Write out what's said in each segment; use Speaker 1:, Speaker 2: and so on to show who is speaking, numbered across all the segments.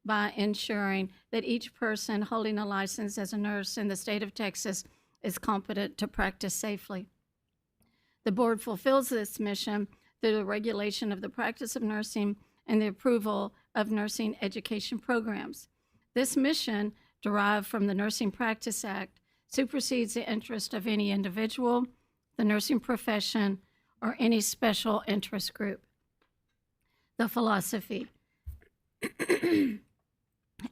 Speaker 1: by ensuring that each person holding a license as a nurse in the state of Texas is competent to practice safely. The board fulfills this mission through the regulation of the practice of nursing and the approval of nursing education programs. This mission, derived from the Nursing Practice Act, supersedes the interest of any individual, the nursing profession, or any special interest group. The philosophy.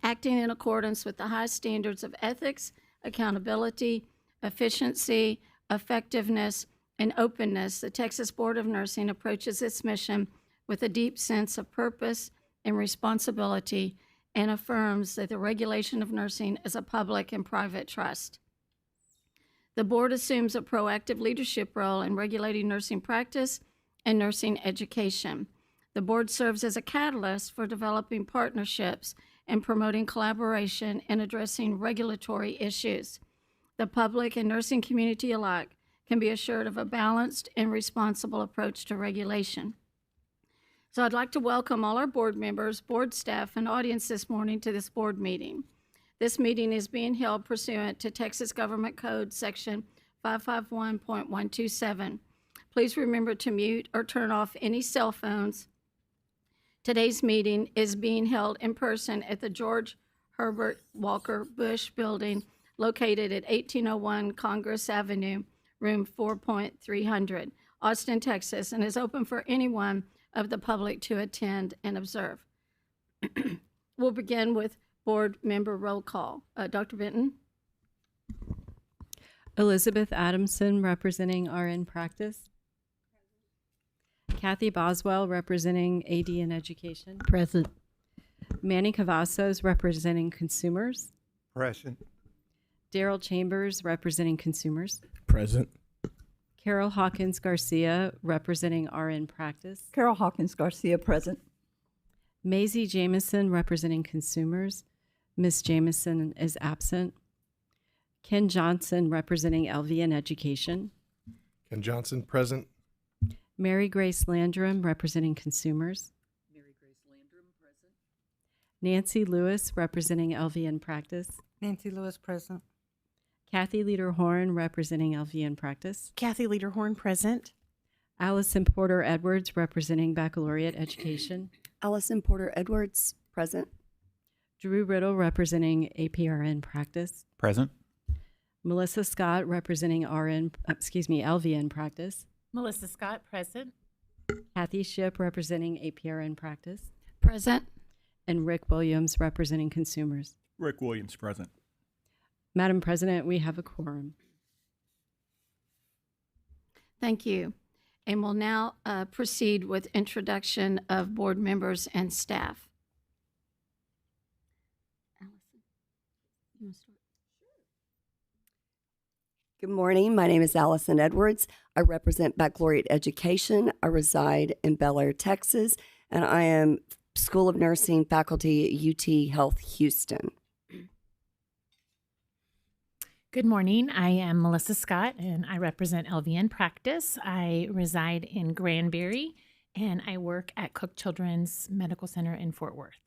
Speaker 1: Acting in accordance with the high standards of ethics, accountability, efficiency, effectiveness, and openness, the Texas Board of Nursing approaches its mission with a deep sense of purpose and responsibility and affirms that the regulation of nursing is a public and private trust. The board assumes a proactive leadership role in regulating nursing practice and nursing education. The board serves as a catalyst for developing partnerships and promoting collaboration in addressing regulatory issues. The public and nursing community alike can be assured of a balanced and responsible approach to regulation. So I'd like to welcome all our board members, board staff, and audience this morning to this board meeting. This meeting is being held pursuant to Texas Government Code Section 551.127. Please remember to mute or turn off any cell phones. Today's meeting is being held in person at the George Herbert Walker Bush Building located at 1801 Congress Avenue, room 4.300, Austin, Texas, and is open for anyone of the public to attend and observe. We'll begin with board member roll call. Dr. Benton.
Speaker 2: Elizabeth Adamson, representing RN Practice. Kathy Boswell, representing AD in Education.
Speaker 3: Present.
Speaker 2: Manny Cavazos, representing Consumers.
Speaker 4: Present.
Speaker 2: Daryl Chambers, representing Consumers.
Speaker 4: Present.
Speaker 2: Carol Hawkins Garcia, representing RN Practice.
Speaker 3: Carol Hawkins Garcia, present.
Speaker 2: Maisie Jameson, representing Consumers. Ms. Jameson is absent. Ken Johnson, representing LV in Education.
Speaker 4: Ken Johnson, present.
Speaker 2: Mary Grace Landrum, representing Consumers.
Speaker 5: Mary Grace Landrum, present.
Speaker 2: Nancy Lewis, representing LV in Practice.
Speaker 6: Nancy Lewis, present.
Speaker 2: Kathy Lederhorn, representing LV in Practice.
Speaker 6: Kathy Lederhorn, present.
Speaker 2: Allison Porter Edwards, representing Baccalaureate Education.
Speaker 7: Allison Porter Edwards, present.
Speaker 2: Drew Riddle, representing APRN Practice.
Speaker 4: Present.
Speaker 2: Melissa Scott, representing LV in Practice.
Speaker 6: Melissa Scott, present.
Speaker 2: Kathy Shipp, representing APRN Practice.
Speaker 1: Present.
Speaker 2: And Rick Williams, representing Consumers.
Speaker 4: Rick Williams, present.
Speaker 2: Madam President, we have a quorum.
Speaker 1: Thank you. And we'll now proceed with introduction of board members and staff. Allison, you want to start?
Speaker 7: Good morning. My name is Allison Edwards. I represent Baccalaureate Education. I reside in Bel Air, Texas, and I am School of Nursing faculty at UT Health Houston.
Speaker 6: Good morning. I am Melissa Scott, and I represent LVN Practice. I reside in Granbury, and I work at Cook Children's Medical Center in Fort Worth.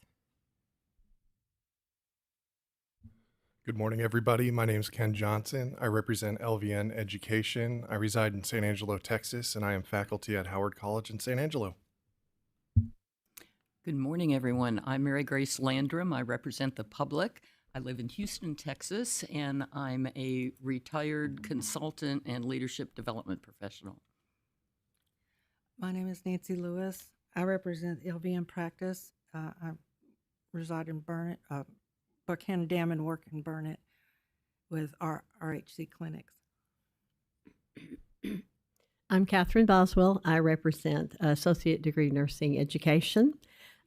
Speaker 4: Good morning, everybody. My name is Ken Johnson. I represent LVN Education. I reside in San Angelo, Texas, and I am faculty at Howard College in San Angelo.
Speaker 5: Good morning, everyone. I'm Mary Grace Landrum. I represent the public. I live in Houston, Texas, and I'm a retired consultant and leadership development professional.
Speaker 8: My name is Nancy Lewis. I represent LVN Practice. I reside in Burnett, Buchanan Dam, and work in Burnett with our RHC clinics.
Speaker 3: I'm Catherine Boswell. I represent Associate Degree Nursing Education.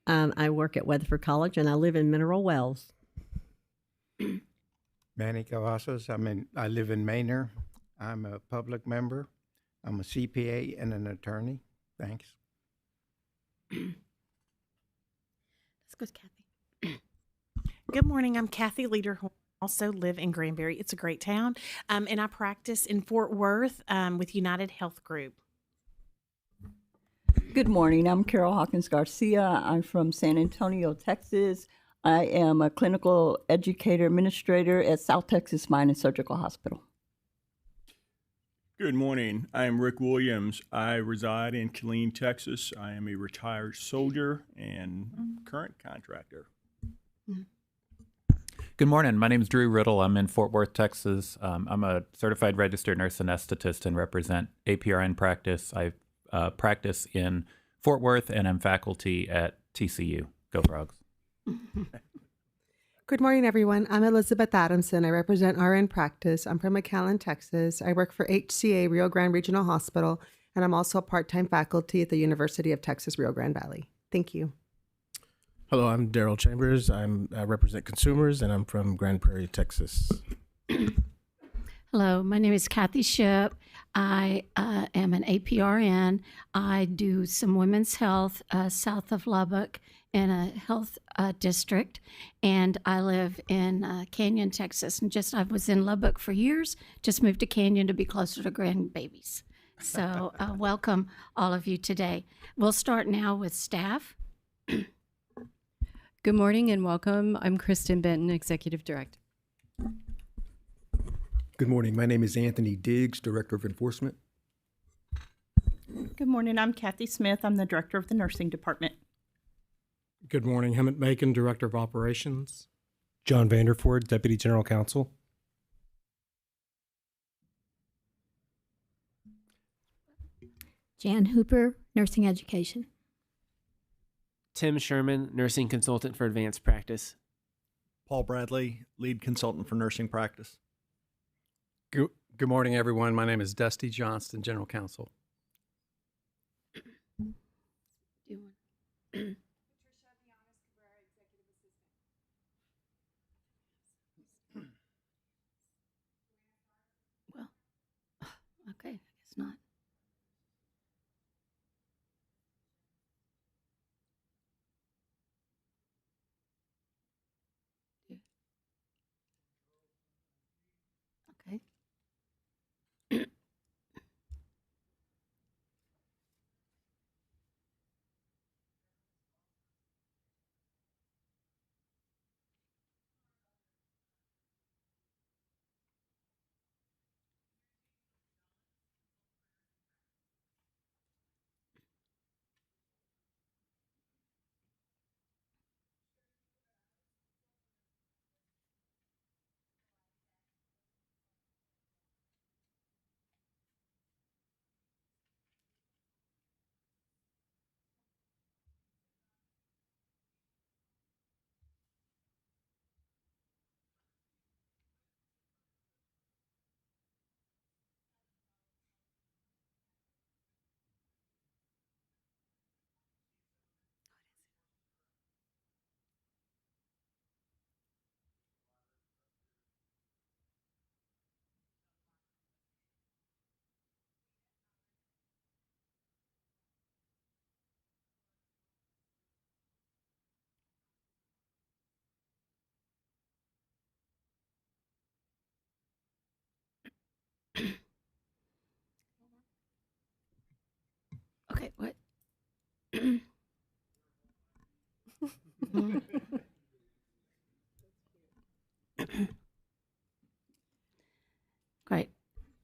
Speaker 3: I work at Weatherford College, and I live in Mineral Wells.
Speaker 9: Manny Cavazos. I live in Manor. I'm a public member. I'm a CPA and an attorney. Thanks.
Speaker 1: Let's go with Kathy.
Speaker 6: Good morning. I'm Kathy Lederhorn. Also live in Granbury. It's a great town. And I practice in Fort Worth with United Health Group.
Speaker 3: Good morning. I'm Carol Hawkins Garcia. I'm from San Antonio, Texas.
Speaker 10: I am a clinical educator administrator at South Texas Mine and Surgical Hospital.
Speaker 11: Good morning. I am Rick Williams. I reside in Killeen, Texas. I am a retired soldier and current contractor.
Speaker 12: Good morning. My name is Drew Riddle. I'm in Fort Worth, Texas. I'm a certified registered nurse anesthetist and represent APRN practice. I practice in Fort Worth and I'm faculty at TCU. Go Frogs.
Speaker 13: Good morning, everyone. I'm Elizabeth Adamson. I represent RN Practice. I'm from McAllen, Texas. I work for HCA Rio Grande Regional Hospital, and I'm also a part-time faculty at the University of Texas Rio Grande Valley. Thank you.
Speaker 14: Hello, I'm Daryl Chambers. I represent consumers, and I'm from Grand Prairie, Texas.
Speaker 1: Hello, my name is Kathy Ship. I am an APRN. I do some women's health south of Lubbock in a health district, and I live in Canyon, Texas. And I was in Lubbock for years, just moved to Canyon to be closer to grandbabies. So welcome all of you today. We'll start now with staff.
Speaker 2: Good morning and welcome. I'm Kristen Benton, Executive Director.
Speaker 15: Good morning. My name is Anthony Diggs, Director of Enforcement.
Speaker 16: Good morning. I'm Kathy Smith. I'm the Director of the Nursing Department.
Speaker 17: Good morning. Hemmett Macon, Director of Operations.
Speaker 18: John Vanderford, Deputy General Counsel.
Speaker 19: Jan Hooper, Nursing Education.
Speaker 20: Tim Sherman, Nursing Consultant for Advanced Practice.
Speaker 21: Paul Bradley, Lead Consultant for Nursing Practice.
Speaker 22: Good morning, everyone. My name is Dusty Johnston, General Counsel.
Speaker 1: Well, okay, I guess not. Okay. Okay, what? Great.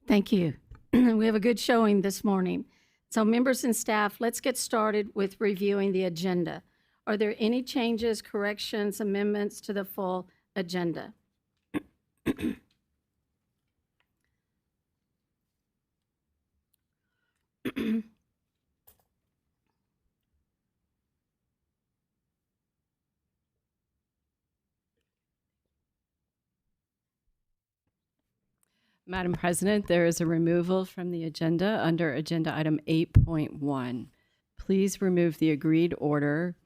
Speaker 1: Thank you. We have a good showing this morning. So members and staff, let's get started with reviewing the agenda. Are there any changes, corrections, amendments to the full agenda?
Speaker 2: Madam President, there is a removal from the agenda under Agenda Item 8.1. Please remove the agreed order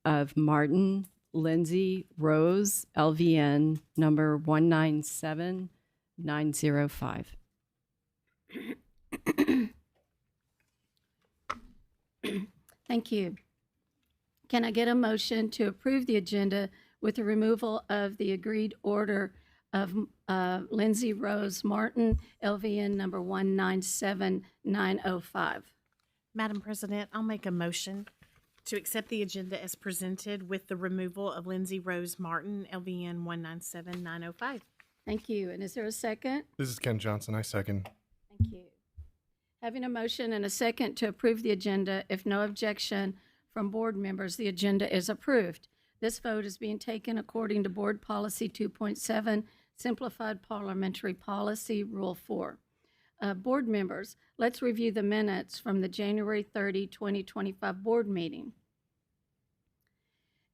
Speaker 2: of Martin, Lindsay, Rose, LVN number 197905.
Speaker 1: Thank you. Can I get a motion to approve the agenda with the removal of the agreed order of Lindsay Rose Martin, LVN number 197905?
Speaker 6: Madam President, I'll make a motion to accept the agenda as presented with the removal of Lindsay Rose Martin, LVN 197905.
Speaker 1: Thank you. And is there a second?
Speaker 14: This is Ken Johnson. I second.
Speaker 1: Thank you. Having a motion and a second to approve the agenda, if no objection from board members, the agenda is approved. This vote is being taken according to Board Policy 2.7, Simplified Parliamentary Policy, Rule 4. Board members, let's review the minutes from the January 30, 2025 board meeting.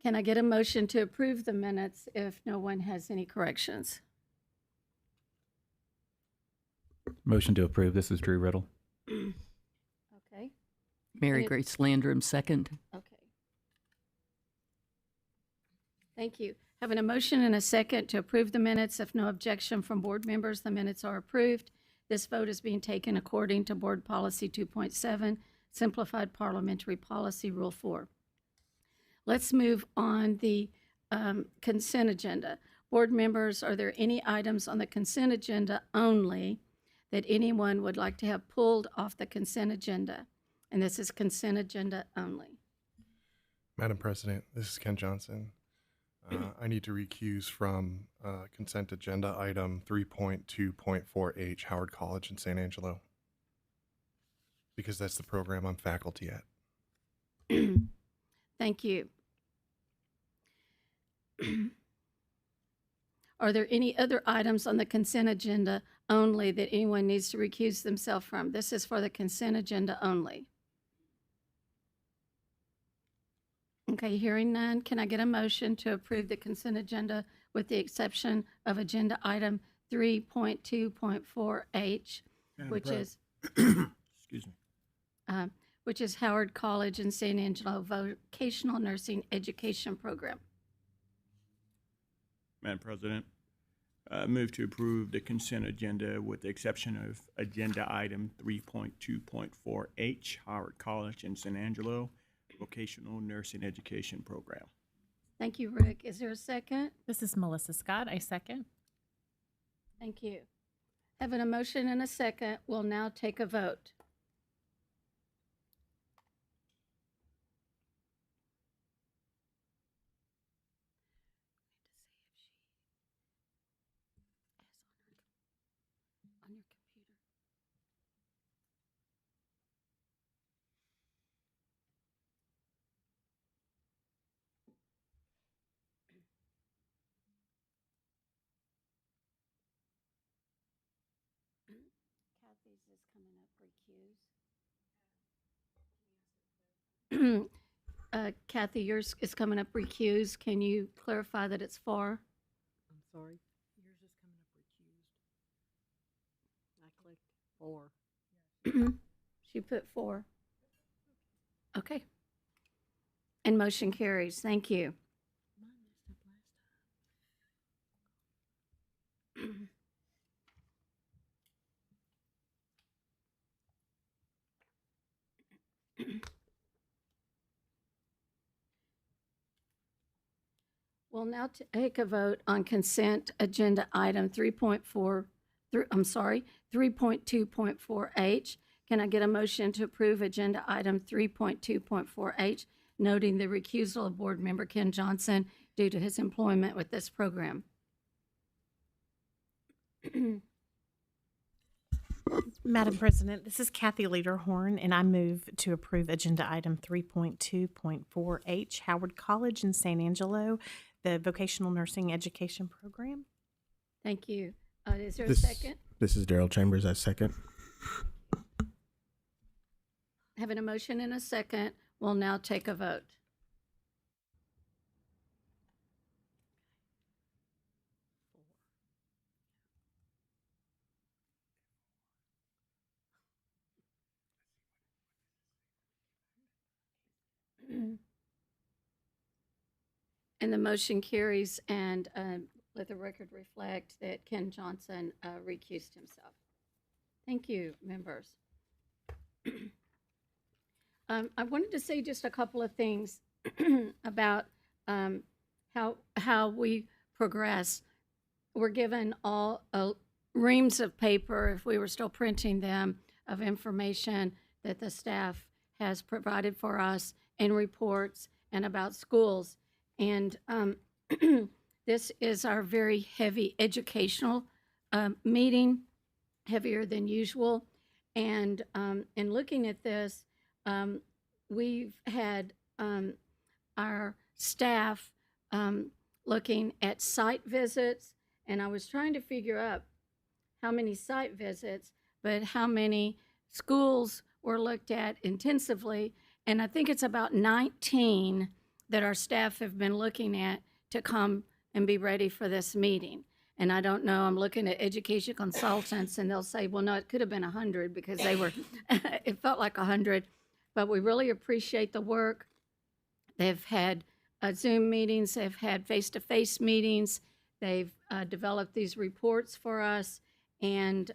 Speaker 1: Can I get a motion to approve the minutes if no one has any corrections?
Speaker 12: Motion to approve. This is Drew Riddle.
Speaker 1: Okay.
Speaker 5: Mary
Speaker 1: Any-
Speaker 5: Grace Landrum, second.
Speaker 1: Okay. Thank you. Having a motion and a second to approve the minutes, if no objection from board members, the minutes are approved. This vote is being taken according to Board Policy 2.7, Simplified Parliamentary Policy, Rule 4. Let's move on the consent agenda. Board members, are there any items on the consent agenda only that anyone would like to have pulled off the consent agenda? And this is consent agenda only.
Speaker 14: Madam President, this is Ken Johnson. I need to recuse from consent agenda item 3.2.4H, Howard College in San Angelo, because that's the program I'm faculty at.
Speaker 1: Thank you. Are there any other items on the consent agenda only that anyone needs to recuse themselves from? This is for the consent agenda only. Okay, hearing none, can I get a motion to approve the consent agenda with the exception of agenda item 3.2.4H, which is
Speaker 11: Excuse me.
Speaker 1: which is Howard College in San Angelo Vocational Nursing Education Program?
Speaker 11: Madam President, move to approve the consent agenda with the exception of agenda item 3.2.4H, Howard College in San Angelo Vocational Nursing Education Program.
Speaker 1: Thank you, Rick. Is there a second?
Speaker 6: This is Melissa Scott. I second.
Speaker 1: Thank you. Having a motion and a second, we'll now take a vote. On your computer. Kathy's is coming up recused. Kathy, yours is coming up recused. Can you clarify that it's for?
Speaker 3: I'm sorry. Yours is coming up recused. I clicked 4.
Speaker 1: She put 4. Okay. And motion carries. Thank you. We'll now take a vote on consent agenda item 3.2.4H. Can I get a motion to approve agenda item 3.2.4H, noting the recusal of board member Ken Johnson due to his employment with this program?
Speaker 6: Madam President, this is Kathy Lederhorn, and I move to approve agenda item 3.2.4H, Howard College in San Angelo, the Vocational Nursing Education Program.
Speaker 1: Thank you. Is there a second?
Speaker 14: This is Daryl Chambers. I second.
Speaker 1: Having a motion and a second, we'll now take a vote. And the motion carries, and let the record reflect that Ken Johnson recused himself. Thank you, members. I wanted to say just a couple of things about how we progress. We're given all reams of paper, if we were still printing them, of information that the staff has provided for us, and reports and about schools. And this is our very heavy educational meeting, heavier than usual. And in looking at this, we've had our staff looking at site visits, and I was trying to figure out how many site visits, but how many schools were looked at intensively. And I think it's about 19 that our staff have been looking at to come and be ready for this meeting. And I don't know, I'm looking at education consultants, and they'll say, well, no, it could have been 100 because they were, it felt like 100. But we really appreciate the work. They've had Zoom meetings, they've had face-to-face meetings, they've developed these reports for us, and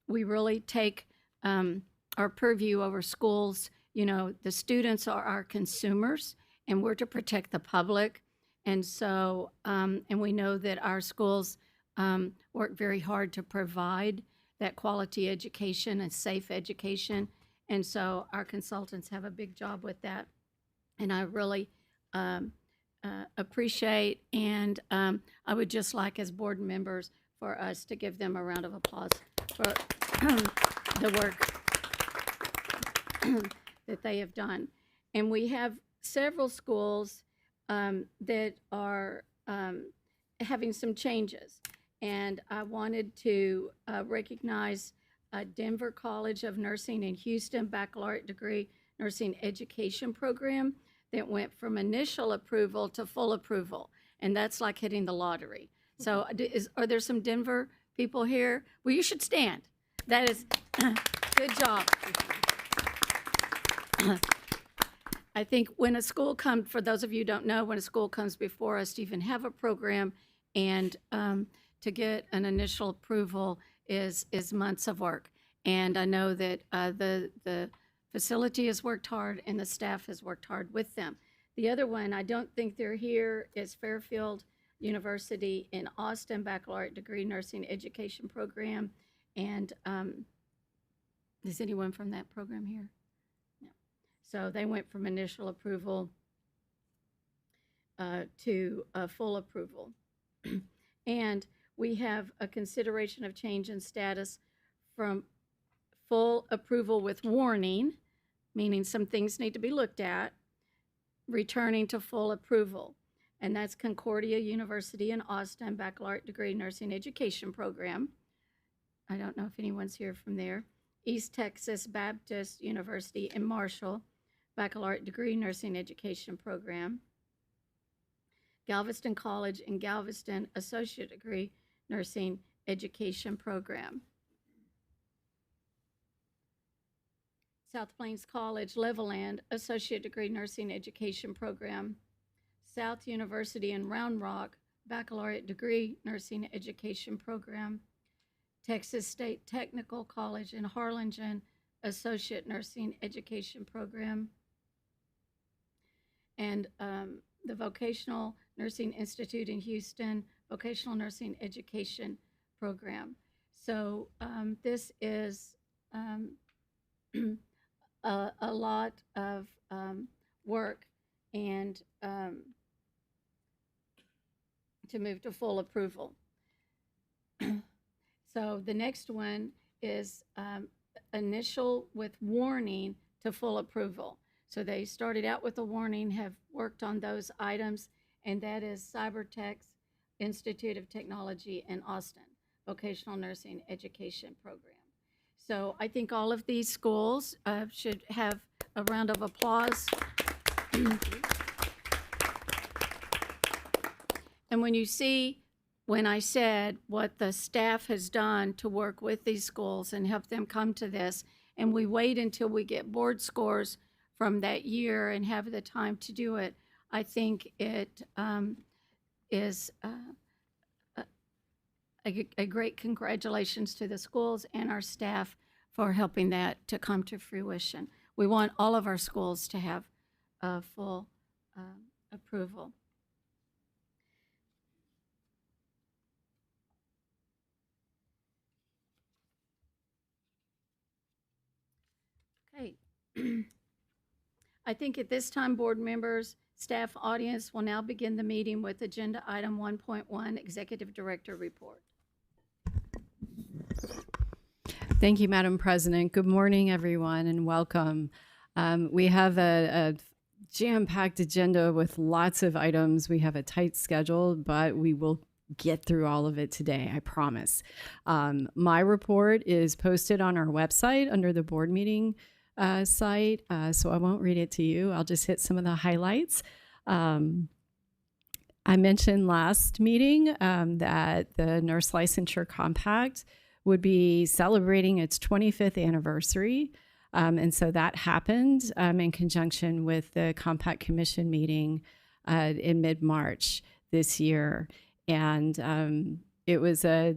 Speaker 1: we really take our purview over schools. You know, the students are our consumers, and we're to protect the public. And so, and we know that our schools work very hard to provide that quality education and safe education. And so our consultants have a big job with that. And I really appreciate, and I would just like as board members for us to give them a round of applause for the work that they have done. And we have several schools that are having some changes. And I wanted to recognize Denver College of Nursing in Houston baccalaureate degree nursing education program that went from initial approval to full approval. And that's like hitting the lottery. So are there some Denver people here? Well, you should stand. That is, good job. I think when a school comes, for those of you who don't know, when a school comes before us to even have a program and to get an initial approval is months of work. And I know that the facility has worked hard and the staff has worked hard with them. The other one, I don't think they're here, is Fairfield University in Austin baccalaureate degree nursing education program. And is anyone from that program here? No. So they went from initial approval to full approval. And we have a consideration of change in status from full approval with warning, meaning some things need to be looked at, returning to full approval. And that's Concordia University in Austin, baccalaureate degree nursing education program. I don't know if anyone's here from there. East Texas Baptist University in Marshall, baccalaureate degree nursing education program. Galveston College in Galveston, associate degree nursing education program. South Plains College, Levelland, associate degree nursing education program. South University in Round Rock, baccalaureate degree nursing education program. Texas State Technical College in Harlingen, associate nursing education program. And the Vocational Nursing Institute in Houston, vocational nursing education program. So this is a lot of work and to move to full approval. So the next one is initial with warning to full approval. So they started out with a warning, have worked on those items, and that is CyberTech Institute of Technology in Austin, vocational nursing education program. So I think all of these schools should have a round of applause. And when you see, when I said what the staff has done to work with these schools and help them come to this, and we wait until we get board scores from that year and have the time to do it, I think it is a great congratulations to the schools and our staff for helping that to come to fruition. We want all of our schools to have full approval. Okay. I think at this time, board members, staff, audience will now begin the meeting with agenda item 1.1, Executive Director Report.
Speaker 2: Thank you, Madam President. Good morning, everyone, and welcome. We have a jam-packed agenda with lots of items. We have a tight schedule, but we will get through all of it today, I promise. My report is posted on our website under the board meeting site, so I won't read it to you. I'll just hit some of the highlights. I mentioned last meeting that the Nurse Licensure Compact would be celebrating its 25th anniversary. And so that happened in conjunction with the Compact Commission meeting in mid-March this year. And it was a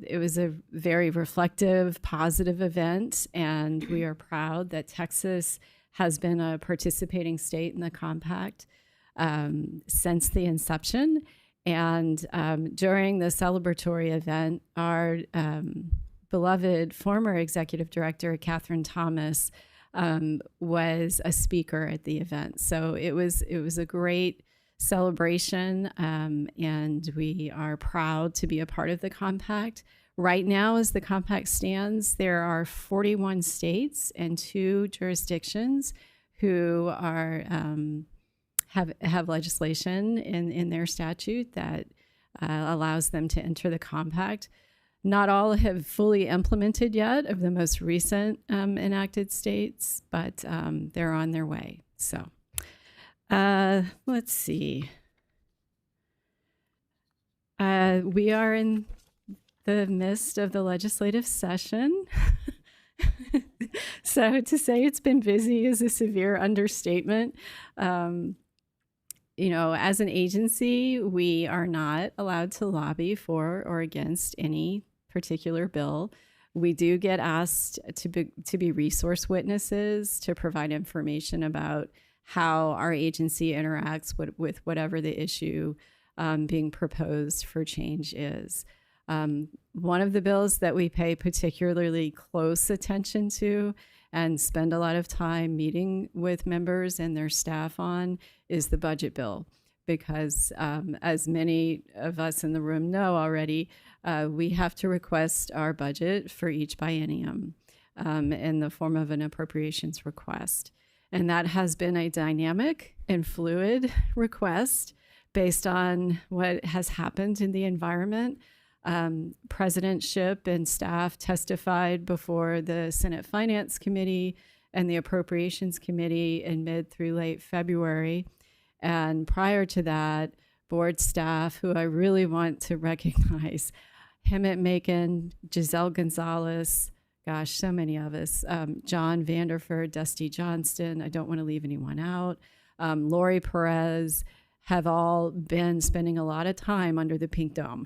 Speaker 2: very reflective, positive event. And we are proud that Texas has been a participating state in the Compact since the inception. And during the celebratory event, our beloved former executive director, Catherine Thomas, was a speaker at the event. So it was a great celebration, and we are proud to be a part of the Compact. Right now, as the Compact stands, there are 41 states and 2 jurisdictions who are have legislation in their statute that allows them to enter the Compact. Not all have fully implemented yet of the most recent enacted states, but they're on their way. So let's see. We are in the midst of the legislative session. So to say it's been busy is a severe understatement. As an agency, we are not allowed to lobby for or against any particular bill. We do get asked to be resource witnesses to provide information about how our agency interacts with whatever the issue being proposed for change is. One of the bills that we pay particularly close attention to and spend a lot of time meeting with members and their staff on is the budget bill, because as many of us in the room know already, we have to request our budget for each biennium in the form of an appropriations request. And that has been a dynamic and fluid request based on what has happened in the environment. President Shipp and staff testified before the Senate Finance Committee and the Appropriations Committee in mid through late February. And prior to that, board staff, who I really want to recognize, Hemant Macon, Giselle Gonzalez, gosh, so many of us, John Vanderford, Dusty Johnston, I don't want to leave anyone out, Lori Perez, have all been spending a lot of time under the pink dome,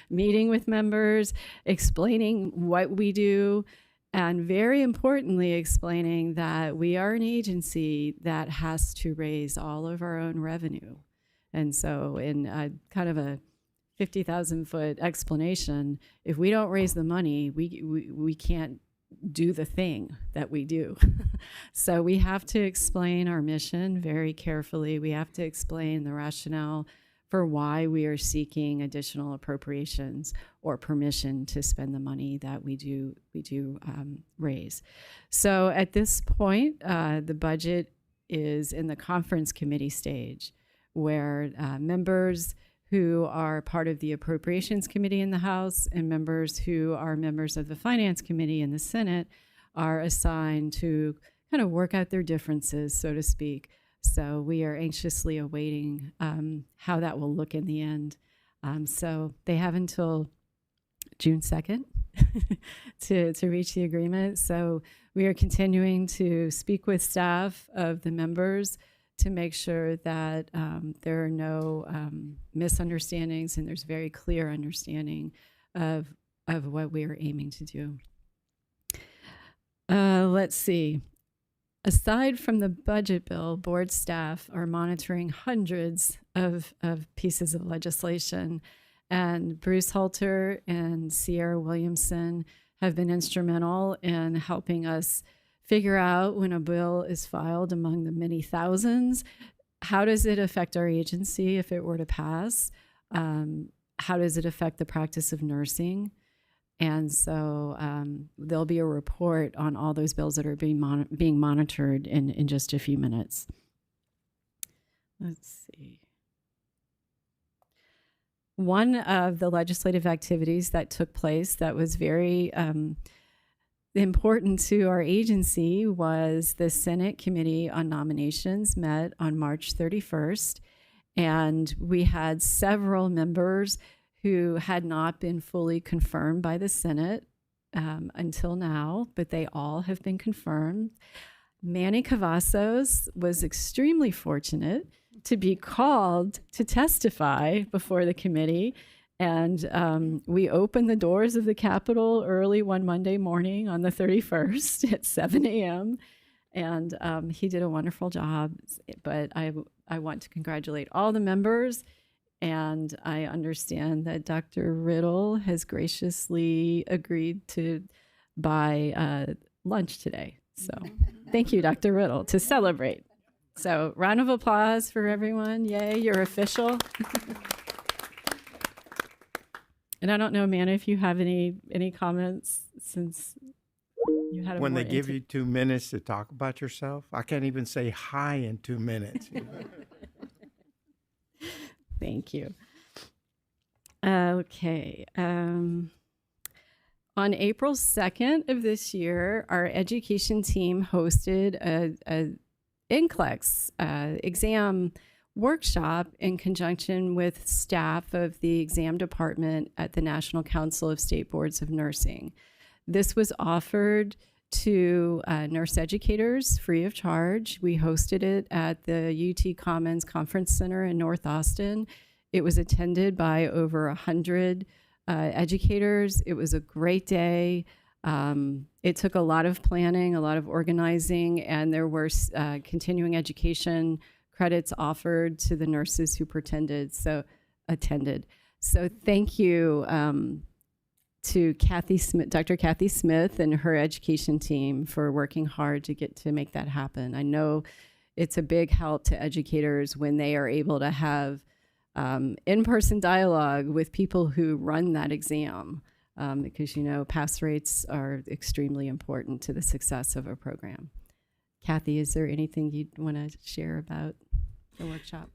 Speaker 2: meeting with members, explaining what we do, and very importantly, explaining that we are an agency that has to raise all of our own revenue. And so in kind of a 50,000-foot explanation, if we don't raise the money, we can't do the thing that we do. So we have to explain our mission very carefully. We have to explain the rationale for why we are seeking additional appropriations or permission to spend the money that we do raise. So at this point, the budget is in the conference committee stage, where members who are part of the Appropriations Committee in the House and members who are members of the Finance Committee in the Senate are assigned to kind of work out their differences, so to speak. So we are anxiously awaiting how that will look in the end. So they have until June 2nd to reach the agreement. So we are continuing to speak with staff of the members to make sure that there are no misunderstandings and there's very clear understanding of what we are aiming to do. Let's see. Aside from the budget bill, board staff are monitoring hundreds of pieces of legislation, and Bruce Halter and Sierra Williamson have been instrumental in helping us figure out when a bill is filed among the many thousands, how does it affect our agency if it were to pass? How does it affect the practice of nursing? And so there'll be a report on all those bills that are being monitored in just a few minutes. Let's see. One of the legislative activities that took place that was very important to our agency was the Senate Committee on Nominations met on March 31st, and we had several members who had not been fully confirmed by the Senate until now, but they all have been confirmed. Manny Cavazos was extremely fortunate to be called to testify before the committee. And we opened the doors of the Capitol early one Monday morning on the 31st at 7 a.m. And he did a wonderful job. But I want to congratulate all the members. And I understand that Dr. Riddle has graciously agreed to buy lunch today. So thank you, Dr. Riddle, to celebrate. So round of applause for everyone. Yay, you're official. And I don't know, Amanda, if you have any comments since you had a
Speaker 9: when
Speaker 2: more
Speaker 9: they give you 2 minutes to talk about yourself. I can't even say hi in 2 minutes.
Speaker 2: Thank you. Okay. On April 2nd of this year, our education team hosted a NCLEX exam workshop in conjunction with staff of the exam department at the National Council of State Boards of Nursing. This was offered to nurse educators free of charge. We hosted it at the UT Commons Conference Center in North Austin. It was attended by over 100 educators. It was a great day. It took a lot of planning, a lot of organizing, and there were continuing education credits offered to the nurses who attended. So thank you to Kathy Smith, Dr. Kathy Smith and her education team for working hard to make that happen. I know it's a big help to educators when they are able to have in-person dialogue with people who run that exam, because pass rates are extremely important to the success of a program. Kathy, is there anything you'd want to share about the workshop?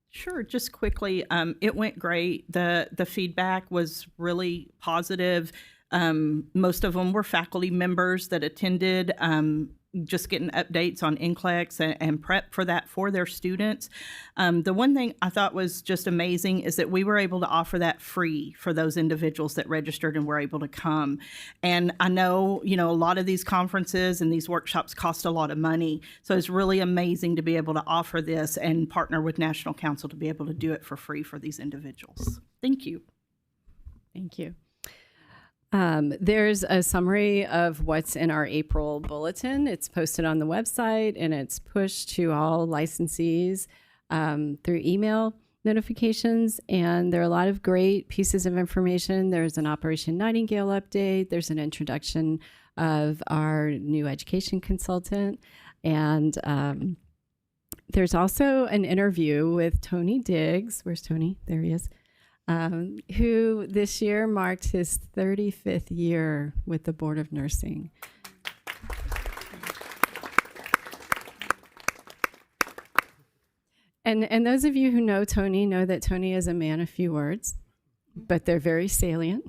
Speaker 16: Sure, just quickly, it went great. The feedback was really positive. Most of them were faculty members that attended, just getting updates on NCLEX and prep for that for their students. The one thing I thought was just amazing is that we were able to offer that free for those individuals that registered and were able to come. And I know, a lot of these conferences and these workshops cost a lot of money. So it's really amazing to be able to offer this and partner with National Council to be able to do it for free for these individuals. Thank you.
Speaker 2: Thank you. There's a summary of what's in our April bulletin. It's posted on the website and it's pushed to all licensees through email notifications. And there are a lot of great pieces of information. There's an Operation Nightingale update. There's an introduction of our new education consultant. And there's also an interview with Tony Diggs. Where's Tony? There he is. Who this year marked his 35th year with the Board of Nursing. And those of you who know Tony know that Tony is a man of few words, but they're very salient.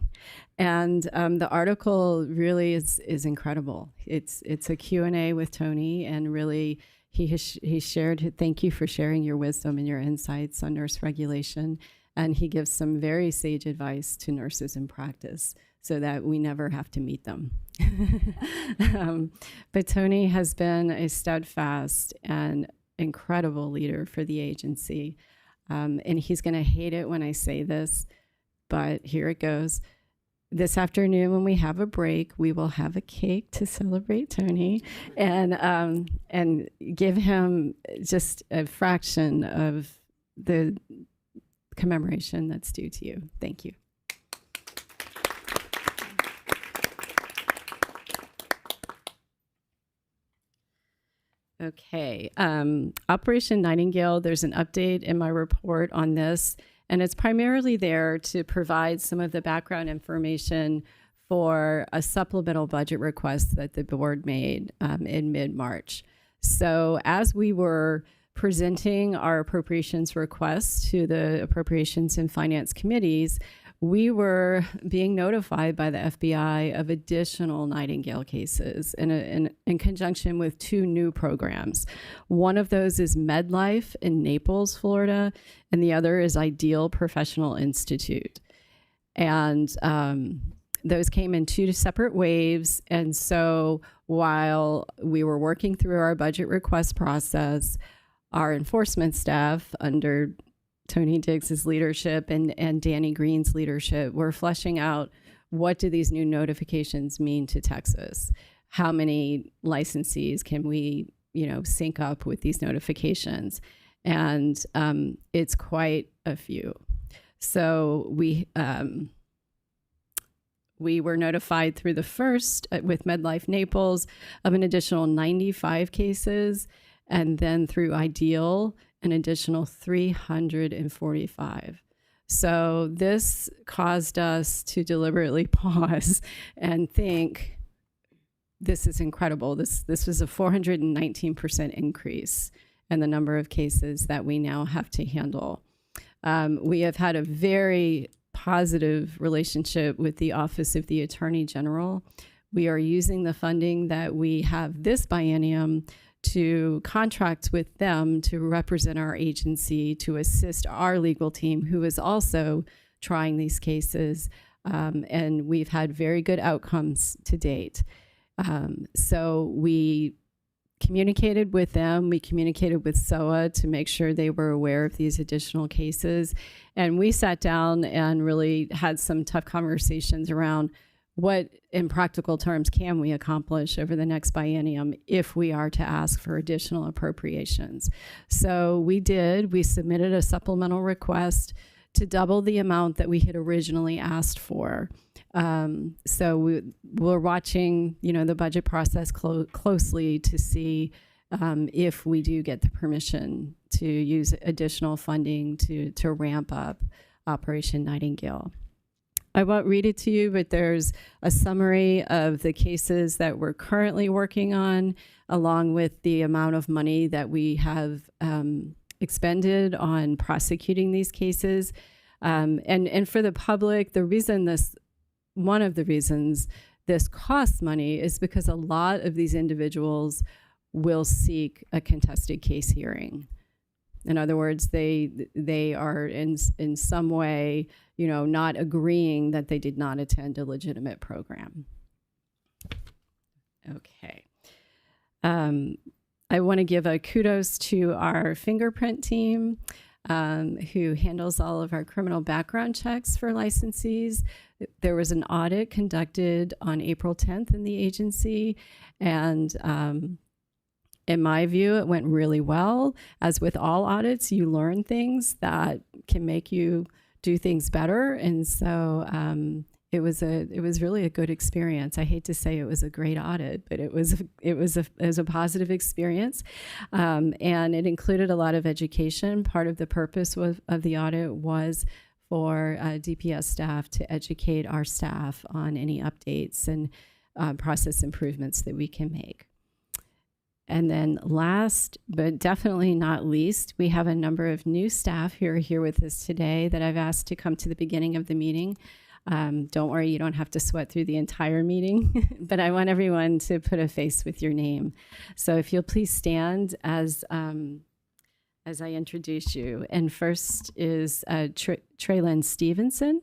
Speaker 2: And the article really is incredible. It's a Q&A with Tony, and really he shared, thank you for sharing your wisdom and your insights on nurse regulation. And he gives some very sage advice to nurses in practice so that we never have to meet them. But Tony has been a steadfast and incredible leader for the agency. And he's going to hate it when I say this, but here it goes. This afternoon, when we have a break, we will have a cake to celebrate Tony and give him just a fraction of the commemoration that's due to you. Thank you. Okay. Operation Nightingale, there's an update in my report on this, and it's primarily there to provide some of the background information for a supplemental budget request that the board made in mid-March. So as we were presenting our appropriations requests to the Appropriations and Finance Committees, we were being notified by the FBI of additional Nightingale cases in conjunction with 2 new programs. One of those is MedLife in Naples, Florida, and the other is Ideal Professional Institute. And those came in 2 separate waves. And so while we were working through our budget request process, our enforcement staff under Tony Diggs's leadership and Danny Green's leadership, we're fleshing out what do these new notifications mean to Texas? How many licensees can we, sync up with these notifications? And it's quite a few. So we were notified through the first with MedLife Naples of an additional 95 cases, and then through Ideal, an additional 345. So this caused us to deliberately pause and think, this is incredible. This was a 419% increase in the number of cases that we now have to handle. We have had a very positive relationship with the Office of the Attorney General. We are using the funding that we have this biennium to contract with them to represent our agency, to assist our legal team, who is also trying these cases. And we've had very good outcomes to date. So we communicated with them. We communicated with SOA to make sure they were aware of these additional cases. And we sat down and really had some tough conversations around what, in practical terms, can we accomplish over the next biennium if we are to ask for additional appropriations? So we did. We submitted a supplemental request to double the amount that we had originally asked for. So we're watching, the budget process closely to see if we do get the permission to use additional funding to ramp up Operation Nightingale. I won't read it to you, but there's a summary of the cases that we're currently working on, along with the amount of money that we have expended on prosecuting these cases. And for the public, one of the reasons this costs money is because a lot of these individuals will seek a contested case hearing. In other words, they are in some way, not agreeing that they did not attend a legitimate program. Okay. I want to give a kudos to our fingerprint team, who handles all of our criminal background checks for licensees. There was an audit conducted on April 10th in the agency, and in my view, it went really well. As with all audits, you learn things that can make you do things better, and so it was really a good experience. I hate to say it was a great audit, but it was a positive experience, and it included a lot of education. Part of the purpose of the audit was for DPS staff to educate our staff on any updates and process improvements that we can make. And then last, but definitely not least, we have a number of new staff who are here with us today that I've asked to come to the beginning of the meeting. Don't worry, you don't have to sweat through the entire meeting, but I want everyone to put a face with your name. So if you'll please stand as I introduce you. And first is Traylon Stevenson.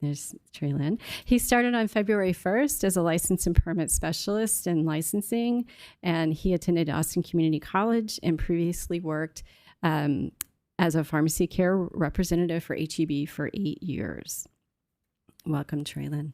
Speaker 2: There's Traylon. He started on February 1st as a license and permit specialist in licensing, and he attended Austin Community College and previously worked as a pharmacy care representative for HEB for 8 years. Welcome, Traylon.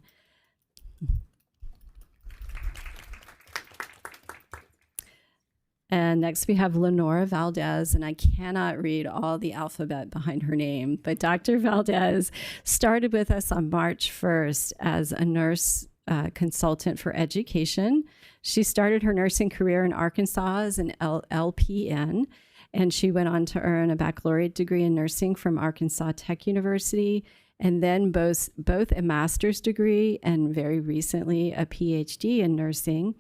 Speaker 2: And next we have Lenora Valdez, and I cannot read all the alphabet behind her name, but Dr. Valdez started with us on March 1st as a nurse consultant for education. She started her nursing career in Arkansas as an LPN, and she went on to earn a baccalaureate degree in nursing from Arkansas Tech University, and then both a master's degree and very recently a PhD in nursing.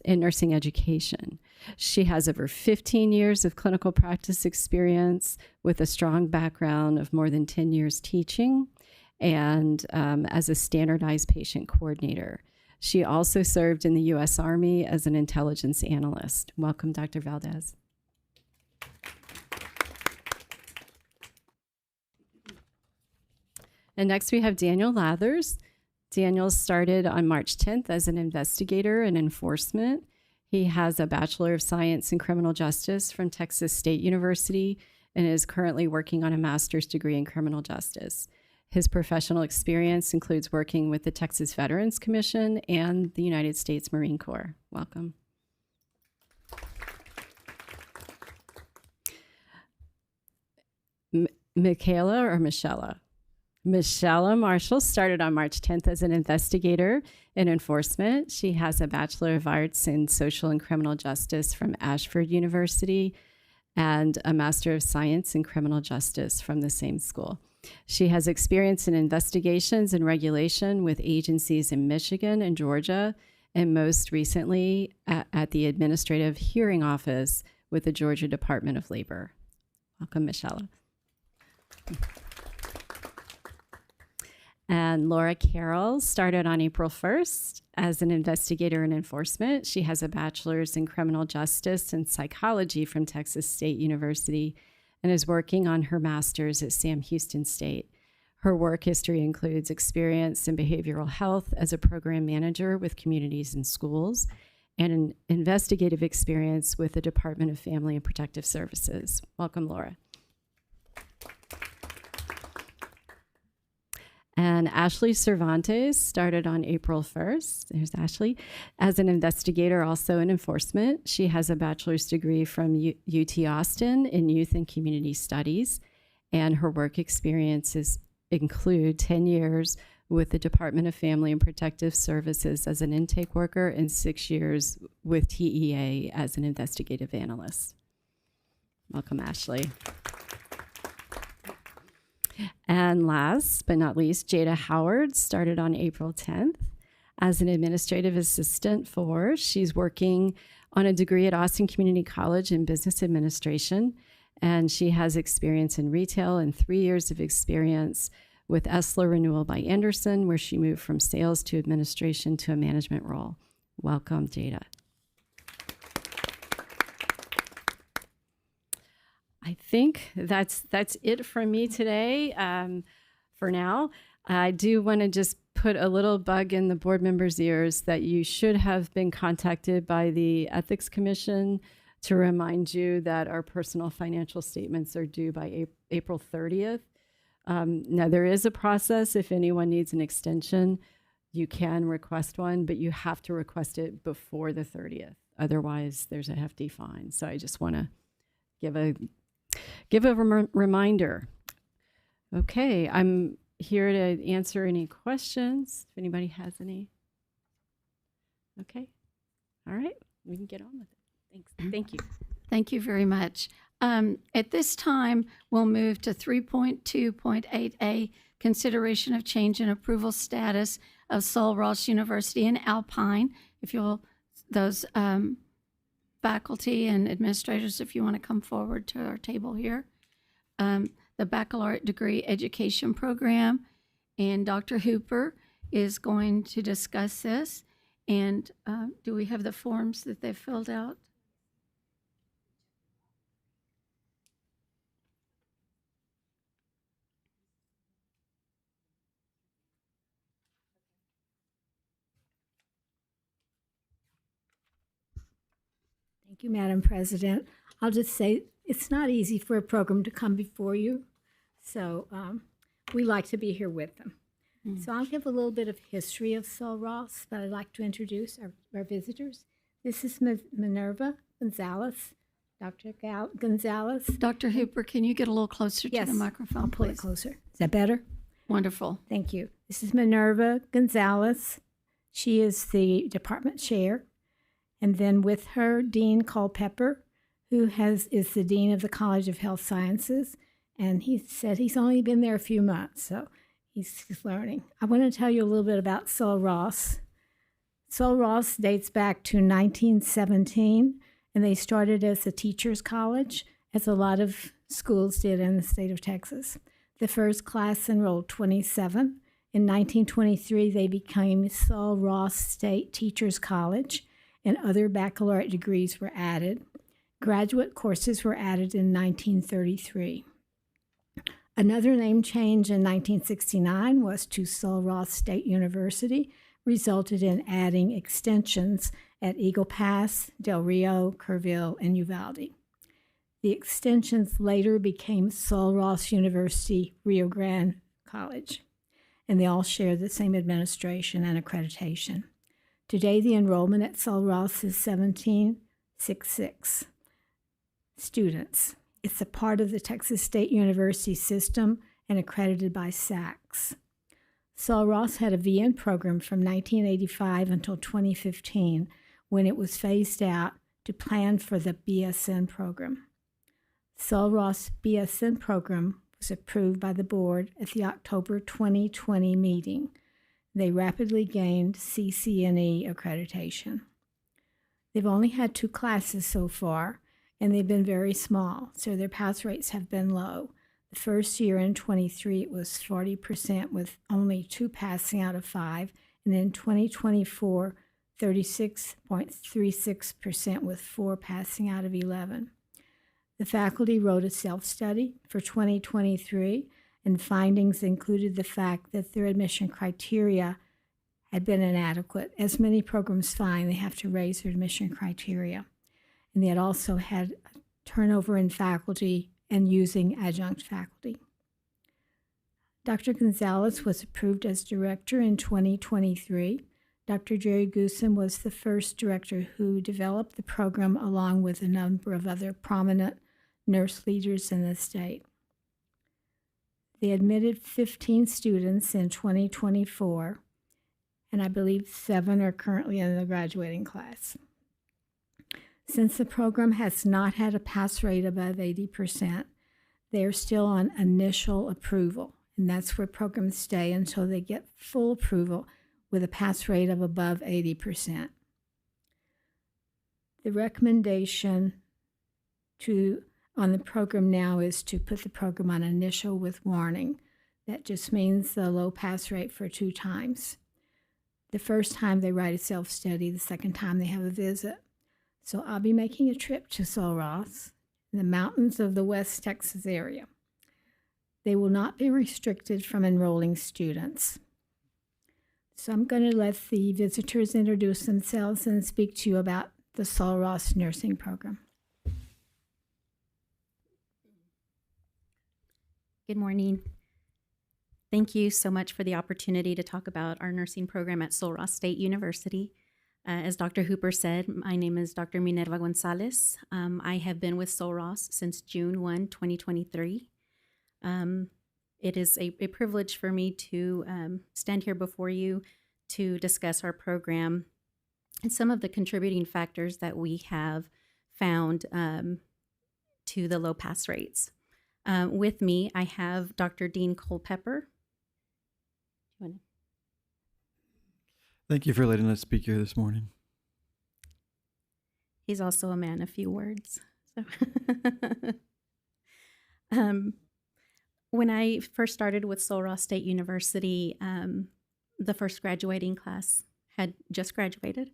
Speaker 2: In nursing education. She has over 15 years of clinical practice experience with a strong background of more than 10 years teaching and as a standardized patient coordinator. She also served in the U.S. Army as an intelligence analyst. Welcome, Dr. Valdez. And next we have Daniel Lathers. Daniel started on March 10th as an investigator in enforcement. He has a Bachelor of Science in Criminal Justice from Texas State University and is currently working on a master's degree in criminal justice. His professional experience includes working with the Texas Veterans Commission and the United States Marine Corps. Welcome. Michaela or Michelle? Michelle Marshall started on March 10th as an investigator in enforcement. She has a Bachelor of Arts in Social and Criminal Justice from Ashford University and a Master of Science in Criminal Justice from the same school. She has experience in investigations and regulation with agencies in Michigan and Georgia, and most recently at the Administrative Hearing Office with the Georgia Department of Labor. Welcome, Michelle. And Laura Carroll started on April 1st as an investigator in enforcement. She has a bachelor's in criminal justice and psychology from Texas State University and is working on her master's at Sam Houston State. Her work history includes experience in behavioral health as a program manager with communities and schools, and an investigative experience with the Department of Family and Protective Services. Welcome, Laura. And Ashley Cervantes started on April 1st. There's Ashley. As an investigator, also in enforcement. She has a bachelor's degree from UT Austin in youth and community studies. And her work experiences include 10 years with the Department of Family and Protective Services as an intake worker and 6 years with TEA as an investigative analyst. Welcome, Ashley. And last but not least, Jada Howard started on April 10th as an administrative assistant she's working on a degree at Austin Community College in business administration. And she has experience in retail and 3 years of experience with Esler Renewal by Anderson, where she moved from sales to administration to a management role. Welcome, Jada. I think that's it from me today for now. I do want to just put a little bug in the board members' ears that you should have been contacted by the Ethics Commission to remind you that our personal financial statements are due by April 30th. Now, there is a process. If anyone needs an extension, you can request one, but you have to request it before the 30th. Otherwise, there's a hefty fine. So I just want to give a reminder. Okay, I'm here to answer any questions, if anybody has any. Okay, all right, we can get on with it. Thanks. Thank you.
Speaker 1: Thank you very much. At this time, we'll move to 3.2.8A, consideration of change in approval status of Sul Ross University in Alpine. If you'll, those faculty and administrators, if you want to come forward to our table here. The baccalaureate degree education program, and Dr. Hooper is going to discuss this. And do we have the forms that they've filled out?
Speaker 19: Thank you, Madam President. I'll just say it's not easy for a program to come before you, so we like to be here with them. So I'll give a little bit of history of Sul Ross, but I'd like to introduce our visitors. This is Minerva Gonzalez, Dr. Gonzalez.
Speaker 1: Dr. Hooper, can you get a little closer to the microphone,
Speaker 19: I'll pull
Speaker 1: please?
Speaker 19: it closer. Is that better?
Speaker 1: Wonderful.
Speaker 19: Thank you. This is Minerva Gonzalez. She is the department chair. And then with her, Dean Culpepper, who is the dean of the College of Health Sciences. And he said he's only been there a few months, so he's learning. I want to tell you a little bit about Sul Ross. Sul Ross dates back to 1917, and they started as a teacher's college, as a lot of schools did in the state of Texas. The first class enrolled 27. In 1923, they became Sul Ross State Teachers College, and other baccalaureate degrees were added. Graduate courses were added in 1933. Another name change in 1969 was to Sul Ross State University, resulted in adding extensions at Eagle Pass, Del Rio, Kerrville, and Uvalde. The extensions later became Sul Ross University Rio Grande College, and they all share the same administration and accreditation. Today, the enrollment at Sul Ross is 1766 students. It's a part of the Texas State University system and accredited by SACS. Sul Ross had a VN program from 1985 until 2015, when it was phased out to plan for the BSN program. Sul Ross BSN program was approved by the board at the October 2020 meeting. They rapidly gained CCNE accreditation. They've only had 2 classes so far, and they've been very small, so their pass rates have been low. The first year in 23, it was 40% with only 2 passing out of 5, and in 2024, 36.36% with 4 passing out of 11. The faculty wrote a self-study for 2023, and findings included the fact that their admission criteria had been inadequate. As many programs find, they have to raise their admission criteria. And they had also had turnover in faculty and using adjunct faculty. Dr. Gonzalez was approved as director in 2023. Dr. Jerry Goosen was the first director who developed the program along with a number of other prominent nurse leaders in the state. They admitted 15 students in 2024, and I believe 7 are currently in the graduating class. Since the program has not had a pass rate above 80%, they are still on initial approval, and that's where programs stay until they get full approval with a pass rate of above 80%. The recommendation on the program now is to put the program on initial with warning. That just means the low pass rate for 2 times. The first time they write a self-study, the second time they have a visit. So I'll be making a trip to Sul Ross, in the mountains of the West Texas area. They will not be restricted from enrolling students. So I'm going to let the visitors introduce themselves and speak to you about the Sul Ross nursing program.
Speaker 4: Good morning. Thank you so much for the opportunity to talk about our nursing program at Sul Ross State University. As Dr. Hooper said, my name is Dr. Minerva Gonzalez. I have been with Sul Ross since June 1, 2023. It is a privilege for me to stand here before you to discuss our program and some of the contributing factors that we have found to the low pass rates. With me, I have Dr. Dean Culpepper.
Speaker 7: Thank you for letting us speak here this morning.
Speaker 4: He's also a man of few words. So when I first started with Sul Ross State University, the first graduating class had just graduated.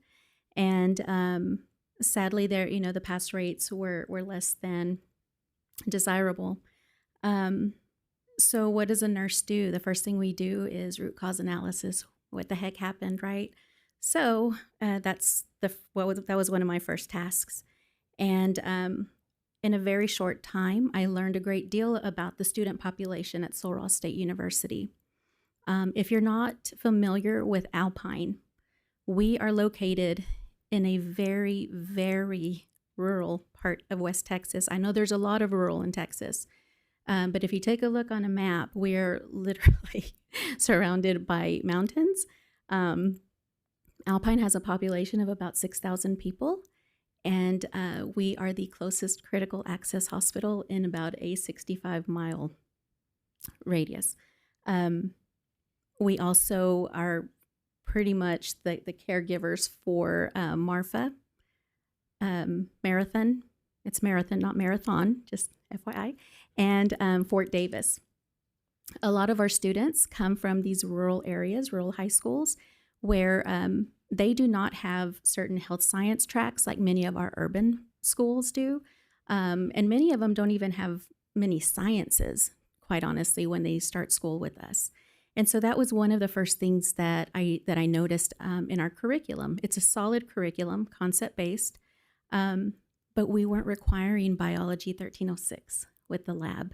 Speaker 4: And sadly, the pass rates were less than desirable. So what does a nurse do? The first thing we do is root cause analysis. What the heck happened, right? So that was one of my first tasks. And in a very short time, I learned a great deal about the student population at Sul Ross State University. If you're not familiar with Alpine, we are located in a very, very rural part of West Texas. I know there's a lot of rural in Texas, But if you take a look on a map, we're literally surrounded by mountains. Alpine has a population of about 6,000 people, and we are the closest critical access hospital in about a 65-mile radius. We also are pretty much the caregivers for Marfa Marathon. It's Marathon, not Marathon, just FYI, and Fort Davis. A lot of our students come from these rural areas, rural high schools, where they do not have certain health science tracks like many of our urban schools do. And many of them don't even have many sciences, quite honestly, when they start school with us. And so that was one of the first things that I noticed in our curriculum. It's a solid curriculum, concept-based, but we weren't requiring biology 1306 with the lab.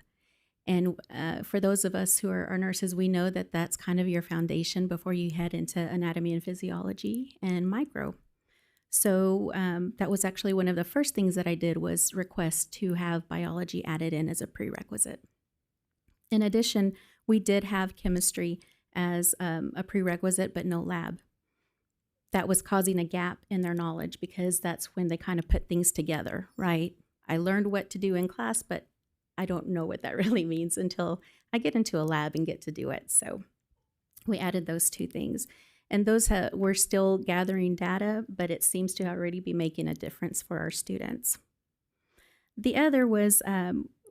Speaker 4: And for those of us who are nurses, we know that that's kind of your foundation before you head into anatomy and physiology and micro. So that was actually one of the first things that I did was request to have biology added in as a prerequisite. In addition, we did have chemistry as a prerequisite, but no lab. That was causing a gap in their knowledge because that's when they kind of put things together, right? I learned what to do in class, but I don't know what that really means until I get into a lab and get to do it. So we added those two things. And those we're still gathering data, but it seems to already be making a difference for our students. The other was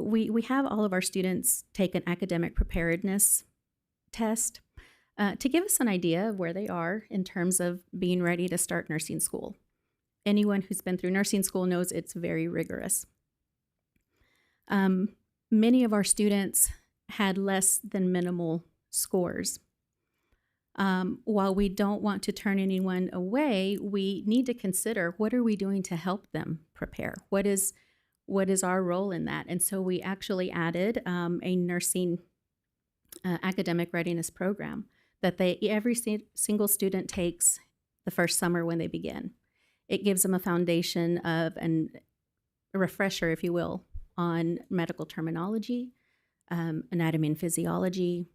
Speaker 4: we have all of our students take an academic preparedness test to give us an idea of where they are in terms of being ready to start nursing school. Anyone who's been through nursing school knows it's very rigorous. Many of our students had less than minimal scores. While we don't want to turn anyone away, we need to consider what are we doing to help them prepare? What is our role in that? And so we actually added a nursing academic readiness program that every single student takes the first summer when they begin. It gives them a foundation of a refresher, if you will, on medical terminology, anatomy and physiology,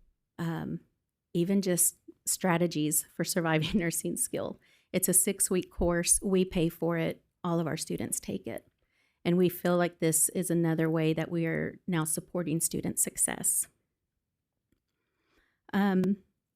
Speaker 4: even just strategies for surviving nursing skill. It's a 6-week course. We pay for it. All of our students take it. And we feel like this is another way that we are now supporting student success.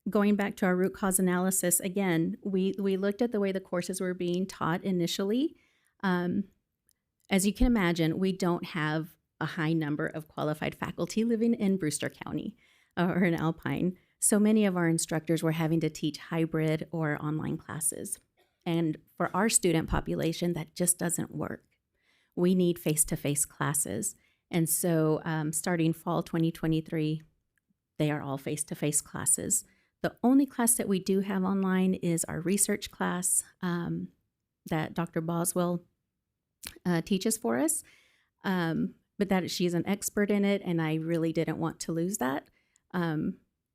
Speaker 4: Going back to our root cause analysis, again, we looked at the way the courses were being taught initially. As you can imagine, we don't have a high number of qualified faculty living in Brewster County or in Alpine. So many of our instructors were having to teach hybrid or online classes. And for our student population, that just doesn't work. We need face-to-face classes. And so starting fall 2023, they are all face-to-face classes. The only class that we do have online is our research class that Dr. Boswell teaches for us. But that she's an expert in it, and I really didn't want to lose that.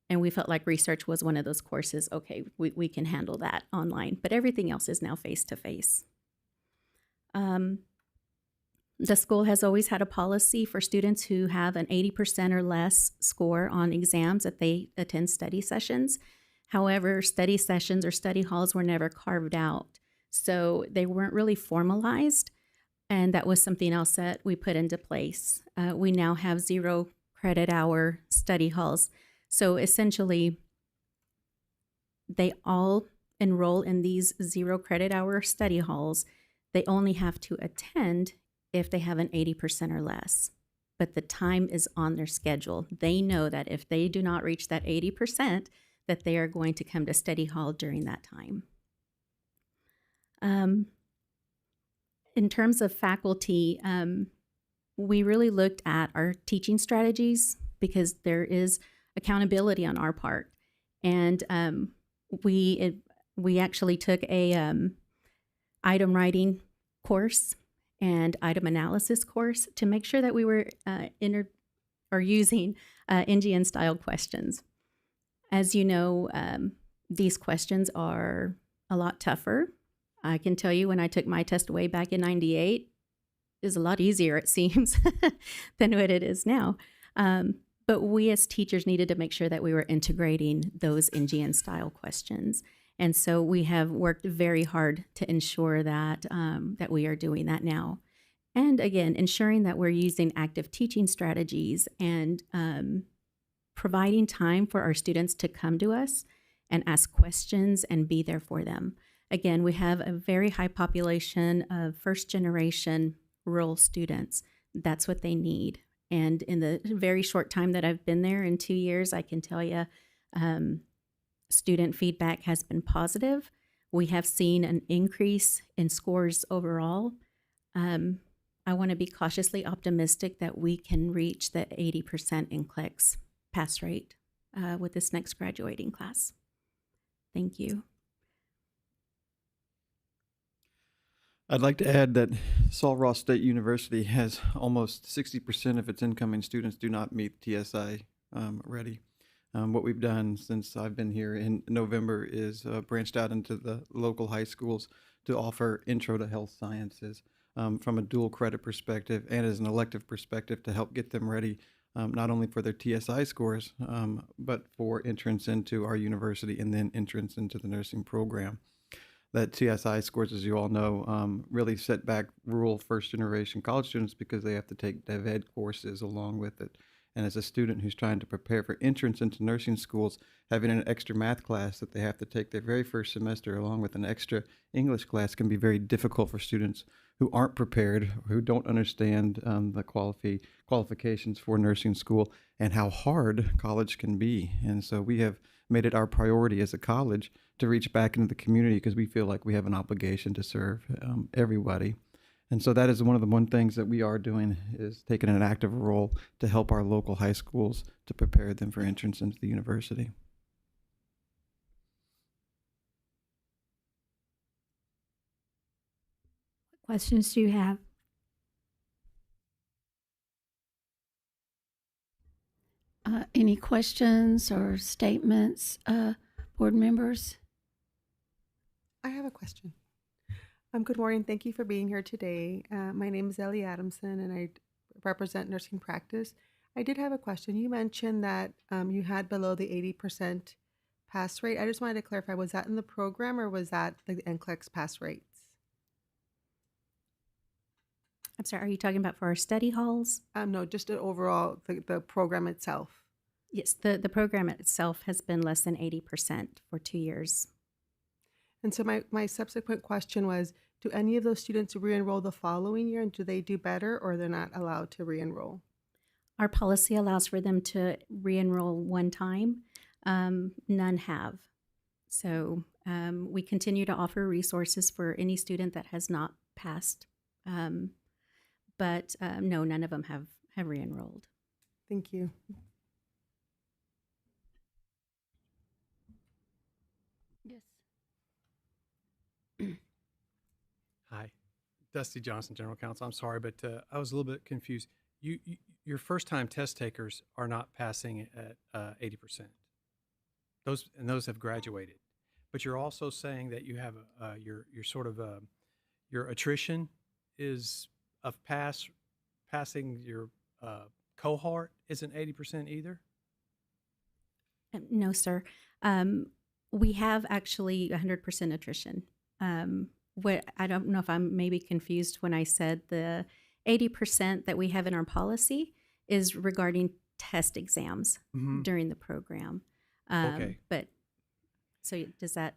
Speaker 4: And we felt like research was one of those courses, okay, we can handle that online. But everything else is now face-to-face. The school has always had a policy for students who have an 80% or less score on exams that they attend study sessions. However, study sessions or study halls were never carved out. So they weren't really formalized. And that was something else that we put into place. We now have 0 credit hour study halls. So essentially, they all enroll in these 0 credit hour study halls. They only have to attend if they have an 80% or less. But the time is on their schedule. They know that if they do not reach that 80%, that they are going to come to study hall during that time. In terms of faculty, we really looked at our teaching strategies because there is accountability on our part. And we actually took a item writing course and item analysis course to make sure that we were using NGN style questions. As you know, these questions are a lot tougher. I can tell you when I took my test way back in '98, it was a lot easier, it seems, than what it is now. But we as teachers needed to make sure that we were integrating those NGN style questions. And so we have worked very hard to ensure that, that we are doing that now. And again, ensuring that we're using active teaching strategies and providing time for our students to come to us and ask questions and be there for them. Again, we have a very high population of first generation rural students. That's what they need. And in the very short time that I've been there, in 2 years, I can tell you student feedback has been positive. We have seen an increase in scores overall. I want to be cautiously optimistic that we can reach the 80% NCLEX pass rate with this next graduating class. Thank you.
Speaker 7: I'd like to add that Sul Ross State University has almost 60% of its incoming students do not meet TSI ready. What we've done since I've been here in November is branched out into the local high schools to offer intro to health sciences from a dual credit perspective and as an elective perspective to help get them ready not only for their TSI scores, but for entrance into our university and then entrance into the nursing program. That TSI scores, as you all know, really set back rural first-generation college students because they have to take Dev Ed courses along with it. And as a student who's trying to prepare for entrance into nursing schools, having an extra math class that they have to take their very first semester along with an extra English class can be very difficult for students who aren't prepared, who don't understand the qualifications for nursing school and how hard college can be. And so we have made it our priority as a college to reach back into the community because we feel like we have an obligation to serve everybody. And so that is one of the things that we are doing is taking an active role to help our local high schools to prepare them for entrance into the university.
Speaker 19: What questions do you have?
Speaker 1: Any questions or statements, board members?
Speaker 13: I have a question. Good morning. Thank you for being here today. My name is Ellie Adamson, and I represent nursing practice. I did have a question. You mentioned that you had below the 80% pass rate. I just wanted to clarify, was that in the program or was that the NCLEX pass rates?
Speaker 4: I'm sorry, are you talking about for our study halls?
Speaker 13: No, just overall, the program itself.
Speaker 4: Yes, the program itself has been less than 80% for 2 years.
Speaker 13: And so my subsequent question was, do any of those students re-enroll the following year, and do they do better, or they're not allowed to re-enroll?
Speaker 4: Our policy allows for them to re-enroll one time. None have. So we continue to offer resources for any student that has not passed. But no, none of them have re-enrolled.
Speaker 13: Thank you.
Speaker 1: Yes.
Speaker 22: Hi, Dusty Johnson, General Counsel. I'm sorry, but I was a little bit confused. Your first-time test takers are not passing at 80%. Those have graduated, but you're also saying that you have your sort of your attrition is of passing your cohort isn't 80% either.
Speaker 4: No, sir. We have actually 100% attrition. What I don't know if I'm maybe confused when I said the 80% that we have in our policy is regarding test exams during the program.
Speaker 22: Okay.
Speaker 4: But so does that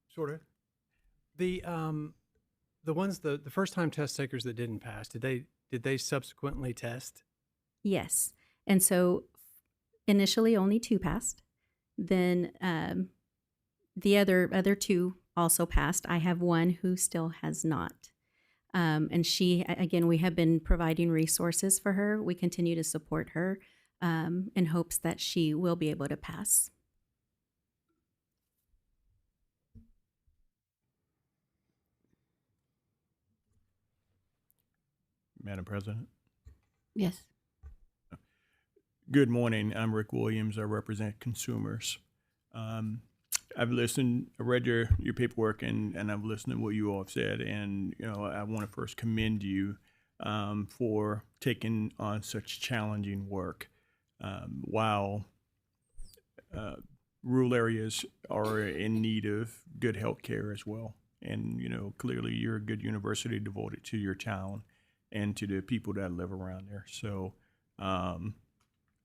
Speaker 22: Sort of. The ones the first time test takers that didn't pass, did they subsequently test?
Speaker 4: Yes. And so initially only 2 passed. Then the other 2 also passed. I have one who still has not. And she, again, we have been providing resources for her. We continue to support her in hopes that she will be able to pass.
Speaker 11: Madam President.
Speaker 1: Yes.
Speaker 11: Good morning. I'm Rick Williams. I represent consumers. I've read your paperwork, and I've listened to what you all have said. And, I want to first commend you for taking on such challenging work. While rural areas are in need of good health care as well. And, clearly you're a good university devoted to your town and to the people that live around there. So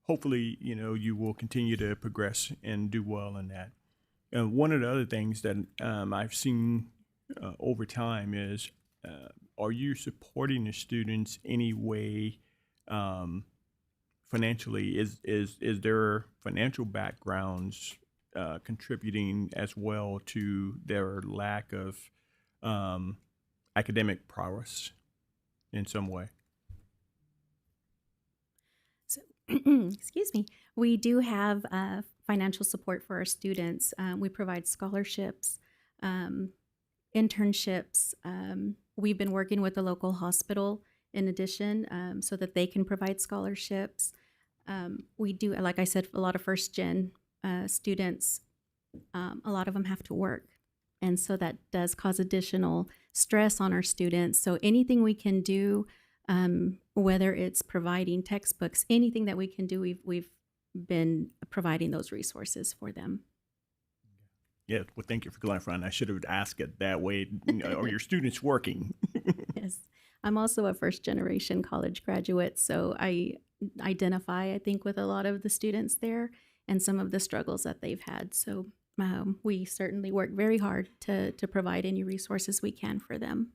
Speaker 11: hopefully, you will continue to progress and do well in that. One of the other things that I've seen over time is, are you supporting the students any way financially? Is their financial backgrounds contributing as well to their lack of academic prowess in some way?
Speaker 4: So, excuse me. We do have financial support for our students. We provide scholarships, internships. We've been working with the local hospital in addition, so that they can provide scholarships. We do, like I said, a lot of first gen students, a lot of them have to work. And so that does cause additional stress on our students. So anything we can do, whether it's providing textbooks, anything that we can do, we've been providing those resources for them.
Speaker 11: Yeah, well, thank you for clarifying. I should have asked it that way. Are your students working?
Speaker 4: Yes. I'm also a first generation college graduate, so I identify, I think, with a lot of the students there and some of the struggles that they've had. So we certainly work very hard to provide any resources we can for them.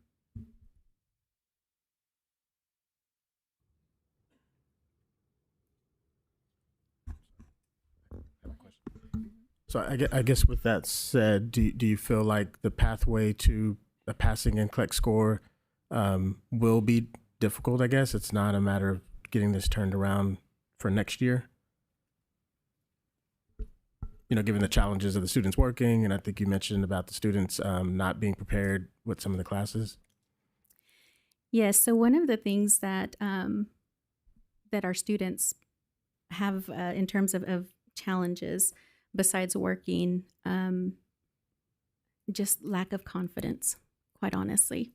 Speaker 8: So I guess with that said, do you feel like the pathway to a passing NCLEX score will be difficult? I guess it's not a matter of getting this turned around for next year. Given the challenges of the students working, and I think you mentioned about the students not being prepared with some of the classes.
Speaker 4: Yes. So one of the things that that our students have in terms of challenges, besides working, just lack of confidence, quite honestly.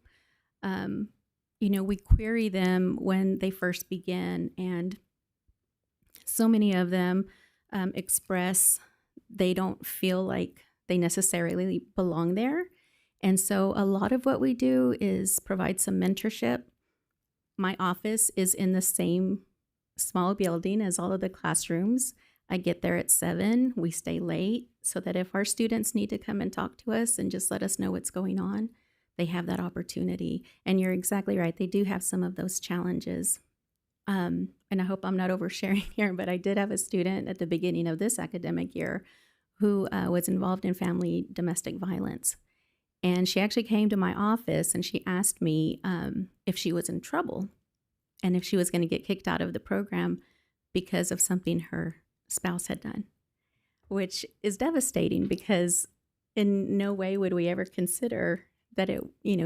Speaker 4: We query them when they first begin, and so many of them express they don't feel like they necessarily belong there. And so a lot of what we do is provide some mentorship. My office is in the same small building as all of the classrooms. I get there at 7. We stay late so that if our students need to come and talk to us and just let us know what's going on, they have that opportunity. And you're exactly right. They do have some of those challenges. And I hope I'm not oversharing here, but I did have a student at the beginning of this academic year who was involved in family domestic violence. And she actually came to my office and she asked me if she was in trouble and if she was going to get kicked out of the program because of something her spouse had done, which is devastating because in no way would we ever consider that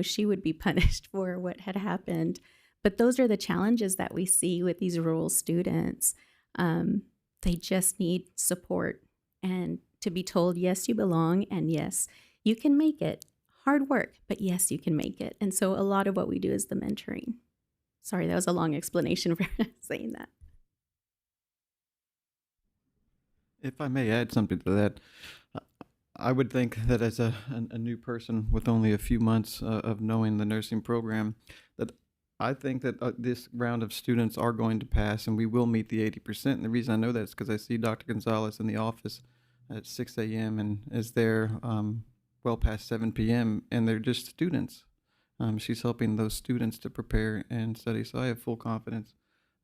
Speaker 4: she would be punished for what had happened. But those are the challenges that we see with these rural students. They just need support and to be told, yes, you belong, and yes, you can make it. Hard work, but yes, you can make it. And so a lot of what we do is the mentoring. Sorry, that was a long explanation for saying that.
Speaker 7: If I may add something to that, I would think that as a new person with only a few months of knowing the nursing program, that I think that this round of students are going to pass and we will meet the 80%. And the reason I know that is because I see Dr. Gonzalez in the office at 6 a.m. and is there well past 7 p.m. and they're just students. She's helping those students to prepare and study. So I have full confidence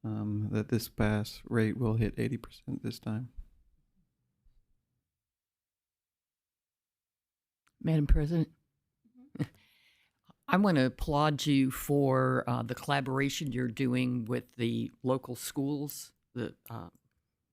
Speaker 7: that this pass rate will hit 80% this time.
Speaker 5: Madam President, I want to applaud you for the collaboration you're doing with the local schools,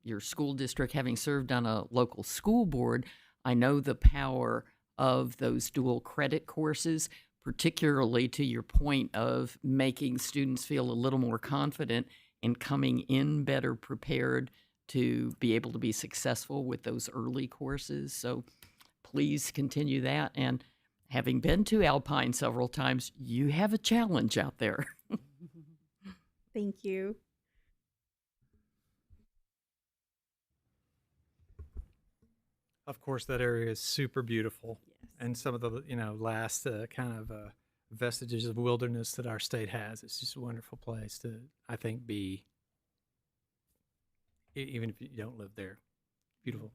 Speaker 5: your school district. Having served on a local school board, I know the power of those dual credit courses, particularly to your point of making students feel a little more confident and coming in better prepared to be able to be successful with those early courses. So please continue that. And having been to Alpine several times, you have a challenge out there.
Speaker 4: Thank you.
Speaker 22: Of course, that area is super beautiful. Yes. And some of the, last kind of vestiges of wilderness that our state has. It's just a wonderful place to, I think, be, even if you don't live there. Beautiful.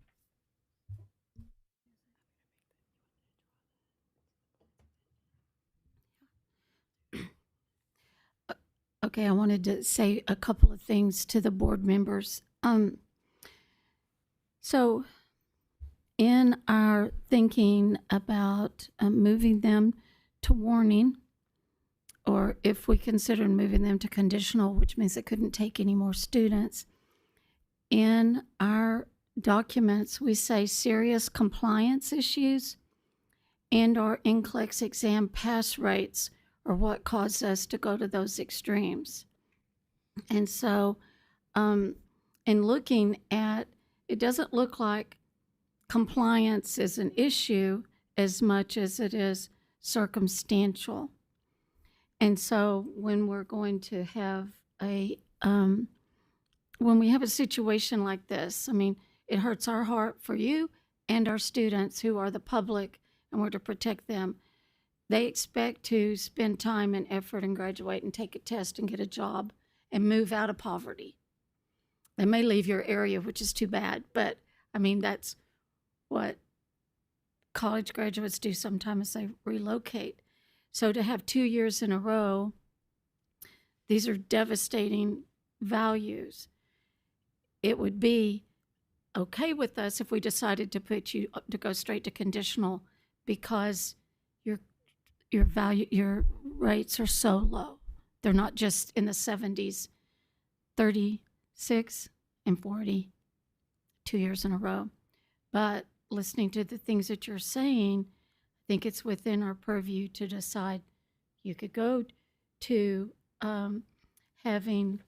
Speaker 1: Okay, I wanted to say a couple of things to the board members. So in our thinking about moving them to warning, or if we considered moving them to conditional, which means they couldn't take any more students, in our documents, we say serious compliance issues and or NCLEX exam pass rates are what caused us to go to those extremes. And so in looking at, it doesn't look like compliance is an issue as much as it is circumstantial. And so when we're going to have when we have a situation like this, I mean, it hurts our heart for you and our students who are the public, and we're to protect them. They expect to spend time and effort and graduate and take a test and get a job and move out of poverty. They may leave your area, which is too bad, but I mean, that's what college graduates do sometimes, they relocate. So to have 2 years in a row, these are devastating values. It would be okay with us if we decided to put you to go straight to conditional because your rates are so low. They're not just in the 70s, 36 and 40, 2 years in a row. But listening to the things that you're saying, I think it's within our purview to decide you could go to having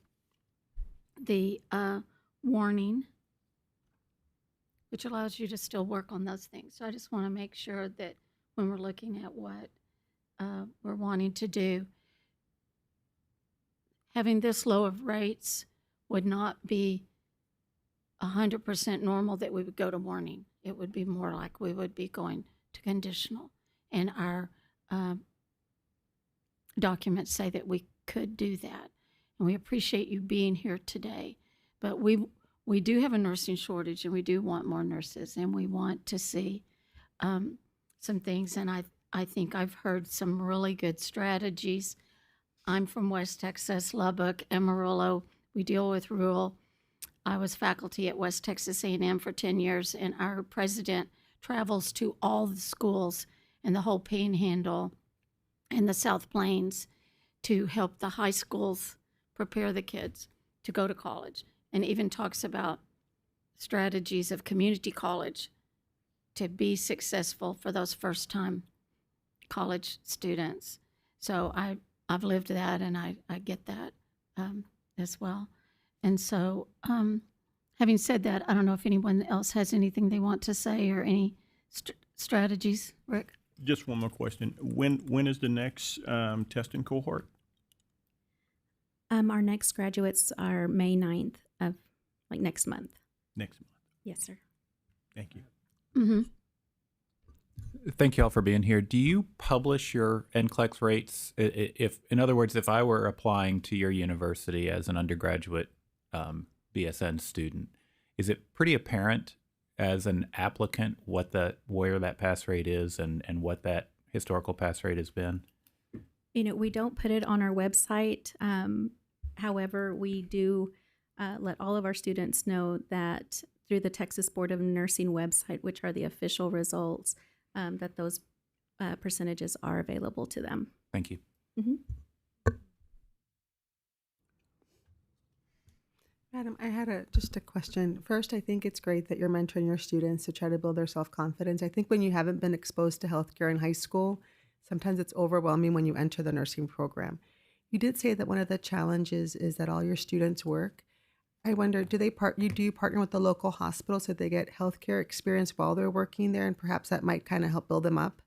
Speaker 1: the warning, which allows you to still work on those things. So I just want to make sure that when we're looking at what we're wanting to do, having this low of rates would not be 100% normal that we would go to warning. It would be more like we would be going to conditional. And our documents say that we could do that. And we appreciate you being here today. But we do have a nursing shortage, and we do want more nurses, and we want to see some things. And I think I've heard some really good strategies. I'm from West Texas, Lubbock, Amarillo. We deal with rural. I was faculty at West Texas A&M for 10 years, and our president travels to all the schools in the whole Panhandle and the South Plains to help the high schools prepare the kids to go to college, and even talks about strategies of community college to be successful for those first-time college students. So I've lived that, and I get that as well. And so, having said that, I don't know if anyone else has anything they want to say or any strategies, Rick?
Speaker 11: Just one more question. When is the next testing cohort?
Speaker 4: Our next graduates are May 9th of next month.
Speaker 11: Next month.
Speaker 4: Yes, sir.
Speaker 11: Thank you.
Speaker 1: Mm-hmm.
Speaker 12: Thank you all for being here. Do you publish your NCLEX rates? If, in other words, if I were applying to your university as an undergraduate BSN student, is it pretty apparent as an applicant where that pass rate is and what that historical pass rate has been?
Speaker 4: We don't put it on our website. However, we do let all of our students know that through the Texas Board of Nursing website, which are the official results, that those percentages are available to them.
Speaker 12: Thank you.
Speaker 4: Mm-hmm.
Speaker 13: Madam, I had just a question. First, I think it's great that you're mentoring your students to try to build their self-confidence. I think when you haven't been exposed to healthcare in high school, sometimes it's overwhelming when you enter the nursing program. You did say that one of the challenges is that all your students work. I wonder, do you partner with the local hospital so they get healthcare experience while they're working there, and perhaps that might kind of help build them up?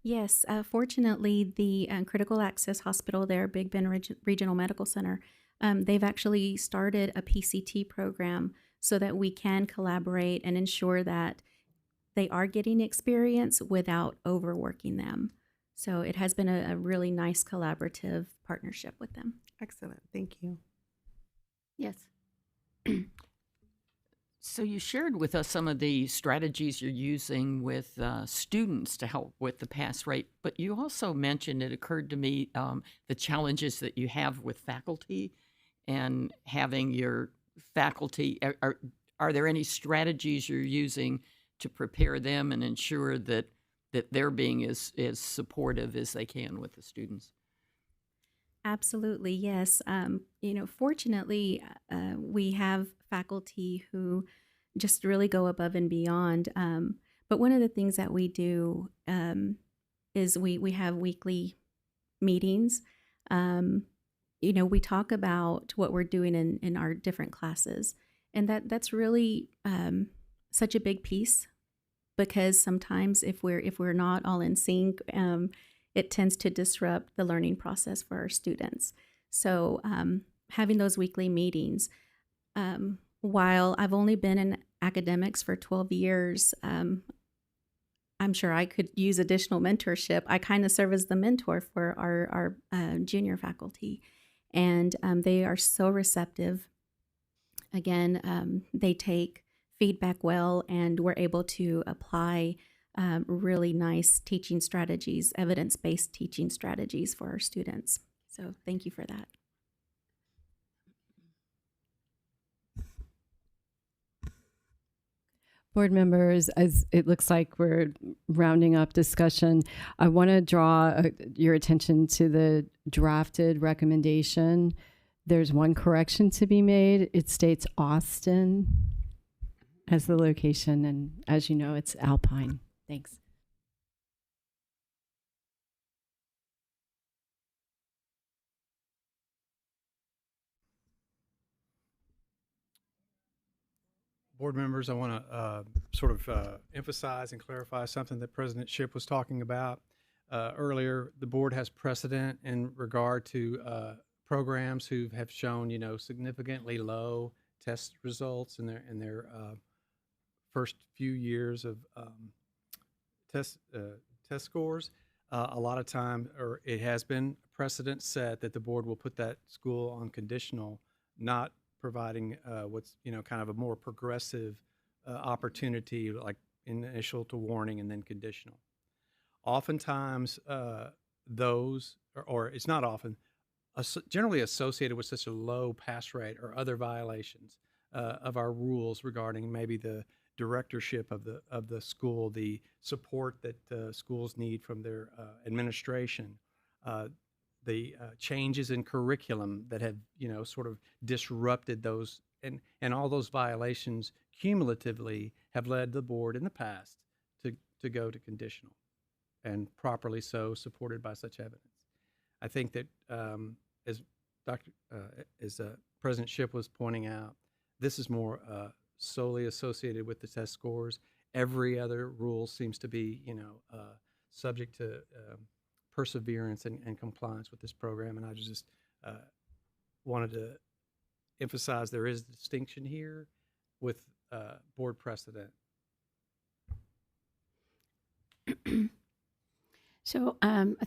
Speaker 4: Yes, fortunately, the Critical Access Hospital there, Big Bend Regional Medical Center, they've actually started a PCT program so that we can collaborate and ensure that they are getting experience without overworking them. So it has been a really nice collaborative partnership with them.
Speaker 13: Excellent. Thank you.
Speaker 1: Yes.
Speaker 5: So you shared with us some of the strategies you're using with students to help with the pass rate, but you also mentioned, it occurred to me, the challenges that you have with faculty and having your faculty. Are there any strategies you're using to prepare them and ensure that they're being as supportive as they can with the students?
Speaker 4: Absolutely, yes. Fortunately, we have faculty who just really go above and beyond. But one of the things that we do is we have weekly meetings. We talk about what we're doing in our different classes, and that's really such a big piece, because sometimes if we're not all in sync, it tends to disrupt the learning process for our students. So having those weekly meetings, while I've only been in academics for 12 years, I'm sure I could use additional mentorship. I kind of serve as the mentor for our junior faculty, and they are so receptive. Again, they take feedback well, and we're able to apply really nice teaching strategies, evidence-based teaching strategies for our students. So thank you for that.
Speaker 2: Board members, as it looks like we're rounding up discussion, I want to draw your attention to the drafted recommendation. There's one correction to be made. It states Austin as the location, and as you know, it's Alpine. Thanks.
Speaker 22: Board members, I want to sort of emphasize and clarify something that President Shipp was talking about earlier. The board has precedent in regard to programs who have shown, significantly low test results in their first few years of test scores. A lot of time, or it has been precedent set that the board will put that school on conditional, not providing what's kind of a more progressive opportunity, like initial to warning and then conditional. Oftentimes, those, or it's not often, generally associated with such a low pass rate or other violations of our rules regarding maybe the directorship of the school, the support that schools need from their administration, the changes in curriculum that have sort of disrupted those, and all those violations cumulatively have led the board in the past to go to conditional, and properly so, supported by such evidence. I think that as President Shipp was pointing out, this is more solely associated with the test scores. Every other rule seems to be, subject to perseverance and compliance with this program. And I just wanted to emphasize there is a distinction here with board precedent.
Speaker 1: So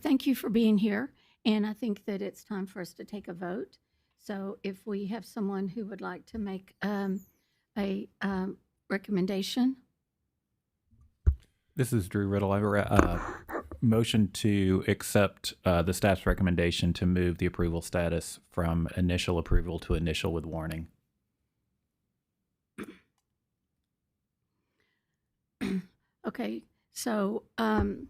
Speaker 1: thank you for being here. And I think that it's time for us to take a vote. So if we have someone who would like to make a recommendation.
Speaker 12: This is Drew Riddle. I motion to accept the staff's recommendation to move the approval status from initial approval to initial with warning.
Speaker 1: Okay, so and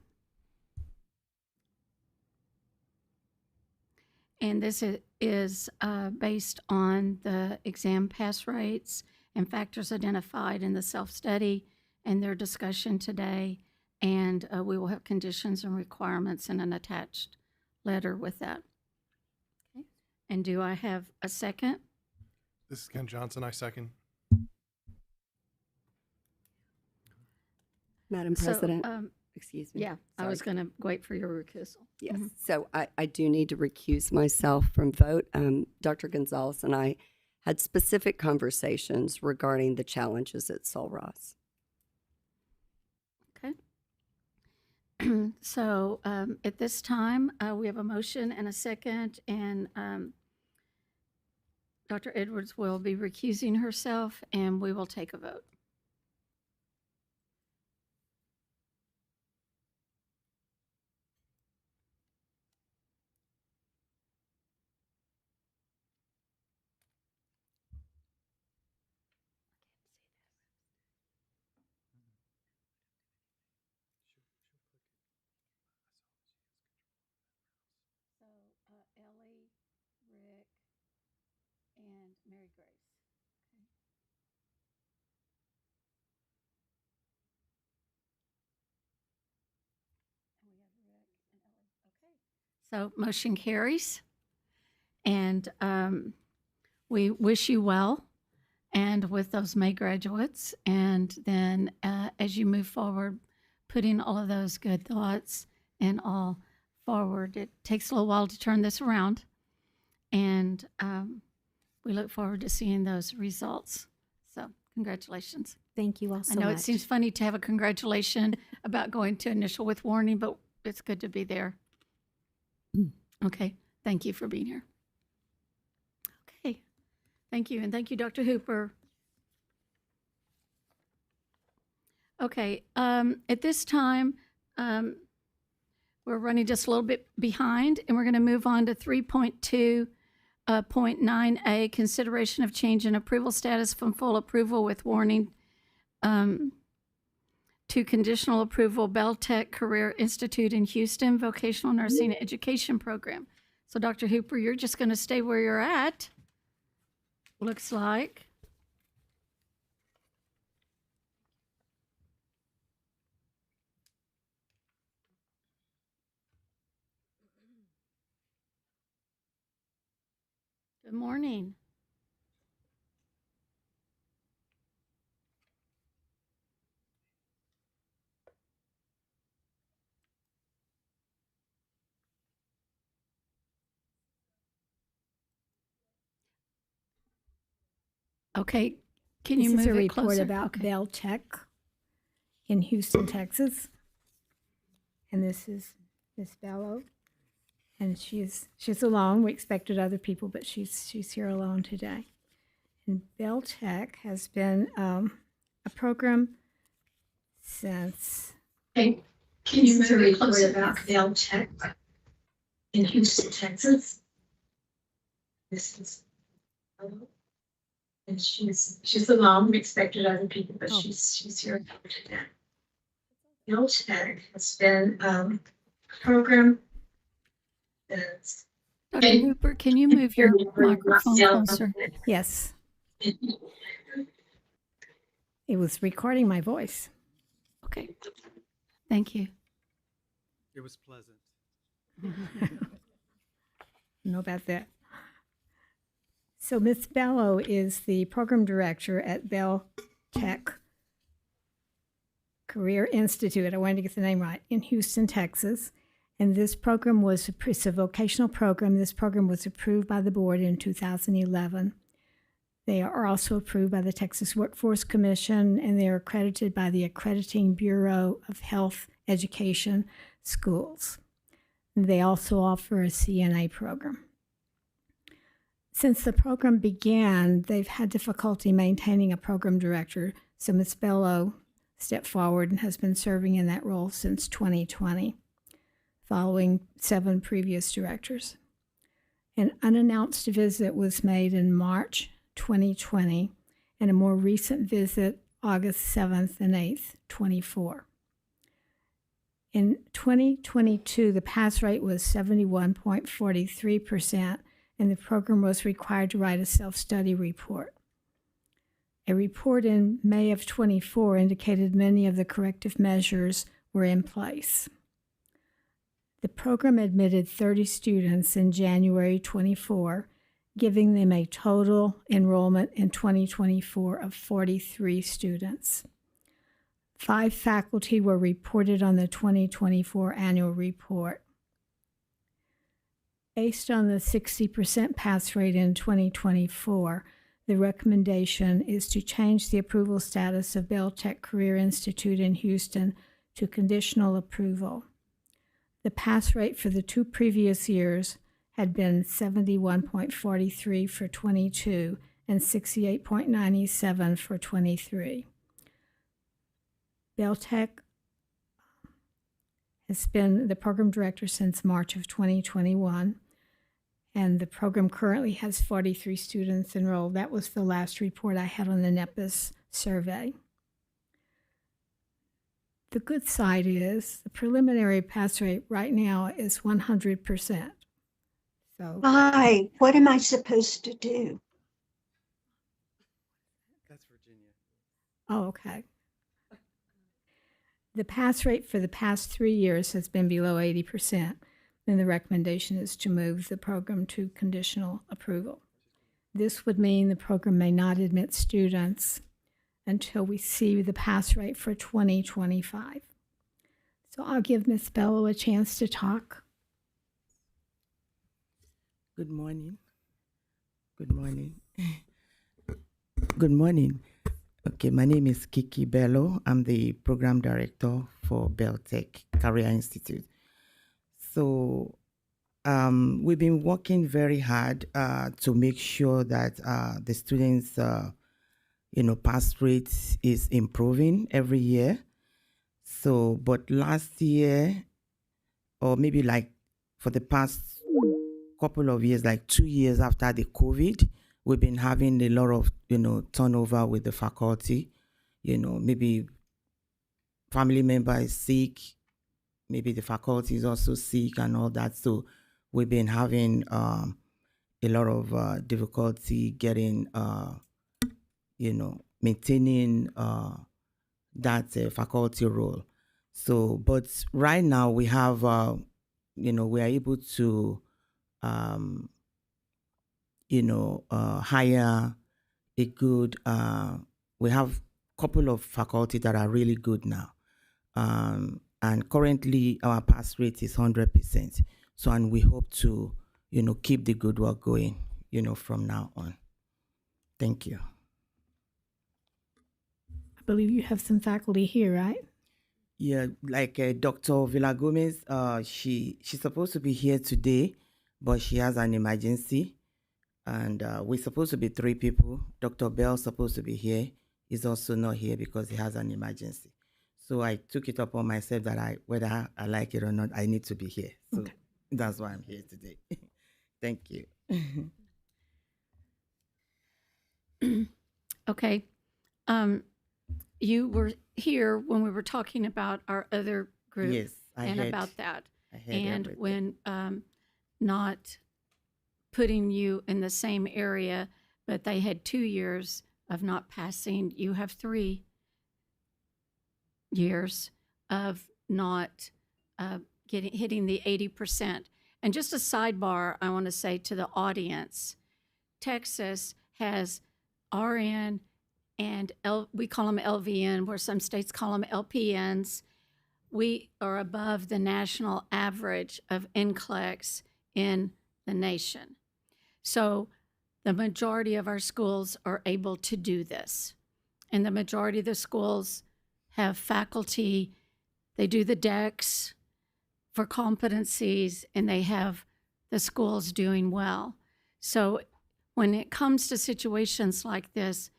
Speaker 1: this is based on the exam pass rates and factors identified in the self-study and their discussion today. And we will have conditions and requirements in an attached letter with that. Okay. And do I have a second?
Speaker 14: This is Ken Johnson. I second.
Speaker 13: Madam President.
Speaker 1: So,
Speaker 10: Excuse me.
Speaker 1: Yeah, I was
Speaker 10: Sorry.
Speaker 1: going to wait for your recusal.
Speaker 10: Yes.
Speaker 1: Mhm.
Speaker 10: So I do need to recuse myself from vote. Dr. Gonzalez and I had specific conversations regarding the challenges at Sul Ross.
Speaker 1: Okay. So at this time, we have a motion and a second, and Dr. Edwards will be recusing herself, and we will take a vote. So Ellie, Rick, and Mary Grace. Okay. And we have Rick and Ellie. Okay. So motion carries. And we wish you well and with those May graduates. And then as you move forward, putting all of those good thoughts and all forward. It takes a little while to turn this around. And we look forward to seeing those results. So congratulations.
Speaker 4: Thank you all so
Speaker 1: I know
Speaker 4: much.
Speaker 1: it seems funny to have a congratulation about going to initial with warning, but it's good to be there. Okay. Thank you for being here. Okay. Thank you. And thank you, Dr. Hooper. Okay. At this time, we're running just a little bit behind, and we're going to move on to 3.2.9A, consideration of change in approval status from full approval with warning to conditional approval, Bell Tech Career Institute in Houston Vocational Nursing Education Program. So, Dr. Hooper, you're just going to stay where you're at, looks like. Good morning. Okay, can you
Speaker 19: This
Speaker 1: move
Speaker 19: is a
Speaker 1: it
Speaker 19: report
Speaker 1: closer?
Speaker 19: about
Speaker 1: Okay.
Speaker 19: Bell Tech in Houston, Texas. And this is Miss Bello. And she's alone. We expected other people, but she's here alone today. And Bell Tech has been a program since.
Speaker 15: Hey, can you move it closer about Bell Tech in Houston, Texas? This is, and she's alone. We expected other people, but she's here today. Bell Tech has been a program that's.
Speaker 1: Dr. Hooper, can you move your microphone closer?
Speaker 19: Yes. It was recording my voice.
Speaker 1: Okay. Thank you.
Speaker 22: It was pleasant.
Speaker 19: Know about that. So Ms. Bello is the program director at Bell Tech Career Institute. I wanted to get the name right, in Houston, Texas. And this program it's a vocational program. This program was approved by the board in 2011. They are also approved by the Texas Workforce Commission, and they are accredited by the Accrediting Bureau of Health Education Schools. They also offer a CNA program. Since the program began, they've had difficulty maintaining a program director, so Ms. Bello stepped forward and has been serving in that role since 2020, following 7 previous directors. An unannounced visit was made in March 2020, and a more recent visit August 7th and 8th, 24. In 2022, the pass rate was 71.43%, and the program was required to write a self-study report. A report in May of 24 indicated many of the corrective measures were in place. The program admitted 30 students in January 24, giving them a total enrollment in 2024 of 43 students. 5 faculty were reported on the 2024 annual report. Based on the 60% pass rate in 2024, the recommendation is to change the approval status of Bell Tech Career Institute in Houston to conditional approval. The pass rate for the 2 previous years had been 71.43 for 22 and 68.97 for 23. Bell Tech has been the program director since March of 2021, and the program currently has 43 students enrolled. That was the last report I had on the NEPIS survey. The good side is the preliminary pass rate right now is 100%. So,
Speaker 17: Why? What am I supposed to do?
Speaker 22: That's Virginia.
Speaker 19: oh, okay. The pass rate for the past 3 years has been below 80%. Then the recommendation is to move the program to conditional approval. This would mean the program may not admit students until we see the pass rate for 2025. So I'll give Ms. Bello a chance to talk.
Speaker 18: Good morning. Good morning. Good morning. Okay, my name is Kiki Bello. I'm the program director for Bell Tech Career Institute. So we've been working very hard to make sure that the students' pass rate is improving every year. So, but last year, or maybe like for the past couple of years, like 2 years after the COVID, we've been having a lot of, turnover with the faculty. Maybe family member is sick, maybe the faculty is also sick and all that. So we've been having a lot of difficulty getting, maintaining that faculty role. So, but right now we have, we are able to, hire a good, we have a couple of faculty that are really good now. And currently our pass rate is 100%. So, and we hope to, keep the good work going, from now on. Thank you.
Speaker 19: I believe you have some faculty here, right?
Speaker 18: Yeah, like Dr. Villa Gomez, she's supposed to be here today, but she has an emergency. And we're supposed to be 3 people. Dr. Bell's supposed to be here. He's also not here because he has an emergency. So I took it upon myself that whether I like it or not, I need to be here. So okay. That's why I'm here today. Thank you.
Speaker 1: Okay. You were here when we were talking about our other group.
Speaker 18: Yes, I
Speaker 1: and
Speaker 18: heard,
Speaker 1: about that.
Speaker 18: I heard
Speaker 1: and
Speaker 18: everything.
Speaker 1: when not putting you in the same area, but they had 2 years of not passing. You have 3 years of not hitting the 80%. And just a sidebar, I want to say to the audience, Texas has RN and we call them LVN, where some states call them LPNs. We are above the national average of NCLEX in the nation. So the majority of our schools are able to do this. And the majority of the schools have faculty, they do the decks for competencies, and they have the schools doing well. So when it comes to situations like this,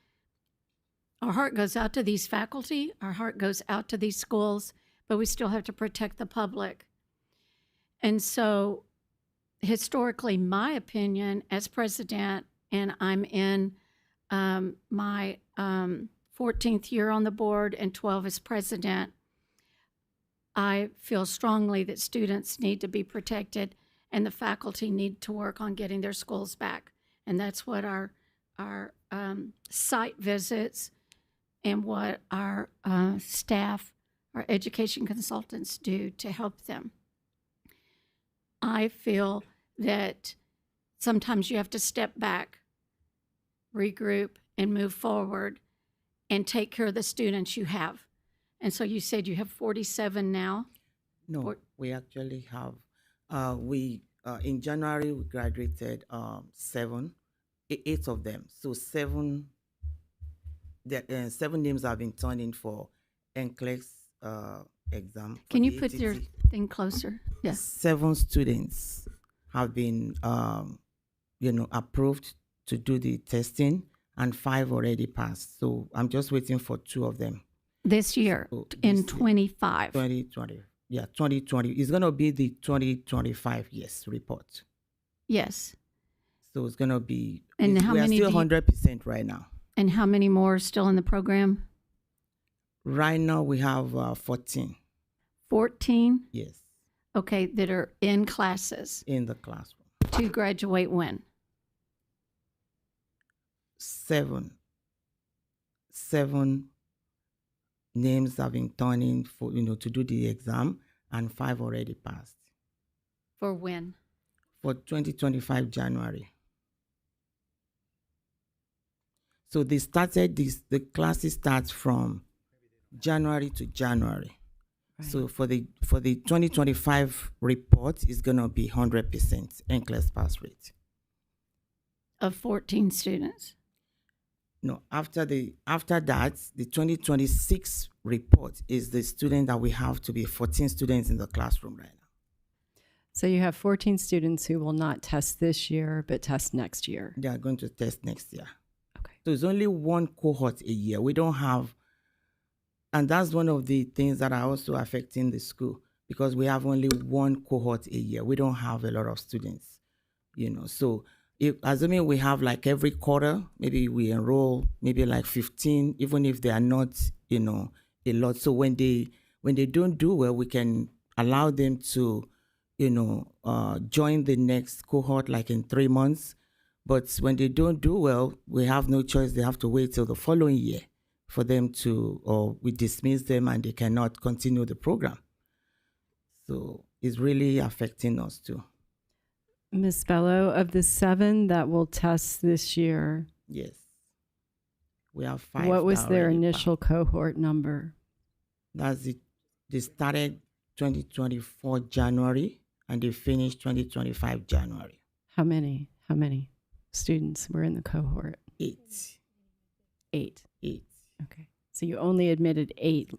Speaker 1: our heart goes out to these faculty, our heart goes out to these schools, but we still have to protect the public. And so historically, my opinion as president, and I'm in my 14th year on the board and 12 as president, I feel strongly that students need to be protected and the faculty need to work on getting their schools back. And that's what our site visits and what our staff, our education consultants do to help them. I feel that sometimes you have to step back, regroup, and move forward and take care of the students you have. And so you said you have 47 now?
Speaker 18: No, we actually have, in January, we graduated eight of them. So seven names have been turned in for NCLEX exam. for
Speaker 1: Can you
Speaker 18: the
Speaker 1: put your
Speaker 18: ATT.
Speaker 1: thing closer? Yes.
Speaker 18: 7 students have been, approved to do the testing, and 5 already passed. So I'm just waiting for 2 of them.
Speaker 1: This year,
Speaker 18: So
Speaker 1: in
Speaker 18: this year,
Speaker 1: 25.
Speaker 18: 2020. Yeah, 2020. It's going to be the 2025, yes, report.
Speaker 1: Yes.
Speaker 18: So it's going to be,
Speaker 1: And how
Speaker 18: we are
Speaker 1: many
Speaker 18: still
Speaker 1: do you-
Speaker 18: 100% right now.
Speaker 1: And how many more are still in the program?
Speaker 18: Right now we have 14.
Speaker 1: 14?
Speaker 18: Yes,
Speaker 1: Okay, that are in classes
Speaker 18: in the classroom.
Speaker 1: to graduate when?
Speaker 18: 7 names have been turned in for, to do the exam, and 5 already passed.
Speaker 1: For when?
Speaker 18: For 2025 January. So they started the classes start from January to January. So for the 2025 report is gonna be 100% NCLEX pass rate.
Speaker 1: Of 14 students.
Speaker 18: No, after that, the 2026 report is the student that we have to be 14 students in the classroom right now.
Speaker 2: So you have 14 students who will not test this year, but test next year.
Speaker 18: They are going to test next year.
Speaker 2: Okay.
Speaker 18: So it's only one cohort a year. We don't have, and that's one of the things that are also affecting the school, because we have only one cohort a year. We don't have a lot of students, So if, assuming we have like every quarter, maybe we enroll maybe like 15, even if they are not, a lot. So when they don't do well, we can allow them to, join the next cohort like in 3 months. But when they don't do well, we have no choice. They have to wait till the following year for them to, or we dismiss them and they cannot continue the program. So it's really affecting us too.
Speaker 2: Ms. Bello, of the 7 that will test this year,
Speaker 18: Yes. We have 5.
Speaker 2: what was
Speaker 18: that
Speaker 2: their
Speaker 18: already
Speaker 2: initial cohort number?
Speaker 18: That's it. They started 2024 January and they finished 2025 January.
Speaker 2: How many students were in the cohort?
Speaker 18: 8.
Speaker 2: 8.
Speaker 18: 8.
Speaker 2: Okay. So you only admitted 8.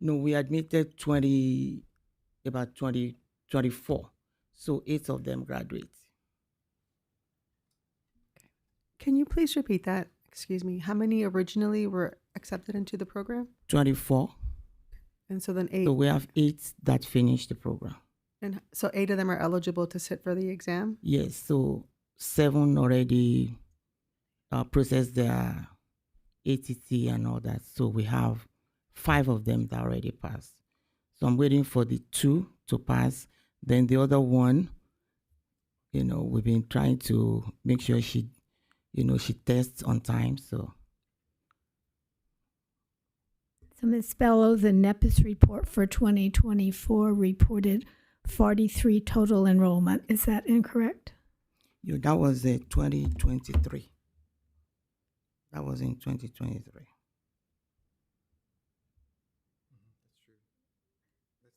Speaker 18: No, we admitted 24. So 8 of them graduate.
Speaker 13: Can you please repeat that? Excuse me. How many originally were accepted into the program?
Speaker 18: 24.
Speaker 13: And so then 8.
Speaker 18: So we have 8 that finished the program.
Speaker 13: And so 8 of them are eligible to sit for the exam?
Speaker 18: Yes. So 7 already processed their ATT and all that. So we have 5 of them that already passed. So I'm waiting for the 2 to pass. Then the other one, we've been trying to make sure she tests on time. So
Speaker 19: Ms. Bello, the NEPIS report for 2024 reported 43 total enrollment. Is that incorrect?
Speaker 18: that was 2023. That was in 2023.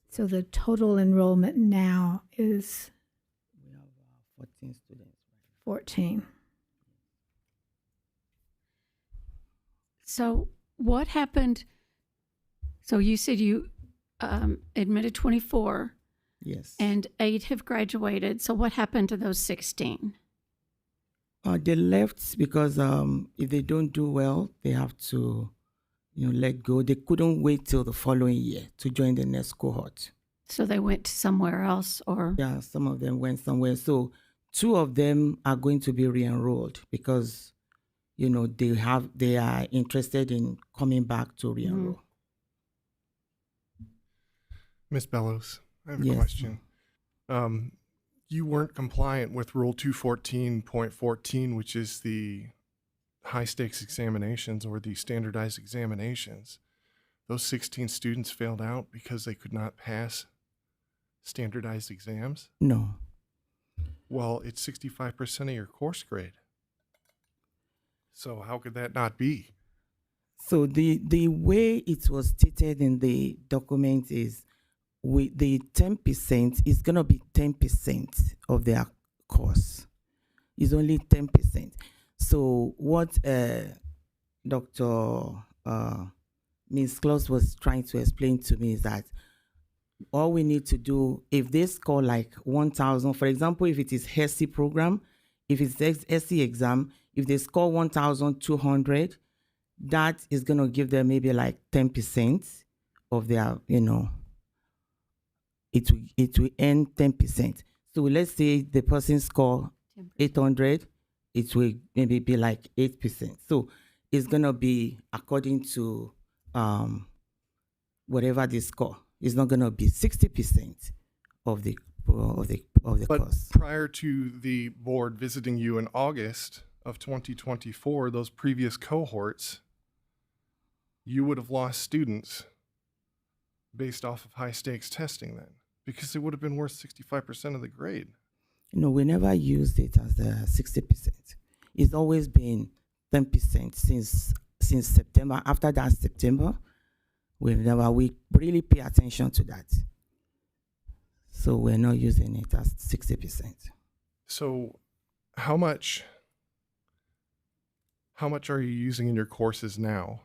Speaker 19: So the total enrollment now is
Speaker 18: We have 14 students.
Speaker 19: 14.
Speaker 1: So what happened? So you said you admitted 24
Speaker 18: Yes.
Speaker 1: and 8 have graduated. So what happened to those 16?
Speaker 18: They left because if they don't do well, they have to, let go. They couldn't wait till the following year to join the next cohort.
Speaker 1: So they went somewhere else, or?
Speaker 18: Yeah, some of them went somewhere. So 2 of them are going to be re-enrolled because, they are interested in coming back to re-enroll.
Speaker 14: Ms. Bellows, I have a
Speaker 18: Yes.
Speaker 14: question. You weren't compliant with Rule 214.14, which is the high stakes examinations or the standardized examinations. Those 16 students failed out because they could not pass standardized exams?
Speaker 18: No.
Speaker 14: Well, it's 65% of your course grade. So how could that not be?
Speaker 18: So the way it was stated in the document is with the 10% is going to be 10% of their cost. It's only 10%. So what Dr. Ms. Claus was trying to explain to me is that all we need to do, if they score like 1,000, for example, if it is HESI program, if it's HESI exam, if they score 1,200, that is going to give them maybe like 10% of their, it will earn 10%. So let's say the person score 800, it will maybe be like 8%. So it's going to be according to whatever they score. It's not going to be 60% of the
Speaker 14: But
Speaker 18: cost.
Speaker 14: prior to the board visiting you in August of 2024, those previous cohorts, you would have lost students based off of high stakes testing then, because it would have been worth 65% of the grade.
Speaker 18: No, we never used it as the 60%. It's always been 10% since September. After that September, we really pay attention to that. So we're not using it as 60%.
Speaker 14: So how much are you using in your courses now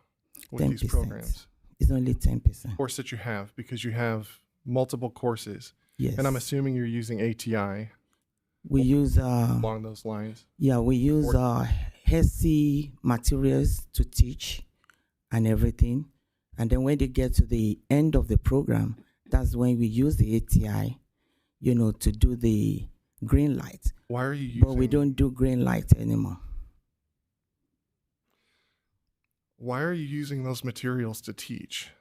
Speaker 14: with
Speaker 18: 10%.
Speaker 14: these programs?
Speaker 18: It's only 10%.
Speaker 14: Course that you have, because you have multiple courses.
Speaker 18: Yes.
Speaker 14: And I'm assuming you're using ATI.
Speaker 18: We use
Speaker 14: along those lines.
Speaker 18: Yeah, we use HESI materials to teach and everything. And then when they get to the end of the program, that's when we use the ATI, to do the green light.
Speaker 14: Why are you using?
Speaker 18: But we don't do green light anymore.
Speaker 14: Why are you using those materials to teach?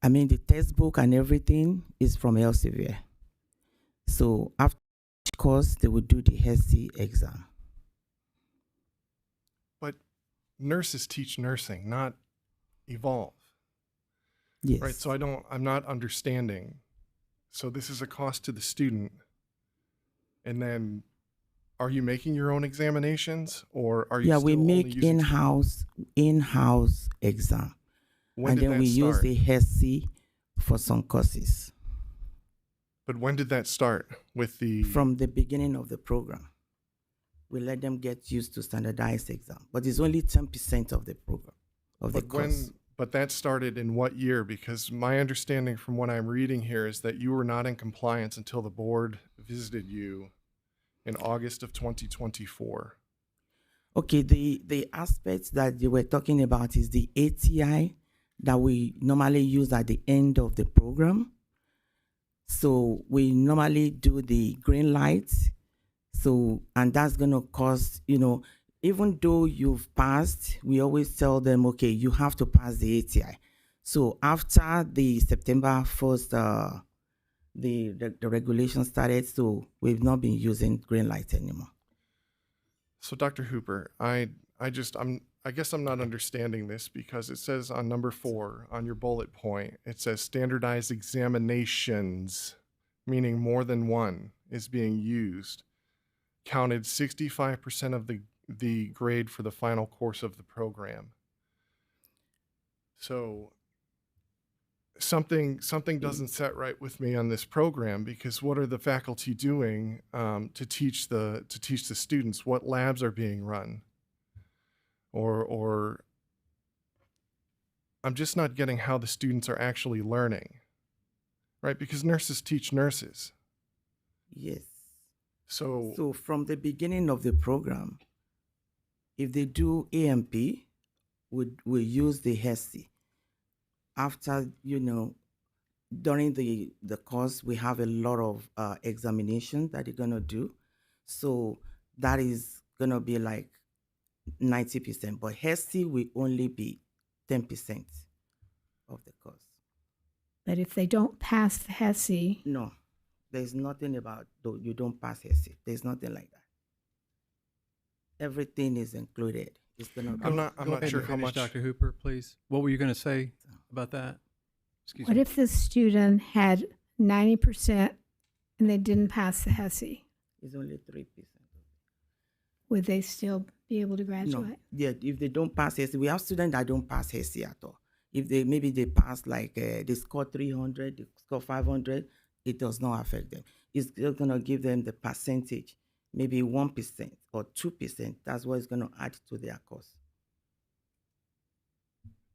Speaker 18: I mean, the textbook and everything is from Elsevier. So after each course, they would do the HESI exam.
Speaker 14: But nurses teach nursing, not evolve.
Speaker 18: Yes.
Speaker 14: Right. So I'm not understanding. So this is a cost to the student. And then are you making your own examinations, or are you
Speaker 18: Yeah,
Speaker 14: still
Speaker 18: we
Speaker 14: only
Speaker 18: make
Speaker 14: using
Speaker 18: in-house exam.
Speaker 14: When
Speaker 18: And
Speaker 14: did
Speaker 18: then
Speaker 14: that
Speaker 18: we use
Speaker 14: start?
Speaker 18: the HESI for some courses.
Speaker 14: But when did that start with the
Speaker 18: From the beginning of the program. We let them get used to standardized exam, but it's only 10% of the program, of the course.
Speaker 14: But that started in what year? Because my understanding from what I'm reading here is that you were not in compliance until the board visited you in August of 2024.
Speaker 18: Okay, the aspects that you were talking about is the ATI that we normally use at the end of the program. So we normally do the green lights. So, and that's going to cost, even though you've passed, we always tell them, okay, you have to pass the ATI. So after the September 1st, the regulation started, so we've not been using green light anymore.
Speaker 14: So Dr. Hooper, I guess I'm not understanding this, because it says on number 4 on your bullet point, it says standardized examinations, meaning more than one is being used, counted 65% of the grade for the final course of the program. So something doesn't set right with me on this program, because what are the faculty doing to teach the students? What labs are being run? Or I'm just not getting how the students are actually learning, right? Because nurses teach nurses.
Speaker 18: Yes.
Speaker 14: So
Speaker 18: from the beginning of the program, if they do AMP, we use the HESI. After, during the course, we have a lot of examinations that they're going to do. So that is going to be like 90%. But HESI will only be 10% of the cost.
Speaker 19: But if they don't pass the HESI,
Speaker 18: No, there's nothing about you don't pass HESI. There's nothing like that. Everything is included. It's gonna.
Speaker 14: I'm not sure how
Speaker 22: Finish,
Speaker 14: much.
Speaker 22: Dr. Hooper, please. What were you going to say about that? Excuse
Speaker 19: what
Speaker 22: me.
Speaker 19: if the student had 90% and they didn't pass the HESI?
Speaker 18: It's only 3%.
Speaker 19: would they still be able to
Speaker 18: No,
Speaker 19: graduate?
Speaker 18: yeah, if they don't pass HC, we have students that don't pass HC at all. If they maybe they pass like they score 300, they score 500, it does not affect them. It's just gonna give them the percentage, maybe 1% or 2%. That's what it's gonna add to their cost.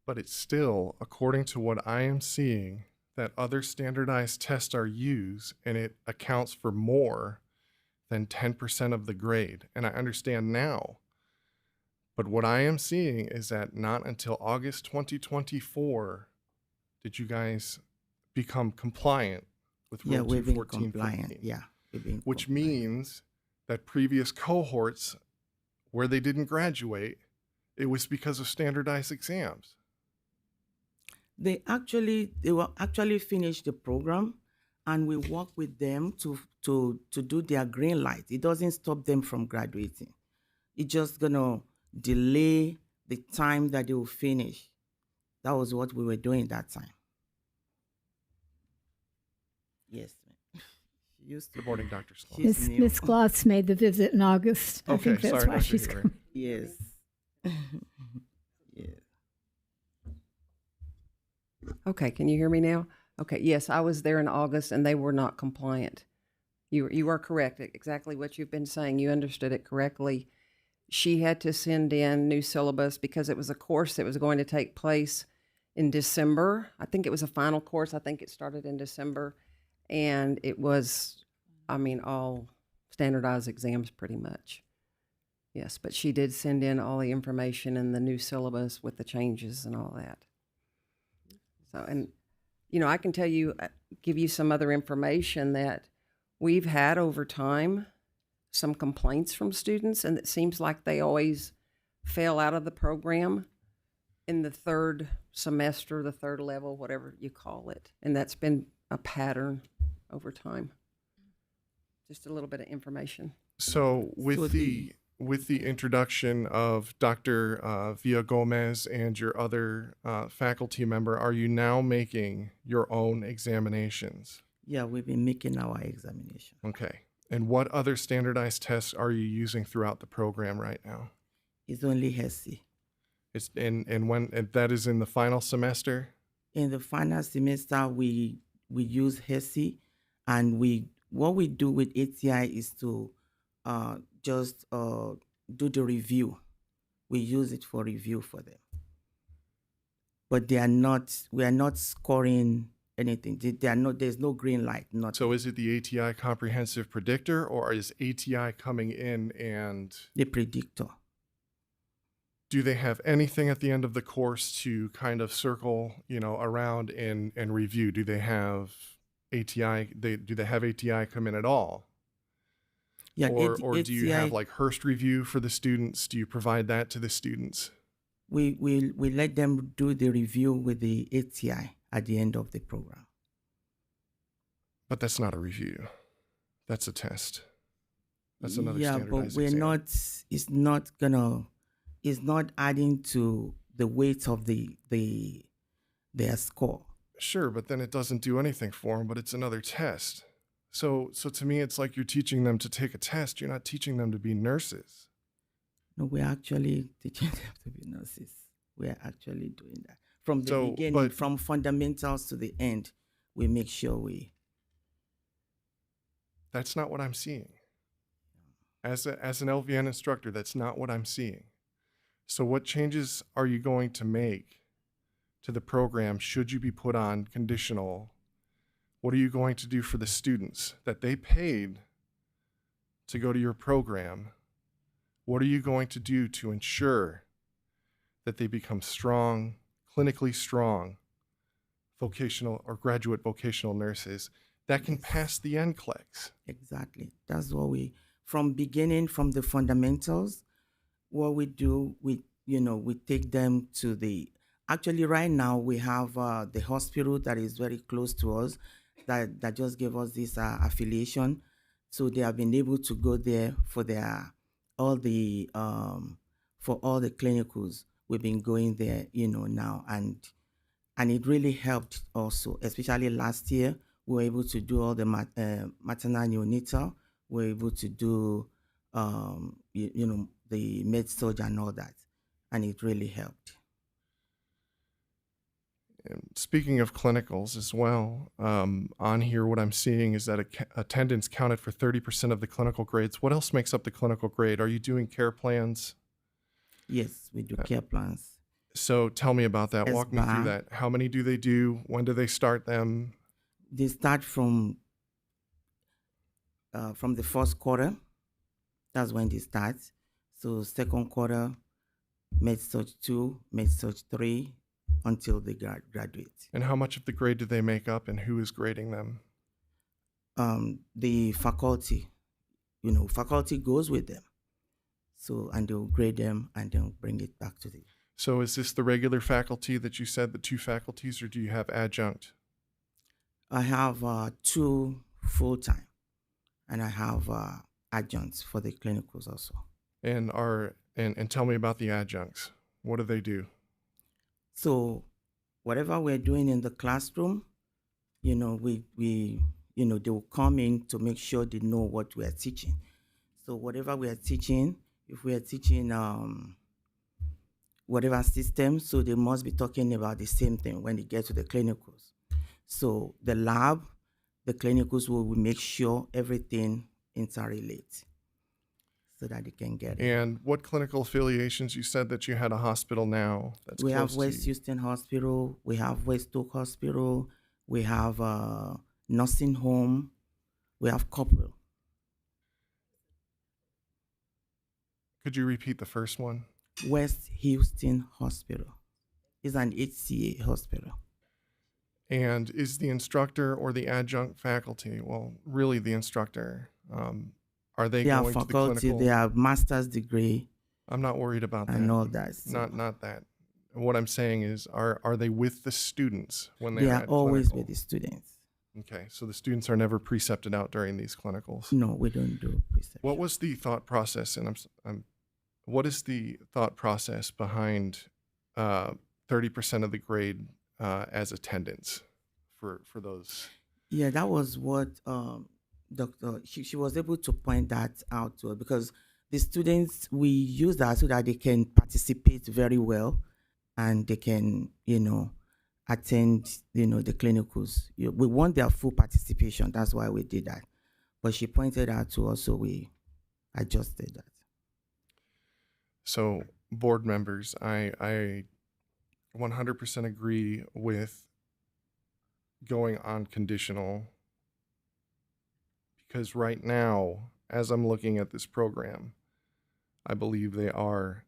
Speaker 14: But it's still, according to what I am seeing, that other standardized tests are used and it accounts for more than 10% of the grade. And I understand now. But what I am seeing is that not until August 2024 did you guys become compliant with
Speaker 18: Yeah,
Speaker 14: Rule
Speaker 18: we've been
Speaker 14: 214.
Speaker 18: compliant. Yeah, we've been
Speaker 14: Which
Speaker 18: compliant.
Speaker 14: means that previous cohorts where they didn't graduate, it was because of standardized exams.
Speaker 18: They were actually finished the program, and we work with them to do their green light. It doesn't stop them from graduating. It's just gonna delay the time that they will finish. That was what we were doing that time. Yes, ma'am. She used to
Speaker 14: Good morning, Dr. Sloan.
Speaker 18: She's new.
Speaker 19: Miss Gloss made the visit in August. I
Speaker 14: Okay,
Speaker 19: think that's
Speaker 14: sorry,
Speaker 19: why
Speaker 14: Dr.
Speaker 19: she's
Speaker 14: Huber.
Speaker 19: coming.
Speaker 18: Yes. Yes.
Speaker 20: Okay, can you hear me now? Okay, yes, I was there in August and they were not compliant. You are correct, exactly what you've been saying. You understood it correctly. She had to send in new syllabus because it was a course that was going to take place in December. I think it was a final course. I think it started in December. And it was, all standardized exams pretty much. Yes, but she did send in all the information and the new syllabus with the changes and all that. So, and, I can tell you, give you some other information that we've had over time, some complaints from students, and it seems like they always fail out of the program in the third semester, the third level, whatever you call it. And that's been a pattern over time. Just a little bit of information.
Speaker 14: So with the introduction of Dr. Villa Gomez and your other faculty member, are you now making your own examinations?
Speaker 18: Yeah, we've been making our examination.
Speaker 14: Okay. And what other standardized tests are you using throughout the program right now?
Speaker 18: It's only HESI.
Speaker 14: It's and that is in the final semester?
Speaker 18: In the final semester, we use HESI, and what we do with ATI is to just do the review. We use it for review for them. But we are not scoring anything. There's no green light. Nothing.
Speaker 14: So is it the ATI comprehensive predictor, or is ATI coming in and
Speaker 18: the predictor?
Speaker 14: Do they have anything at the end of the course to kind of circle, around and review? Do they have ATI? Do they have ATI come in at all?
Speaker 18: Yeah,
Speaker 14: or do you have like Hearst review for the students? Do you provide that to the students?
Speaker 18: We let them do the review with the ATI at the end of the program.
Speaker 14: But that's not a review. That's a test. That's another
Speaker 18: but
Speaker 14: standardized
Speaker 18: we're it's not adding to the weight of their score.
Speaker 14: Sure, but then it doesn't do anything for them, but it's another test. So to me, it's like you're teaching them to take a test. You're not teaching them to be nurses.
Speaker 18: No, we're actually teaching them to be nurses. We're actually doing that. From the beginning, from fundamentals to the end, we make sure we...
Speaker 14: That's not what I'm seeing. As an LVN instructor, that's not what I'm seeing. So what changes are you going to make to the program should you be put on conditional? What are you going to do for the students that they paid to go to your program? What are you going to do to ensure that they become strong, clinically strong, vocational or graduate vocational nurses that can pass the NCLEX?
Speaker 18: Exactly. That's what from the fundamentals, what we do, we take them to actually right now we have the hospital that is very close to us that just gave us this affiliation. So they have been able to go there for all the clinicals. We've been going there, now, and it really helped also, especially last year. We were able to do all the maternal neonatal. We were able to do the med-surg and all that, and it really helped.
Speaker 14: And speaking of clinicals as well, on here, what I'm seeing is that attendance counted for 30% of the clinical grades. What else makes up the clinical grade? Are you doing care plans?
Speaker 18: Yes, we do care plans.
Speaker 14: So tell me about that. Walk me through
Speaker 18: SBAR.
Speaker 14: that. How many do they do? When do they start them?
Speaker 18: They start from the first quarter. That's when they start. So second quarter, med-surg 2, med-surg 3, until they graduate.
Speaker 14: And how much of the grade do they make up, and who is grading them?
Speaker 18: The faculty, faculty goes with them. So, and they'll grade them and they'll bring it back to the.
Speaker 14: So is this the regular faculty that you said, the 2 faculties, or do you have adjunct?
Speaker 18: I have 2 full-time, and I have adjuncts for the clinicals also.
Speaker 14: And tell me about the adjuncts. What do they do?
Speaker 18: So whatever we're doing in the classroom, we they will come in to make sure they know what we are teaching. So whatever we are teaching, if we are teaching whatever system, so they must be talking about the same thing when they get to the clinicals. So the lab, the clinicals will make sure everything interrelates so that they can get it.
Speaker 14: And what clinical affiliations? You said that you had a hospital now that's
Speaker 18: We
Speaker 14: close
Speaker 18: have
Speaker 14: to
Speaker 18: West
Speaker 14: you.
Speaker 18: Houston Hospital, we have West Oak Hospital, we have nursing home, we have couple.
Speaker 14: Could you repeat the first one?
Speaker 18: West Houston Hospital is an HCA hospital.
Speaker 14: And is the instructor or the adjunct faculty, well, really the instructor, are they
Speaker 18: They are
Speaker 14: going to the
Speaker 18: faculty,
Speaker 14: clinical?
Speaker 18: they have master's degree.
Speaker 14: I'm not worried about that.
Speaker 18: And all that. So
Speaker 14: Not that. What I'm saying is, are they with the students when
Speaker 18: they
Speaker 14: they're
Speaker 18: are
Speaker 14: at
Speaker 18: always
Speaker 14: clinical?
Speaker 18: with the students.
Speaker 14: Okay, so the students are never precepted out during these clinicals.
Speaker 18: No, we don't do precept.
Speaker 14: What was the thought process? And what is the thought process behind 30% of the grade as attendance for those?
Speaker 18: Yeah, that was what she was able to point that out to us, because the students, we use that so that they can participate very well and they can, attend, the clinicals. We want their full participation. That's why we did that. But she pointed out to us, so we adjusted that.
Speaker 14: So, board members, I 100% agree with going on conditional, because right now, as I'm looking at this program, I believe they are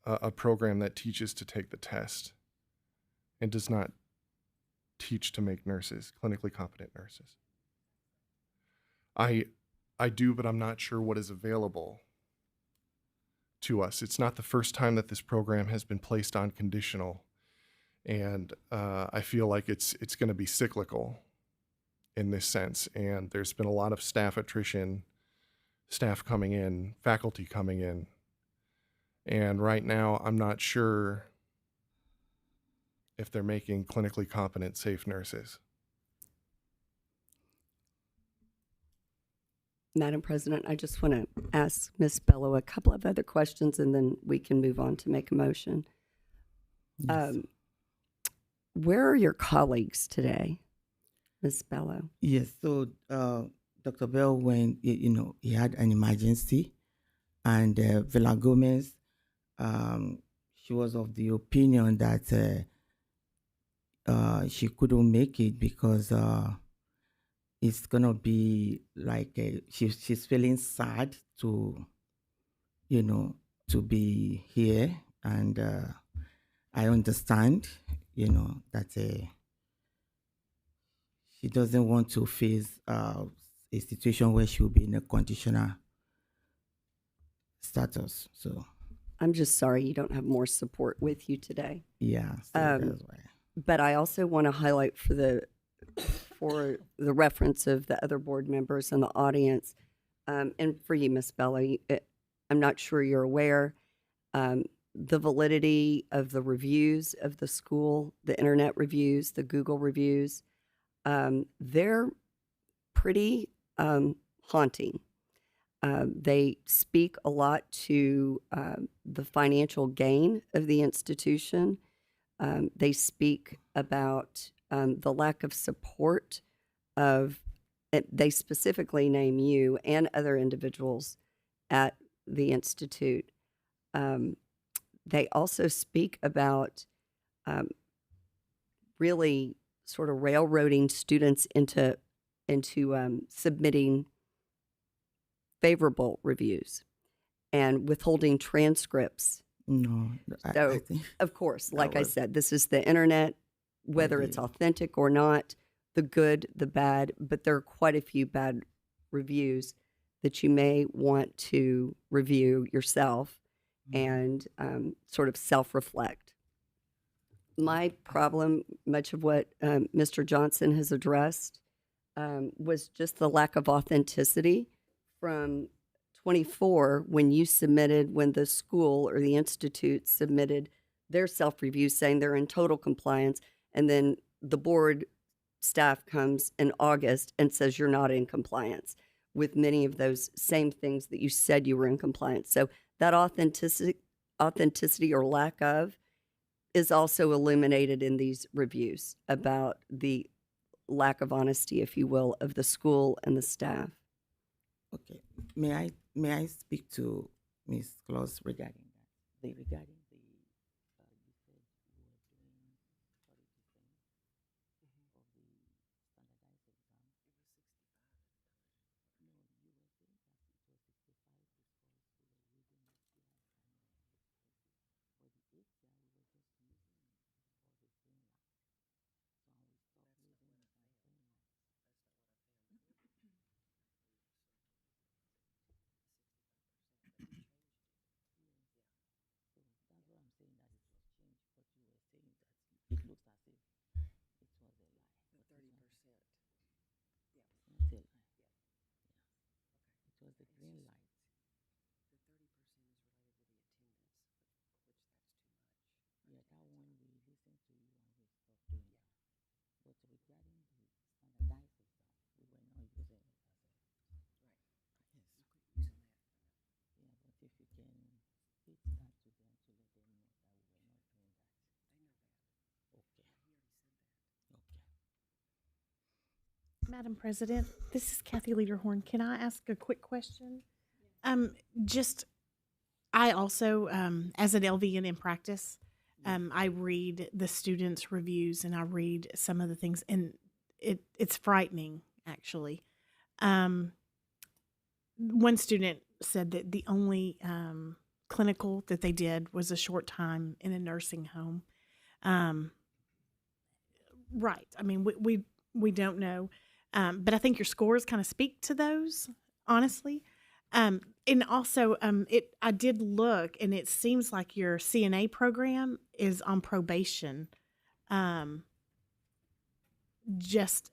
Speaker 14: a program that teaches to take the test and does not teach to make nurses, clinically competent nurses. I do, but I'm not sure what is available to us. It's not the first time that this program has been placed on conditional, and I feel like it's going to be cyclical in this sense. And there's been a lot of staff attrition, staff coming in, faculty coming in, and right now I'm not sure if they're making clinically competent, safe nurses.
Speaker 10: Madam President, I just want to ask Ms. Bello a couple of other questions, and then we can move on to make a motion.
Speaker 18: Yes.
Speaker 10: Where are your colleagues today, Ms. Bello?
Speaker 18: Yes, so Dr. Bell, when he had an emergency, and Villa Gomez, she was of the opinion that she couldn't make it because it's gonna be like she's feeling sad to be here, and I understand that she doesn't want to face a situation where she'll be in a conditional status. So
Speaker 10: I'm just sorry you don't have more support with you today.
Speaker 18: yeah, so that's why.
Speaker 10: But I also want to highlight for the reference of the other board members in the audience, and for you, Ms. Bello, I'm not sure you're aware, the validity of the reviews of the school, the internet reviews, the Google reviews, they're pretty haunting. They speak a lot to the financial gain of the institution. They speak about the lack of support of, they specifically name you and other individuals at the Institute. They also speak about really sort of railroading students into submitting favorable reviews and withholding transcripts.
Speaker 18: No,
Speaker 10: So,
Speaker 18: I think
Speaker 10: of course,
Speaker 18: that
Speaker 10: like I
Speaker 18: was-
Speaker 10: said, this is the internet, whether it's authentic or not, the good, the bad, but there are quite a few bad reviews that you may want to review yourself and sort of self-reflect. My problem, much of what Mr. Johnson has addressed, was just the lack of authenticity from 24 when the school or the institute submitted their self-review saying they're in total compliance, and then the board staff comes in August and says you're not in compliance with many of those same things that you said you were in compliance. So that authenticity or lack of is also illuminated in these reviews about the lack of honesty, if you will, of the school and the staff.
Speaker 18: Okay. May I speak to Ms. Claus regarding that? Regarding the you said you were doing 40% of the standardized exam. No, you were saying that it was 65 because we were using API and but the API we were just using it for the green light. So we stopped using it as green light. So that's what I'm saying, that it was changed, but you were saying that it looks as if it was a lie. The 30%. Yeah. It's not a lie. Yeah. It was the green light. The 30% is related to the attendance, which that's too much. Yeah, that one we listened to you and we stopped doing that. But regarding the standardized exam, we were not using it as a right. Yes. You could use that. Yeah, but if you can speak that to them to let them know that we were not doing that. They know that. Okay. He already said that. Okay.
Speaker 6: Madam President, this is Kathy Lederhorn. Can I ask a quick question? Just, I also, as an LVN in practice, I read the students' reviews and I read some of the things, and it's frightening, actually. One student said that the only clinical that they did was a short time in a nursing home. Right. I mean, we don't know. But I think your scores kind of speak to those, honestly. And also, I did look, and it seems like your CNA program is on probation. Just,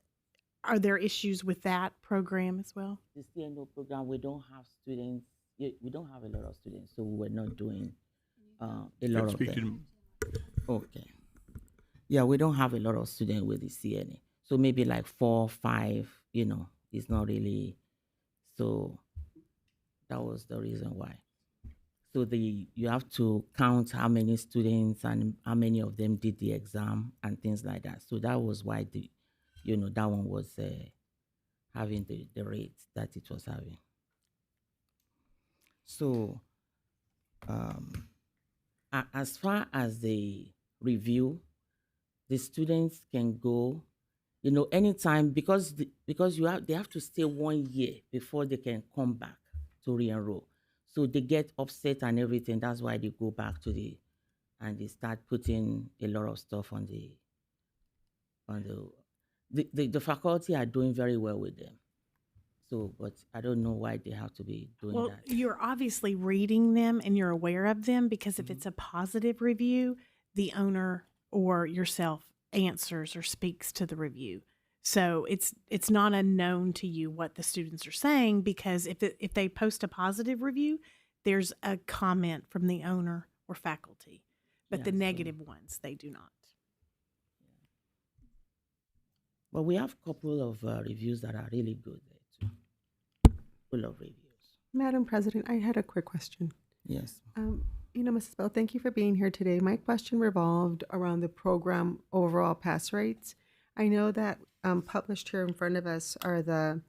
Speaker 6: are there issues with that program as well?
Speaker 18: The CNO program, we don't have students. We don't have a lot of students, so we're not doing a lot of
Speaker 11: Speak to
Speaker 18: them.
Speaker 11: them.
Speaker 18: Okay. Yeah, we don't have a lot of students with the CNA. So maybe like 4, 5, it's not really. So that was the reason why. So you have to count how many students and how many of them did the exam and things like that. So that was why that one was having the rate that it was having. So as far as the review, the students can go, anytime because they have to stay 1 year before they can come back to re-enroll. So they get upset and everything. That's why they go back and they start putting a lot of stuff on the faculty are doing very well with them. So, but I don't know why they have to be doing
Speaker 6: Well,
Speaker 18: that.
Speaker 6: you're obviously reading them and you're aware of them, because if it's a positive review, the owner or yourself answers or speaks to the review. So it's not unknown to you what the students are saying, because if they post a positive review, there's a comment from the owner or faculty. But the negative ones, they do not.
Speaker 18: But we have a couple of reviews that are really good there too. Full of reviews.
Speaker 13: Madam President, I had a quick question.
Speaker 18: Yes.
Speaker 13: Mrs. Bell, thank you for being here today. My question revolved around the program overall pass rates. I know that published here in front of us are the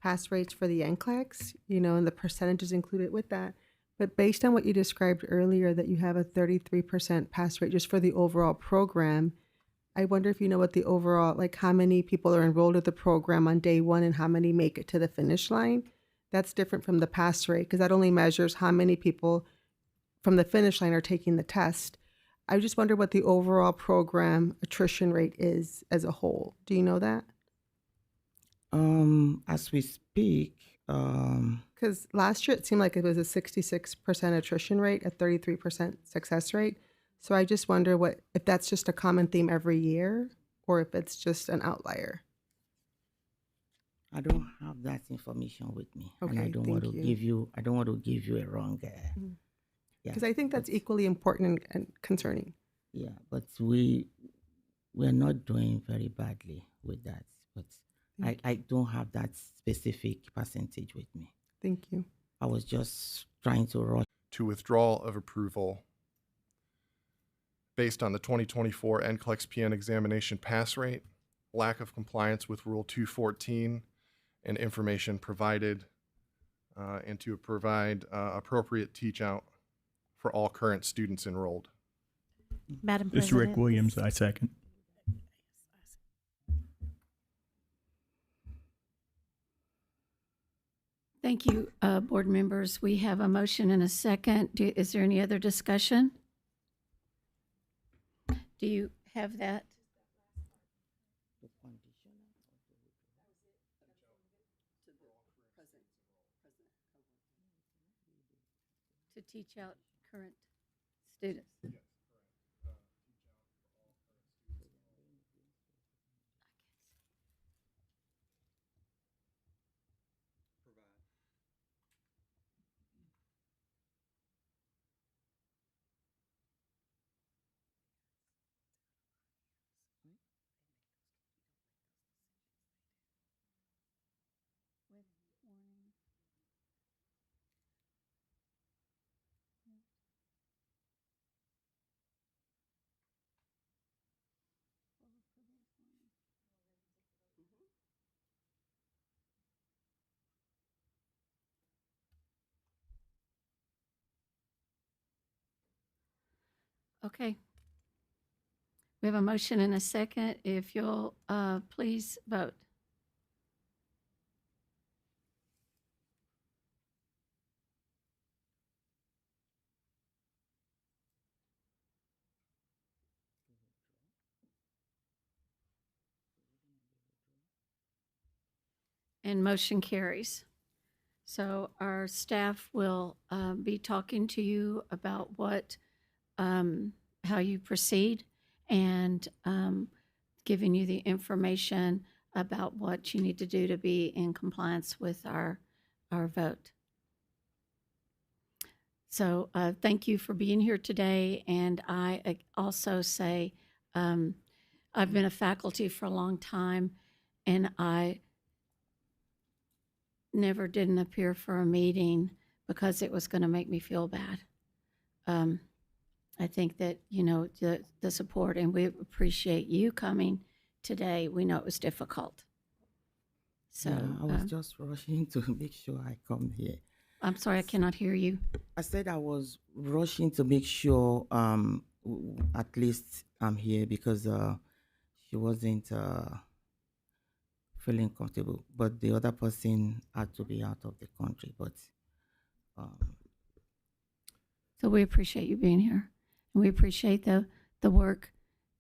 Speaker 13: pass rates for the NCLEX, and the percentages included with that. But based on what you described earlier, that you have a 33% pass rate just for the overall program, I wonder if you know what the overall, like how many people are enrolled at the program on day one and how many make it to the finish line. That's different from the pass rate because that only measures how many people from the finish line are taking the test. I just wonder what the overall program attrition rate is as a whole. Do you know that?
Speaker 18: As we speak,
Speaker 13: Because last year it seemed like it was a 66% attrition rate, a 33% success rate. So I just wonder if that's just a common theme every year or if it's just an outlier.
Speaker 18: I don't have that information with me, and I
Speaker 13: Okay,
Speaker 18: don't want to
Speaker 13: thank
Speaker 18: give you. I don't want to give you a wrong.
Speaker 13: Because I think that's equally important and concerning.
Speaker 18: Yeah, but we're not doing very badly with that. But I don't have that specific percentage with me.
Speaker 13: Thank you.
Speaker 18: I was just trying to rush.
Speaker 14: To withdrawal of approval based on the 2024 NCLEX PN examination pass rate, lack of compliance with Rule 214, and information provided, and to provide appropriate teach out for all current students enrolled.
Speaker 6: Madam
Speaker 11: This is
Speaker 6: President.
Speaker 11: Rick Williams. I second.
Speaker 1: Thank you, board members. We have a motion and a second. Is there any other discussion? Do you have that? To teach out current students. Okay. We have a motion and a second. If you'll please vote. And motion carries. So our staff will be talking to you about how you proceed and giving you the information about what you need to do to be in compliance with our vote. So thank you for being here today. And I also say I've been a faculty for a long time, and I never didn't appear for a meeting because it was going to make me feel bad. I think that, the support, and we appreciate you coming today. We know it was difficult. So
Speaker 18: Yeah, I was just rushing to make sure I come here.
Speaker 1: I'm sorry, I cannot hear you.
Speaker 18: I said I was rushing to make sure at least I'm here because she wasn't feeling comfortable, but the other person had to be out of the country. But
Speaker 1: So we appreciate you being here, and we appreciate the work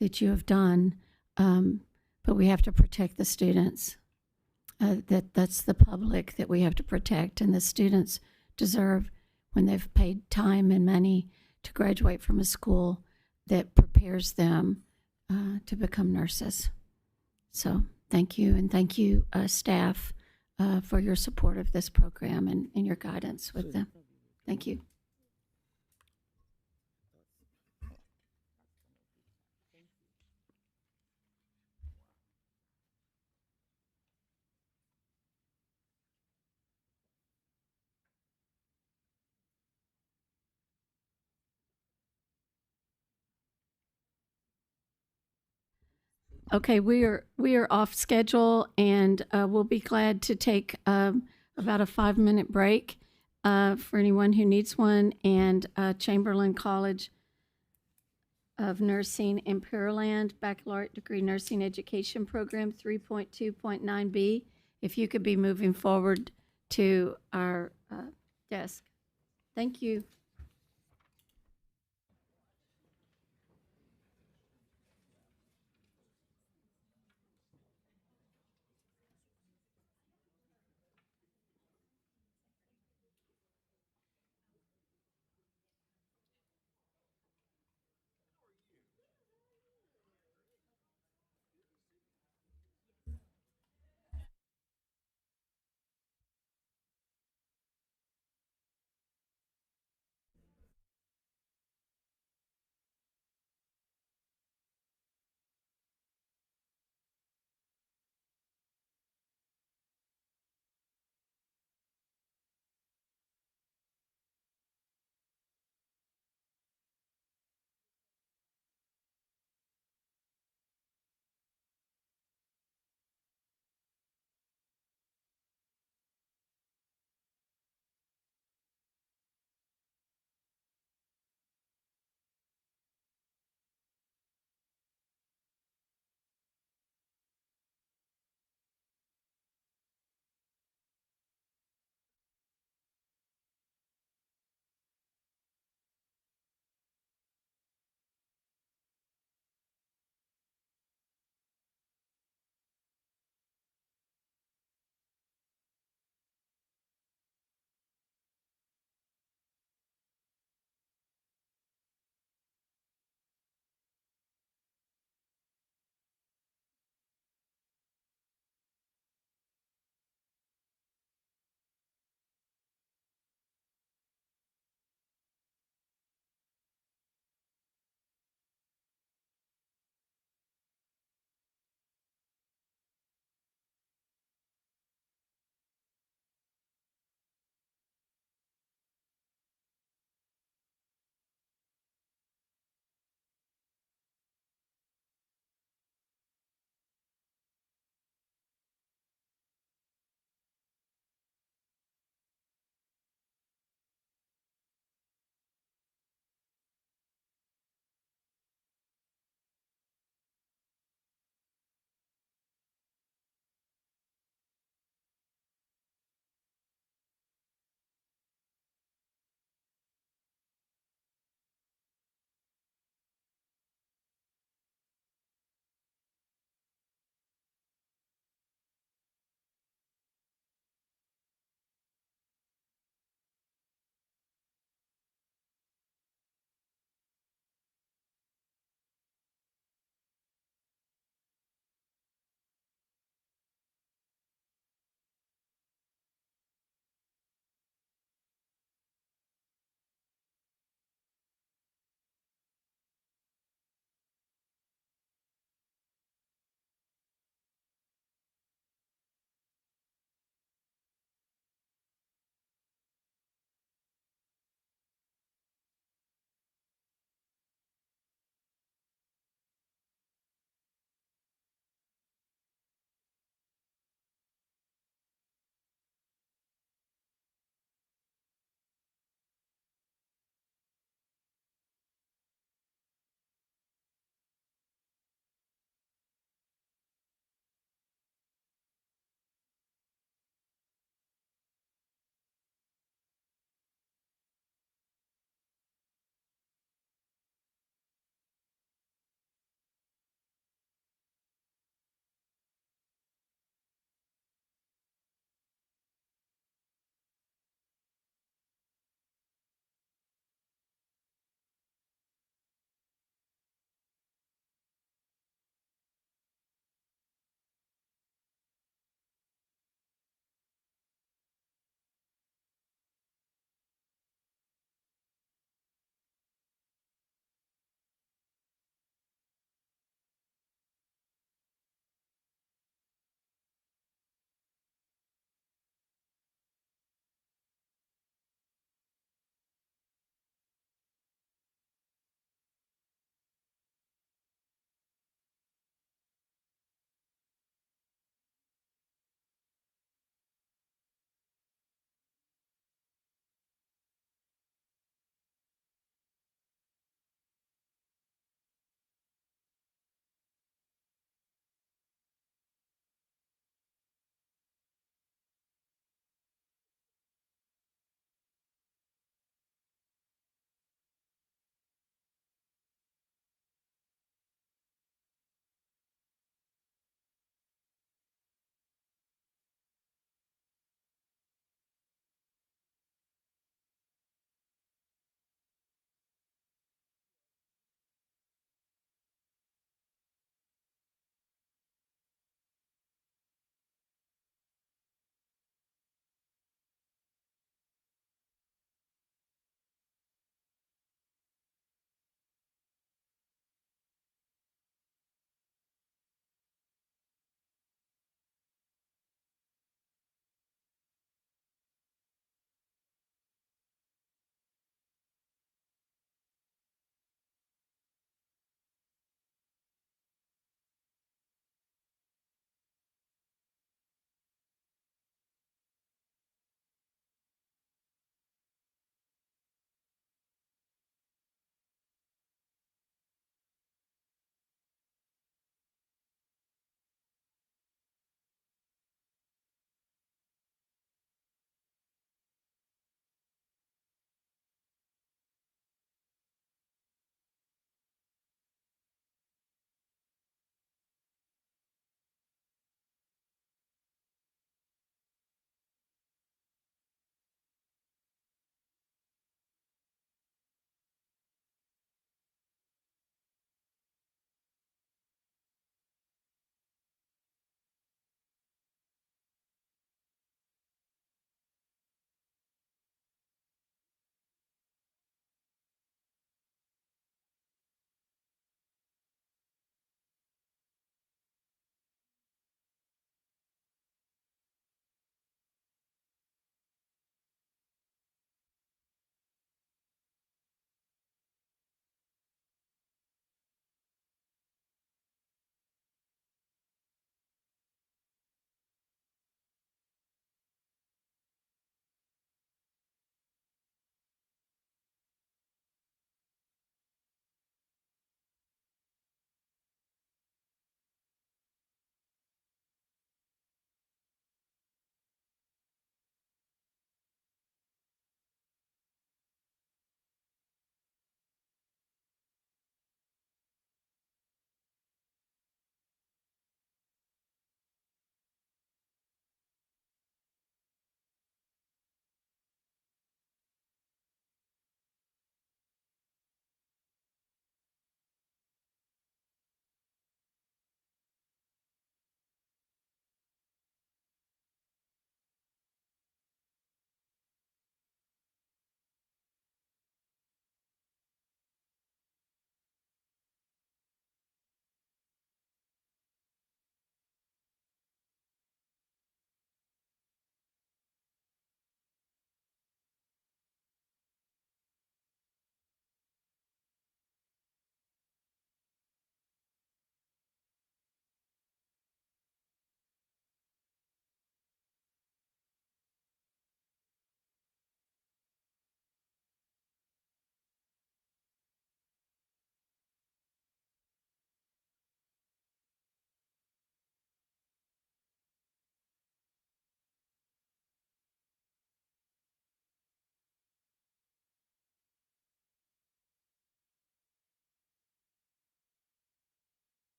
Speaker 1: that you have done. But we have to protect the students. That's the public that we have to protect, and the students deserve, when they've paid time and money to graduate from a school that prepares them to become nurses. So thank you, and thank you, staff, for your support of this program and your guidance with them. Thank you. Okay, we are off schedule, and we'll be glad to take about a 5-minute break for anyone who needs one. And Chamberlain College of Nursing in Pearland Baccalaureate Degree Nursing Education Program 3.2.9B. If you could be moving forward to our desk. Thank you.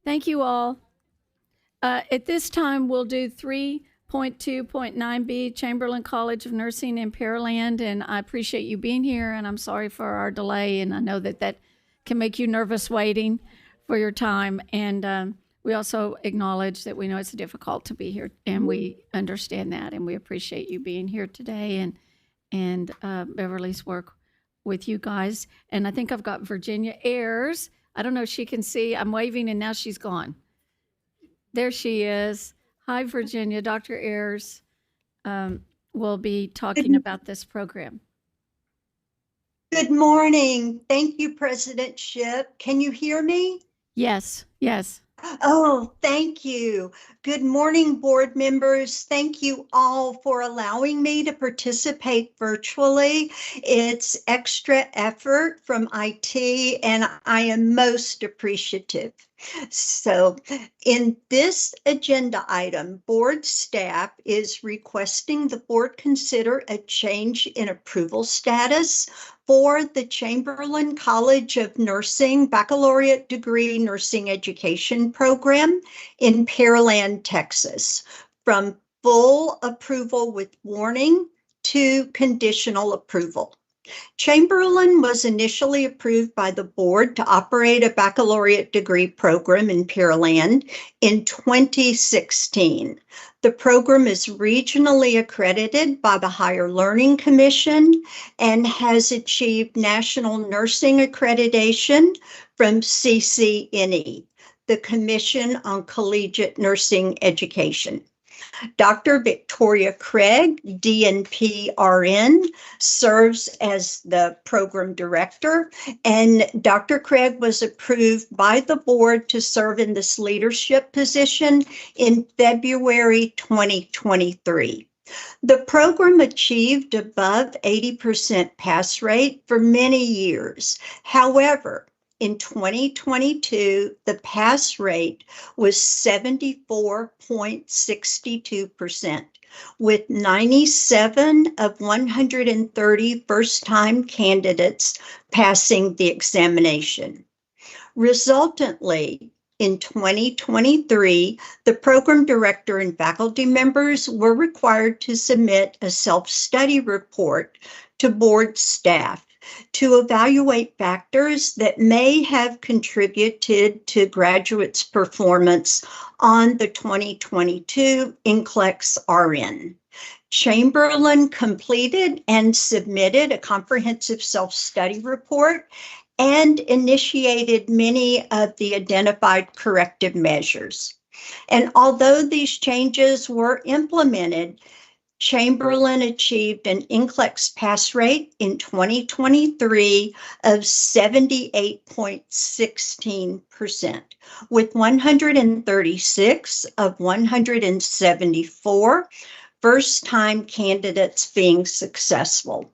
Speaker 1: Thank you all. At this time, we'll do 3.2.9B, Chamberlain College of Nursing in Pearland, and I appreciate you being here, and I'm sorry for our delay, and I know that that can make you nervous waiting for your time, and we also acknowledge that we know it's difficult to be here, and we understand that, and we appreciate you being here today, and Beverly's work with you guys. And I think I've got Virginia Ayers. I don't know if she can see. I'm waving, and now she's gone. There she is. Hi, Virginia. Dr. Ayers will be talking about this program.
Speaker 17: Good morning. Thank you, President Ship. Can you hear me?
Speaker 1: Yes, yes.
Speaker 17: Oh, thank you. Good morning, board members. Thank you all for allowing me to participate virtually. It's extra effort from IT, and I am most appreciative. So in this agenda item, board staff is requesting the board consider a change in approval status for the Chamberlain College of Nursing Baccalaureate Degree Nursing Education Program in Pearland, Texas, from full approval with warning to conditional approval. Chamberlain was initially approved by the board to operate a baccalaureate degree program in Pearland in 2016. The program is regionally accredited by the Higher Learning Commission and has achieved national nursing accreditation from CCNE, the Commission on Collegiate Nursing Education. Dr. Victoria Craig, DNP RN, serves as the program director, and Dr. Craig was approved by the board to serve in this leadership position in February 2023. The program achieved above 80% pass rate for many years. However, in 2022, the pass rate was 74.62%, with 97 of 130 first-time candidates passing the examination. Resultantly, in 2023, the program director and faculty members were required to submit a self-study report to board staff to evaluate factors that may have contributed to graduates' performance on the 2022 NCLEX RN. Chamberlain completed and submitted a comprehensive self-study report and initiated many of the identified corrective measures. And although these changes were implemented, Chamberlain achieved an NCLEX pass rate in 2023 of 78.16%, with 136 of 174 first-time candidates being successful.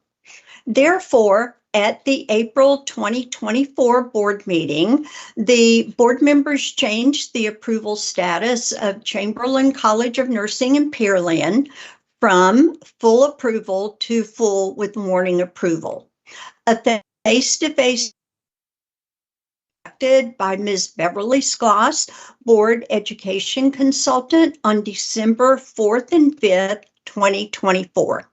Speaker 17: Therefore, at the April 2024 board meeting, the board members changed the approval status of Chamberlain College of Nursing in Pearland from full approval to full with warning approval. A face-to-face by Ms. Beverly Skloss, board education consultant, on December 4th and 5th, 2024.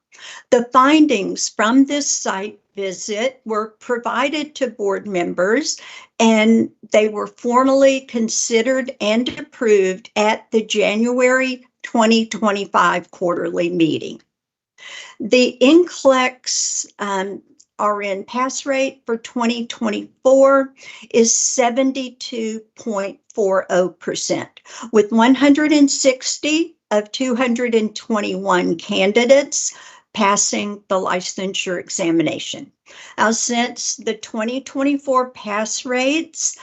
Speaker 17: The findings from this site visit were provided to board members, and they were formally considered and approved at the January 2025 quarterly meeting. The NCLEX RN pass rate for 2024 is 72.40%, with 160 of 221 candidates passing the licensure examination. Now, since the 2024 pass rates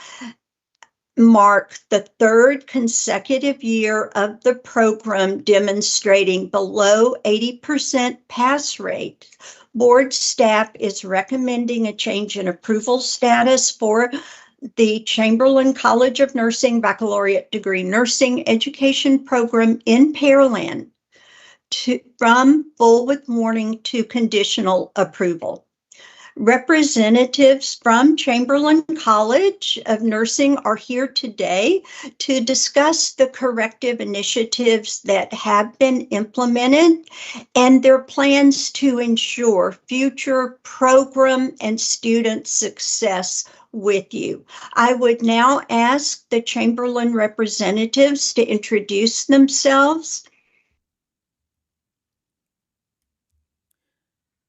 Speaker 17: mark the third consecutive year of the program demonstrating below 80% pass rate, board staff is recommending a change in approval status for the Chamberlain College of Nursing Baccalaureate Degree Nursing Education Program in Pearland from full with warning to conditional approval. Representatives from Chamberlain College of Nursing are here today to discuss the corrective initiatives that have been implemented and their plans to ensure future program and student success with you. I would now ask the Chamberlain representatives to introduce themselves.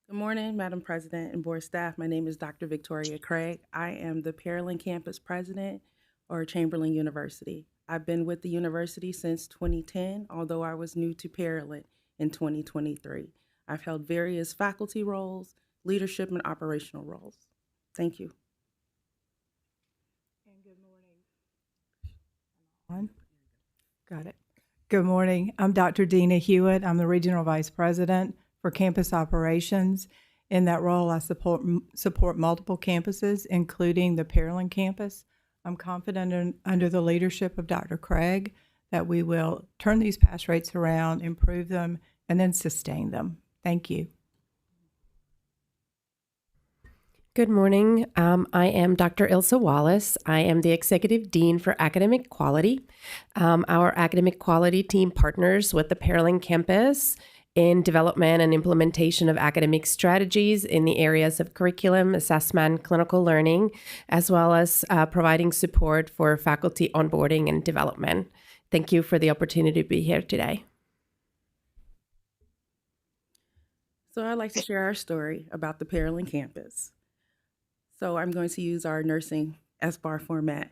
Speaker 3: Good morning, Madam President and board staff. My name is Dr. Victoria Craig. I am the Pearland Campus President or Chamberlain University. I've been with the university since 2010, although I was new to Pearland in 2023. I've held various faculty roles, leadership, and operational roles. Thank you.
Speaker 21: On. Got it. Good morning. I'm Dr. Dina Hewitt. I'm the Regional Vice President for Campus Operations. In that role, I support multiple campuses, including the Pearland campus. I'm confident under the leadership of Dr. Craig that we will turn these pass rates around, improve them, and then sustain them. Thank you.
Speaker 23: Good morning. I am Dr. Ilsa Wallace. I am the Executive Dean for Academic Quality. Our academic quality team partners with the Pearland campus in development and implementation of academic strategies in the areas of curriculum, assessment, clinical learning, as well as providing support for faculty onboarding and development. Thank you for the opportunity to be here today.
Speaker 3: So I'd like to share our story about the Pearland campus. So I'm going to use our nursing SBAR format,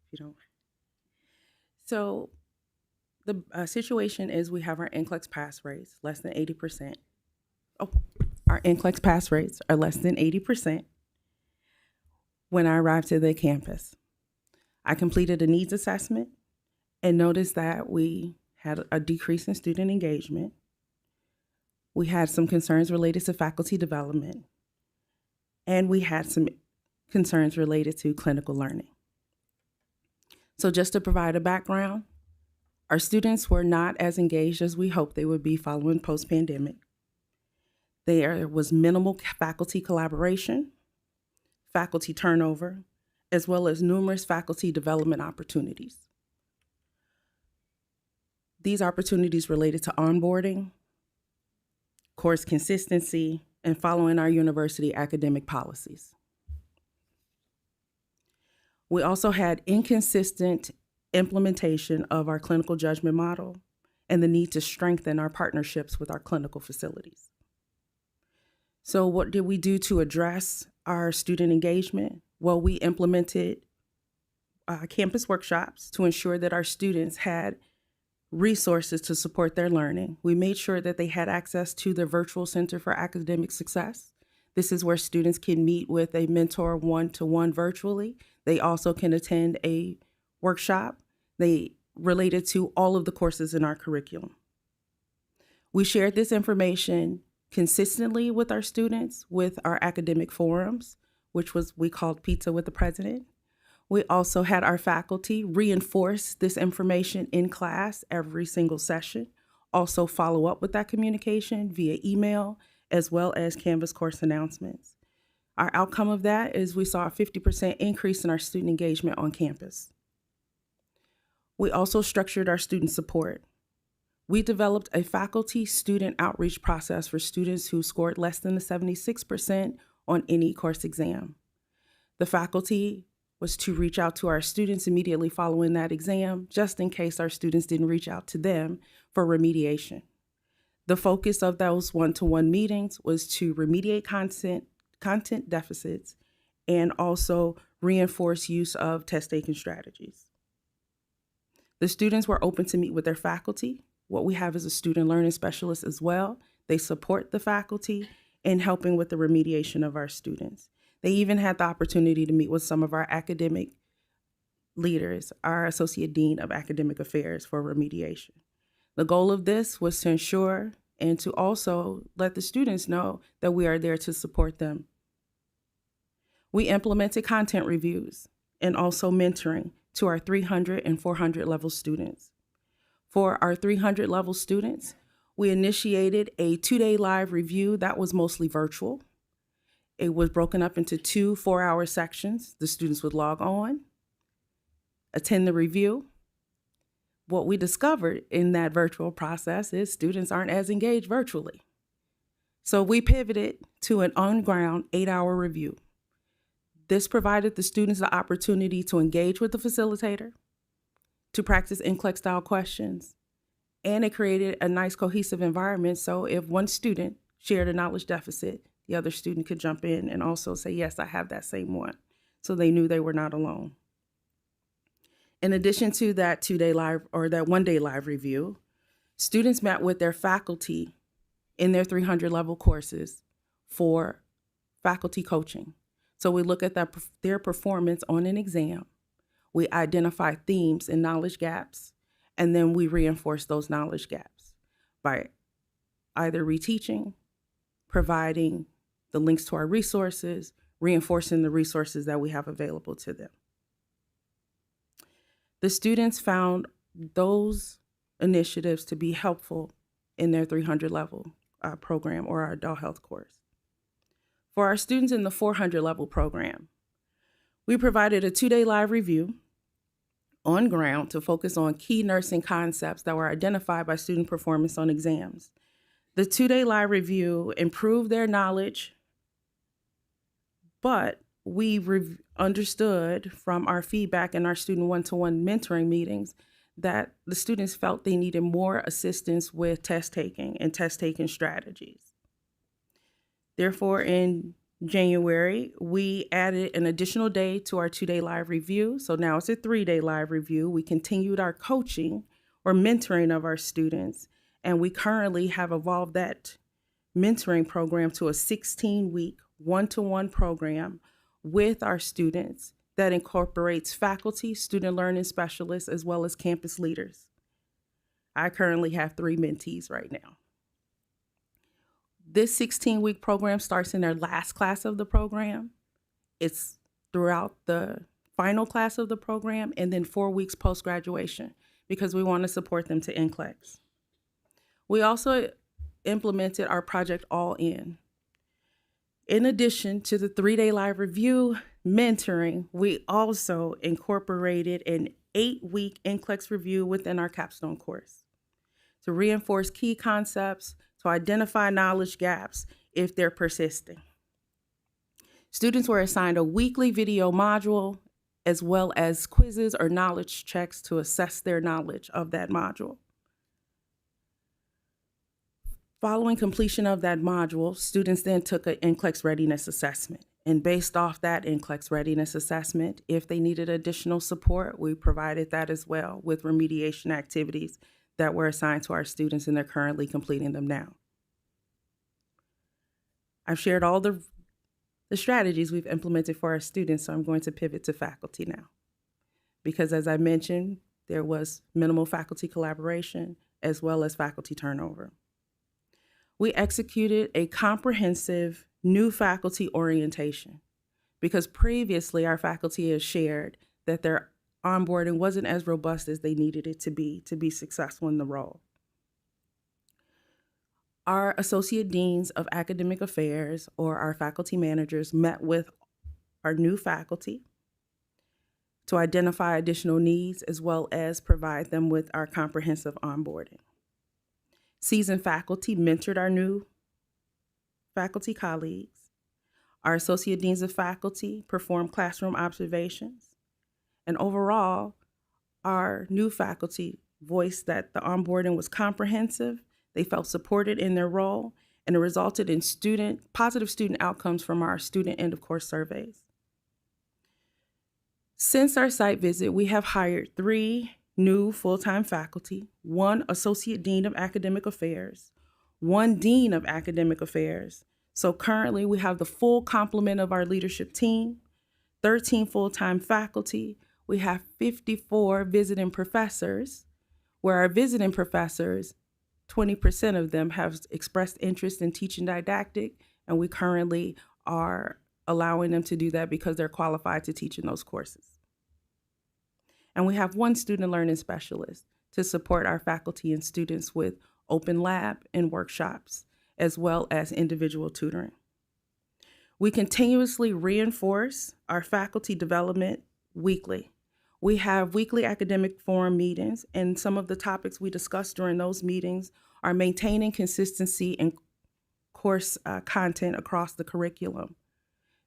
Speaker 3: if you don't. So the situation is we have our NCLEX pass rates less than 80%. Oh, our NCLEX pass rates are less than 80% when I arrived to the campus. I completed a needs assessment and noticed that we had a decrease in student engagement. We had some concerns related to faculty development, and we had some concerns related to clinical learning. So just to provide a background, our students were not as engaged as we hoped they would be following post-pandemic. There was minimal faculty collaboration, faculty turnover, as well as numerous faculty development opportunities. These opportunities related to onboarding, course consistency, and following our university academic policies. We also had inconsistent implementation of our clinical judgment model and the need to strengthen our partnerships with our clinical facilities. So what did we do to address our student engagement? Well, we implemented campus workshops to ensure that our students had resources to support their learning. We made sure that they had access to the Virtual Center for Academic Success. This is where students can meet with a mentor one-to-one virtually. They also can attend a workshop related to all of the courses in our curriculum. We shared this information consistently with our students with our academic forums, which we called Pizza with the President. We also had our faculty reinforce this information in class every single session, also follow up with that communication via email, as well as Canvas course announcements. Our outcome of that is we saw a 50% increase in our student engagement on campus. We also structured our student support. We developed a faculty student outreach process for students who scored less than the 76% on any course exam. The faculty was to reach out to our students immediately following that exam, just in case our students didn't reach out to them for remediation. The focus of those one-to-one meetings was to remediate content deficits and also reinforce use of test-taking strategies. The students were open to meet with their faculty. What we have is a student learning specialist as well. They support the faculty in helping with the remediation of our students. They even had the opportunity to meet with some of our academic leaders, our Associate Dean of Academic Affairs, for remediation. The goal of this was to ensure and to also let the students know that we are there to support them. We implemented content reviews and also mentoring to our 300 and 400 level students. For our 300 level students, we initiated a 2-day live review that was mostly virtual. It was broken up into 2 4-hour sections. The students would log on, attend the review. What we discovered in that virtual process is students aren't as engaged virtually. So we pivoted to an on-ground 8-hour review. This provided the students the opportunity to engage with the facilitator, to practice NCLEX-style questions, and it created a nice cohesive environment. So if one student shared a knowledge deficit, the other student could jump in and also say, yes, I have that same one. So they knew they were not alone. In addition to that 2-day live or that 1-day live review, students met with their faculty in their 300 level courses for faculty coaching. So we look at their performance on an exam. We identify themes and knowledge gaps, and then we reinforce those knowledge gaps by either reteaching, providing the links to our resources, reinforcing the resources that we have available to them. The students found those initiatives to be helpful in their 300 level program or our adult health course. For our students in the 400 level program, we provided a 2-day live review on ground to focus on key nursing concepts that were identified by student performance on exams. The 2-day live review improved their knowledge, but we understood from our feedback in our student one-to-one mentoring meetings that the students felt they needed more assistance with test taking and test taking strategies. Therefore, in January, we added an additional day to our 2-day live review. So now it's a 3-day live review. We continued our coaching or mentoring of our students, and we currently have evolved that mentoring program to a 16-week one-to-one program with our students that incorporates faculty, student learning specialists, as well as campus leaders. I currently have 3 mentees right now. This 16-week program starts in their last class of the program. It's throughout the final class of the program and then 4 weeks post-graduation because we want to support them to NCLEX. We also implemented our project All In. In addition to the 3-day live review mentoring, we also incorporated an 8-week NCLEX review within our capstone course to reinforce key concepts, to identify knowledge gaps if they're persisting. Students were assigned a weekly video module as well as quizzes or knowledge checks to assess their knowledge of that module. Following completion of that module, students then took an NCLEX readiness assessment. And based off that NCLEX readiness assessment, if they needed additional support, we provided that as well with remediation activities that were assigned to our students, and they're currently completing them now. I've shared all the strategies we've implemented for our students, so I'm going to pivot to faculty now. Because as I mentioned, there was minimal faculty collaboration as well as faculty turnover. We executed a comprehensive new faculty orientation because previously our faculty has shared that their onboarding wasn't as robust as they needed it to be successful in the role. Our associate deans of academic affairs or our faculty managers met with our new faculty to identify additional needs as well as provide them with our comprehensive onboarding. Seasoned faculty mentored our new faculty colleagues. Our associate deans of faculty performed classroom observations. And overall, our new faculty voiced that the onboarding was comprehensive, they felt supported in their role, and it resulted in positive student outcomes from our student end of course surveys. Since our site visit, we have hired 3 new full-time faculty, 1 associate dean of academic affairs, 1 dean of academic affairs. So currently we have the full complement of our leadership team, 13 full-time faculty. We have 54 visiting professors, where our visiting professors, 20% of them have expressed interest in teaching didactic, and we currently are allowing them to do that because they're qualified to teach in those courses. And we have 1 student learning specialist to support our faculty and students with open lab and workshops, as well as individual tutoring. We continuously reinforce our faculty development weekly. We have weekly academic forum meetings, and some of the topics we discuss during those meetings are maintaining consistency in course content across the curriculum,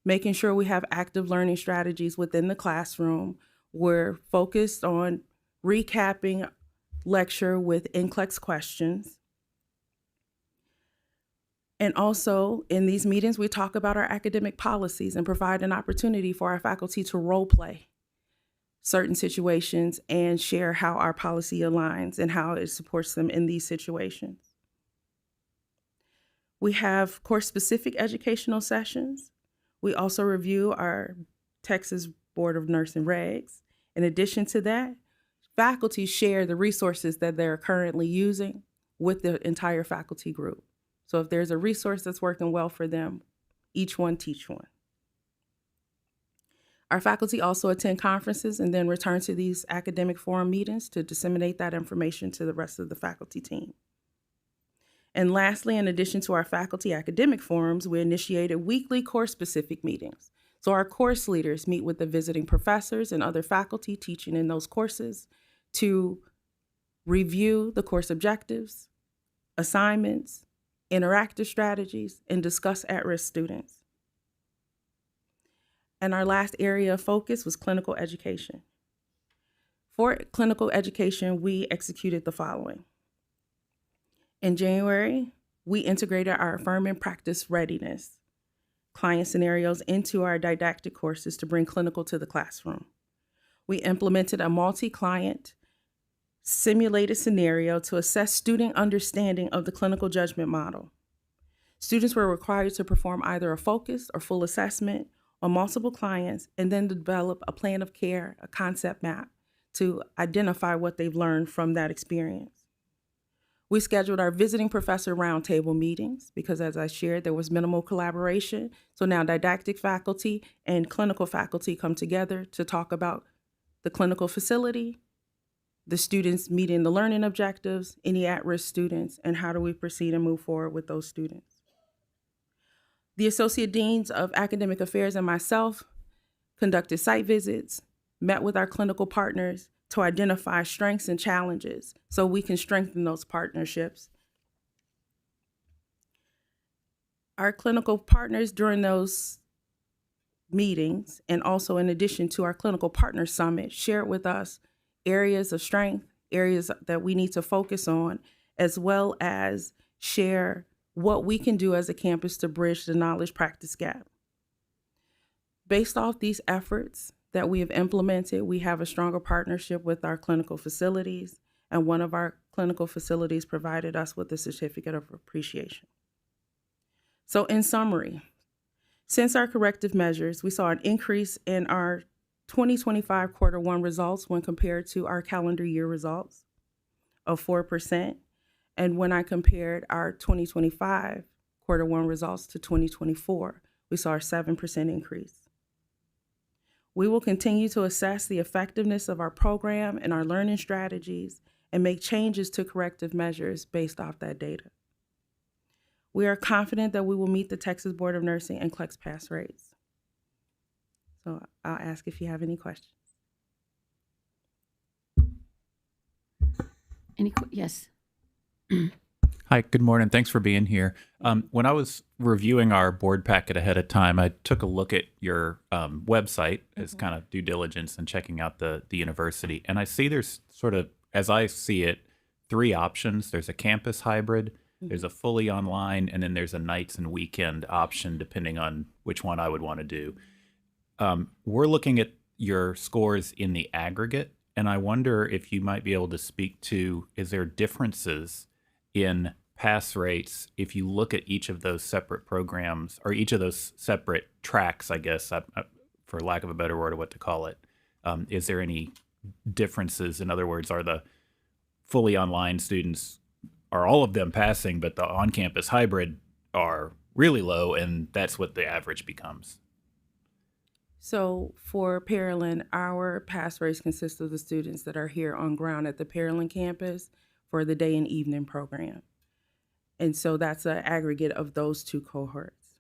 Speaker 3: making sure we have active learning strategies within the classroom. We're focused on recapping lecture with NCLEX questions. And also in these meetings, we talk about our academic policies and provide an opportunity for our faculty to role play certain situations and share how our policy aligns and how it supports them in these situations. We have course-specific educational sessions. We also review our Texas Board of Nursing regs. In addition to that, faculty share the resources that they're currently using with the entire faculty group. So if there's a resource that's working well for them, each one teach one. Our faculty also attend conferences and then return to these academic forum meetings to disseminate that information to the rest of the faculty team. And lastly, in addition to our faculty academic forums, we initiated weekly course-specific meetings. So our course leaders meet with the visiting professors and other faculty teaching in those courses to review the course objectives, assignments, interactive strategies, and discuss at-risk students. And our last area of focus was clinical education. For clinical education, we executed the following. In January, we integrated our affirming practice readiness client scenarios into our didactic courses to bring clinical to the classroom. We implemented a multi-client simulated scenario to assess student understanding of the clinical judgment model. Students were required to perform either a focused or full assessment on multiple clients and then develop a plan of care, a concept map, to identify what they've learned from that experience. We scheduled our visiting professor roundtable meetings because, as I shared, there was minimal collaboration. So now didactic faculty and clinical faculty come together to talk about the clinical facility, the students meeting the learning objectives, any at-risk students, and how do we proceed and move forward with those students. The Associate Deans of Academic Affairs and myself conducted site visits, met with our clinical partners to identify strengths and challenges so we can strengthen those partnerships. Our clinical partners during those meetings, and also in addition to our clinical partner summit, shared with us areas of strength, areas that we need to focus on, as well as share what we can do as a campus to bridge the knowledge practice gap. Based off these efforts that we have implemented, we have a stronger partnership with our clinical facilities, and one of our clinical facilities provided us with a certificate of appreciation. So in summary, since our corrective measures, we saw an increase in our 2025 quarter one results when compared to our calendar year results of 4%. And when I compared our 2025 quarter one results to 2024, we saw a 7% increase. We will continue to assess the effectiveness of our program and our learning strategies and make changes to corrective measures based off that data. We are confident that we will meet the Texas Board of Nursing and NCLEX pass rates. So I'll ask if you have any questions.
Speaker 1: Yes.
Speaker 12: Hi, good morning. Thanks for being here. When I was reviewing our board packet ahead of time, I took a look at your website as kind of due diligence and checking out the university. And I see there's sort of, as I see it, 3 options. There's a campus hybrid, there's a fully online, and then there's a nights and weekend option, depending on which one I would want to do. We're looking at your scores in the aggregate, and I wonder if you might be able to speak to, is there differences in pass rates if you look at each of those separate programs or each of those separate tracks, I guess, for lack of a better word of what to call it. Is there any differences? In other words, are the fully online students, are all of them passing, but the on-campus hybrid are really low, and that's what the average becomes?
Speaker 3: So for Pearland, our pass rates consist of the students that are here on ground at the Pearland campus for the day and evening program. And so that's an aggregate of those 2 cohorts.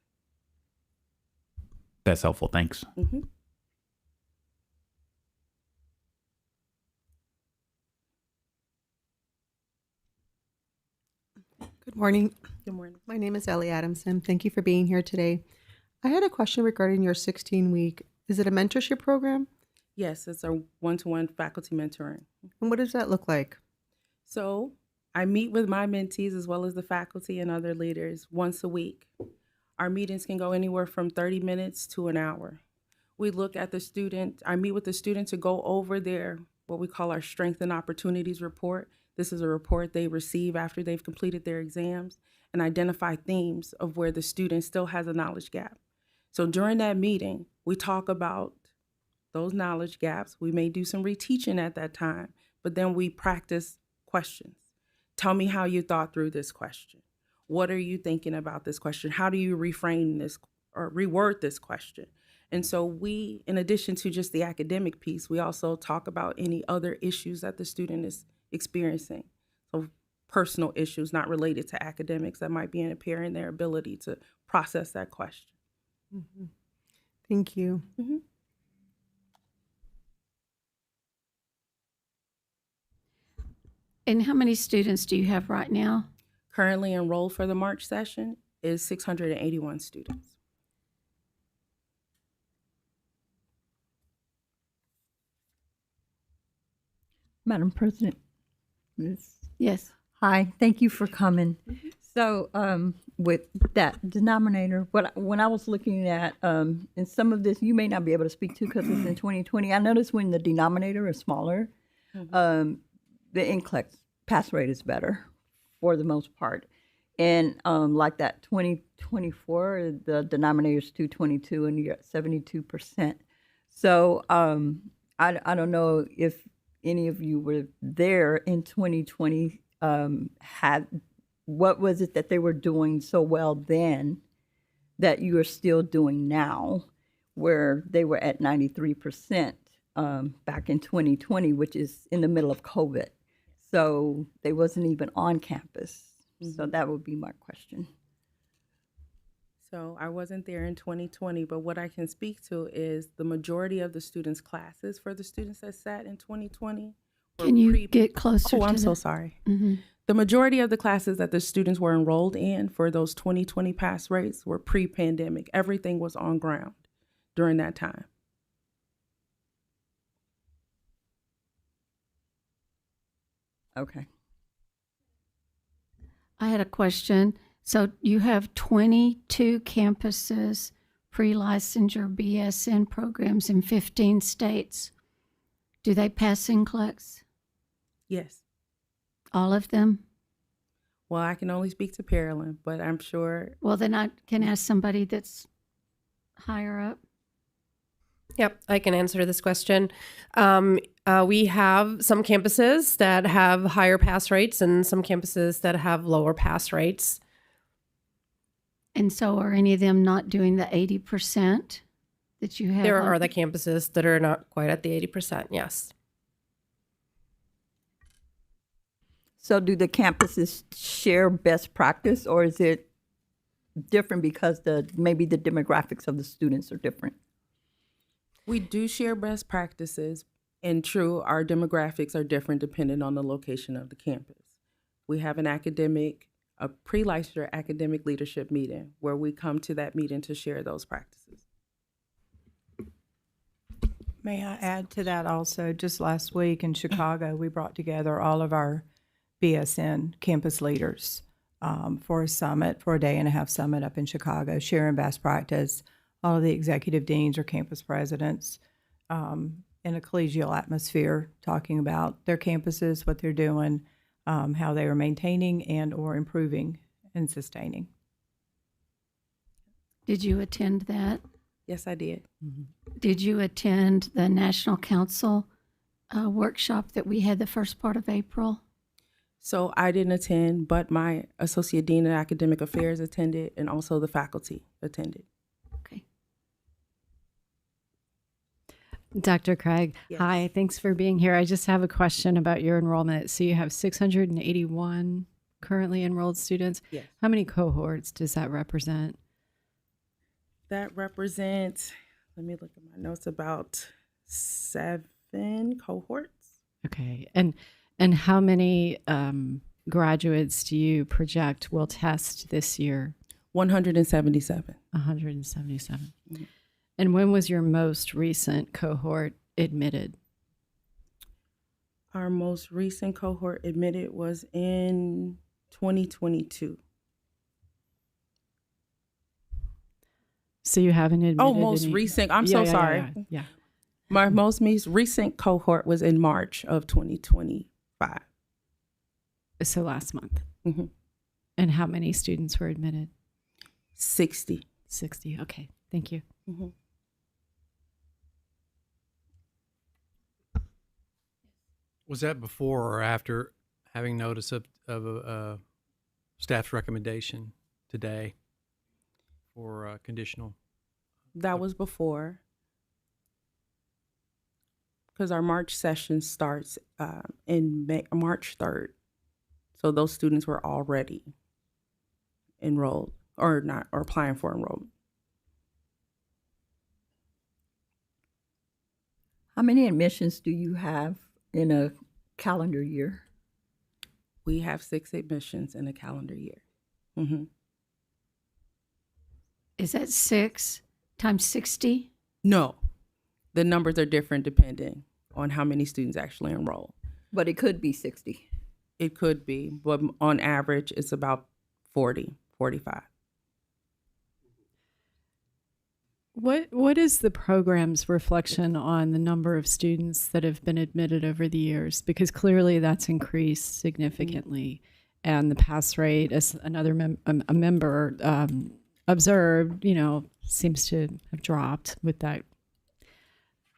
Speaker 12: That's helpful. Thanks.
Speaker 3: Mhm.
Speaker 13: Good morning.
Speaker 3: Good morning.
Speaker 13: My name is Ellie Adamson. Thank you for being here today. I had a question regarding your 16-week. Is it a mentorship program?
Speaker 3: Yes, it's a one-to-one faculty mentoring.
Speaker 13: And what does that look like?
Speaker 3: So I meet with my mentees as well as the faculty and other leaders once a week. Our meetings can go anywhere from 30 minutes to an hour. We look at the student, I meet with the student to go over their, what we call our Strength and Opportunities report. This is a report they receive after they've completed their exams and identify themes of where the student still has a knowledge gap. So during that meeting, we talk about those knowledge gaps. We may do some reteaching at that time, but then we practice questions. Tell me how you thought through this question. What are you thinking about this question? How do you reframe this or reword this question? And so we, in addition to just the academic piece, we also talk about any other issues that the student is experiencing. So personal issues not related to academics that might be impairing their ability to process that question.
Speaker 13: Mm-hmm. Thank you.
Speaker 3: Mm-hmm.
Speaker 1: And how many students do you have right now?
Speaker 3: Currently enrolled for the March session is 681 students.
Speaker 8: Madam President.
Speaker 1: Yes.
Speaker 8: Hi, thank you for coming. So with that denominator, when I was looking at, and some of this you may not be able to speak to because it's in 2020, I noticed when the denominator is smaller, the NCLEX pass rate is better for the most part. And like that 2024, the denominator is 222 and you're at 72%. So I don't know if any of you were there in 2020, what was it that they were doing so well then that you are still doing now, where they were at 93% back in 2020, which is in the middle of COVID. So they wasn't even on campus. So that would be my question.
Speaker 3: So I wasn't there in 2020, but what I can speak to is the majority of the students' classes for the students that sat in 2020.
Speaker 1: Can you get closer?
Speaker 3: Oh, I'm
Speaker 1: to
Speaker 3: so
Speaker 1: the-
Speaker 3: sorry.
Speaker 1: Mhm.
Speaker 3: The majority of the classes that the students were enrolled in for those 2020 pass rates were pre-pandemic. Everything was on ground during that time.
Speaker 8: Okay.
Speaker 1: I had a question. So you have 22 campuses, pre-licensure BSN programs in 15 states. Do they pass NCLEX?
Speaker 3: Yes.
Speaker 1: All of them?
Speaker 3: Well, I can only speak to Pearland, but I'm sure.
Speaker 1: Well, then I can ask somebody that's higher up.
Speaker 23: Yep, I can answer this question. We have some campuses that have higher pass rates and some campuses that have lower pass rates.
Speaker 1: And so are any of them not doing the 80% that you have?
Speaker 23: There
Speaker 1: on-
Speaker 23: are the campuses that are not quite at the 80%, yes.
Speaker 8: So do the campuses share best practice, or is it different because maybe the demographics of the students are different?
Speaker 3: We do share best practices, and true, our demographics are different depending on the location of the campus. We have a pre-licensure academic leadership meeting where we come to that meeting to share those practices.
Speaker 21: May I add to that also? Just last week in Chicago, we brought together all of our BSN campus leaders for a summit, for a day-and-a-half summit up in Chicago, sharing best practice. All of the executive deans or campus presidents in a collegial atmosphere, talking about their campuses, what they're doing, how they are maintaining and or improving and sustaining.
Speaker 1: Did you attend that?
Speaker 3: Yes, I did.
Speaker 1: Did you attend the National Council workshop that we had the first part of April?
Speaker 3: So I didn't attend, but my Associate Dean of Academic Affairs attended, and also the faculty attended.
Speaker 2: Dr. Craig,
Speaker 3: Yes.
Speaker 2: hi, thanks for being here. I just have a question about your enrollment. So you have 681 currently enrolled students.
Speaker 3: Yes.
Speaker 2: How many cohorts does that represent?
Speaker 3: That represents, let me look at my notes, about 7 cohorts.
Speaker 2: Okay. And how many graduates do you project will test this year?
Speaker 3: 177.
Speaker 2: 177. And when was your most recent cohort admitted?
Speaker 3: Our most recent cohort admitted was in 2022.
Speaker 2: So you haven't admitted
Speaker 3: Oh, most
Speaker 2: any-
Speaker 3: recent. I'm so sorry.
Speaker 2: Yeah.
Speaker 3: My most recent cohort was in March of 2025.
Speaker 2: So last month.
Speaker 3: Mhm.
Speaker 2: And how many students were admitted?
Speaker 3: 60.
Speaker 2: 60. Okay. Thank you.
Speaker 3: Mhm.
Speaker 22: Was that before or after having notice of a staff's recommendation today for conditional?
Speaker 3: That was before, because our March session starts in March 3rd. So those students were already enrolled or applying for enrollment.
Speaker 8: How many admissions do you have in a calendar year?
Speaker 3: We have 6 admissions in a calendar year. Mm-hmm.
Speaker 1: Is that 6 times 60?
Speaker 3: No, the numbers are different depending on how many students actually enroll.
Speaker 8: But it could be 60.
Speaker 3: It could be, but on average, it's about 40, 45.
Speaker 2: What is the program's reflection on the number of students that have been admitted over the years? Because clearly that's increased significantly, and the pass rate, as another a member observed, seems to have dropped with that.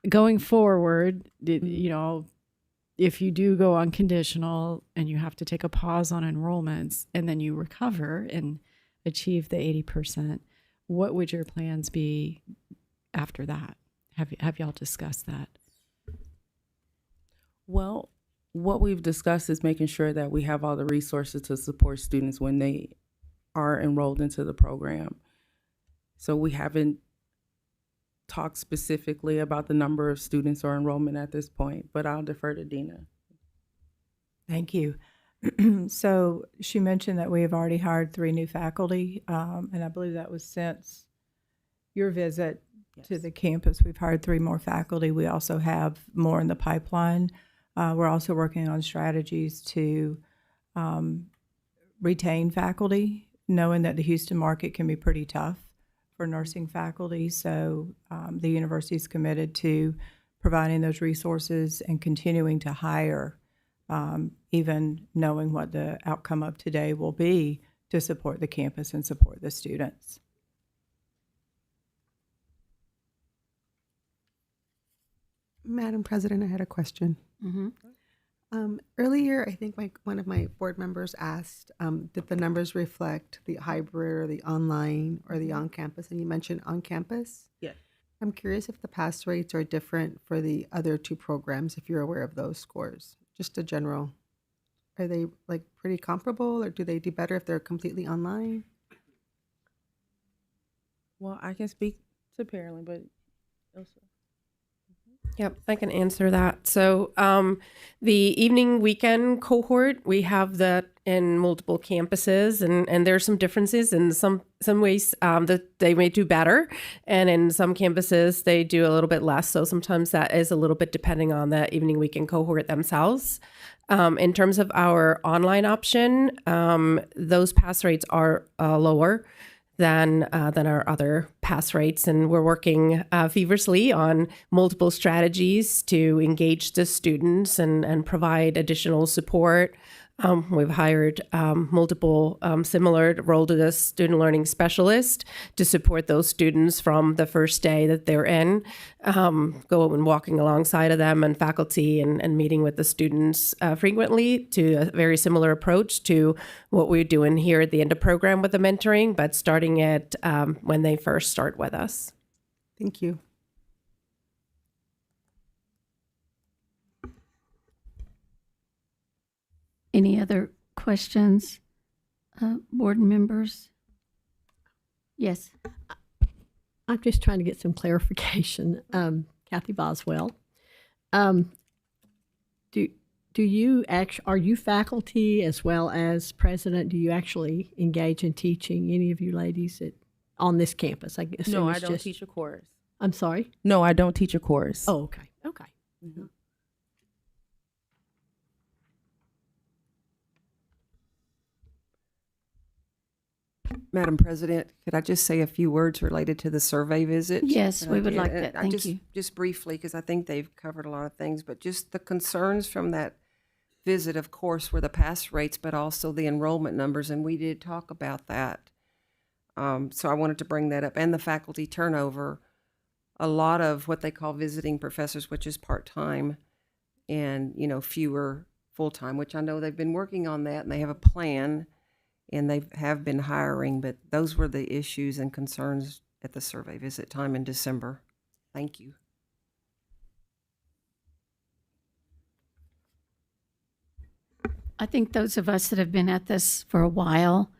Speaker 2: Going forward, if you do go unconditional and you have to take a pause on enrollments and then you recover and achieve the 80%, what would your plans be after that? Have y'all discussed that?
Speaker 3: Well, what we've discussed is making sure that we have all the resources to support students when they are enrolled into the program. So we haven't talked specifically about the number of students or enrollment at this point, but I'll defer to Dina.
Speaker 21: Thank you. So she mentioned that we have already hired 3 new faculty, and I believe that was since your visit to the campus. We've hired 3 more faculty. We also have more in the pipeline. We're also working on strategies to retain faculty, knowing that the Houston market can be pretty tough for nursing faculty. So the university is committed to providing those resources and continuing to hire, even knowing what the outcome of today will be, to support the campus and support the students.
Speaker 13: Madam President, I had a question.
Speaker 1: Mm-hmm.
Speaker 13: Earlier, I think one of my board members asked, did the numbers reflect the hybrid or the online or the on-campus? And you mentioned on-campus.
Speaker 3: Yeah.
Speaker 13: I'm curious if the pass rates are different for the other 2 programs, if you're aware of those scores. Just a general. Are they pretty comparable, or do they do better if they're completely online?
Speaker 3: Well, I can speak to Paralyn, but Elsa.
Speaker 23: Yep, I can answer that. So the evening weekend cohort, we have that in multiple campuses, and there are some differences in some ways that they may do better, and in some campuses they do a little bit less. So sometimes that is a little bit depending on the evening weekend cohort themselves. In terms of our online option, those pass rates are lower than our other pass rates, and we're working feverishly on multiple strategies to engage the students and provide additional support. We've hired multiple similar role to the student learning specialist to support those students from the first day that they're in, go and walking alongside of them, and faculty and meeting with the students frequently, to a very similar approach to what we're doing here at the end of program with the mentoring, but starting it when they first start with us.
Speaker 13: Thank you.
Speaker 1: Any other questions, board members? Yes.
Speaker 7: I'm just trying to get some clarification. Kathy Boswell. Do you are you faculty as well as president? Do you actually engage in teaching, any of you ladies on this campus? I guess.
Speaker 9: No, I don't teach a course.
Speaker 7: I'm sorry?
Speaker 9: No, I don't teach a course.
Speaker 7: Oh, okay. Okay.
Speaker 9: Mm-hmm.
Speaker 20: Madam President, could I just say a few words related to the survey visit?
Speaker 1: Yes, we would
Speaker 20: And
Speaker 1: like that. Thank
Speaker 20: just,
Speaker 1: you.
Speaker 20: Just briefly, because I think they've covered a lot of things, but just the concerns from that visit, of course, were the pass rates, but also the enrollment numbers, and we did talk about that. So I wanted to bring that up, and the faculty turnover. A lot of what they call visiting professors, which is part-time, and, fewer full-time, which I know they've been working on that, and they have a plan, and they have been hiring, but those were the issues and concerns at the survey visit time in December. Thank you.
Speaker 1: I think those of us that have been at this for a while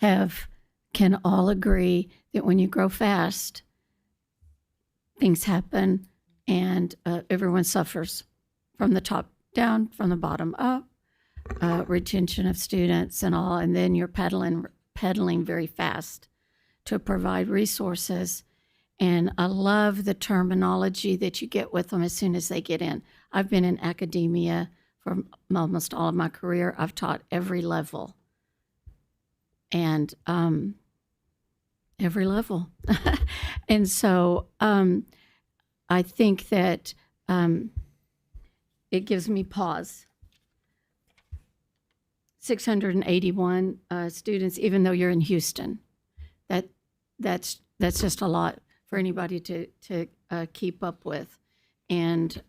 Speaker 1: can all agree that when you grow fast, things happen and everyone suffers from the top down, from the bottom up, retention of students and all, and then you're pedaling very fast to provide resources. And I love the terminology that you get with them as soon as they get in. I've been in academia for almost all of my career. I've taught every level. And every level. And so I think that it gives me pause. 681 students, even though you're in Houston. That's just a lot for anybody to keep up with. And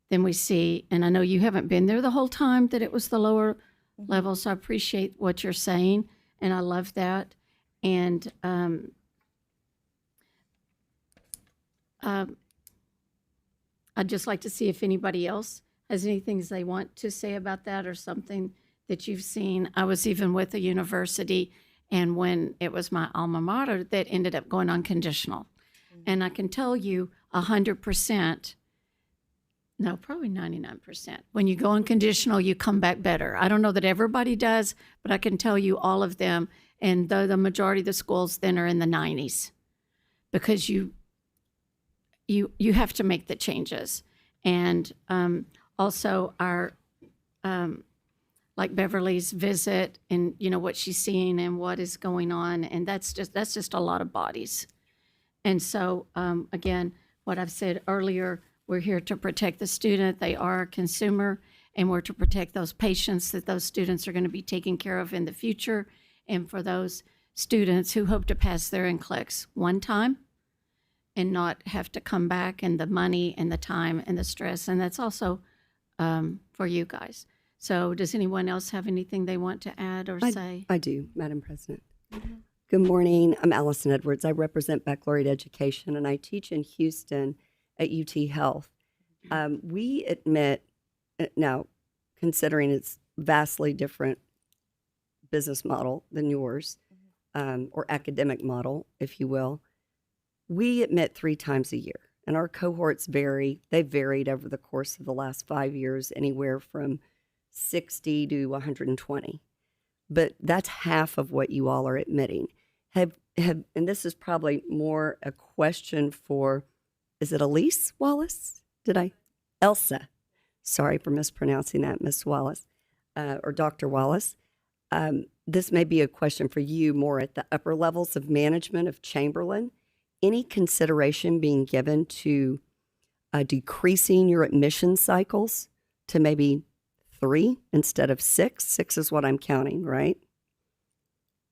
Speaker 1: then we see, and I know you haven't been there the whole time that it was the lower level, so I appreciate what you're saying, and I love that. And I'd just like to see if anybody else has anything they want to say about that or something that you've seen. I was even with a university, and when it was my alma mater, that ended up going unconditional. And I can tell you 100%, no, probably 99%. When you go unconditional, you come back better. I don't know that everybody does, but I can tell you all of them. And the majority of the schools then are in the 90s because you have to make the changes. And also our, like Beverly's visit and, what she's seeing and what is going on. And that's just a lot of bodies. And so, again, what I've said earlier, we're here to protect the student. They are a consumer, and we're to protect those patients that those students are going to be taken care of in the future. And for those students who hope to pass their NCLEX one time and not have to come back, and the money and the time and the stress. And that's also for you guys. So does anyone else have anything they want to add or say?
Speaker 10: I do, Madam President. Mm-hmm. Good morning. I'm Allison Edwards. I represent Baccalaureate Education, and I teach in Houston at UT Health. We admit, now, considering it's vastly different business model than yours, or academic model, if you will, we admit 3 times a year. And our cohorts vary. They've varied over the course of the last 5 years, anywhere from 60 to 120. But that's half of what you all are admitting. And this is probably more a question for, is it Elise Wallace? Elsa. Sorry for mispronouncing that, Miss Wallace, or Dr. Wallace. This may be a question for you more at the upper levels of management of Chamberlain. Any consideration being given to decreasing your admission cycles to maybe 3 instead of 6? 6 is what I'm counting, right?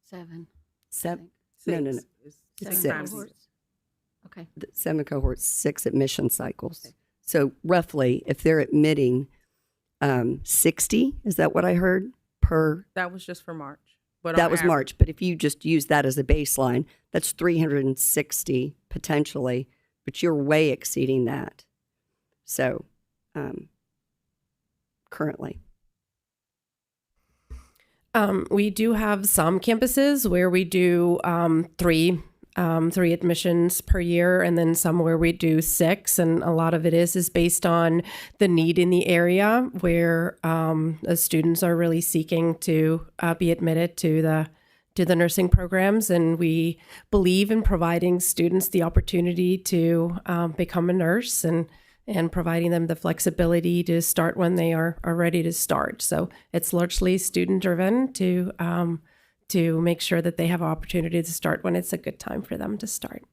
Speaker 1: 7.
Speaker 10: 7?
Speaker 1: Six.
Speaker 10: No.
Speaker 1: It's
Speaker 10: 6.
Speaker 1: cohorts. Okay.
Speaker 10: 7 cohorts, 6 admission cycles. Okay. So roughly, if they're admitting 60, is that what I heard, per?
Speaker 9: That was just for March. But
Speaker 10: that was March. But if you just use that as a baseline, that's 360 potentially, but you're way exceeding that. So currently.
Speaker 23: We do have some campuses where we do 3 3 admissions per year, and then some where we do 6. And a lot of it is based on the need in the area where the students are really seeking to be admitted to the nursing programs. And we believe in providing students the opportunity to become a nurse and providing them the flexibility to start when they are ready to start. So it's largely student driven to make sure that they have an opportunity to start when it's a good time for them to start.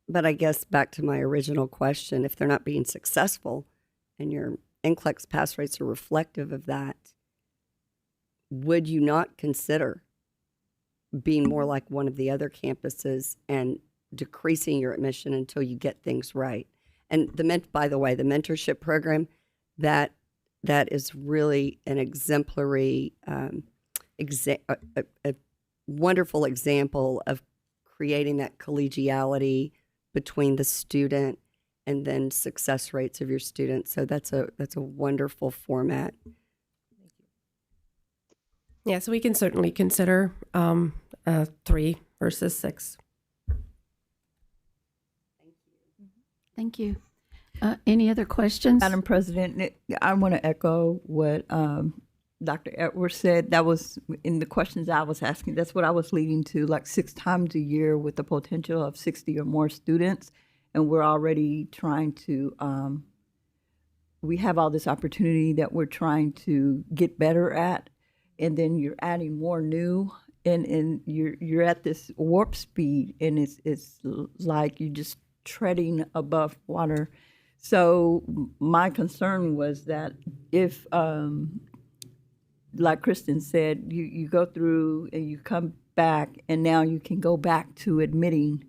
Speaker 10: But I guess back to my original question, if they're not being successful and your NCLEX pass rates are reflective of that, would you not consider being more like one of the other campuses and decreasing your admission until you get things right? And by the way, the mentorship program, that is really an exemplary, a wonderful example of creating that collegiality between the student and then success rates of your students. So that's a wonderful format.
Speaker 23: Yeah, so we can certainly consider 3 versus 6.
Speaker 1: Thank you. Any other questions?
Speaker 8: Madam President, I want to echo what Dr. Edwards said. That was in the questions I was asking. That's what I was leading to, like 6 times a year with the potential of 60 or more students. And we're already trying to, we have all this opportunity that we're trying to get better at. And then you're adding more new, and you're at this warp speed, and it's like you're just treading above water. So my concern was that if, like Kristen said, you go through and you come back, and now you can go back to admitting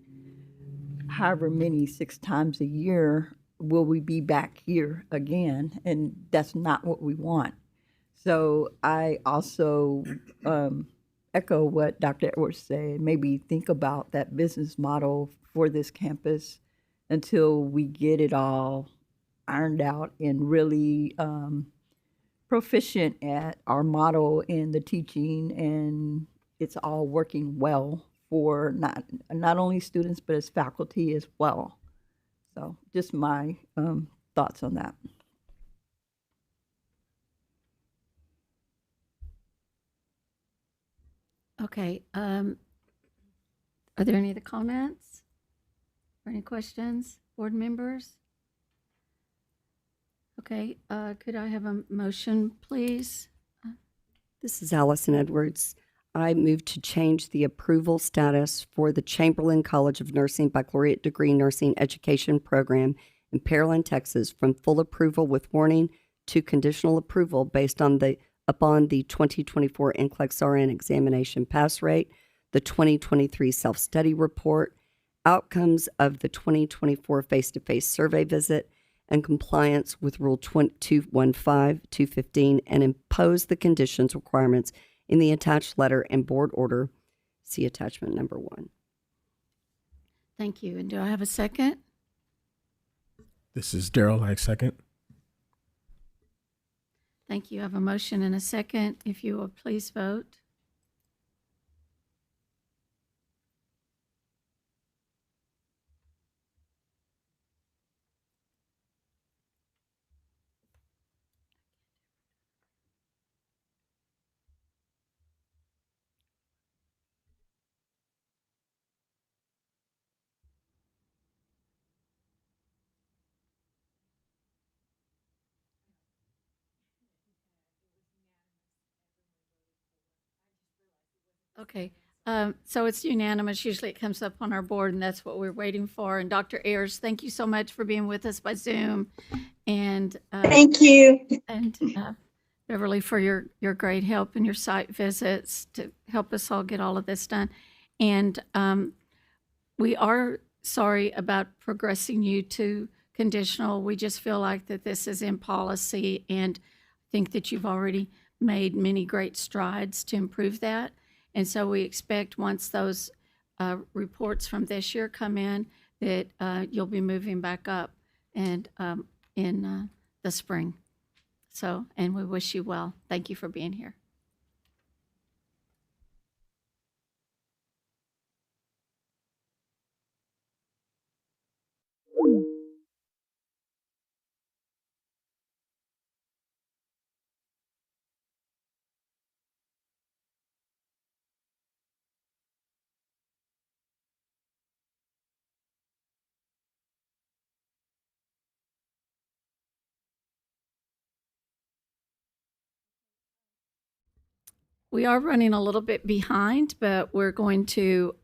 Speaker 8: however many 6 times a year, will we be back here again? And that's not what we want. So I also echo what Dr. Edwards said, maybe think about that business model for this campus until we get it all ironed out and really proficient at our model in the teaching, and it's all working well for not only students but as faculty as well. So just my thoughts on that.
Speaker 1: Okay. Are there any other comments or any questions, board members? Okay. Could I have a motion, please?
Speaker 10: This is Allison Edwards. I move to change the approval status for the Chamberlain College of Nursing Baccalaureate Degree Nursing Education Program in Pearland, Texas, from full approval with warning to conditional approval based on upon the 2024 NCLEX RN examination pass rate, the 2023 self-study report, outcomes of the 2024 face-to-face survey visit, and compliance with Rule 215, 215, and impose the conditions requirements in the attached letter and board order. See attachment number 1.
Speaker 1: Thank you. And do I have a second?
Speaker 4: This is Daryl. I second.
Speaker 1: Thank you. I have a motion and a second. If you will please vote. Okay, so it's unanimous. Usually it comes up on our board, and that's what we're waiting for. And Dr. Ayers, thank you so much for being with us by Zoom. And
Speaker 17: thank you.
Speaker 1: And Beverly, for your great help and your site visits to help us all get all of this done. And we are sorry about progressing you to conditional. We just feel like that this is in policy, and think that you've already made many great strides to improve that. And so we expect once those reports from this year come in that you'll be moving back up and in the spring. So, and we wish you well. Thank you for being here. we are running a little bit behind, but we're going to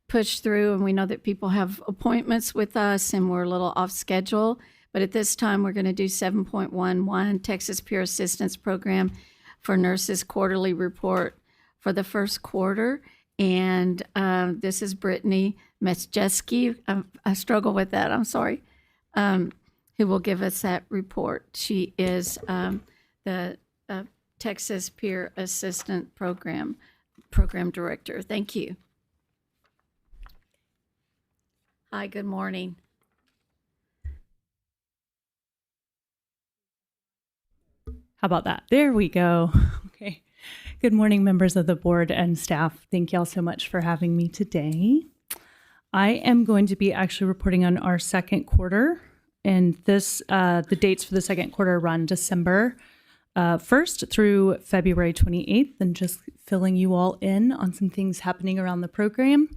Speaker 1: push through. And we know that people have appointments with us and we're a little off schedule. But at this time, we're going to do 7.11 Texas Peer Assistance Program for Nurses Quarterly Report for the first quarter. And this is Brittany Metjeski. I struggle with that. I'm sorry. Who will give us that report. She is the Texas Peer Assistant Program Director. Thank you. Hi, good morning.
Speaker 5: How about that? There we go. Okay. Good morning, members of the board and staff. Thank y'all so much for having me today. I am going to be actually reporting on our second quarter, and the dates for the second quarter run December 1st through February 28th, and just filling you all in on some things happening around the program,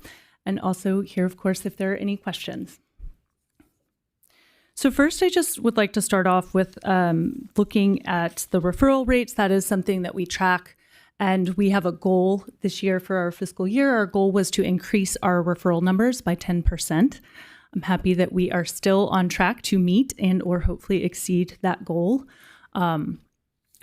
Speaker 5: and also here, of course, if there are any questions. So first, I just would like to start off with looking at the referral rates. That is something that we track, and we have a goal this year for our fiscal year. Our goal was to increase our referral numbers by 10%. I'm happy that we are still on track to meet and or hopefully exceed that goal.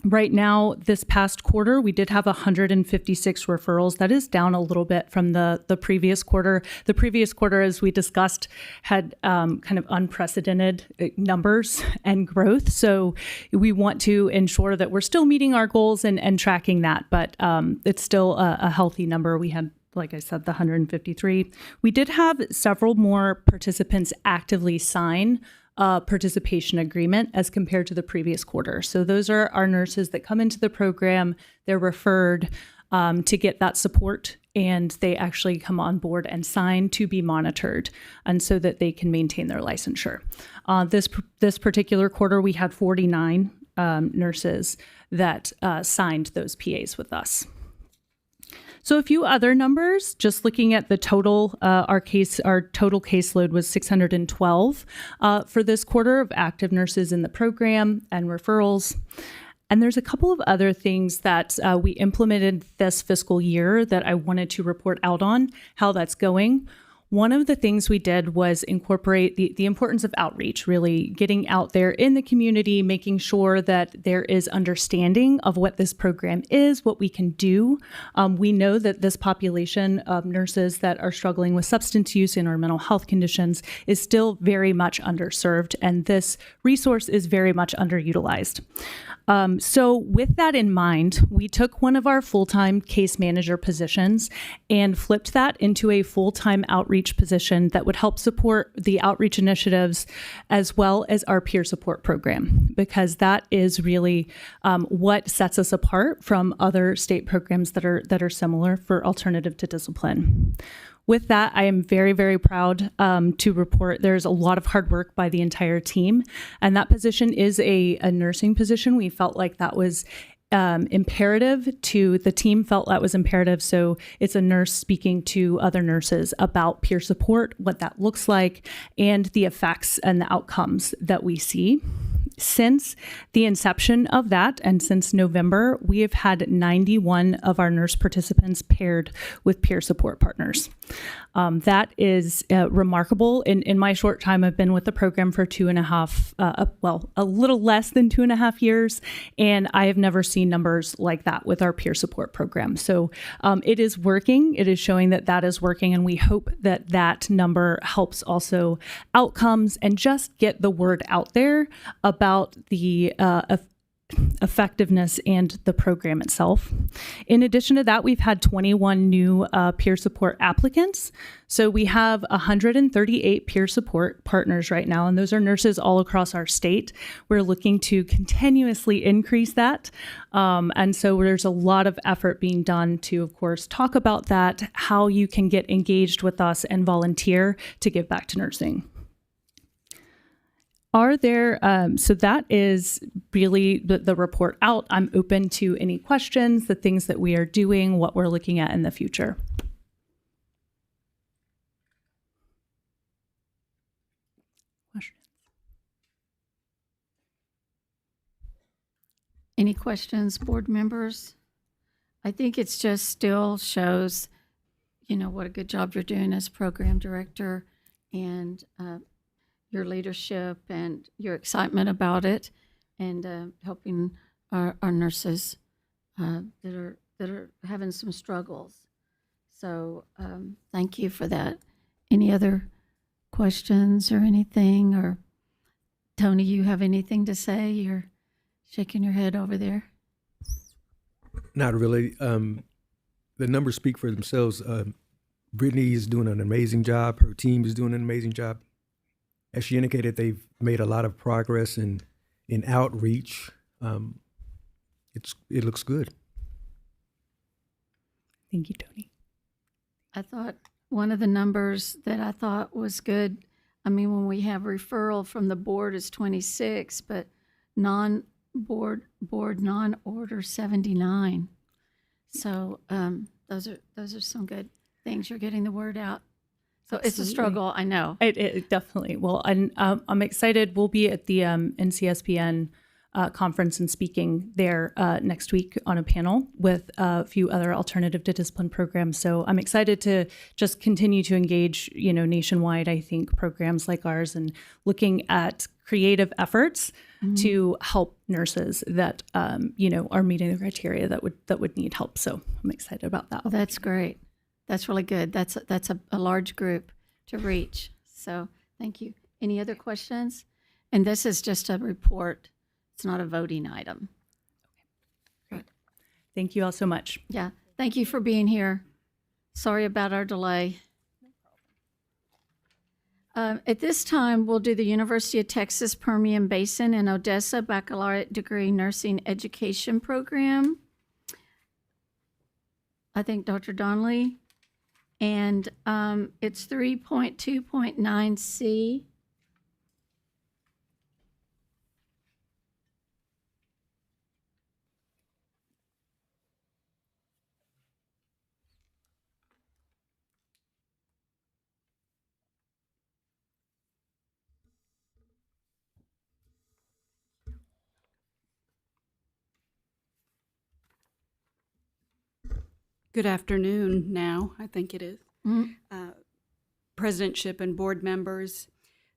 Speaker 5: Right now, this past quarter, we did have 156 referrals. That is down a little bit from the previous quarter. The previous quarter, as we discussed, had kind of unprecedented numbers and growth. So we want to ensure that we're still meeting our goals and tracking that, but it's still a healthy number. We had, like I said, the 153. We did have several more participants actively sign participation agreement as compared to the previous quarter. So those are our nurses that come into the program. They're referred to get that support, and they actually come on board and sign to be monitored, and so that they can maintain their licensure. This particular quarter, we had 49 nurses that signed those PAs with us. So a few other numbers, just looking at the total, our total caseload was 612 for this quarter of active nurses in the program and referrals. And there's a couple of other things that we implemented this fiscal year that I wanted to report out on, how that's going. One of the things we did was incorporate the importance of outreach, really getting out there in the community, making sure that there is understanding of what this program is, what we can do. We know that this population of nurses that are struggling with substance use and or mental health conditions is still very much underserved, and this resource is very much underutilized. So with that in mind, we took one of our full-time case manager positions and flipped that into a full-time outreach position that would help support the outreach initiatives as well as our peer support program, because that is really what sets us apart from other state programs that are similar for alternative to discipline. With that, I am very, very proud to report there's a lot of hard work by the entire team, and that position is a nursing position. We felt like that was imperative to the team, felt that was imperative. So it's a nurse speaking to other nurses about peer support, what that looks like, and the effects and the outcomes that we see. Since the inception of that, and since November, we have had 91 of our nurse participants paired with peer support partners. That is remarkable. In my short time, I've been with the program for a little less than 2.5 years, and I have never seen numbers like that with our peer support program. So it is working. It is showing that that is working, and we hope that that number helps also outcomes and just get the word out there about the effectiveness and the program itself. In addition to that, we've had 21 new peer support applicants. So we have 138 peer support partners right now, and those are nurses all across our state. We're looking to continuously increase that. And so there's a lot of effort being done to, of course, talk about that, how you can get engaged with us and volunteer to give back to nursing. Are there, so that is really the report out. I'm open to any questions, the things that we are doing, what we're looking at in the future. Questions?
Speaker 1: Any questions, board members? I think it's just still shows, what a good job you're doing as program director, and your leadership and your excitement about it, and helping our nurses that are having some struggles. So thank you for that. Any other questions or anything? Or Tony, you have anything to say? You're shaking your head over there.
Speaker 15: Not really. The numbers speak for themselves. Brittany is doing an amazing job. Her team is doing an amazing job. As she indicated, they've made a lot of progress in outreach. It looks good.
Speaker 5: Thank you, Tony.
Speaker 1: I thought one of the numbers that I thought was good, when we have referral from the board is 26, but board non-order 79. So those are some good things. You're getting the word out. So It's a struggle, I know.
Speaker 5: It definitely will. And I'm excited. We'll be at the NCSPN conference and speaking there next week on a panel with a few other alternative to discipline programs. So I'm excited to just continue to engage, nationwide, I think, programs like ours and looking at creative efforts to help nurses that, are meeting the criteria that would need help. So I'm excited about that.
Speaker 1: Well, that's great. That's really good. That's a large group to reach. So thank you. Any other questions? And this is just a report. It's not a voting item.
Speaker 5: Great. Thank you all so much.
Speaker 1: Yeah. Thank you for being here. Sorry about our delay. At this time, we'll do the University of Texas Permian Basin and Odessa Baccalaureate Degree Nursing Education Program. I think Dr. Donnelly. And it's 3.2.9C.
Speaker 16: Good afternoon now, I think it is. Presidentship and board members.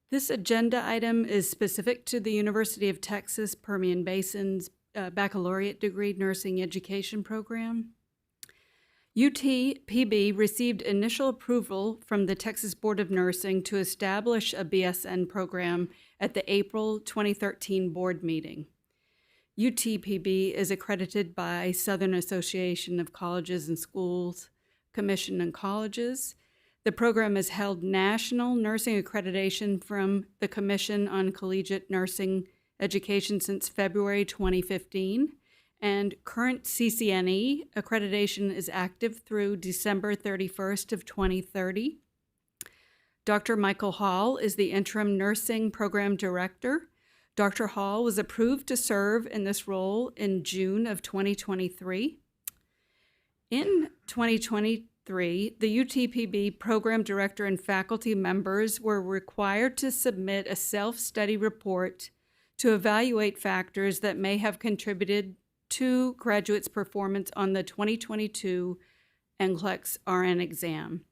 Speaker 16: This agenda item is specific to the University of Texas Permian Basin's baccalaureate degree nursing education program. UTPB received initial approval from the Texas Board of Nursing to establish a BSN program at the April 2013 board meeting. UTPB is accredited by Southern Association of Colleges and Schools Commission on Colleges. The program has held national nursing accreditation from the Commission on Collegiate Nursing Education since February 2015, and current CCNE accreditation is active through December 31st of 2030. Dr. Michael Hall is the interim nursing program director. Dr. Hall was approved to serve in this role in June of 2023. In 2023, the UTPB program director and faculty members were required to submit a self-study report to evaluate factors that may have contributed to graduates' performance on the 2022 NCLEX RN exam,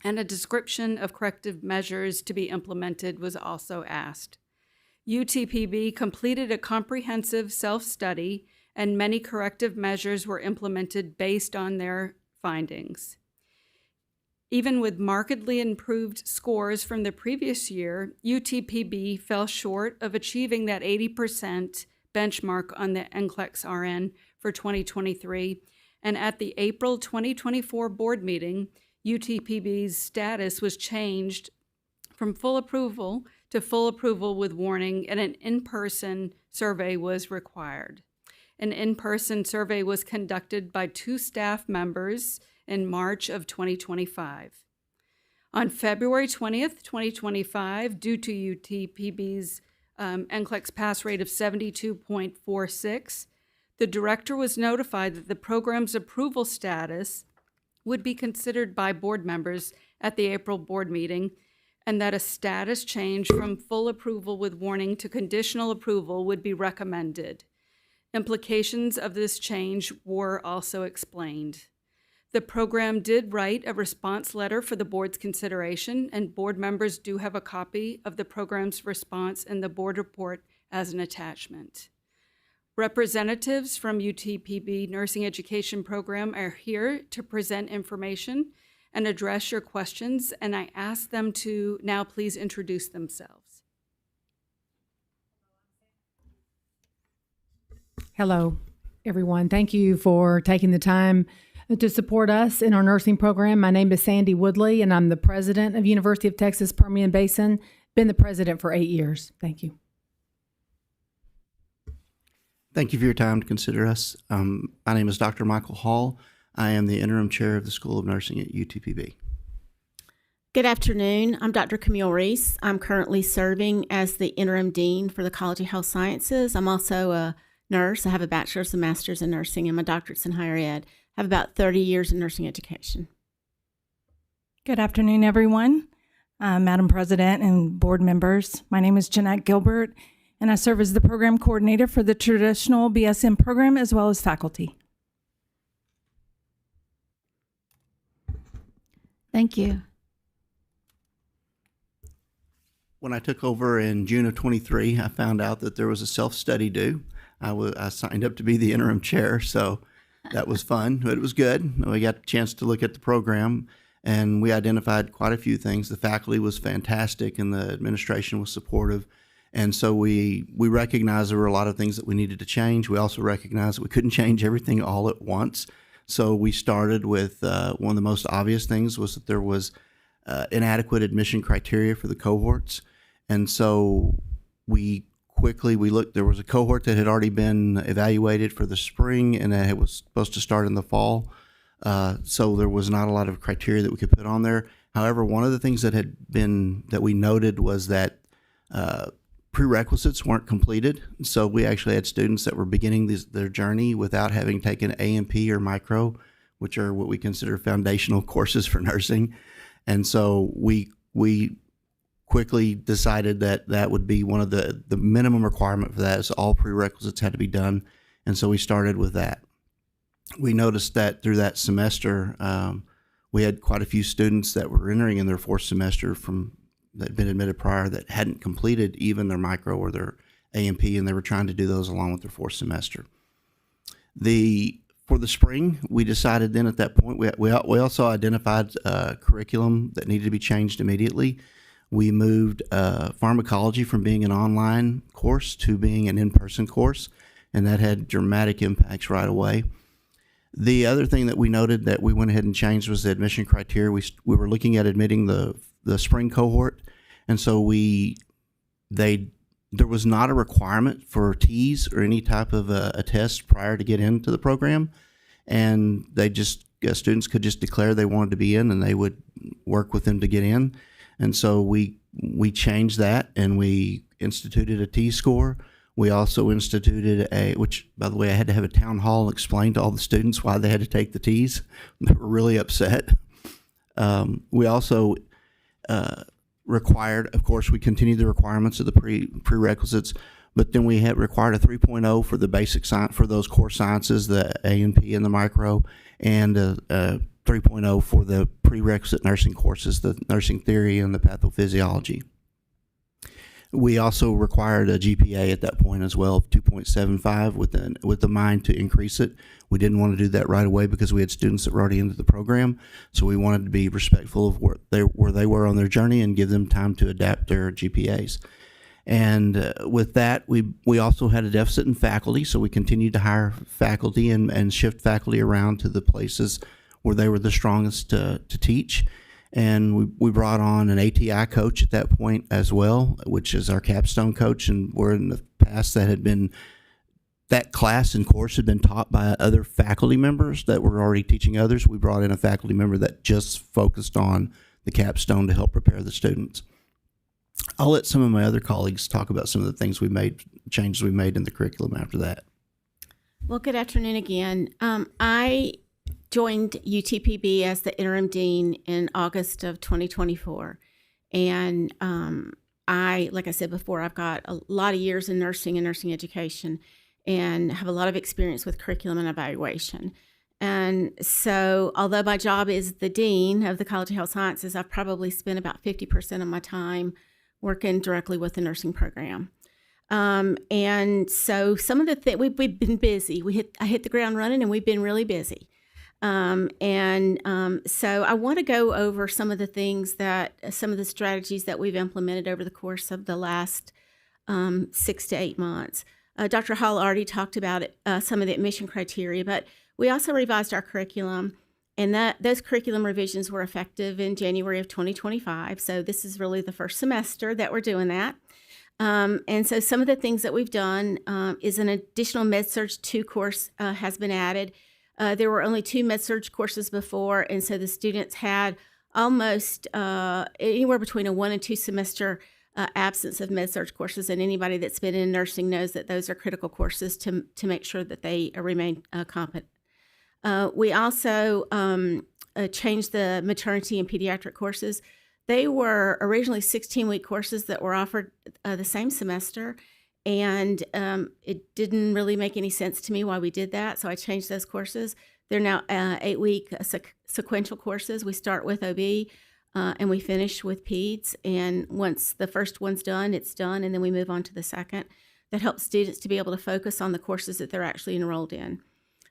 Speaker 16: and a description of corrective measures to be implemented was also asked. UTPB completed a comprehensive self-study, and many corrective measures were implemented based on their findings. Even with markedly improved scores from the previous year, UTPB fell short of achieving that 80% benchmark on the NCLEX RN for 2023, and at the April 2024 board meeting, UTPB's status was changed from full approval to full approval with warning, and an in-person survey was required. An in-person survey was conducted by 2 staff members in March of 2025. On February 20th, 2025, due to UTPB's NCLEX pass rate of 72.46, the director was notified that the program's approval status would be considered by board members at the April board meeting, and that a status change from full approval with warning to conditional approval would be recommended. Implications of this change were also explained. The program did write a response letter for the board's consideration, and board members do have a copy of the program's response in the board report as an attachment. Representatives from UTPB Nursing Education Program are here to present information and address your questions, and I ask them to now please introduce themselves.
Speaker 6: Hello, everyone. Thank you for taking the time to support us in our nursing program. My name is Sandy Woodley, and I'm the president of University of Texas Permian Basin. Been the president for 8 years. Thank you.
Speaker 14: Thank you for your time to consider us. My name is Dr. Michael Hall. I am the interim chair of the School of Nursing at UTPB.
Speaker 19: Good afternoon. I'm Dr. Camille Reese. I'm currently serving as the interim dean for the College of Health Sciences. I'm also a nurse. I have a bachelor's and master's in nursing and my doctorate's in higher ed. I have about 30 years in nursing education.
Speaker 24: Good afternoon, everyone. Madam President and board members. My name is Jeanette Gilbert, and I serve as the program coordinator for the traditional BSN program as well as faculty.
Speaker 1: Thank you.
Speaker 14: When I took over in June of 23, I found out that there was a self-study due. I signed up to be the interim chair, so that was fun, but it was good. We got a chance to look at the program, and we identified quite a few things. The faculty was fantastic, and the administration was supportive. And so we recognized there were a lot of things that we needed to change. We also recognized that we couldn't change everything all at once. So we started with one of the most obvious things was that there was inadequate admission criteria for the cohorts. And so we looked, there was a cohort that had already been evaluated for the spring and it was supposed to start in the fall. So there was not a lot of criteria that we could put on there. However, one of the things that we noted was that prerequisites weren't completed. So we actually had students that were beginning their journey without having taken A&P or micro, which are what we consider foundational courses for nursing. And so we quickly decided that that would be one of the minimum requirement for that is all prerequisites had to be done. And so we started with that. We noticed that through that semester, we had quite a few students that were entering in their fourth semester that had been admitted prior that hadn't completed even their micro or their A&P, and they were trying to do those along with their fourth semester. For the spring, we decided then at that point, we also identified curriculum that needed to be changed immediately. We moved pharmacology from being an online course to being an in-person course, and that had dramatic impacts right away. The other thing that we noted that we went ahead and changed was the admission criteria. We were looking at admitting the spring cohort, and so there was not a requirement for T's or any type of a test prior to get into the program, and students could just declare they wanted to be in, and they would work with them to get in. And so we changed that, and we instituted a T score. We also instituted which, by the way, I had to have a town hall and explain to all the students why they had to take the T's. They were really upset. We also required, of course, we continued the requirements of the prerequisites, but then we had required a 3.0 for the basic science, for those core sciences, the A&P and the micro, and a 3.0 for the prerequisite nursing courses, the nursing theory and the pathophysiology. We also required a GPA at that point as well, 2.75 with the mind to increase it. We didn't want to do that right away because we had students that were already into the program. So we wanted to be respectful of where they were on their journey and give them time to adapt their GPAs. And with that, we also had a deficit in faculty. So we continued to hire faculty and shift faculty around to the places where they were the strongest to teach. And we brought on an ATI coach at that point as well, which is our capstone coach. And where in the past that class and course had been taught by other faculty members that were already teaching others. We brought in a faculty member that just focused on the capstone to help prepare the students. I'll let some of my other colleagues talk about some of the things changes we made in the curriculum after that.
Speaker 19: Well, good afternoon again. I joined UTPB as the interim dean in August of 2024. And like I said before, I've got a lot of years in nursing and nursing education. and have a lot of experience with curriculum and evaluation. And so, although my job is the dean of the College of Health Sciences, I've probably spent about 50% of my time working directly with the nursing program. And so, some of the things we've been busy. I hit the ground running, and we've been really busy. So, I want to go over some of the strategies that we've implemented over the course of the last 6 to 8 months. Dr. Hall already talked about it, some of the admission criteria, but we also revised our curriculum, and those curriculum revisions were effective in January of 2025. So this is really the first semester that we're doing that. And so some of the things that we've done is an additional Med-Surg 2 course has been added. There were only 2 Med-Surg courses before, and so the students had almost anywhere between a 1 and 2 semester absence of Med-Surg courses, and anybody that's been in nursing knows that those are critical courses to make sure that they remain competent. We also changed the maternity and pediatric courses. They were originally 16-week courses that were offered the same semester, and it didn't really make any sense to me why we did that, so I changed those courses. They're now 8-week sequential courses. We start with OB, and we finish with peds, and once the first one's done, it's done, and then we move on to the second. That helps students to be able to focus on the courses that they're actually enrolled in.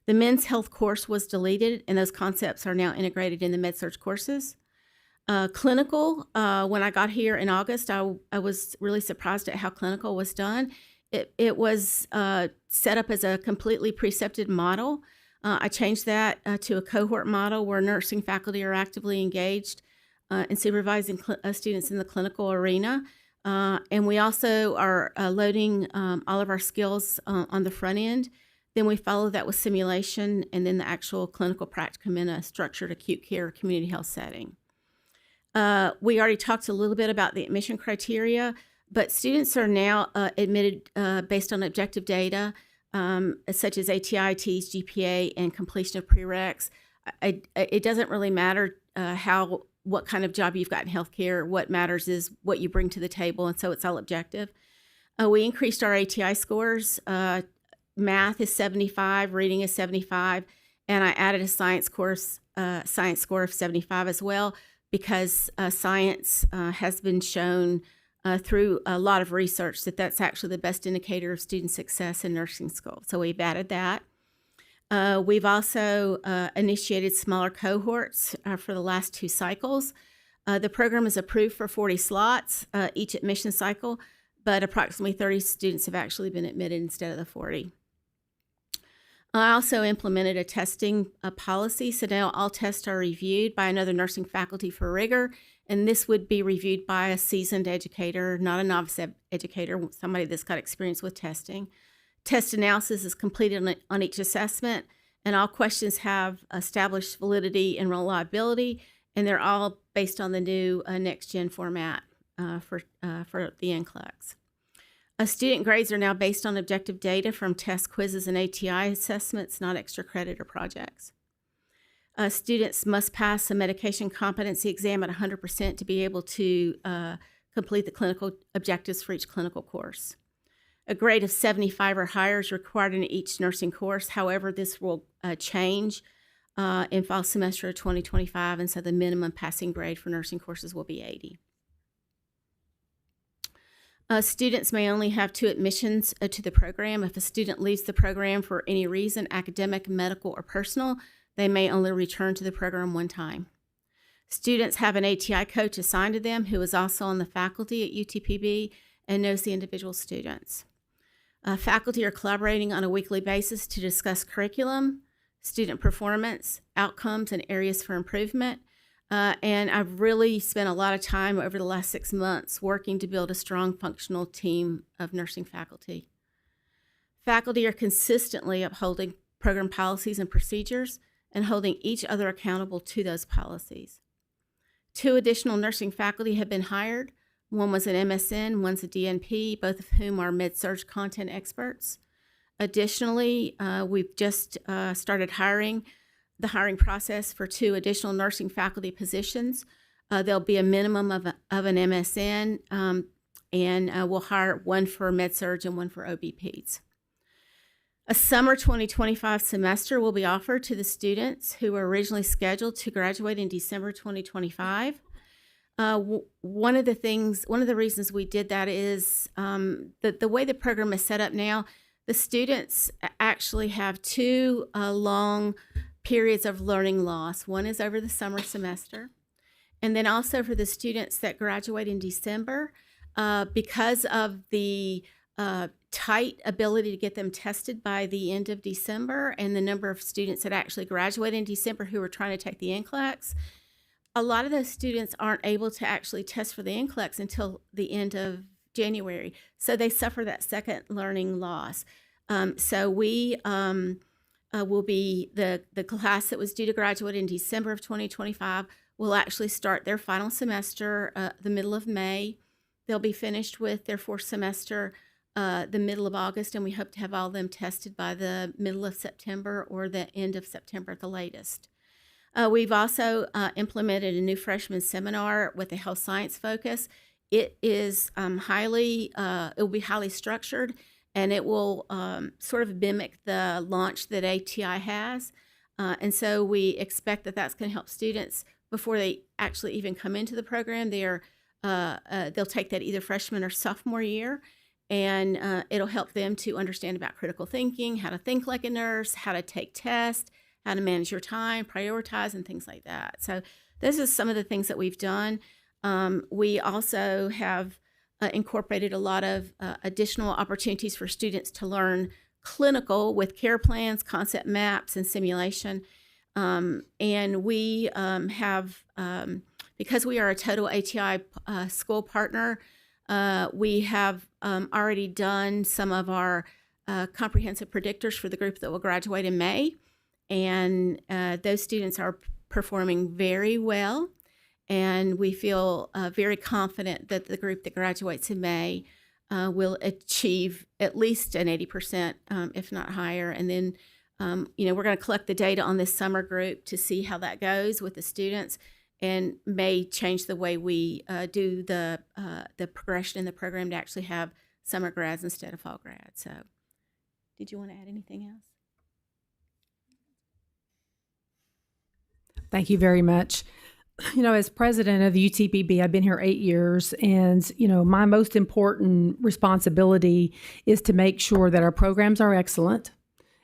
Speaker 19: The men's health course was deleted, and those concepts are now integrated in the Med-Surg courses. Clinical, when I got here in August, I was really surprised at how clinical was done. It was set up as a completely precepted model. I changed that to a cohort model where nursing faculty are actively engaged in supervising students in the clinical arena. And we also are loading all of our skills on the front end. Then we follow that with simulation and then the actual clinical practicum in a structured acute care community health setting. We already talked a little bit about the admission criteria, but students are now admitted based on objective data, such as ATI-ITs, GPA, and completion of prereqs. It doesn't really matter what kind of job you've got in healthcare. What matters is what you bring to the table, and so it's all objective. We increased our ATI scores. Math is 75, reading is 75, and I added a science score of 75 as well, because science has been shown through a lot of research that that's actually the best indicator of student success in nursing school. So we've added that. We've also initiated smaller cohorts for the last 2 cycles. The program is approved for 40 slots each admission cycle, but approximately 30 students have actually been admitted instead of the 40. I also implemented a testing policy, so now all tests are reviewed by another nursing faculty for rigor, and this would be reviewed by a seasoned educator, not a novice educator, somebody that's got experience with testing. Test analysis is completed on each assessment, and all questions have established validity and reliability, and they're all based on the new next-gen format for the NCLEX. Student grades are now based on objective data from test quizzes and ATI assessments, not extra credit or projects. Students must pass a medication competency exam at 100% to be able to complete the clinical objectives for each clinical course. A grade of 75 or higher is required in each nursing course. However, this will change in fall semester of 2025, and so the minimum passing grade for nursing courses will be 80. Students may only have 2 admissions to the program. If a student leaves the program for any reason, academic, medical, or personal, they may only return to the program 1 time. Students have an ATI coach assigned to them who is also on the faculty at UTPB and knows the individual students. Faculty are collaborating on a weekly basis to discuss curriculum, student performance, outcomes, and areas for improvement. And I've really spent a lot of time over the last 6 months working to build a strong functional team of nursing faculty. Faculty are consistently upholding program policies and procedures and holding each other accountable to those policies. 2 additional nursing faculty have been hired. One was an MSN, one's a DNP, both of whom are Med-Surg content experts. Additionally, we've just started the hiring process for 2 additional nursing faculty positions. There'll be a minimum of an MSN, and we'll hire one for Med-Surg and one for OB-Peds. A summer 2025 semester will be offered to the students who were originally scheduled to graduate in December 2025. One of the reasons we did that is the way the program is set up now, the students actually have two long periods of learning loss. One is over the summer semester, and then also for the students that graduate in December, because of the tight ability to get them tested by the end of December and the number of students that actually graduate in December who are trying to take the NCLEX, a lot of those students aren't able to actually test for the NCLEX until the end of January. So they suffer that second learning loss. So we will be, the class that was due to graduate in December of 2025 will actually start their final semester the middle of May. They'll be finished with their fourth semester the middle of August, and we hope to have all of them tested by the middle of September or the end of September at the latest. We've also implemented a new freshman seminar with a health science focus. It is it will be highly structured, and it will sort of mimic the launch that ATI has. And so we expect that that's going to help students before they actually even come into the program. They'll take that either freshman or sophomore year, and it'll help them to understand about critical thinking, how to think like a nurse, how to take tests, how to manage your time, prioritize, and things like that. So this is some of the things that we've done. We also have incorporated a lot of additional opportunities for students to learn clinical with care plans, concept maps, and simulation. And we have, because we are a total ATI school partner, we have already done some of our comprehensive predictors for the group that will graduate in May. And those students are performing very well. And we feel very confident that the group that graduates in May will achieve at least an 80%, if not higher. And then, we're going to collect the data on this summer group to see how that goes with the students, and may change the way we do the progression in the program to actually have summer grads instead of fall grads. So, did you want to add anything else?
Speaker 6: Thank you very much. As president of the UTPB, I've been here 8 years, and, my most important responsibility is to make sure that our programs are excellent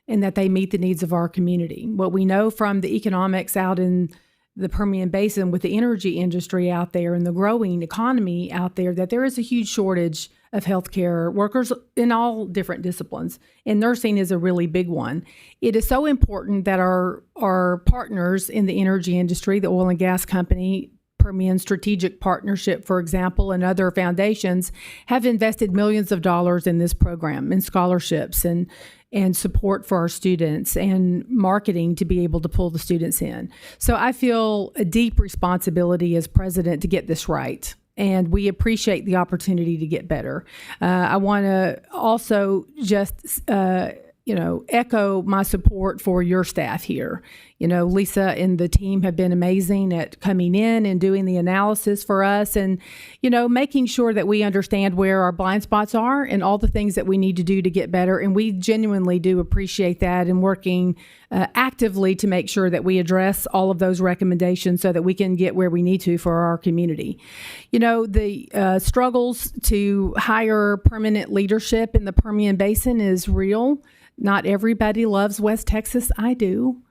Speaker 6: and that they meet the needs of our community. What we know from the economics out in the Permian Basin with the energy industry out there and the growing economy out there, that there is a huge shortage of healthcare workers in all different disciplines, and nursing is a really big one. It is so important that our partners in the energy industry, the oil and gas company, Permian Strategic Partnership, for example, and other foundations, have invested millions of dollars in this program, in scholarships and support for our students and marketing to be able to pull the students in. So I feel a deep responsibility as president to get this right. And we appreciate the opportunity to get better. I want to also just, echo my support for your staff here. Lisa and the team have been amazing at coming in and doing the analysis for us and, making sure that we understand where our blind spots are and all the things that we need to do to get better. And we genuinely do appreciate that, and working actively to make sure that we address all of those recommendations so that we can get where we need to for our community. The struggles to hire permanent leadership in the Permian Basin is real. Not everybody loves West Texas. I do.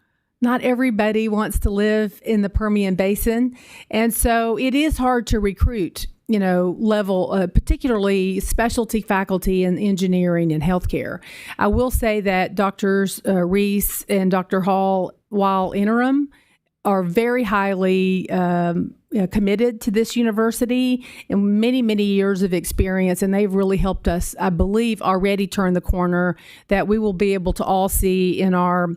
Speaker 6: Not everybody wants to live in the Permian Basin. And so it is hard to recruit, particularly specialty faculty in engineering and healthcare. I will say that Drs. Reese and Dr. Hall, while interim, are very highly committed to this university and many, many years of experience. And they've really helped us, I believe, already turn the corner that we will be able to all see in our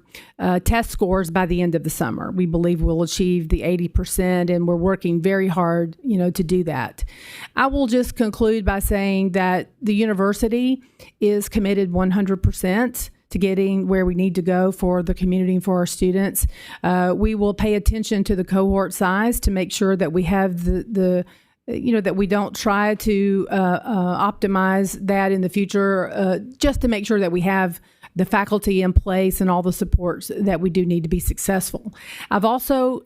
Speaker 6: test scores by the end of the summer. We believe we'll achieve the 80%, and we're working very hard, to do that. I will just conclude by saying that the university is committed 100% to getting where we need to go for the community and for our students. We will pay attention to the cohort size to make sure that we have that we don't try to optimize that in the future, just to make sure that we have the faculty in place and all the supports that we do need to be successful. I've also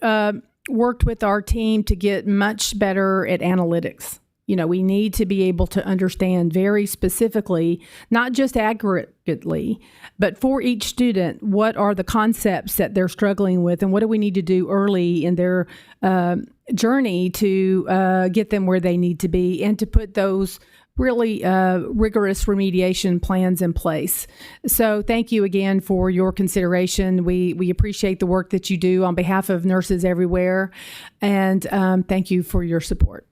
Speaker 6: worked with our team to get much better at analytics. You know, we need to be able to understand very specifically, not just accurately, but for each student, what are the concepts that they're struggling with and what do we need to do early in their journey to get them where they need to be and to put those really rigorous remediation plans in place. So thank you again for your consideration. We appreciate the work that you do on behalf of nurses everywhere, and thank you for your support.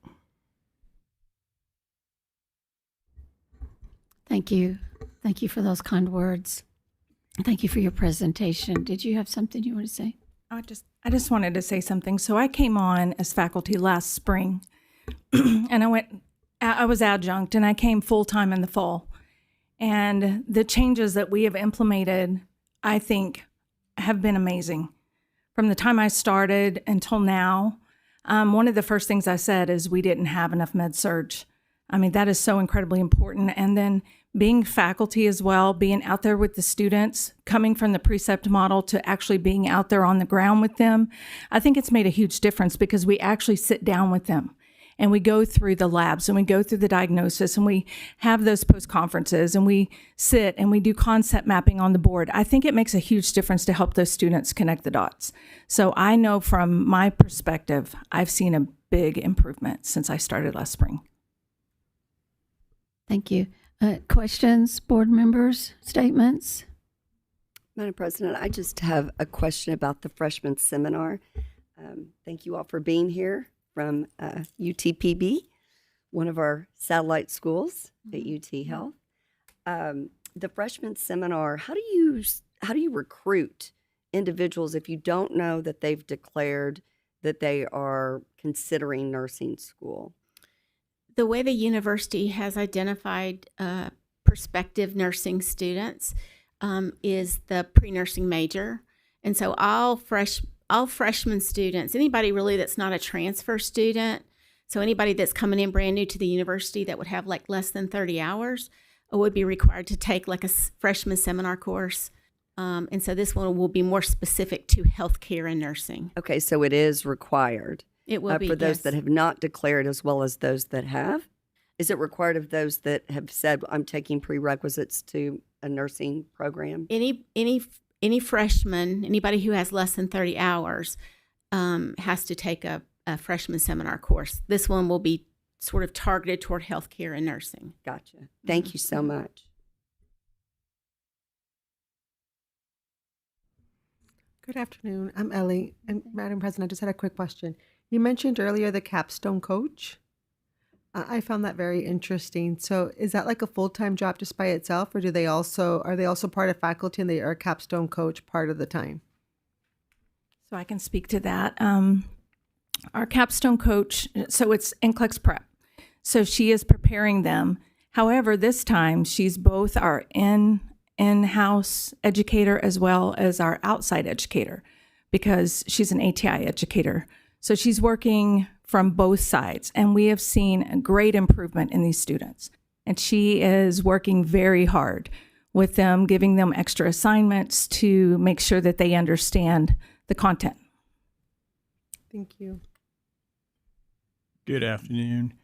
Speaker 1: Thank you. Thank you for those kind words. Thank you for your presentation. Did you have something you want to say?
Speaker 24: I just wanted to say something. So I came on as faculty last spring, and I was adjunct, and I came full time in the fall. And the changes that we have implemented, I think, have been amazing. From the time I started until now, one of the first things I said is we didn't have enough med surg. I mean, that is so incredibly important. And then being faculty as well, being out there with the students, coming from the precept model to actually being out there on the ground with them, I think it's made a huge difference because we actually sit down with them and we go through the labs and we go through the diagnosis and we have those post conferences and we sit and we do concept mapping on the board. I think it makes a huge difference to help those students connect the dots. So I know from my perspective, I've seen a big improvement since I started last spring.
Speaker 1: Thank you. Questions, board members, statements?
Speaker 10: Madam President, I just have a question about the freshman seminar. Thank you all for being here from UTPB, one of our satellite schools at UT Health. The freshman seminar, how do you recruit individuals if you don't know that they've declared that they are considering nursing school?
Speaker 19: The way the university has identified prospective nursing students is the pre-nursing major. And so all freshman students, anybody really that's not a transfer student, so anybody that's coming in brand new to the university that would have like less than 30 hours would be required to take like a freshman seminar course. And so this one will be more specific to healthcare and nursing.
Speaker 10: Okay, so it is required.
Speaker 19: It will be,
Speaker 10: for those
Speaker 19: yes.
Speaker 10: that have not declared as well as those that have. Is it required of those that have said, I'm taking prerequisites to a nursing program?
Speaker 19: Any freshman, anybody who has less than 30 hours has to take a freshman seminar course. This one will be sort of targeted toward healthcare and nursing.
Speaker 10: Gotcha. Thank you so much.
Speaker 13: Good afternoon. I'm Ellie. And Madam President, I just had a quick question. You mentioned earlier the capstone coach. I found that very interesting. So is that like a full-time job just by itself, or are they also part of faculty and they are a capstone coach part of the time?
Speaker 24: So I can speak to that. Our capstone coach, so it's NCLEX prep. So she is preparing them. However, this time she's both our in-house educator as well as our outside educator because she's an ATI educator. So she's working from both sides, and we have seen a great improvement in these students. And she is working very hard with them, giving them extra assignments to make sure that they understand the content.
Speaker 13: Thank you.
Speaker 4: Good afternoon.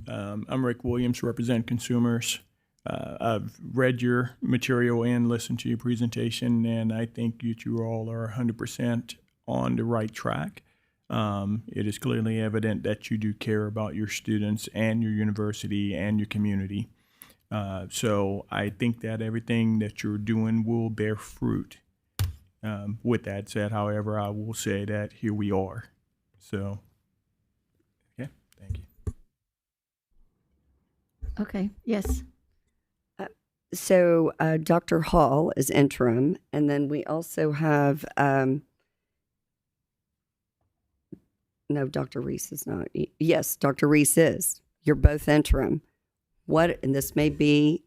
Speaker 4: I'm Rick Williams, represent consumers. I've read your material and listened to your presentation, and I think that you all are 100% on the right track. It is clearly evident that you do care about your students and your university and your community. So I think that everything that you're doing will bear fruit. With that said, however, I will say that here we are. So, yeah, thank you.
Speaker 1: Okay, yes.
Speaker 10: So Dr. Hall is interim, and then we also have no, Dr. Reese is not. Yes, Dr. Reese is. You're both interim. What? And this may be.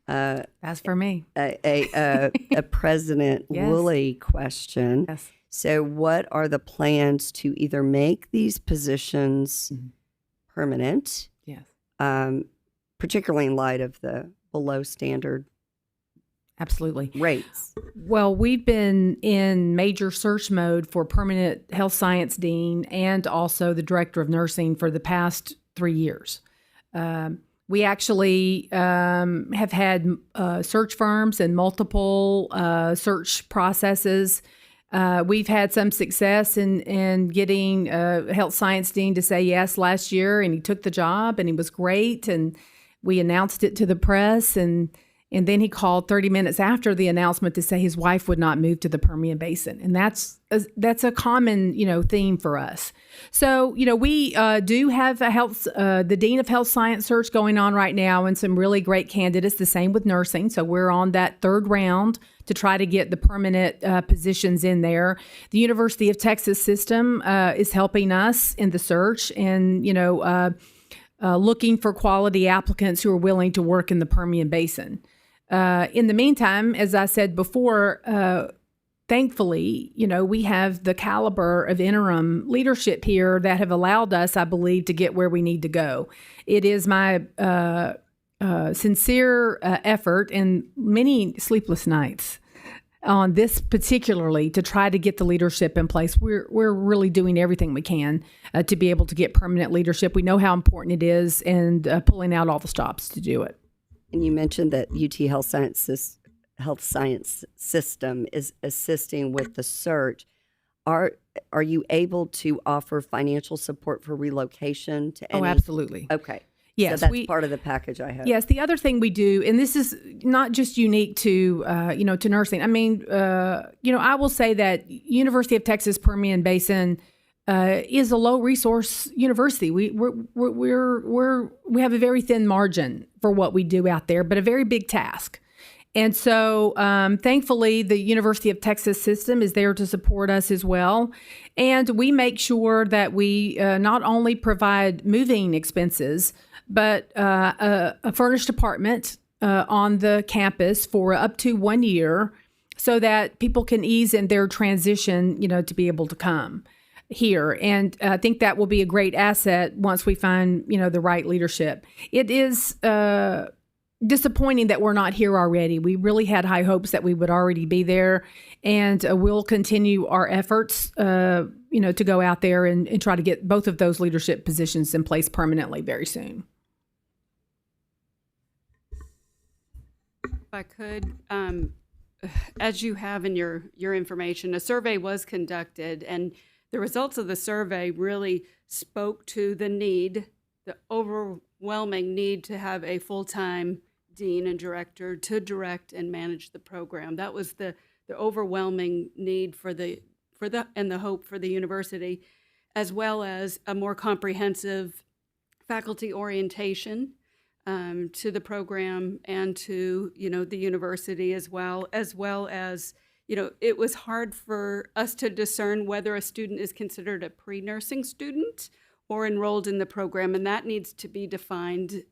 Speaker 6: That's for me.
Speaker 10: A President
Speaker 6: Yes.
Speaker 10: Woolley question.
Speaker 6: Yes.
Speaker 10: So, what are the plans to either make these positions permanent?
Speaker 6: Yes.
Speaker 10: Particularly in light of the below standard
Speaker 6: Absolutely.
Speaker 10: rates?
Speaker 6: Well, we've been in major search mode for permanent health science dean and also the director of nursing for the past 3 years. We actually have had search firms and multiple search processes. We've had some success in getting a health science dean to say yes last year, and he took the job, and he was great, and we announced it to the press, and then he called 30 minutes after the announcement to say his wife would not move to the Permian Basin. And that's a common, theme for us. So, we do have the Dean of Health Science search going on right now and some really great candidates, the same with nursing. So we're on that third round to try to get the permanent positions in there. The University of Texas system is helping us in the search and, looking for quality applicants who are willing to work in the Permian Basin. In the meantime, as I said before, thankfully, we have the caliber of interim leadership here that have allowed us, I believe, to get where we need to go. It is my sincere effort and many sleepless nights on this particularly to try to get the leadership in place. We're really doing everything we can to be able to get permanent leadership. We know how important it is and pulling out all the stops to do it.
Speaker 10: And you mentioned that UT Health Science System is assisting with the search. Are you able to offer financial support for relocation to any?
Speaker 6: Oh, absolutely.
Speaker 10: Okay.
Speaker 6: Yes,
Speaker 10: so that's part of the package I have.
Speaker 6: Yes, the other thing we do, and this is not just unique to to nursing. I mean, I will say that University of Texas Permian Basin is a low resource university. We have a very thin margin for what we do out there, but a very big task. And so, thankfully, the University of Texas system is there to support us as well. And we make sure that we not only provide moving expenses, but a furnished apartment on the campus for up to 1 year so that people can ease in their transition, to be able to come here. And I think that will be a great asset once we find, the right leadership. It is disappointing that we're not here already. We really had high hopes that we would already be there, and we'll continue our efforts, to go out there and try to get both of those leadership positions in place permanently very soon.
Speaker 16: If I could, as you have in your information, a survey was conducted, and the results of the survey really spoke to the overwhelming need to have a full-time dean and director to direct and manage the program. That was the overwhelming need for the hope for the university, as well as a more comprehensive faculty orientation to the program and to the university as well as it was hard for us to discern whether a student is considered a pre-nursing student or enrolled in the program, and that needs to be defined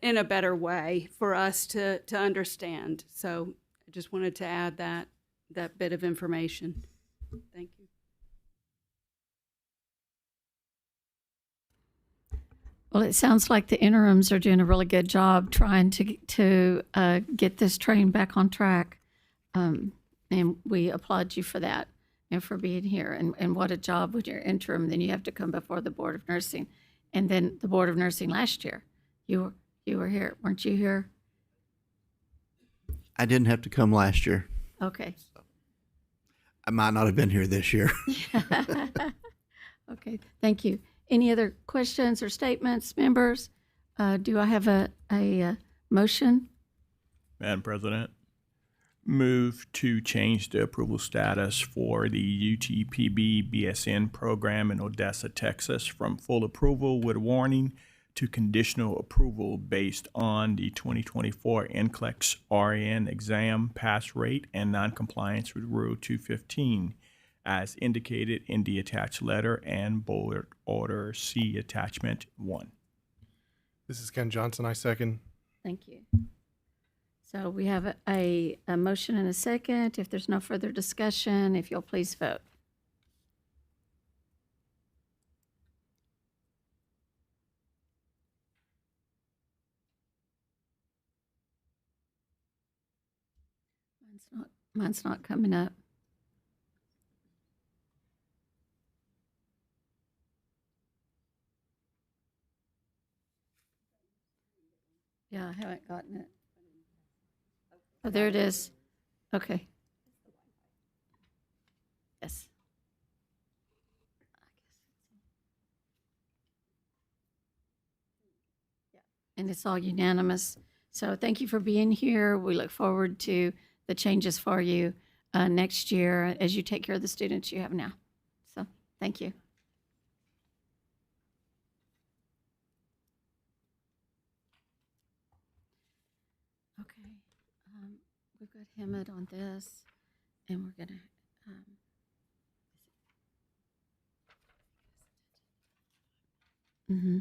Speaker 16: in a better way for us to understand. So I just wanted to add that bit of information. Thank you.
Speaker 1: Well, it sounds like the interims are doing a really good job trying to get this train back on track. And we applaud you for that and for being here. And what a job with your interim. Then you have to come before the Board of Nursing. And then the Board of Nursing last year. You were here. Weren't you here?
Speaker 14: I didn't have to come last year.
Speaker 1: Okay.
Speaker 14: I might not have been here this year.
Speaker 1: Okay, thank you. Any other questions or statements, members? Do I have a motion?
Speaker 4: Madam President, move to change the approval status for the UTPB BSN program in Odessa, Texas from full approval with warning to conditional approval based on the 2024 NCLEX RN exam pass rate and noncompliance with Rule 215 as indicated in the attached letter and board order C attachment 1.
Speaker 11: This is Ken Johnson. I second.
Speaker 1: Thank you. So we have a motion and a second. If there's no further discussion, if you'll please vote. Mine's not coming up. Yeah, I haven't gotten it. Oh, there it is. Okay. Yes. And it's all unanimous. So thank you for being here. We look forward to the changes for you next year as you take care of the students you have now. So thank you. Okay. We've got Hammett on this, and we're going to. Mm-hmm.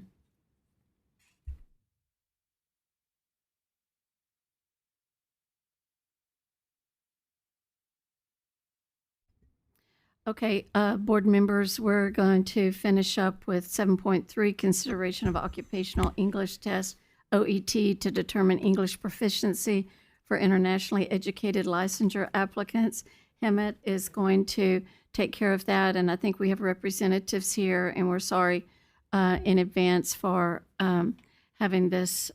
Speaker 1: Okay, board members, we're going to finish up with 7.3, consideration of occupational English test, OET, to determine English proficiency for internationally educated licensure applicants. Hemet is going to take care of that, and I think we have representatives here, and we're sorry in advance for having this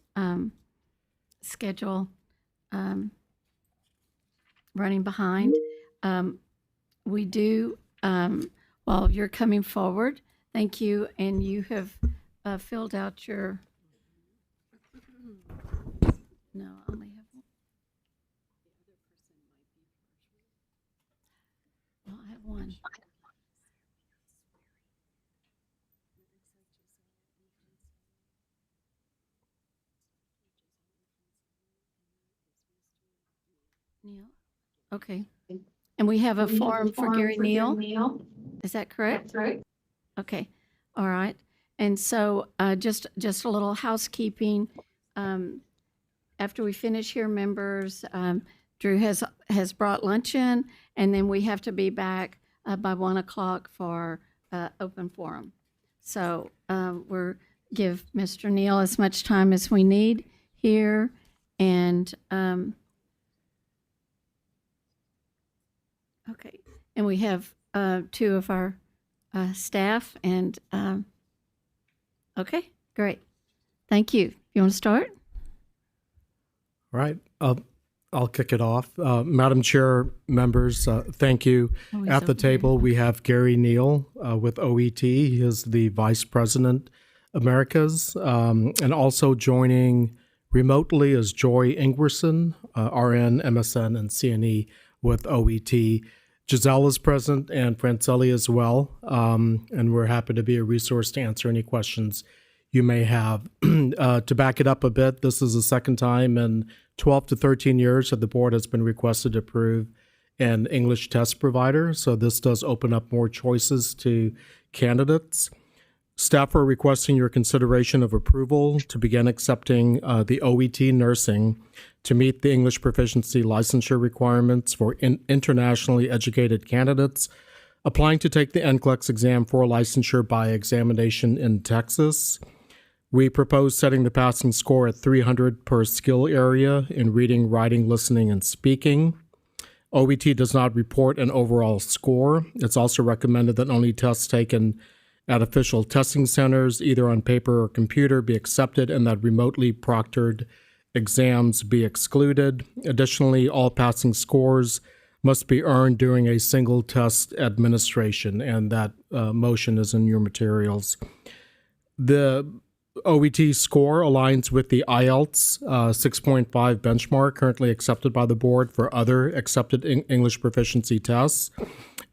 Speaker 1: schedule running behind. We do, while you're coming forward, thank you, and you have filled out your, no, I only have one. Well, I have one. Neil, okay. And we have a form for Gary Neal. Is that correct? That's right. Okay, all right. And so just a little housekeeping. After we finish here, members, Drew has brought lunch in, and then we have to be back by 1 o'clock for open forum. So we're give Mr. Neal as much time as we need here, and okay, and we have two of our staff, and okay, great. Thank you. You want to start?
Speaker 2: All right. I'll kick it off. Madam Chair, members, thank you. At the table, we have Gary Neal with OET. He is the Vice President Americas. And also joining remotely is Joy Ingwerson, RN, MSN, and CNE with OET. Giselle is present and Franceli as well. And we're happy to be a resource to answer any questions you may have. To back it up a bit, this is the second time in 12 to 13 years that the board has been requested to approve an English test provider. So this does open up more choices to candidates. Staff are requesting your consideration of approval to begin accepting the OET nursing to meet the English proficiency licensure requirements for internationally educated candidates applying to take the NCLEX exam for licensure by examination in Texas. We propose setting the passing score at 300 per skill area in reading, writing, listening, and speaking. OET does not report an overall score. It's also recommended that only tests taken at official testing centers, either on paper or computer, be accepted, and that remotely proctored exams be excluded. Additionally, all passing scores must be earned during a single test administration, and that motion is in your materials. The OET score aligns with the IELTS 6.5 benchmark currently accepted by the board for other accepted English proficiency tests.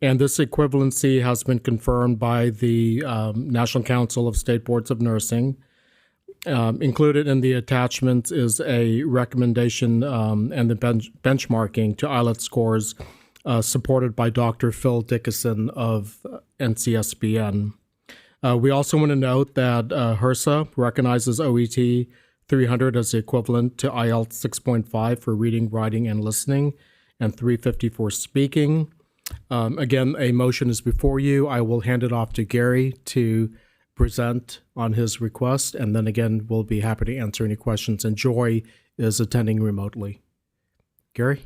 Speaker 2: And this equivalency has been confirmed by the National Council of State Boards of Nursing. Included in the attachments is a recommendation and the benchmarking to IELTS scores supported by Dr. Phil Dickinson of NCSBN. We also want to note that HRSA recognizes OET 300 as the equivalent to IELTS 6.5 for reading, writing, and listening, and 350 for speaking. Again, a motion is before you. I will hand it off to Gary to present on his request, and then again, we'll be happy to answer any questions. And Joy is attending remotely. Gary?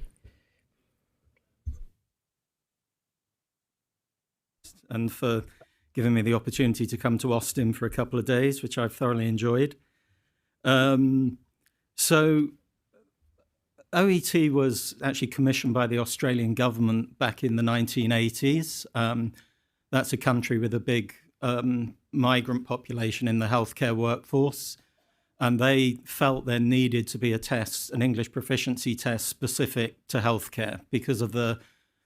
Speaker 12: and for giving me the opportunity to come to Austin for a couple of days, which I've thoroughly enjoyed. So OET was actually commissioned by the Australian government back in the 1980s. That's a country with a big migrant population in the healthcare workforce. And they felt there needed to be a test, an English proficiency test specific to healthcare because of the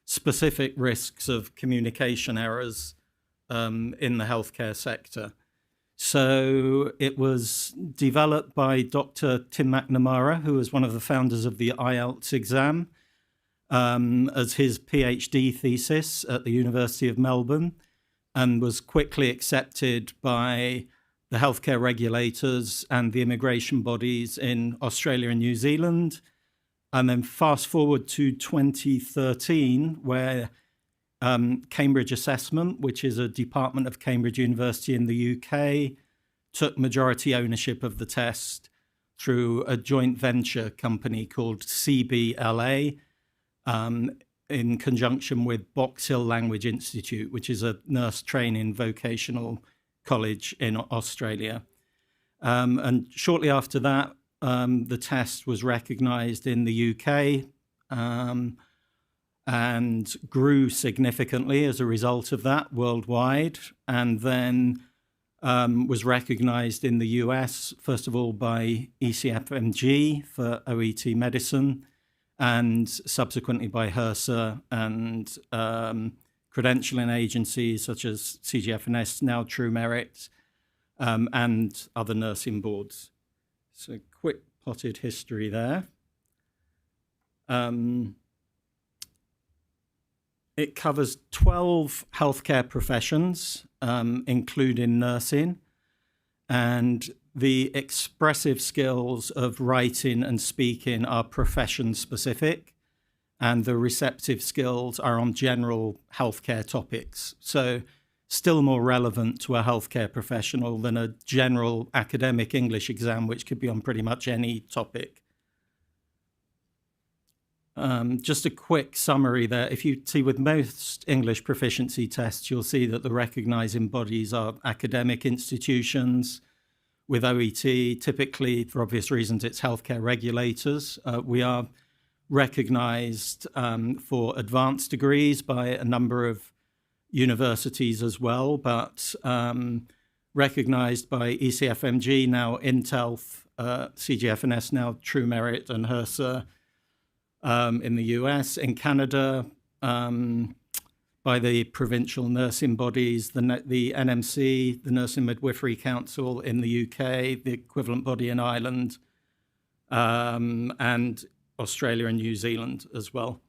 Speaker 12: specific risks of communication errors in the healthcare sector. So it was developed by Dr. Tim McNamara, who was one of the founders of the IELTS exam, as his PhD thesis at the University of Melbourne, and was quickly accepted by the healthcare regulators and the immigration bodies in Australia and New Zealand. And then fast forward to 2013, where Cambridge Assessment, which is a department of Cambridge University in the UK, took majority ownership of the test through a joint venture company called CBLA, in conjunction with Box Hill Language Institute, which is a nurse training vocational college in Australia. And shortly after that, the test was recognised in the UK, and grew significantly as a result of that worldwide, and then was recognized in the US, first of all by ECFMG for OET medicine, and subsequently by HRSA and credentialing agencies such as CGFNS, now True Merit, and other nursing boards. So quick potted history there. It covers 12 healthcare professions, including nursing, and the expressive skills of writing and speaking are profession specific, and the receptive skills are on general healthcare topics. So still more relevant to a healthcare professional than a general academic English exam, which could be on pretty much any topic. Just a quick summary there. If you see with most English proficiency tests, you'll see that the recognizing bodies are academic institutions. With OET, typically, for obvious reasons, it's healthcare regulators. We are recognized for advanced degrees by a number of universities as well, but recognized by ECFMG, now INTELF, CGFNS, now True Merit, and HRSA, in the US, in Canada, by the provincial nursing bodies, the NMC, the Nursing Midwifery Council in the UK, the equivalent body in Ireland, and Australia and New Zealand as well.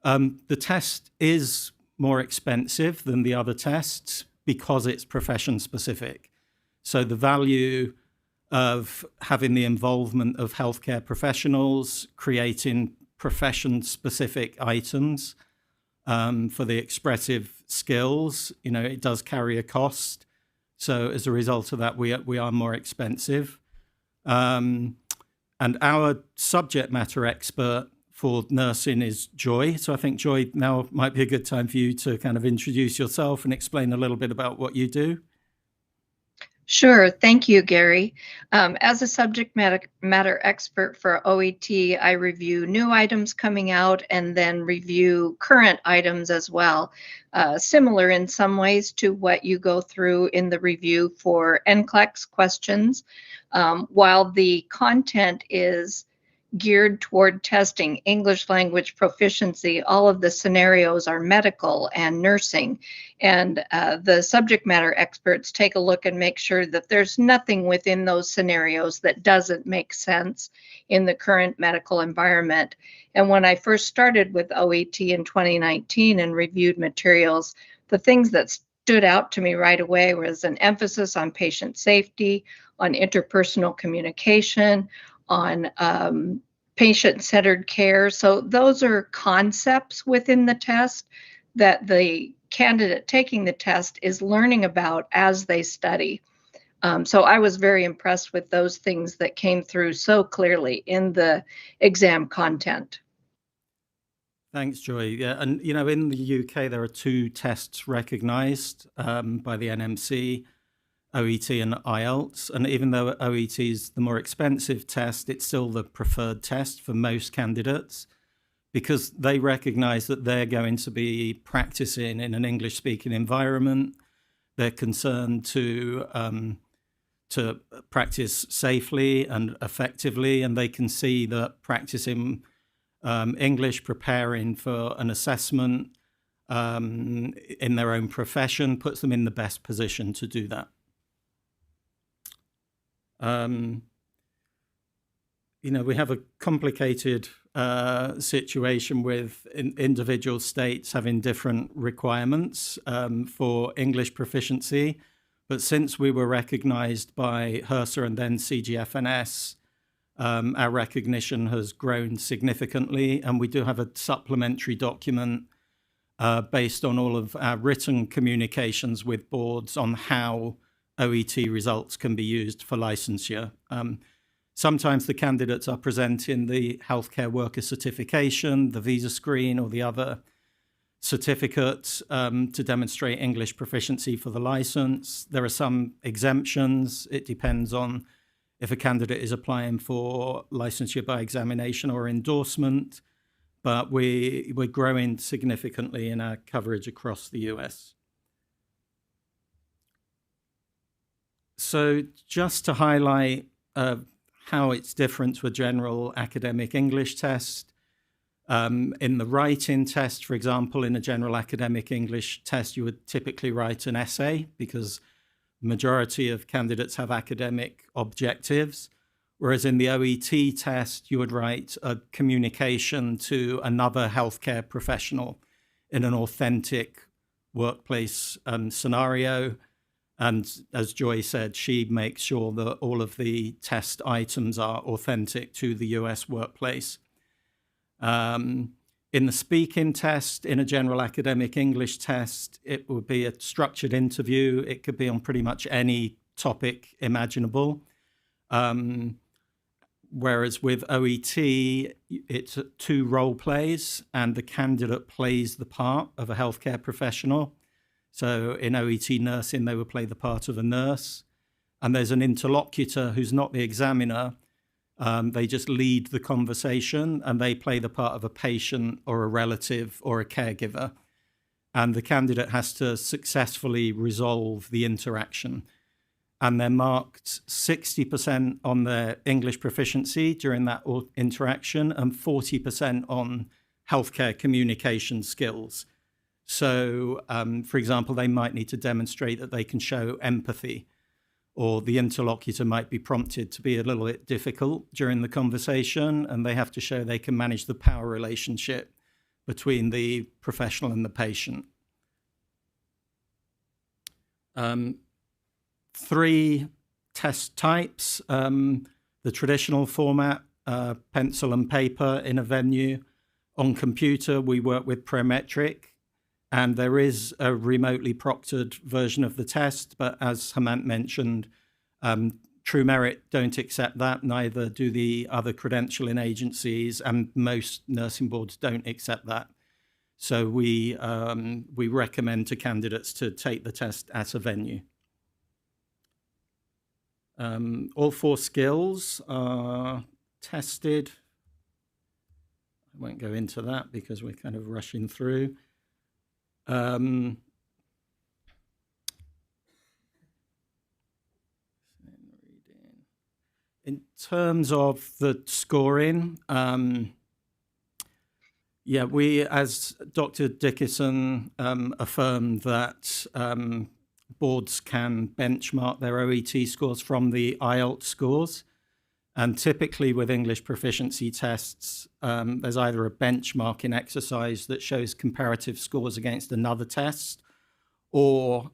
Speaker 12: The test is more expensive than the other tests because it's profession specific. So the value of having the involvement of healthcare professionals, creating profession-specific items for the expressive skills, it does carry a cost. So as a result of that, we are more expensive. And our subject matter expert for nursing is Joy. So I think, Joy, now might be a good time for you to kind of introduce yourself and explain a little bit about what you do.
Speaker 18: Sure. Thank you, Gary. As a subject matter expert for OET, I review new items coming out and then review current items as well, similar in some ways to what you go through in the review for NCLEX questions. While the content is geared toward testing English language proficiency, all of the scenarios are medical and nursing. And the subject matter experts take a look and make sure that there's nothing within those scenarios that doesn't make sense in the current medical environment. And when I first started with OET in 2019 and reviewed materials, the things that stood out to me right away was an emphasis on patient safety, on interpersonal communication, on patient-centered care. So those are concepts within the test that the candidate taking the test is learning about as they study. So I was very impressed with those things that came through so clearly in the exam content.
Speaker 12: Thanks, Joy. Yeah, and in the UK, there are two tests recognised by the NMC, OET and IELTS. And even though OET is the more expensive test, it's still the preferred test for most candidates because they recognise that they're going to be practicing in an English-speaking environment. They're concerned to practice safely and effectively, and they can see that practicing English, preparing for an assessment in their own profession puts them in the best position to do that. We have a complicated situation with individual states having different requirements for English proficiency. But since we were recognized by HRSA and then CGFNS, our recognition has grown significantly, and we do have a supplementary document based on all of our written communications with boards on how OET results can be used for licensure. Sometimes the candidates are presenting the healthcare worker certification, the visa screen, or the other certificates to demonstrate English proficiency for the license. There are some exemptions. It depends on if a candidate is applying for licensure by examination or endorsement, but we're growing significantly in our coverage across the US. So just to highlight how it's different to a general academic English test, in the writing test, for example, in a general academic English test, you would typically write an essay because the majority of candidates have academic objectives. Whereas in the OET test, you would write a communication to another healthcare professional in an authentic workplace scenario. And as Joy said, she makes sure that all of the test items are authentic to the US workplace. In the speaking test, in a general academic English test, it would be a structured interview. It could be on pretty much any topic imaginable. Whereas with OET, it's 2 role plays, and the candidate plays the part of a healthcare professional. So in OET nursing, they would play the part of a nurse. And there's an interlocutor who's not the examiner. They just lead the conversation, and they play the part of a patient or a relative or a caregiver. And the candidate has to successfully resolve the interaction. And they're marked 60% on their English proficiency during that interaction and 40% on healthcare communication skills. So, for example, they might need to demonstrate that they can show empathy, or the interlocutor might be prompted to be a little bit difficult during the conversation, and they have to show they can manage the power relationship between the professional and the patient. 3 test types. The traditional format, pencil and paper in a venue. On computer, we work with Prometric. And there is a remotely proctored version of the test, but as Hemant mentioned, True Merit don't accept that, neither do the other credentialing agencies, and most nursing boards don't accept that. So we recommend to candidates to take the test at a venue. All 4 skills are tested. I won't go into that because we're kind of rushing through. In terms of the scoring, we, as Dr. Dickerson affirmed, that boards can benchmark their OET scores from the IELTS scores. And typically with English proficiency tests, there's either a benchmarking exercise that shows comparative scores against another test, or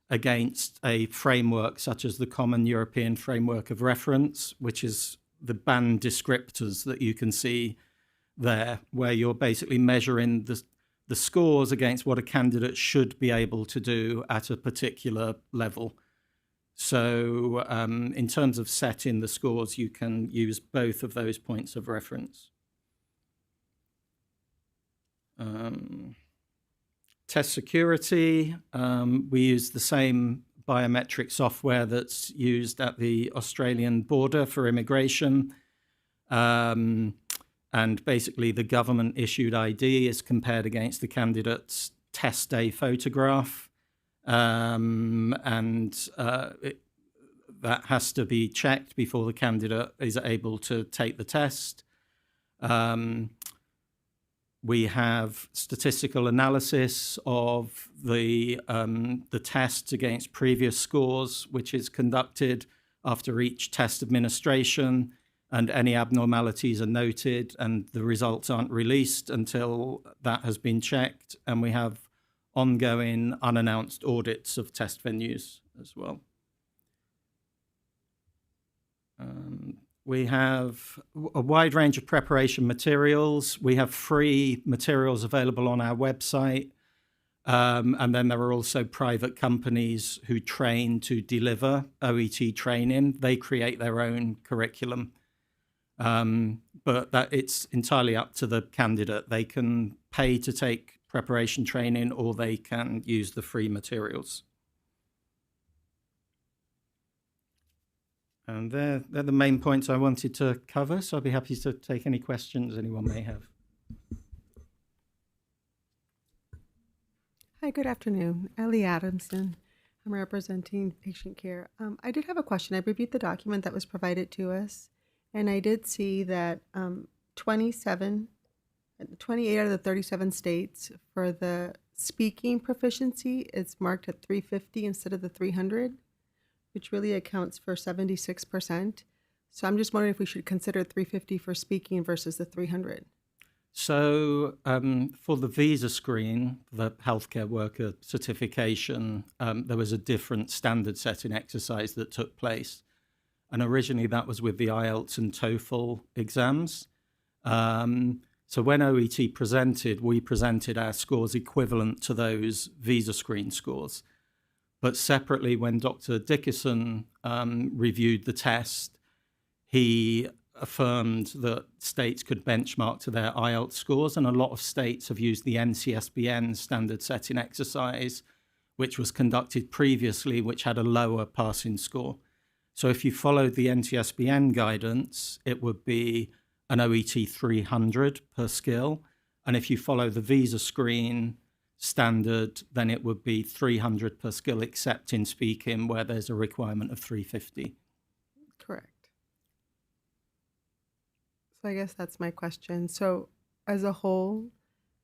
Speaker 12: against a framework such as the Common European Framework of Reference, which is the band descriptors that you can see there, where you're basically measuring the scores against what a candidate should be able to do at a particular level. So in terms of setting the scores, you can use both of those points of reference. Test security, we use the same biometric software that's used at the Australian border for immigration. And basically, the government issued ID is compared against the candidate's test day photograph. That has to be checked before the candidate is able to take the test. We have statistical analysis of the tests against previous scores, which is conducted after each test administration, and any abnormalities are noted and the results aren't released until that has been checked. And we have ongoing unannounced audits of test venues as well. We have a wide range of preparation materials. We have free materials available on our website. And then there are also private companies who train to deliver OET training. They create their own curriculum. But that it's entirely up to the candidate. They can pay to take preparation training or they can use the free materials. And they're the main points I wanted to cover, so I'll be happy to take any questions anyone may have.
Speaker 13: Hi, good afternoon. Ellie Adamson. I'm representing patient care. I did have a question. I reviewed the document that was provided to us, and I did see that 28 out of the 37 states for the speaking proficiency is marked at 350 instead of the 300. Which really accounts for 76%. So I'm just wondering if we should consider 350 for speaking versus the 300.
Speaker 12: So for the visa screen, the healthcare worker certification, there was a different standard setting exercise that took place. And originally that was with the IELTS and TOEFL exams. So when OET presented, we presented our scores equivalent to those visa screen scores. But separately, when Dr. Dickerson reviewed the test, he affirmed that states could benchmark to their IELTS scores, and a lot of states have used the NCSBN standard setting exercise, which was conducted previously, which had a lower passing score. So if you followed the NCSBN guidance, it would be an OET 300 per skill, and if you follow the visa screen standard, then it would be 300 per skill, except in speaking, where there's a requirement of 350.
Speaker 13: Correct. So I guess that's my question. So as a whole,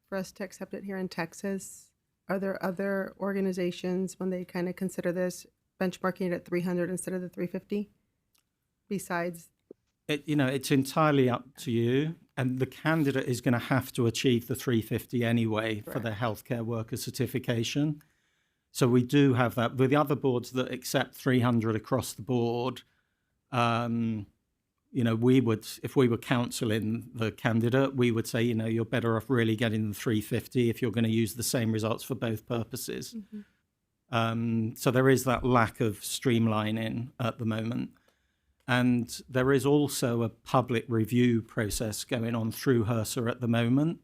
Speaker 13: for us to accept it here in Texas, are there other organizations, when they kind of consider this, benchmarking it at 300 instead of the 350? Besides?
Speaker 12: It's entirely up to you. And the candidate is going to have to achieve the 350 anyway for the healthcare worker certification. So we do have that. With the other boards that accept 300 across the board, we would, if we were counseling the candidate, we would say, you're better off really getting the 350 if you're going to use the same results for both purposes. Mm-hmm. So there is that lack of streamlining at the moment. And there is also a public review process going on through HRSA at the moment,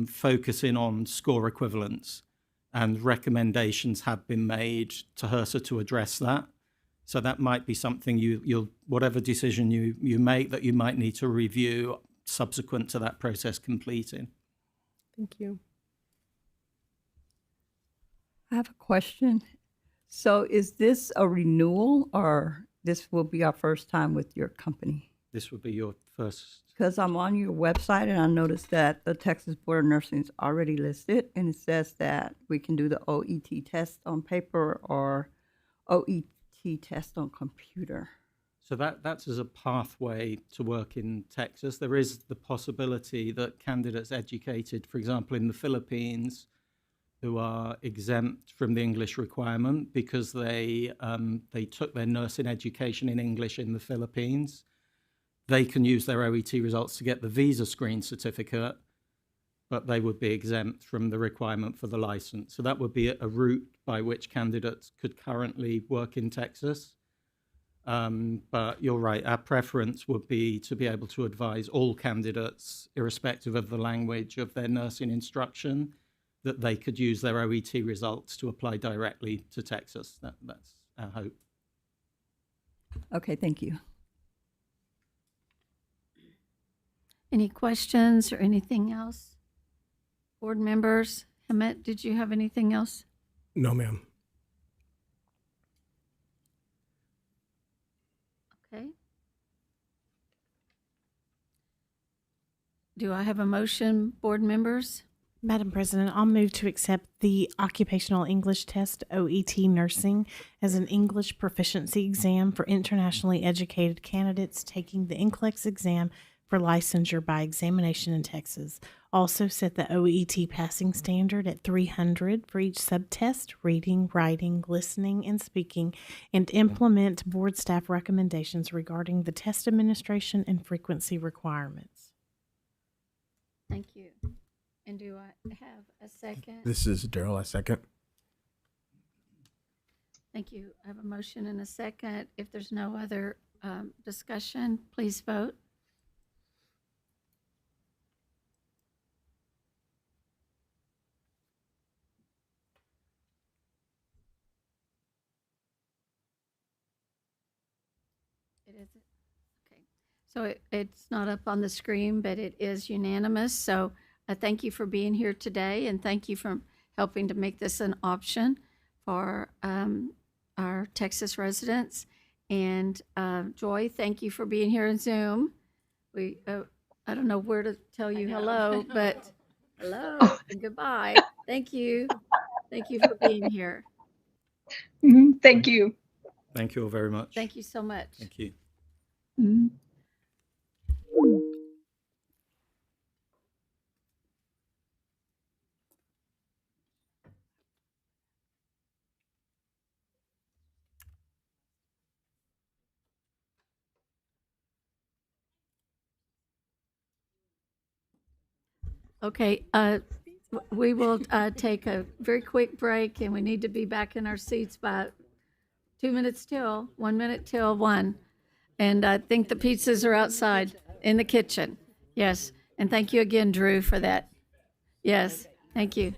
Speaker 12: focusing on score equivalence. And recommendations have been made to HRSA to address that. So that might be something you'll whatever decision you make, that you might need to review subsequent to that process completing.
Speaker 13: Thank you.
Speaker 8: I have a question. So is this a renewal, or this will be our first time with your company?
Speaker 12: This will be your first.
Speaker 8: Because I'm on your website and I noticed that the Texas Board of Nursing is already listed, and it says that we can do the OET test on paper or OET test on computer.
Speaker 12: So that's as a pathway to work in Texas. There is the possibility that candidates educated, for example, in the Philippines, who are exempt from the English requirement because they took their nursing education in English in the Philippines. They can use their OET results to get the visa screen certificate, but they would be exempt from the requirement for the license. So that would be a route by which candidates could currently work in Texas. But you're right, our preference would be to be able to advise all candidates, irrespective of the language of their nursing instruction, that they could use their OET results to apply directly to Texas. That's our hope.
Speaker 8: Okay, thank you.
Speaker 1: Any questions or anything else? Board members, Hamet, did you have anything else?
Speaker 2: No, ma'am.
Speaker 1: Okay. Do I have a motion, board members?
Speaker 19: Madam President, I'll move to accept the Occupational English Test OET Nursing as an English proficiency exam for internationally educated candidates taking the NCLEX exam for licensure by examination in Texas. Also set the OET passing standard at 300 for each subtest, reading, writing, listening, and speaking, and implement board staff recommendations regarding the test administration and frequency requirements.
Speaker 1: Thank you. And do I have a second?
Speaker 11: This is Daryl. I second.
Speaker 1: Thank you. I have a motion and a second. If there's no other discussion, please vote. It is. Okay. So it's not up on the screen, but it is unanimous. So I thank you for being here today, and thank you for helping to make this an option for our Texas residents. And Joy, thank you for being here in Zoom. We I don't know where to tell you hello, but hello and goodbye. Thank you. Thank you for being here.
Speaker 18: Thank you.
Speaker 12: Thank you all very much.
Speaker 1: Thank you so much.
Speaker 12: Thank you.
Speaker 18: Mhm.
Speaker 1: Okay, we will take a very quick break, and we need to be back in our seats by 2 minutes till, 1 minute till 1. And I think the pizzas are outside in the kitchen. Yes, and thank you again, Drew, for that. Yes, thank you.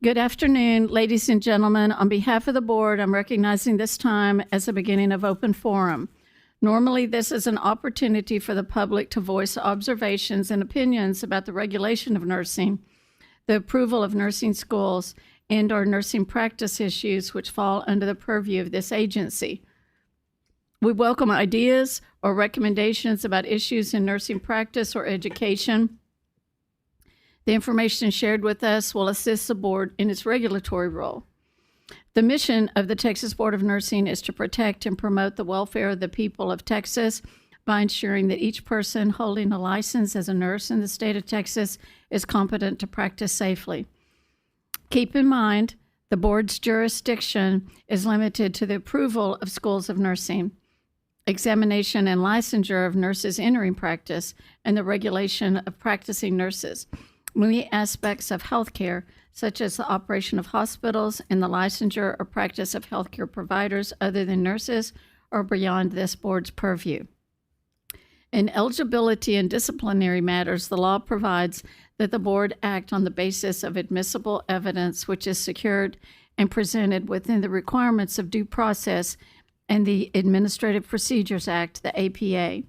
Speaker 1: Good afternoon, ladies and gentlemen. On behalf of the board, I'm recognizing this time as the beginning of open forum. Normally, this is an opportunity for the public to voice observations and opinions about the regulation of nursing, the approval of nursing schools, and/or nursing practice issues which fall under the purview of this agency. We welcome ideas or recommendations about issues in nursing practice or education. The information shared with us will assist the board in its regulatory role. The mission of the Texas Board of Nursing is to protect and promote the welfare of the people of Texas by ensuring that each person holding a license as a nurse in the state of Texas is competent to practice safely. Keep in mind, the board's jurisdiction is limited to the approval of schools of nursing, examination and licensure of nurses entering practice, and the regulation of practicing nurses. Many aspects of healthcare, such as the operation of hospitals and the licensure or practice of healthcare providers other than nurses, are beyond this board's purview. In eligibility and disciplinary matters, the law provides that the board act on the basis of admissible evidence which is secured and presented within the requirements of due process and the Administrative Procedures Act, the APA.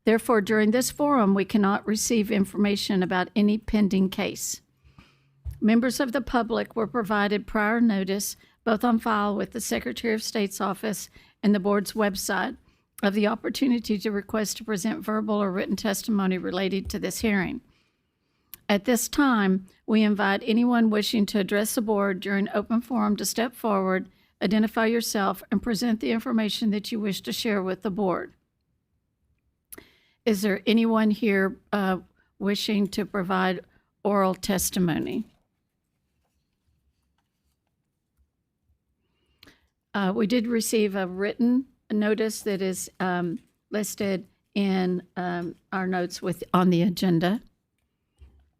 Speaker 1: Therefore, during this forum, we cannot receive information about any pending case. Members of the public were provided prior notice, both on file with the Secretary of State's office and the board's website, of the opportunity to request to present verbal or written testimony related to this hearing. At this time, we invite anyone wishing to address the board during open forum to step forward, identify yourself, and present the information that you wish to share with the board. Is there anyone here wishing to provide oral testimony? We did receive a written notice that is listed in our notes on the agenda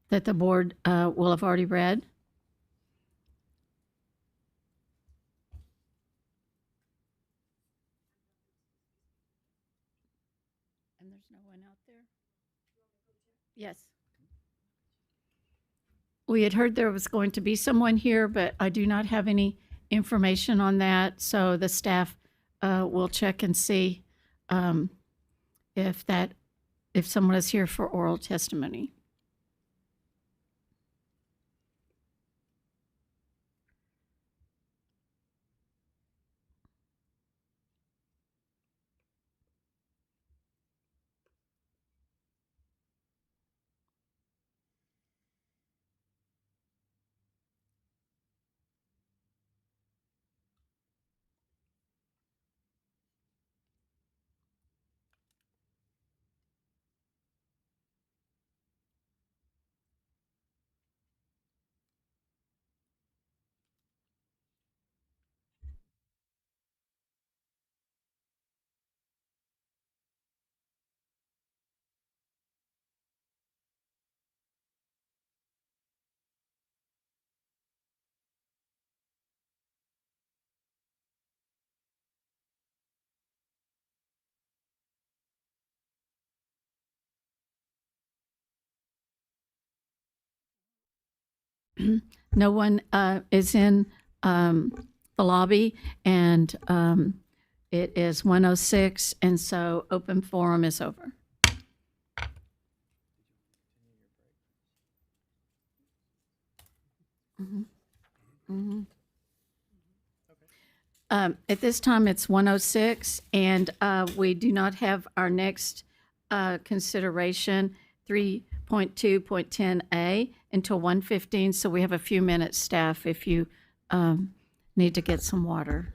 Speaker 1: that the board will have already read. And there's no one out there? Yes. We had heard there was going to be someone here, but I do not have any information on that, so the staff will check and see if someone is here for oral testimony. No one is in the lobby, and it is 1:06, and so open forum is over. At this time, it's 1:06, and we do not have our next consideration, 3.2.10A, until 1:15, so we have a few minutes, staff, if you need to get some water.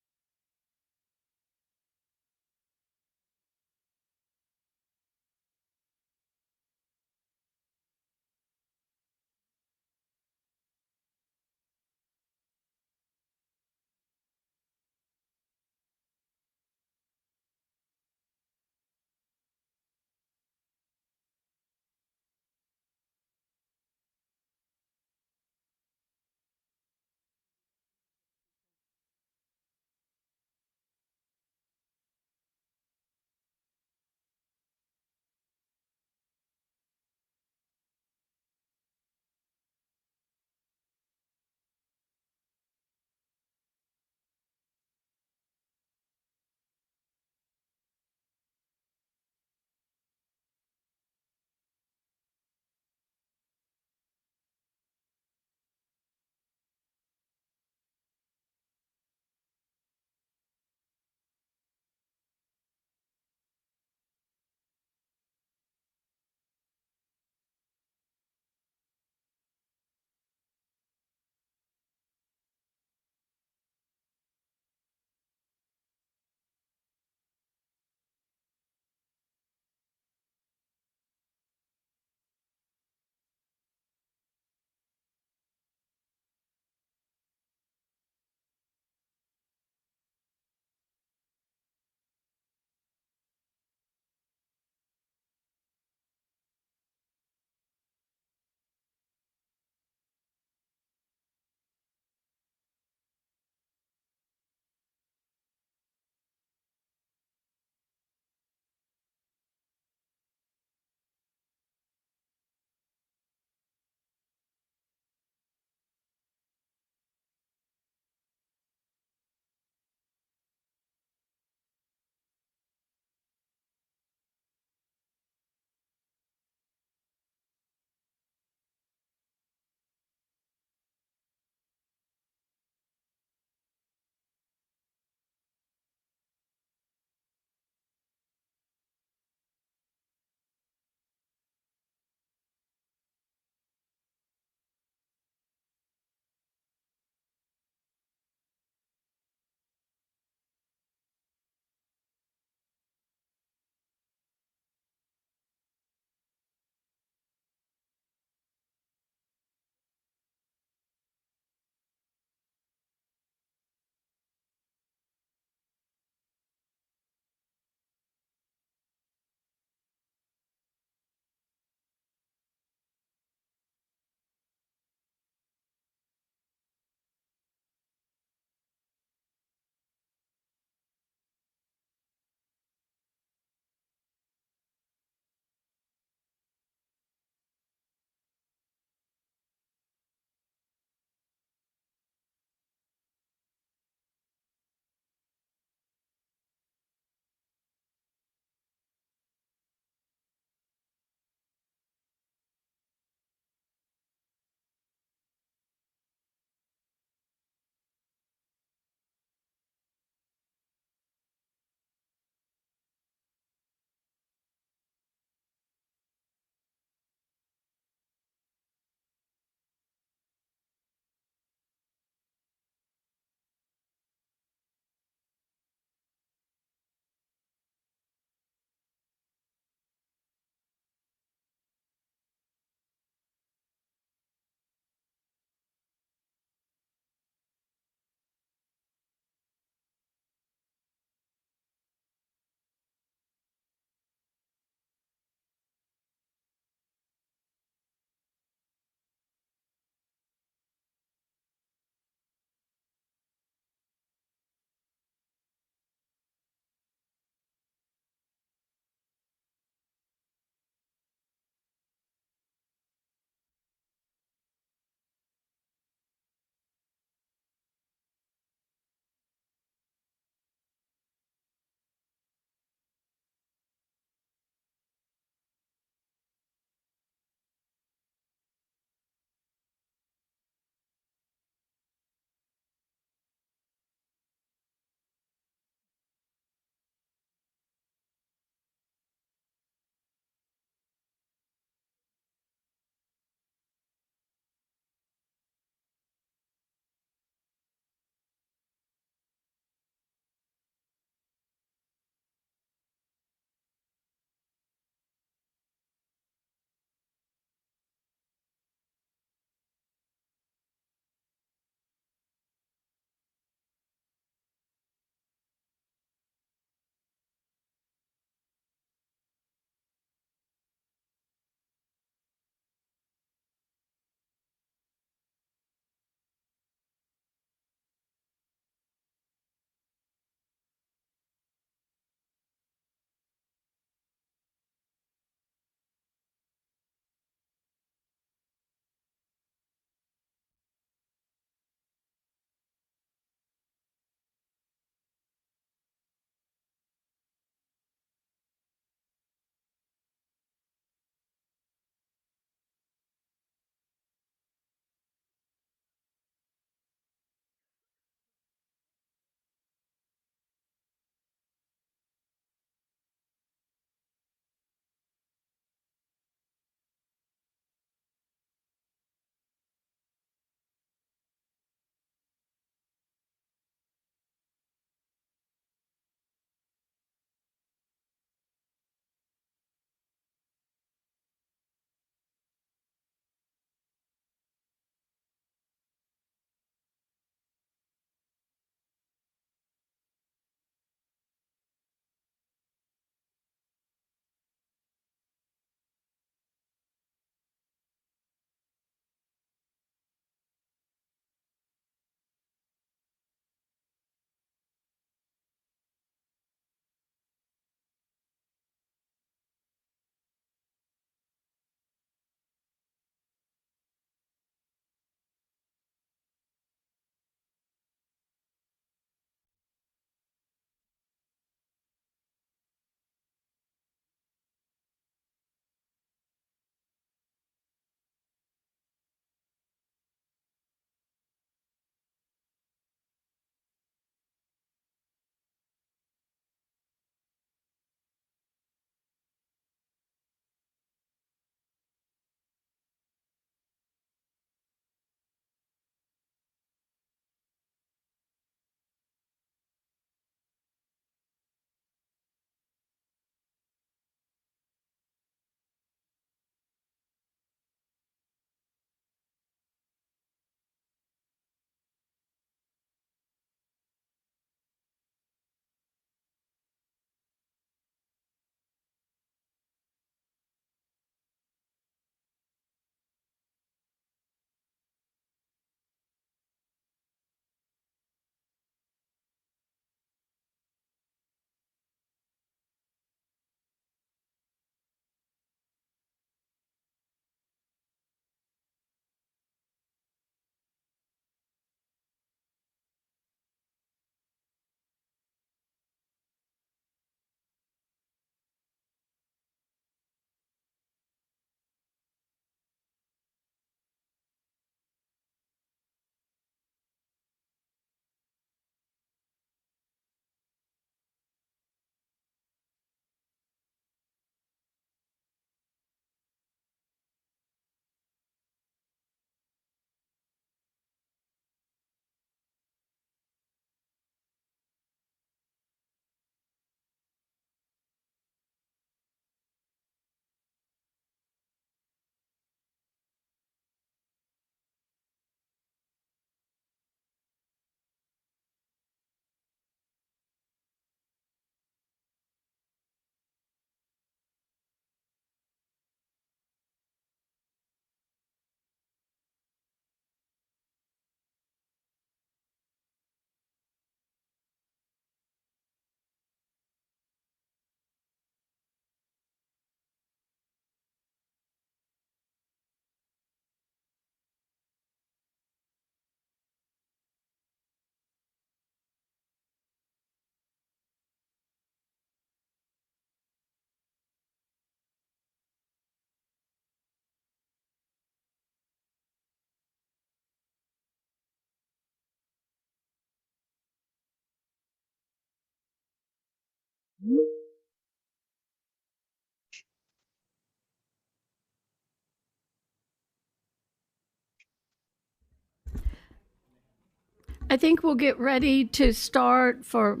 Speaker 1: I think we'll get ready to start for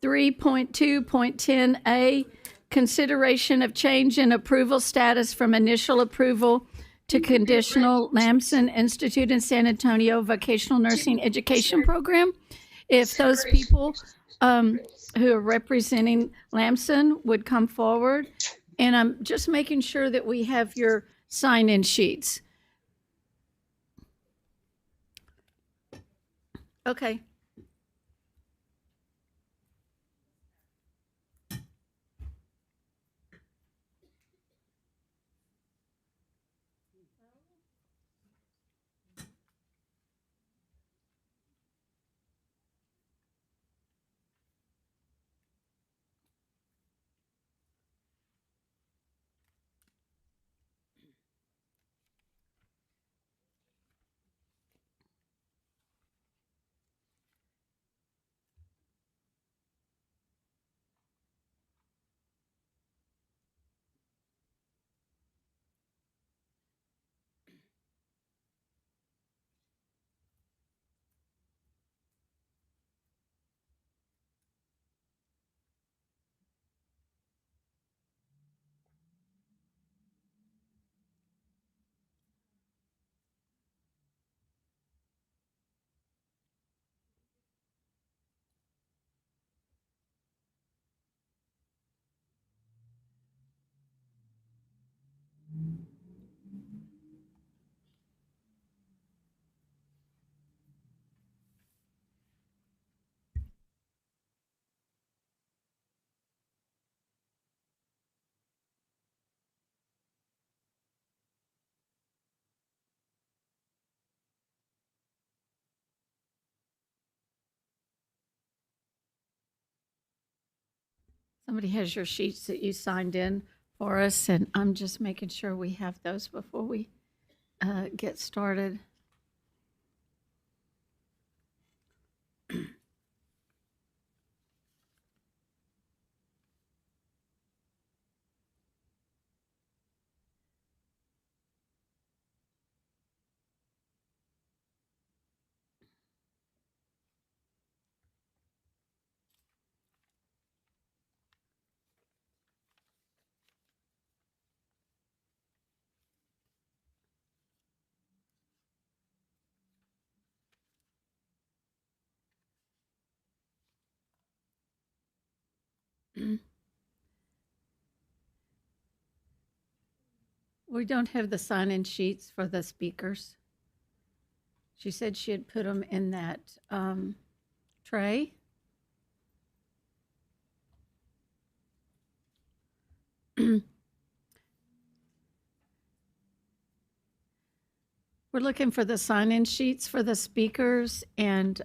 Speaker 1: 3.2.10A, consideration of change in approval status from initial approval to conditional Lamson Institute in San Antonio Vocational Nursing Education Program. If those people who are representing Lamson would come forward. And I'm just making sure that we have your sign-in sheets. Okay. Somebody has your sheets that you signed in for us, and I'm just making sure we have those before we get started. We don't have the sign-in sheets for the speakers. She said she had put them in that tray. We're looking for the sign-in sheets for the speakers and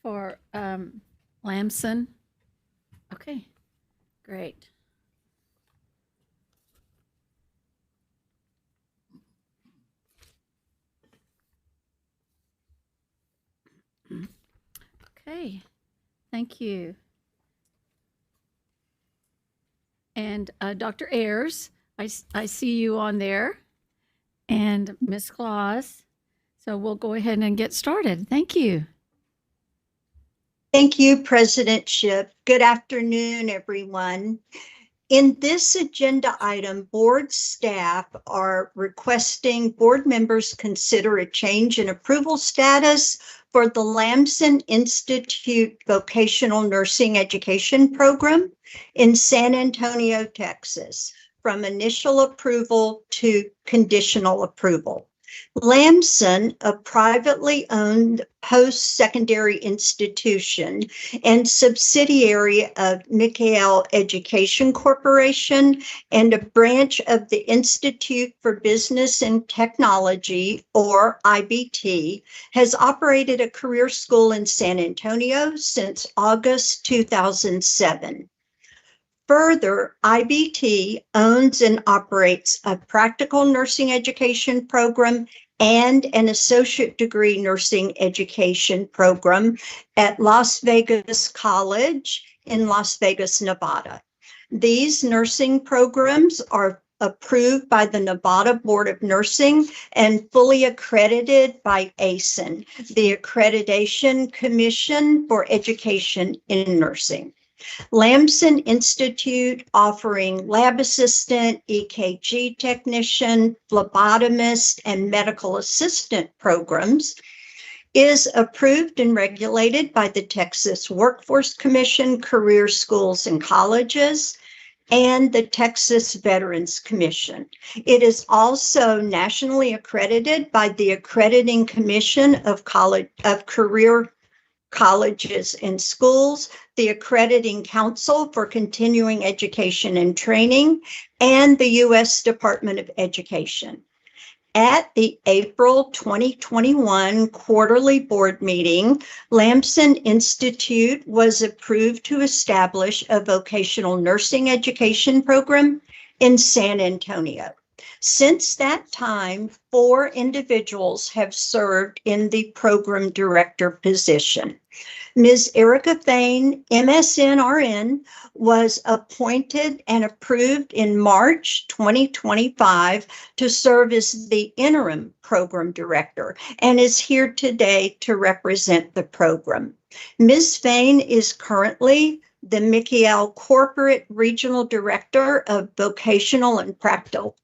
Speaker 1: for Lamson. Okay, great. Okay, thank you. And Dr. Ayers, I see you on there, and Ms. Claus. So we'll go ahead and get started. Thank you.
Speaker 17: Thank you, President Schiff. Good afternoon, everyone. In this agenda item, board staff are requesting board members consider a change in approval status for the Lamson Institute Vocational Nursing Education Program in San Antonio, Texas, from initial approval to conditional approval. Lamson, a privately owned post-secondary institution and subsidiary of Michael Education Corporation and a branch of the Institute for Business and Technology, or IBT, has operated a career school in San Antonio since August 2007. Further, IBT owns and operates a practical nursing education program and an associate degree nursing education program at Las Vegas College in Las Vegas, Nevada. These nursing programs are approved by the Nevada Board of Nursing and fully accredited by ASIN, the Accreditation Commission for Education in Nursing. Lamson Institute, offering lab assistant, EKG technician, phlebotomist, and medical assistant programs, is approved and regulated by the Texas Workforce Commission, Career Schools and Colleges, and the Texas Veterans Commission. It is also nationally accredited by the Accrediting Commission of Career Colleges and Schools, the Accrediting Council for Continuing Education and Training, and the U.S. Department of Education. At the April 2021 quarterly board meeting, Lamson Institute was approved to establish a vocational nursing education program in San Antonio. Since that time, 4 individuals have served in the program director position. Ms. Erica Thane, MSN-RN, was appointed and approved in March 2025 to serve as the interim program director and is here today to represent the program. Ms. Thane is currently the Mickey L. Corporate Regional Director of Vocational and Practical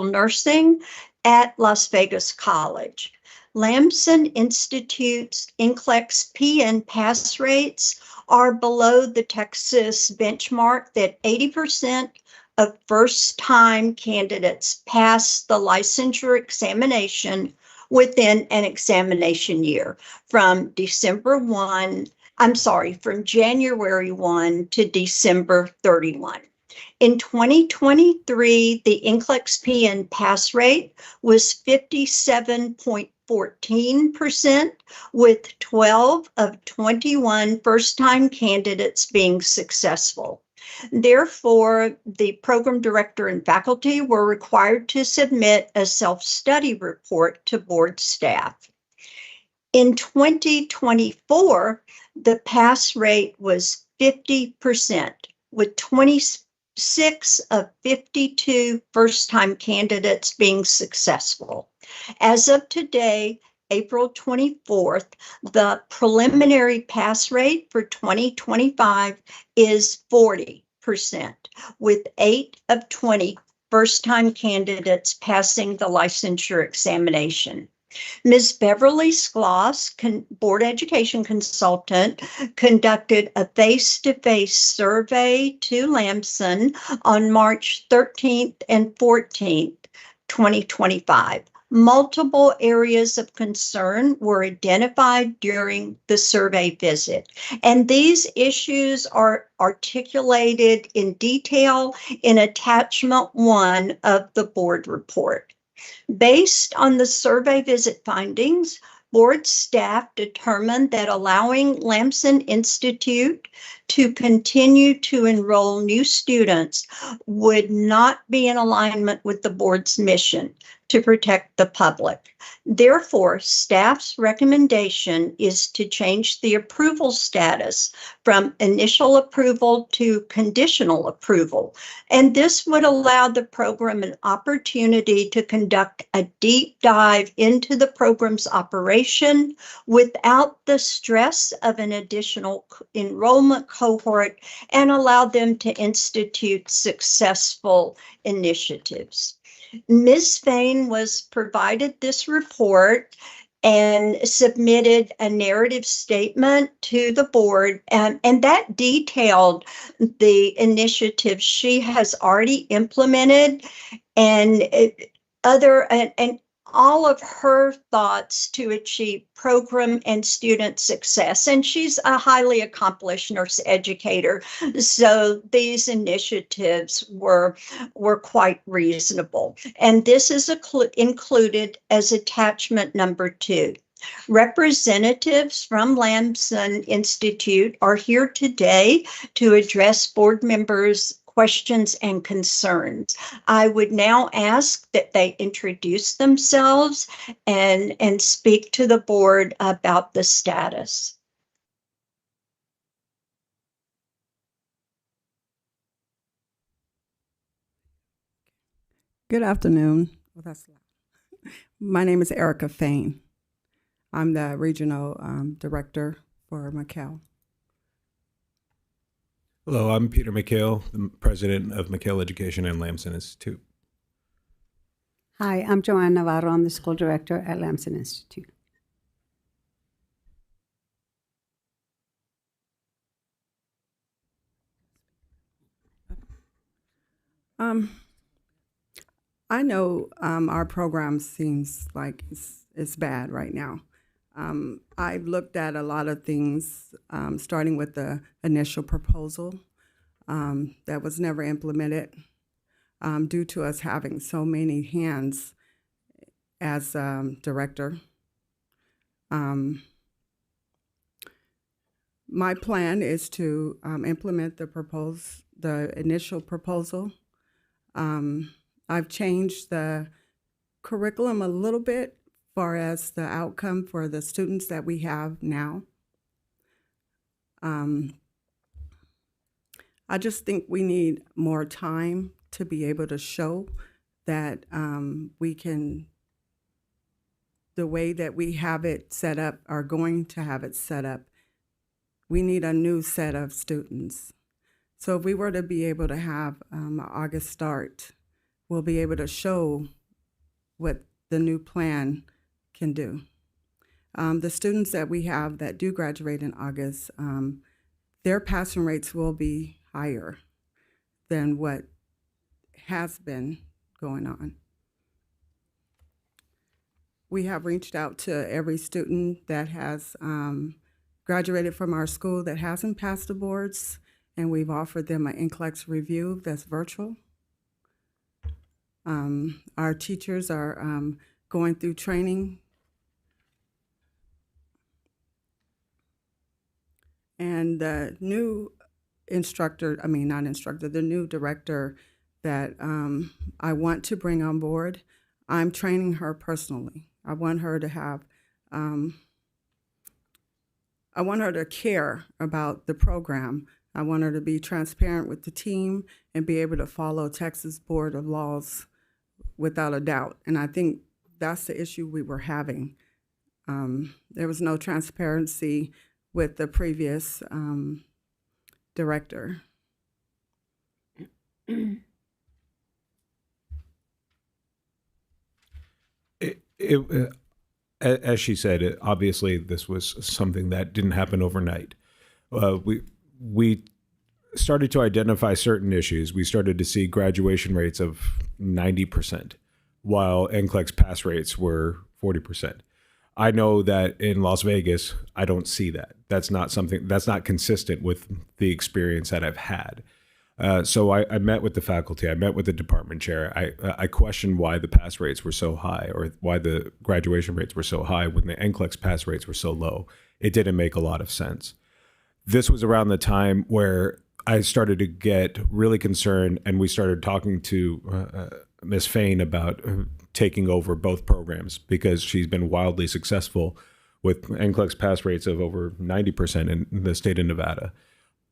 Speaker 17: Nursing at Las Vegas College. Lamson Institute's NCLEX PN pass rates are below the Texas benchmark that 80% of first-time candidates pass the licensure examination within an examination year from January 1 to December 31. In 2023, the NCLEX PN pass rate was 57.14%, with 12 of 21 first-time candidates being successful. Therefore, the program director and faculty were required to submit a self-study report to board staff. In 2024, the pass rate was 50%, with 26 of 52 first-time candidates being successful. As of today, April 24th, the preliminary pass rate for 2025 is 40%, with 8 of 20 first-time candidates passing the licensure examination. Ms. Beverly Skloss, board education consultant, conducted a face-to-face survey to Lamson on March 13th and 14th, 2025. Multiple areas of concern were identified during the survey visit, and these issues are articulated in detail in attachment 1 of the board report. Based on the survey visit findings, board staff determined that allowing Lamson Institute to continue to enroll new students would not be in alignment with the board's mission to protect the public. Therefore, staff's recommendation is to change the approval status from initial approval to conditional approval. And this would allow the program an opportunity to conduct a deep dive into the program's operation without the stress of an additional enrollment cohort and allow them to institute successful initiatives. Ms. Fain was provided this report and submitted a narrative statement to the board, and that detailed the initiatives she has already implemented and all of her thoughts to achieve program and student success. And she's a highly accomplished nurse educator, so these initiatives were quite reasonable. And this is included as attachment number 2. Representatives from Lamson Institute are here today to address board members' questions and concerns. I would now ask that they introduce themselves and speak to the board about the status.
Speaker 3: Good afternoon. Oh, that's loud. My name is Erica Fain. I'm the regional director for McHale.
Speaker 7: Hello, I'm Peter McHale, the president of McHale Education and Lamson Institute.
Speaker 21: Hi, I'm Joanne Navarro. I'm the school director at Lamson Institute.
Speaker 3: I know our program seems like it's bad right now. I've looked at a lot of things, starting with the initial proposal that was never implemented due to us having so many hands as director. My plan is to implement the initial proposal. I've changed the curriculum a little bit as far as the outcome for the students that we have now. I just think we need more time to be able to show that we can, the way that we have it set up, are going to have it set up, we need a new set of students. So if we were to be able to have an August start, we'll be able to show what the new plan can do. The students that we have that do graduate in August, their passing rates will be higher than what has been going on. We have reached out to every student that has graduated from our school that hasn't passed the boards, and we've offered them an NCLEX review that's virtual. Our teachers are going through training. And the new the new director that I want to bring on board, I'm training her personally. I want her to have, I want her to care about the program. I want her to be transparent with the team and be able to follow Texas Board of Laws without a doubt. And I think that's the issue we were having. There was no transparency with the previous director.
Speaker 7: As she said, obviously this was something that didn't happen overnight. We started to identify certain issues. We started to see graduation rates of 90%, while NCLEX pass rates were 40%. I know that in Las Vegas, I don't see that. That's not consistent with the experience that I've had. So I met with the faculty, I met with the department chair. I questioned why the pass rates were so high, or why the graduation rates were so high when the NCLEX pass rates were so low. It didn't make a lot of sense. This was around the time where I started to get really concerned, and we started talking to Ms. Fain about taking over both programs, because she's been wildly successful with NCLEX pass rates of over 90% in the state of Nevada.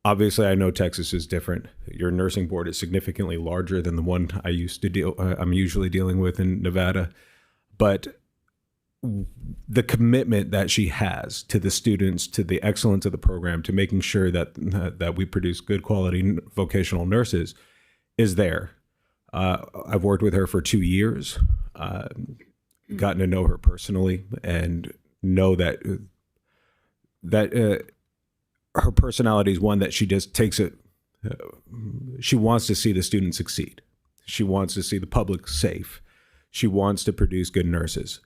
Speaker 7: Obviously, I know Texas is different. Your nursing board is significantly larger than the one I'm usually dealing with in Nevada. But the commitment that she has to the students, to the excellence of the program, to making sure that we produce good quality vocational nurses is there. I've worked with her for 2 years, gotten to know her personally, and know that her personality is one that she just takes it. She wants to see the students succeed. She wants to see the public safe. She wants to produce good nurses.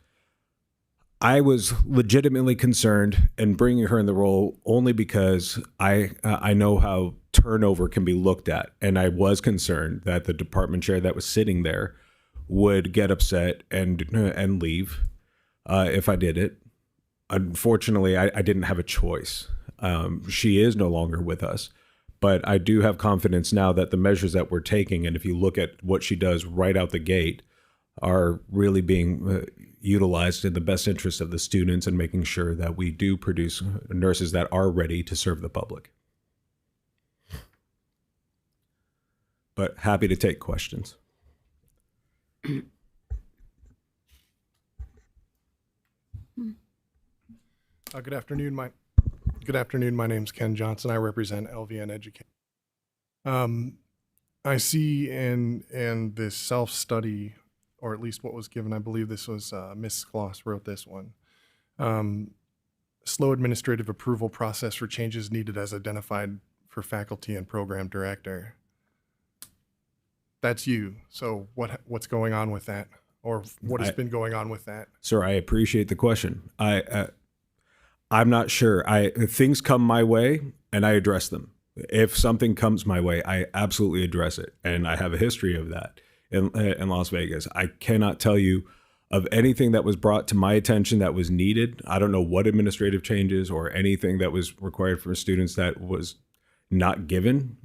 Speaker 7: I was legitimately concerned in bringing her in the role only because I know how turnover can be looked at, and I was concerned that the department chair that was sitting there would get upset and leave if I did it. Unfortunately, I didn't have a choice. She is no longer with us, but I do have confidence now that the measures that we're taking, and if you look at what she does right out the gate, are really being utilized in the best interest of the students and making sure that we do produce nurses that are ready to serve the public. But happy to take questions.
Speaker 11: Good afternoon. My name's Ken Johnson. I represent LVN Education. I see in this self-study, or at least what was given, I believe this was Ms. Kloss wrote this one. Slow administrative approval process for changes needed as identified for faculty and program director. That's you. So what's going on with that, or what has been going on with that?
Speaker 7: Sir, I appreciate the question. I'm not sure. Things come my way and I address them. If something comes my way, I absolutely address it. And I have a history of that in Las Vegas. I cannot tell you of anything that was brought to my attention that was needed. I don't know what administrative changes or anything that was required for students that was not given.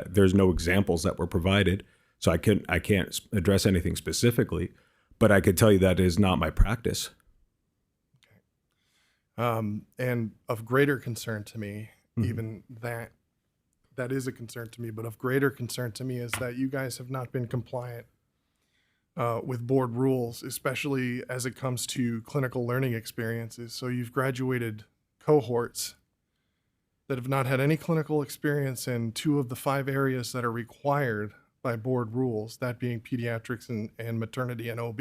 Speaker 7: There's no examples that were provided. So I can't address anything specifically, but I could tell you that is not my practice.
Speaker 11: And of greater concern to me, even that is a concern to me, but of greater concern to me is that you guys have not been compliant with board rules, especially as it comes to clinical learning experiences. So you've graduated cohorts that have not had any clinical experience in 2 of the 5 areas that are required by board rules, that being pediatrics and maternity and OB.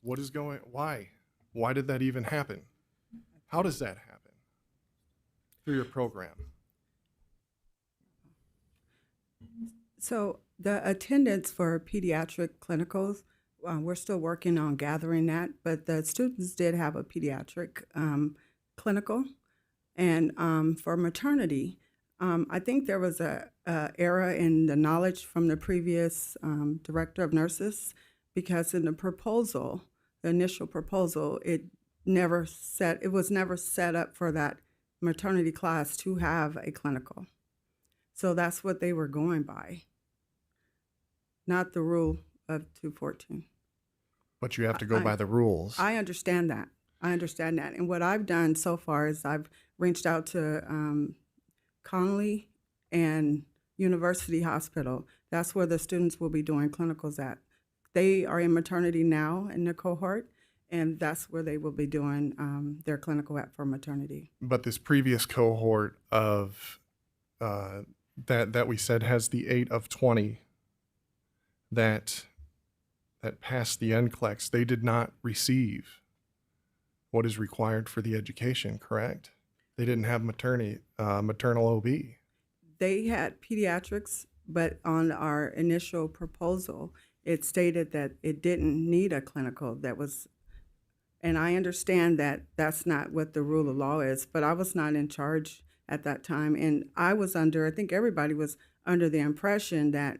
Speaker 11: Why? Why did that even happen? How does that happen through your program?
Speaker 3: So the attendance for pediatric clinicals, we're still working on gathering that, but the students did have a pediatric clinical. And for maternity, I think there was a error in the knowledge from the previous director of nurses, because in the proposal, the initial proposal, it was never set up for that maternity class to have a clinical. So that's what they were going by, not the rule of 214.
Speaker 11: But you have to go by the rules.
Speaker 3: I understand that. And what I've done so far is I've reached out to Conley and University Hospital. That's where the students will be doing clinicals at. They are in maternity now in the cohort, and that's where they will be doing their clinical at for maternity.
Speaker 11: But this previous cohort of that we said has the 8 of 20 that passed the NCLEX, they did not receive what is required for the education, correct? They didn't have maternal OB.
Speaker 3: They had pediatrics, but on our initial proposal, it stated that it didn't need a clinical. And I understand that that's not what the rule of law is, but I was not in charge at that time. And I think everybody was under the impression that,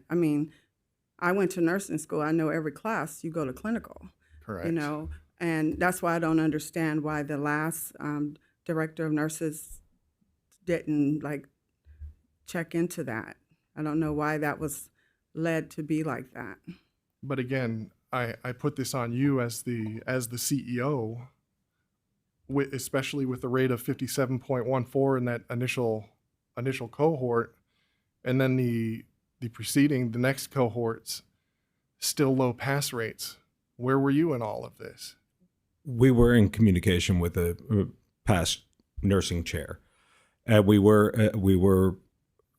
Speaker 3: I went to nursing school. I know every class you go to clinical.
Speaker 11: Correct.
Speaker 3: And that's why I don't understand why the last director of nurses didn't check into that. I don't know why that was led to be like that.
Speaker 11: But again, I put this on you as the CEO, especially with the rate of 57.14 in that initial cohort, and then the next cohorts, still low pass rates. Where were you in all of this?
Speaker 7: We were in communication with the past nursing chair, and we were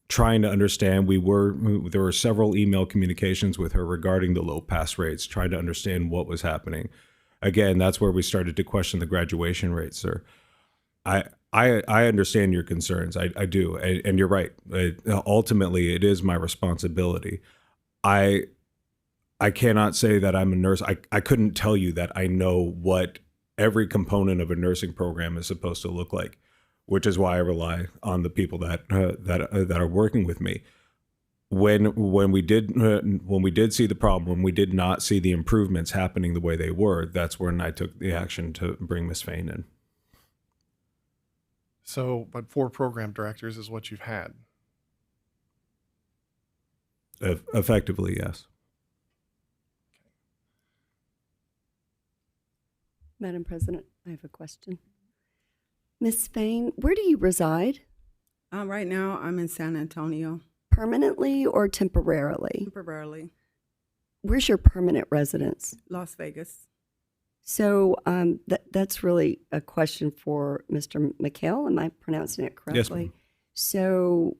Speaker 7: trying to understand. There were several email communications with her regarding the low pass rates, trying to understand what was happening. Again, that's where we started to question the graduation rates, sir. I understand your concerns. I do, and you're right. Ultimately, it is my responsibility. I cannot say that I'm a nurse. I couldn't tell you that I know what every component of a nursing program is supposed to look like, which is why I rely on the people that are working with me. When we did see the problem, when we did not see the improvements happening the way they were, that's when I took the action to bring Ms. Fain in.
Speaker 11: So, but 4 program directors is what you've had.
Speaker 7: Effectively, yes.
Speaker 10: Madam President, I have a question. Ms. Fain, where do you reside?
Speaker 3: Right now, I'm in San Antonio.
Speaker 10: Permanently or temporarily?
Speaker 3: Temporarily.
Speaker 10: Where's your permanent residence?
Speaker 3: Las Vegas.
Speaker 10: So that's really a question for Mr. McHale. Am I pronouncing it correctly?
Speaker 7: Yes, ma'am.
Speaker 10: So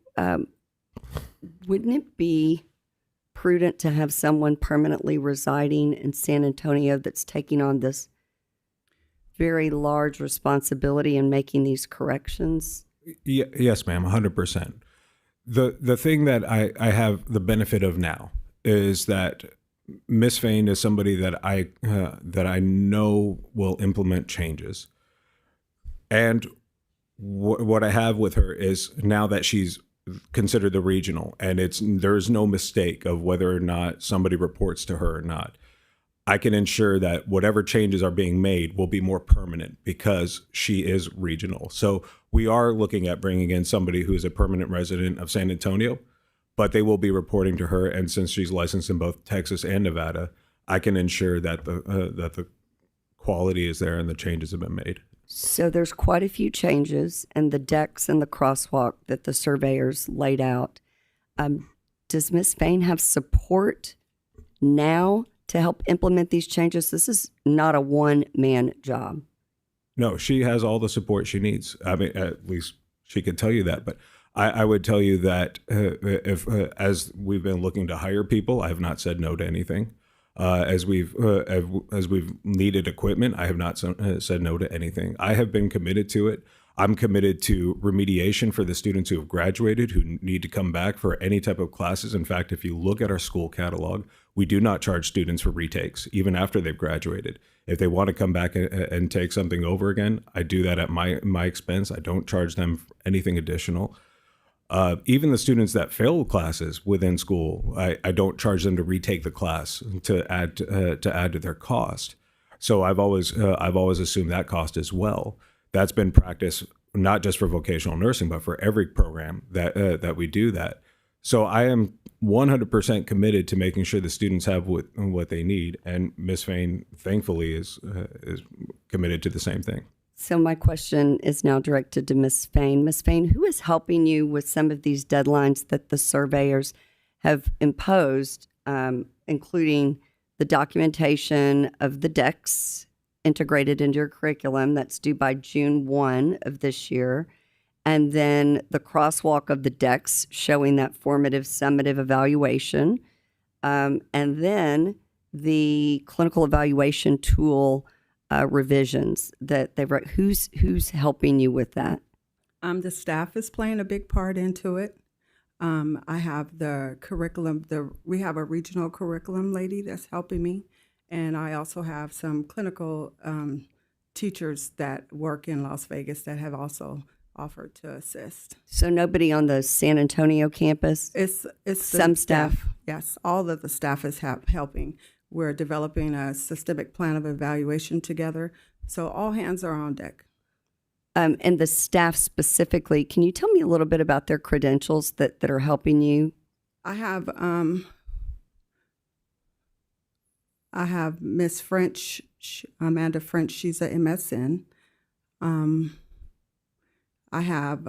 Speaker 10: wouldn't it be prudent to have someone permanently residing in San Antonio that's taking on this very large responsibility in making these corrections?
Speaker 7: Yes, ma'am, 100%. The thing that I have the benefit of now is that Miss Fain is somebody that I know will implement changes, and what I have with her is now that she's considered the regional, and there's no mistake of whether or not somebody reports to her or not. I can ensure that whatever changes are being made will be more permanent because she is regional. So we are looking at bringing in somebody who is a permanent resident of San Antonio, but they will be reporting to her. And since she's licensed in both Texas and Nevada, I can ensure that the quality is there and the changes have been made.
Speaker 10: So there's quite a few changes, and the decks and the crosswalk that the surveyors laid out. Does Ms. Fain have support now to help implement these changes? This is not a one-man job.
Speaker 7: No, she has all the support she needs. I mean, at least she could tell you that. But I would tell you that as we've been looking to hire people, I have not said no to anything. As we've needed equipment, I have not said no to anything. I have been committed to it. I'm committed to remediation for the students who have graduated, who need to come back for any type of classes. In fact, if you look at our school catalog, we do not charge students for retakes, even after they've graduated. If they want to come back and take something over again, I do that at my expense. I don't charge them for anything additional. Even the students that fail classes within school, I don't charge them to retake the class to add to their cost. So I've always assumed that cost as well. That's been practiced not just for vocational nursing, but for every program that we do that. So I am 100% committed to making sure the students have what they need, and Ms. Fain, thankfully, is committed to the same thing.
Speaker 10: So my question is now directed to Ms. Fain. Ms. Fain, who is helping you with some of these deadlines that the surveyors have imposed, including the documentation of the decks integrated into your curriculum that's due by June 1 of this year, and then the crosswalk of the decks showing that formative summative evaluation, and then the clinical evaluation tool revisions that they've wrote. Who's helping you with that?
Speaker 3: The staff is playing a big part into it. I have the curriculum. We have a regional curriculum lady that's helping me, and I also have some clinical teachers that work in Las Vegas that have also offered to assist.
Speaker 10: So nobody on the San Antonio campus?
Speaker 3: It's
Speaker 10: some staff.
Speaker 3: Yes, all of the staff is helping. We're developing a systemic plan of evaluation together. So all hands are on deck.
Speaker 10: And the staff specifically, can you tell me a little bit about their credentials that are helping you?
Speaker 3: I have Miss French, Amanda French. She's a MSN. I have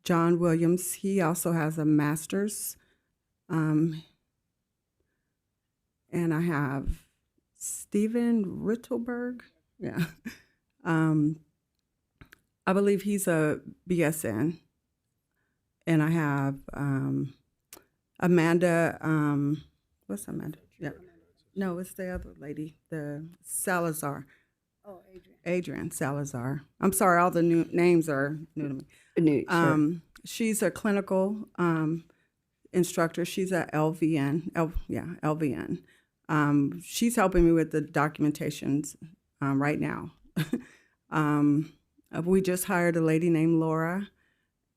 Speaker 3: John Williams. He also has a master's. And I have Stephen Rittelberg. Yeah. I believe he's a BSN. And I have Amanda, what's Amanda? Yeah. No, it's the other lady, the Salazar.
Speaker 21: Oh, Adrian.
Speaker 3: Adrian Salazar. I'm sorry, all the new names are new to me.
Speaker 10: Sure.
Speaker 3: She's a clinical instructor. She's at LVN. LVN. She's helping me with the documentations right now. We just hired a lady named Laura,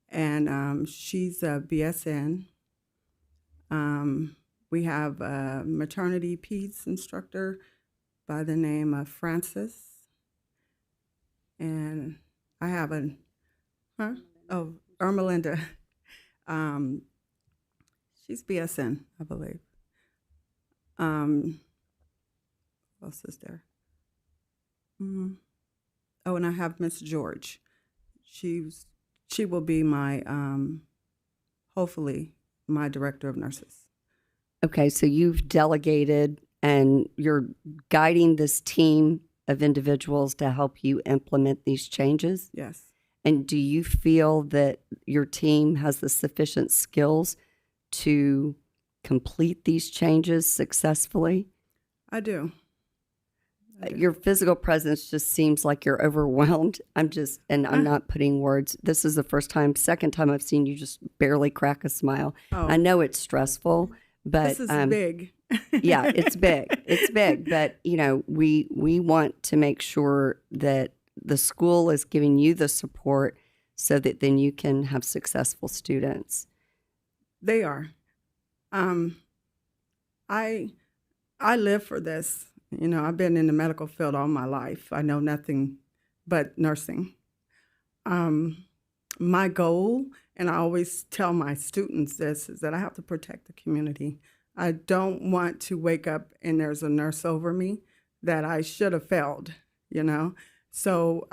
Speaker 3: and she's a BSN. We have a maternity peds instructor by the name of Francis. And I have Ermelinda. She's BSN, I believe. What else is there? Oh, and I have Miss George. She will be my, hopefully, my director of nurses.
Speaker 10: Okay, so you've delegated and you're guiding this team of individuals to help you implement these changes?
Speaker 3: Yes,
Speaker 10: And do you feel that your team has the sufficient skills to complete these changes successfully?
Speaker 3: I do.
Speaker 10: Your physical presence just seems like you're overwhelmed. I'm not putting words. This is the second time I've seen you just barely crack a smile.
Speaker 3: Oh.
Speaker 10: I know it's stressful, but
Speaker 3: This is big.
Speaker 10: yeah, it's big. It's big. But, we want to make sure that the school is giving you the support so that then you can have successful students.
Speaker 3: They are. I live for this. I've been in the medical field all my life. I know nothing but nursing. My goal, and I always tell my students this, is that I have to protect the community. I don't want to wake up and there's a nurse over me that I should have failed, So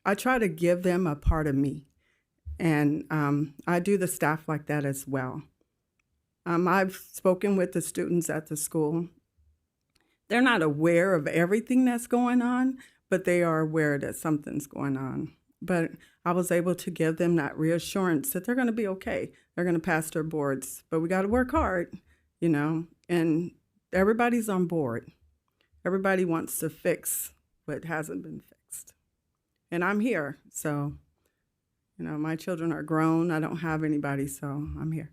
Speaker 3: I try to give them a part of me. And I do the staff like that as well. I've spoken with the students at the school. They're not aware of everything that's going on, but they are aware that something's going on. But I was able to give them that reassurance that they're going to be okay. They're going to pass their boards, but we got to work hard, and everybody's on board. Everybody wants to fix what hasn't been fixed. And I'm here. So, my children are grown. I don't have anybody, so I'm here.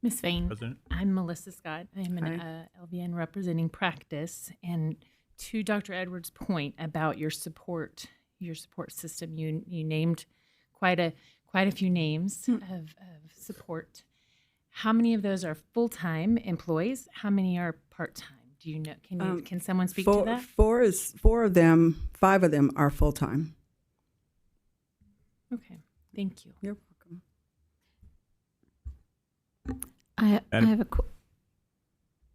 Speaker 9: Ms. Fain,
Speaker 4: President.
Speaker 9: I'm Melissa Scott. I'm an LVN representing practice. And to Dr. Edwards' point about your support system, you named quite a few names of support. How many of those are full-time employees? How many are part-time? Do you know? Can someone speak to that?
Speaker 3: 5 of them are full-time.
Speaker 9: Okay, thank you.
Speaker 3: You're welcome.
Speaker 1: I have a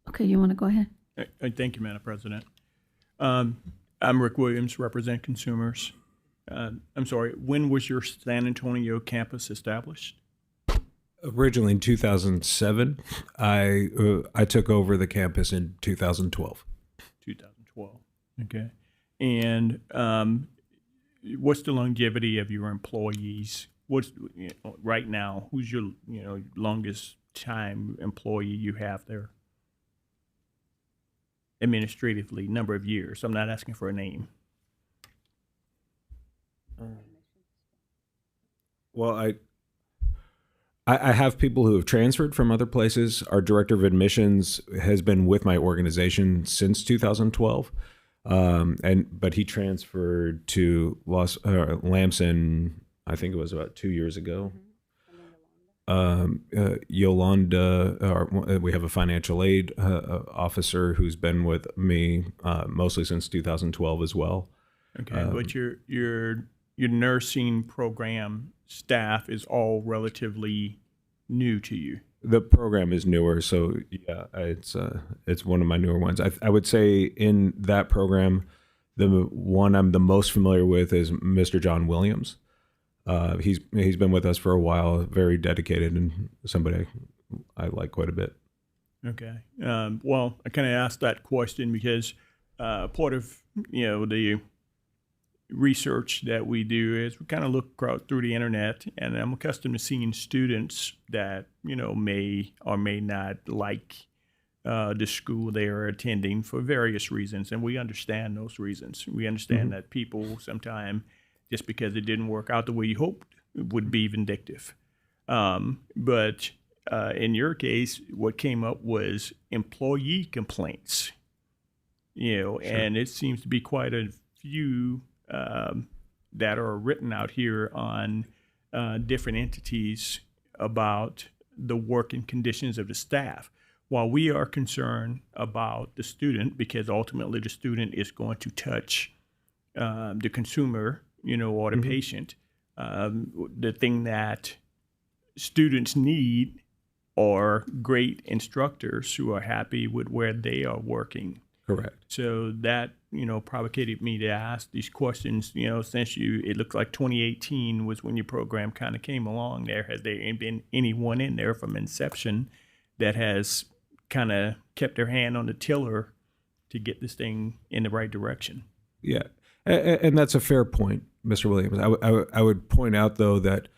Speaker 1: okay, you want to go ahead?
Speaker 4: Thank you, Madam President. I'm Rick Williams, represent consumers. I'm sorry, when was your San Antonio campus established?
Speaker 7: Originally in 2007. I took over the campus in 2012.
Speaker 4: 2012. Okay. And what's the longevity of your employees? What's right now? Who's your longest time employee you have there? Administratively, number of years. I'm not asking for a name.
Speaker 7: Well, I have people who have transferred from other places. Our director of admissions has been with my organization since 2012, but he transferred to Lamson. I think it was about 2 years ago. Yolanda, we have a financial aid officer who's been with me mostly since 2012 as well.
Speaker 4: Okay, but your nursing program staff is all relatively new to you.
Speaker 7: The program is newer, so yeah, it's one of my newer ones. I would say in that program, the one I'm the most familiar with is Mr. John Williams. He's been with us for a while, very dedicated, and somebody I like quite a bit.
Speaker 4: Okay. Well, I kind of asked that question because part of the research that we do is we kind of look through the internet, and I'm accustomed to seeing students that may or may not like the school they are attending for various reasons, and we understand those reasons. We understand that people sometimes, just because it didn't work out the way you hoped, would be vindictive. But in your case, what came up was employee complaints,
Speaker 7: Sure.
Speaker 4: And it seems to be quite a few that are written out here on different entities about the working conditions of the staff. While we are concerned about the student, because ultimately the student is going to touch the consumer, or the patient, the thing that students need are great instructors who are happy with where they are working.
Speaker 7: Correct.
Speaker 4: So that, provocated me to ask these questions, since it looks like 2018 was when your program kind of came along there. Has there been anyone in there from inception that has kind of kept their hand on the tiller to get this thing in the right direction?
Speaker 7: Yeah. And that's a fair point, Mr. Williams. I would point out, though, that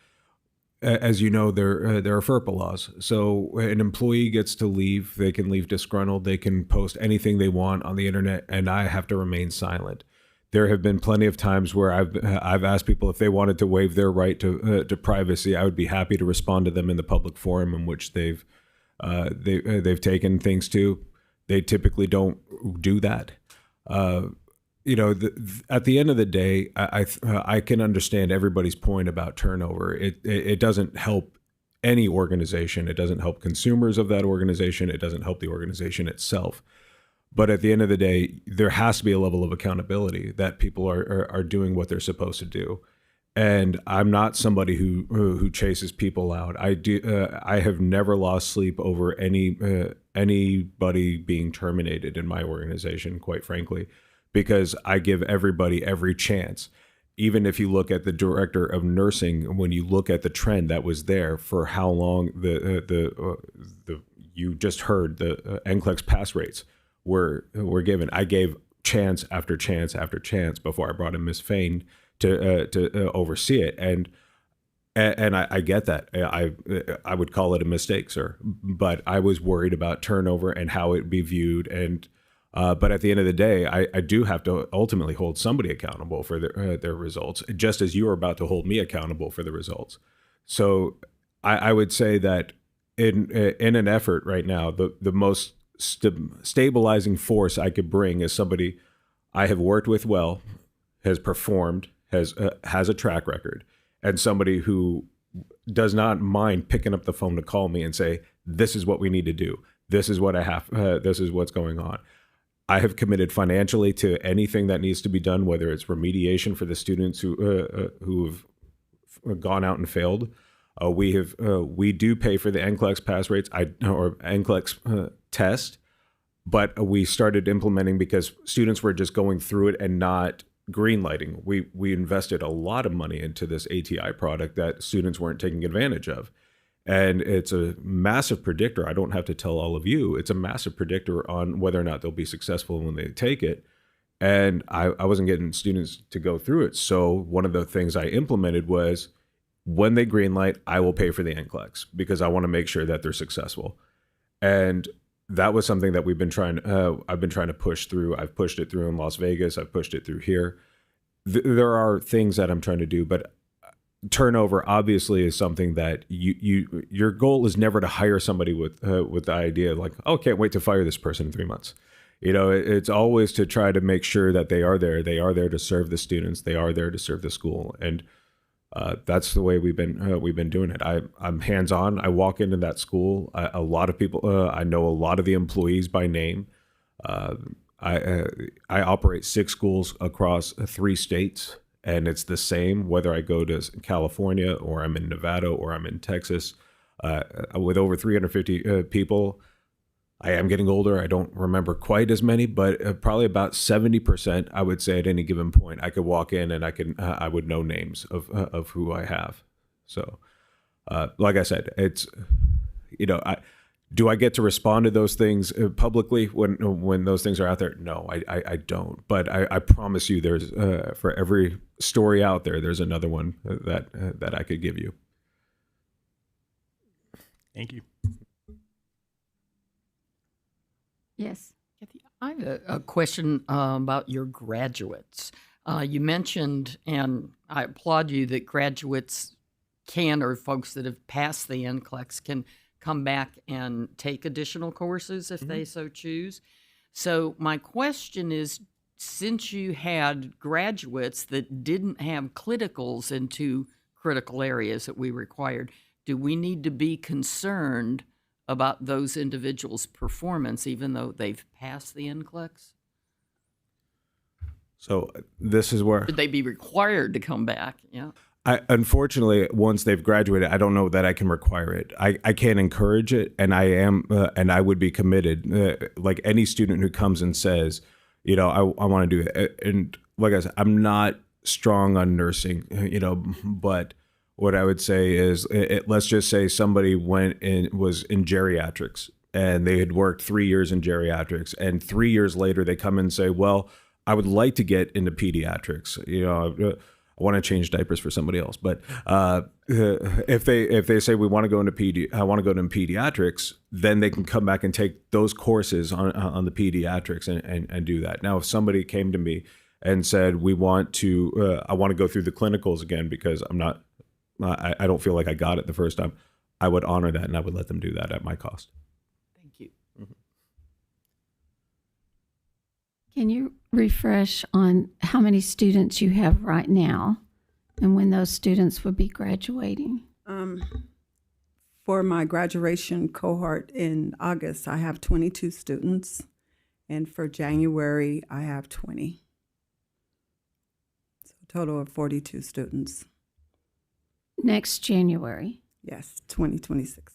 Speaker 7: as you know, there are FERPA laws. So an employee gets to leave. They can leave disgruntled. They can post anything they want on the internet, and I have to remain silent. There have been plenty of times where I've asked people if they wanted to waive their right to privacy. I would be happy to respond to them in the public forum in which they've taken things to. They typically don't do that. At the end of the day, I can understand everybody's point about turnover. It doesn't help any organization. It doesn't help consumers of that organization. It doesn't help the organization itself. But at the end of the day, there has to be a level of accountability that people are doing what they're supposed to do. And I'm not somebody who chases people out. I have never lost sleep over anybody being terminated in my organization, quite frankly, because I give everybody every chance. Even if you look at the director of nursing, when you look at the trend that was there for how long you just heard the NCLEX pass rates were given. I gave chance after chance after chance before I brought in Ms. Fain to oversee it, and I get that. I would call it a mistake, sir, but I was worried about turnover and how it'd be viewed. And but at the end of the day, I do have to ultimately hold somebody accountable for their results, just as you are about to hold me accountable for the results. So I would say that in an effort right now, the most stabilizing force I could bring is somebody I have worked with well, has performed, has a track record, and somebody who does not mind picking up the phone to call me and say, "This is what we need to do. This is what I have. This is what's going on." I have committed financially to anything that needs to be done, whether it's remediation for the students who have gone out and failed. We do pay for the NCLEX pass rates or NCLEX test, but we started implementing because students were just going through it and not greenlighting. We invested a lot of money into this ATI product that students weren't taking advantage of. And it's a massive predictor. I don't have to tell all of you. It's a massive predictor on whether or not they'll be successful when they take it. And I wasn't getting students to go through it. So one of the things I implemented was when they greenlight, I will pay for the NCLEX because I want to make sure that they're successful. And that was something that I've been trying to push through. I've pushed it through in Las Vegas. I've pushed it through here. There are things that I'm trying to do, but turnover obviously is something that your goal is never to hire somebody with the idea like, oh, can't wait to fire this person in 3 months. It's always to try to make sure that they are there to serve the students, they are there to serve the school, and that's the way we've been doing it. I'm hands-on. I walk into that school. A lot of people, I know a lot of the employees by name. I operate 6 schools across 3 states. And it's the same whether I go to California or I'm in Nevada or I'm in Texas. With over 350 people, I am getting older. I don't remember quite as many, but probably about 70%, I would say at any given point, I could walk in and I would know names of who I have. So, like I said, it's, do I get to respond to those things publicly when those things are out there? No, I don't. But I promise you, there's for every story out there, there's another one that I could give you.
Speaker 4: Thank you.
Speaker 1: Yes.
Speaker 15: I have a question about your graduates. You mentioned, and I applaud you, that graduates or folks that have passed the NCLEX can come back and take additional courses if they so choose. So my question is, since you had graduates that didn't have clinicals in 2 critical areas that we required, do we need to be concerned about those individuals' performance even though they've passed the NCLEX?
Speaker 7: So this is where...
Speaker 15: Should they be required to come back? Yeah.
Speaker 7: Unfortunately, once they've graduated, I don't know that I can require it. I can't encourage it, and and I would be committed. Like any student who comes and says, I want to do it. And like I said, I'm not strong on nursing, but what I would say is, let's just say somebody was in geriatrics and they had worked 3 years in geriatrics, and 3 years later they come and say, well, I would like to get into pediatrics. I want to change diapers for somebody else, but if they say we want to go into I want to go into pediatrics, then they can come back and take those courses on the pediatrics and do that. Now, if somebody came to me and said I want to go through the clinicals again because I don't feel like I got it the first time, I would honor that and I would let them do that at my cost.
Speaker 15: Thank you.
Speaker 1: Can you refresh on how many students you have right now and when those students would be graduating?
Speaker 3: For my graduation cohort in August, I have 22 students, and for January, I have 20. So a total of 42 students.
Speaker 1: Next January?
Speaker 3: Yes, 2026.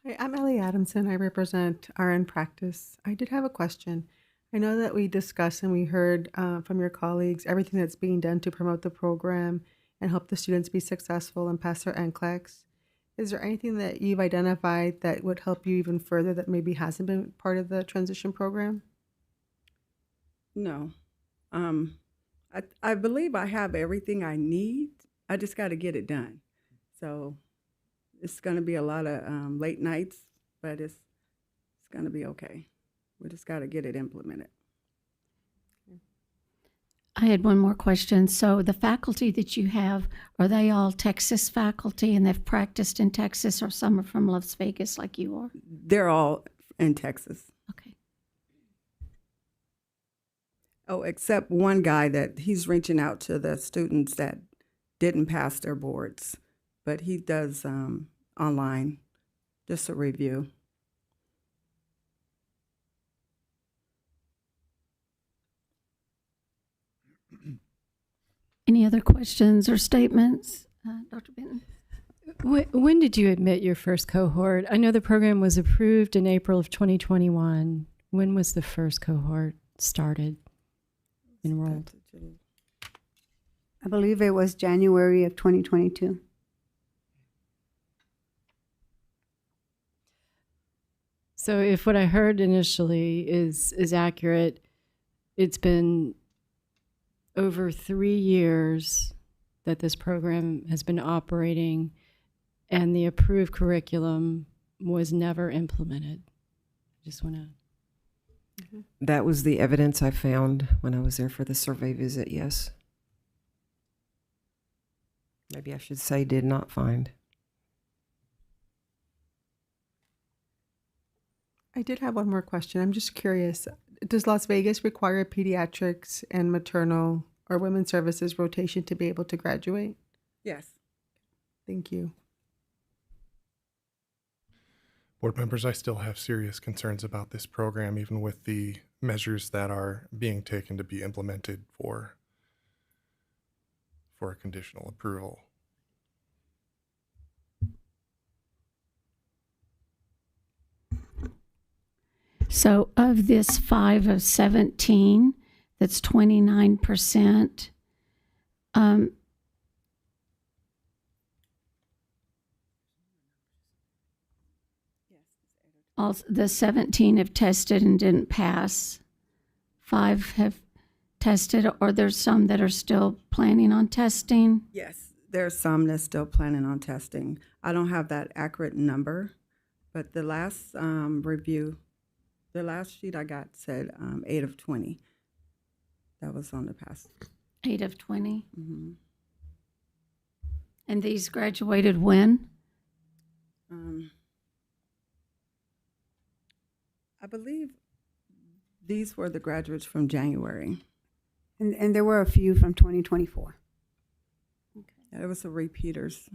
Speaker 13: Hi, I'm Ellie Adamson. I represent RN Practice. I did have a question. I know that we discussed and we heard from your colleagues everything that's being done to promote the program and help the students be successful and pass their NCLEX. Is there anything that you've identified that would help you even further that maybe hasn't been part of the transition program?
Speaker 3: No. I believe I have everything I need. I just got to get it done. So it's going to be a lot of late nights, but it's going to be okay. We just got to get it implemented.
Speaker 1: I had one more question. So the faculty that you have, are they all Texas faculty and they've practiced in Texas, or some are from Las Vegas like you are?
Speaker 3: They're all in Texas.
Speaker 1: Okay.
Speaker 3: Oh, except one guy that he's reaching out to the students that didn't pass their boards, but he does online, just a review.
Speaker 1: Any other questions or statements? Dr. Benton?
Speaker 5: When did you admit your first cohort? I know the program was approved in April of 2021. When was the first cohort started, enrolled?
Speaker 21: I believe it was January of 2022.
Speaker 5: So if what I heard initially is accurate, it's been over 3 years that this program has been operating and the approved curriculum was never implemented. I just want to...
Speaker 20: That was the evidence I found when I was there for the survey visit, yes. Maybe I should say did not find.
Speaker 13: I did have one more question. I'm just curious. Does Las Vegas require pediatrics and maternal or women's services rotation to be able to graduate?
Speaker 3: Yes.
Speaker 13: Thank you.
Speaker 11: Board members, I still have serious concerns about this program, even with the measures that are being taken to be implemented for a conditional approval.
Speaker 1: So of this 5 of 17, that's 29%. All the 17 have tested and didn't pass. 5 have tested, or there's some that are still planning on testing.
Speaker 3: Yes, there's some that's still planning on testing. I don't have that accurate number, but the last review, the last sheet I got said 8 of 20. That was on the past.
Speaker 1: 8 of 20.
Speaker 3: Mm-hmm.
Speaker 1: And these graduated when?
Speaker 3: I believe these were the graduates from January.
Speaker 21: And there were a few from 2024.
Speaker 3: Okay. It was the repeaters.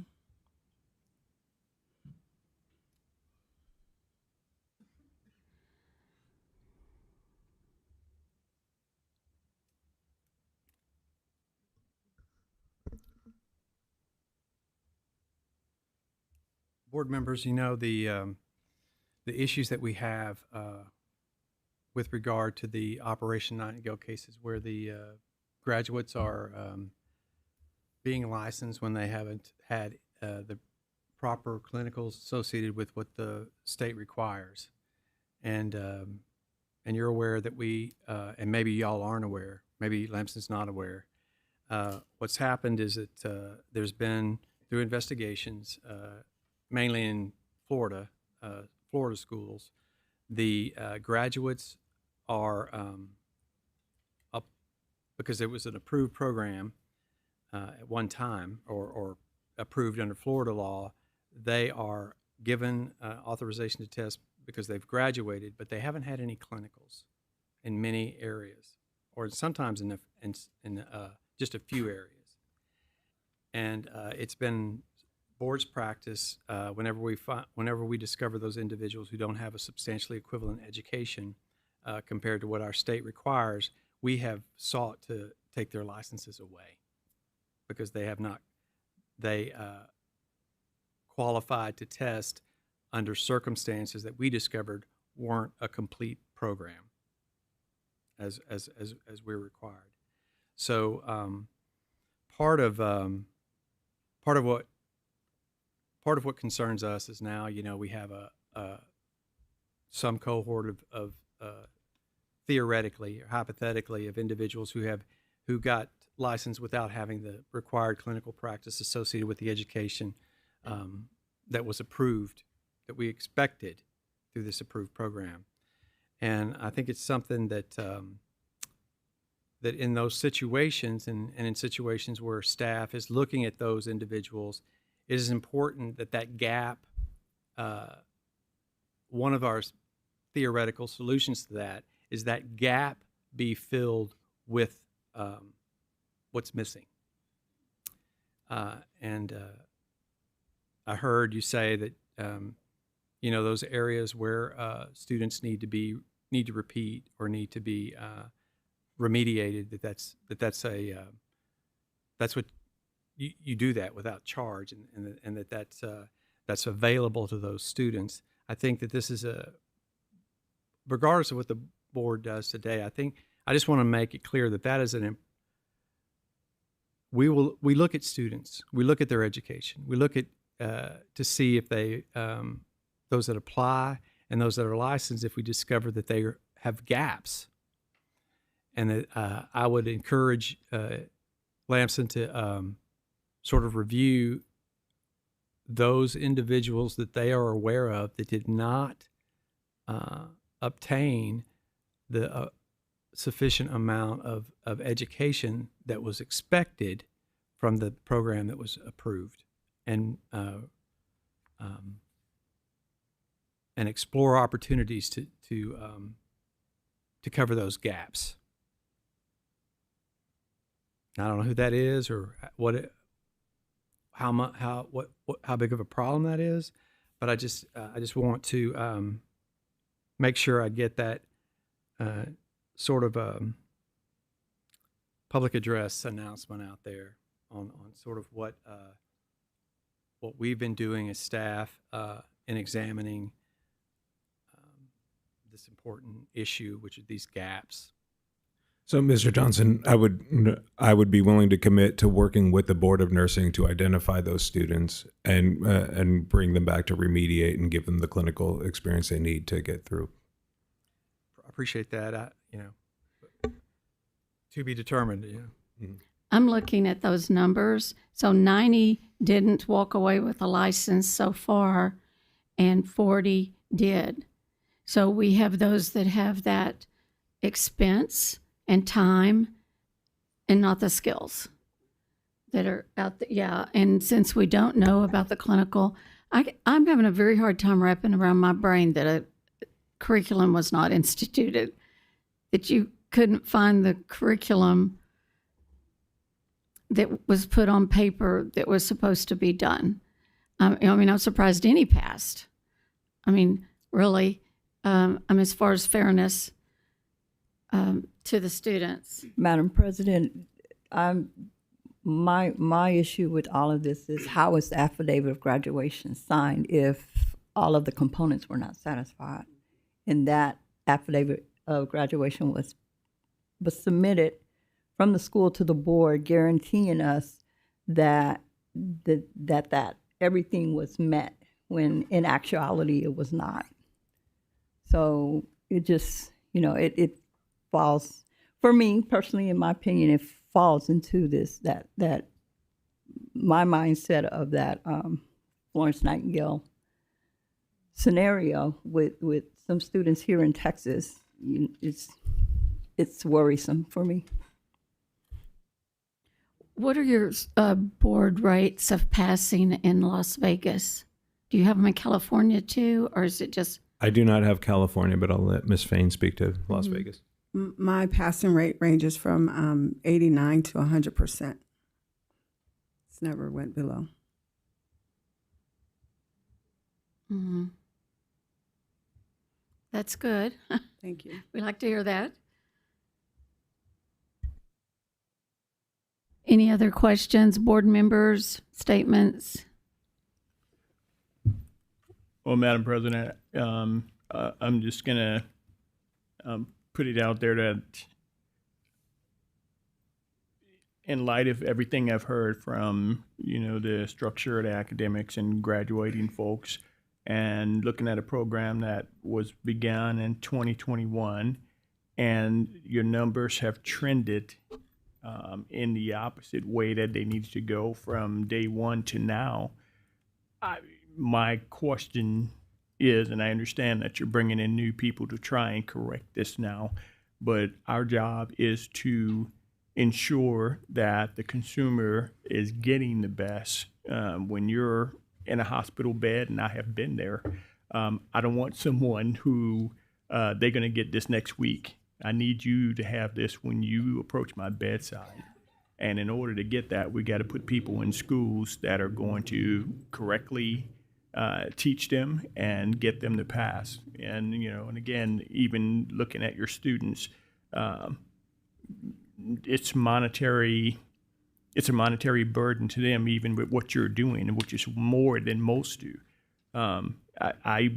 Speaker 6: Board members, the issues that we have with regard to the Operation Nightingale cases where the graduates are being licensed when they haven't had the proper clinicals associated with what the state requires. And you're aware that and maybe y'all aren't aware, maybe Lamson's not aware. What's happened is that there's been, through investigations, mainly in Florida, Florida schools, the graduates are up because it was an approved program at one time or approved under Florida law. They are given authorization to test because they've graduated, but they haven't had any clinicals in many areas, or sometimes in just a few areas. And it's been board's practice whenever we discover those individuals who don't have a substantially equivalent education compared to what our state requires, we have sought to take their licenses away because they have not qualified to test under circumstances that we discovered weren't a complete program as we're required. So part of what concerns us is now, we have some cohort of theoretically or hypothetically of individuals who got licensed without having the required clinical practice associated with the education that was approved, that we expected through this approved program. And I think it's something that that in those situations and in situations where staff is looking at those individuals, it is important that gap, one of our theoretical solutions to that is that gap be filled with what's missing. And I heard you say that those areas where students need to repeat or need to be remediated, that's what you do that without charge, and that's available to those students. I think that this is regardless of what the board does today, I just want to make it clear that is we look at students, we look at their education, we look at to see if they those that apply and those that are licensed, if we discover that they have gaps. And that I would encourage Lamson to sort of review those individuals that they are aware of that did not obtain the sufficient amount of education that was expected from the program that was approved, and explore opportunities to cover those gaps. I don't know who that is or how big of a problem that is, but I just want to make sure I get that sort of public address announcement out there on sort of what we've been doing as staff in examining this important issue, which are these gaps.
Speaker 7: So, Mr. Johnson, I would be willing to commit to working with the Board of Nursing to identify those students and bring them back to remediate and give them the clinical experience they need to get through.
Speaker 6: I appreciate that. To be determined. Mm-hmm.
Speaker 1: I'm looking at those numbers. So 90 didn't walk away with a license so far, and 40 did. So we have those that have that expense and time and not the skills that are out there. Yeah, and since we don't know about the clinical, I'm having a very hard time wrapping around my brain that a curriculum was not instituted, that you couldn't find the curriculum that was put on paper that was supposed to be done. I'm surprised any passed. Really, as far as fairness to the students.
Speaker 8: Madam President, my issue with all of this is how is the affidavit of graduation signed if all of the components were not satisfied, and that affidavit of graduation was submitted from the school to the board, guaranteeing us that that everything was met, when in actuality it was not. So it just, it falls, for me personally, in my opinion, it falls into this, that my mindset of that Florence Nightingale scenario with some students here in Texas. It's worrisome for me.
Speaker 1: What are your board rates of passing in Las Vegas? Do you have them in California too, or is it just?
Speaker 7: I do not have California, but I'll let Ms. Fain speak to Las Vegas.
Speaker 3: My passing rate ranges from 89 to 100%. It's never went below.
Speaker 1: Mm-hmm. That's good.
Speaker 3: Thank you.
Speaker 1: We like to hear that. Any other questions, board members, statements?
Speaker 4: Well, Madam President, I'm just going to put it out there that in light of everything I've heard from, the structured academics and graduating folks, and looking at a program that was begun in 2021, and your numbers have trended in the opposite way that they need to go from day one to now. My question is, and I understand that you're bringing in new people to try and correct this now, but our job is to ensure that the consumer is getting the best. When you're in a hospital bed, and I have been there, I don't want someone who they're going to get this next week. I need you to have this when you approach my bedside. And in order to get that, we got to put people in schools that are going to correctly teach them and get them to pass. And, and again, even looking at your students, it's a monetary burden to them, even with what you're doing, which is more than most do. I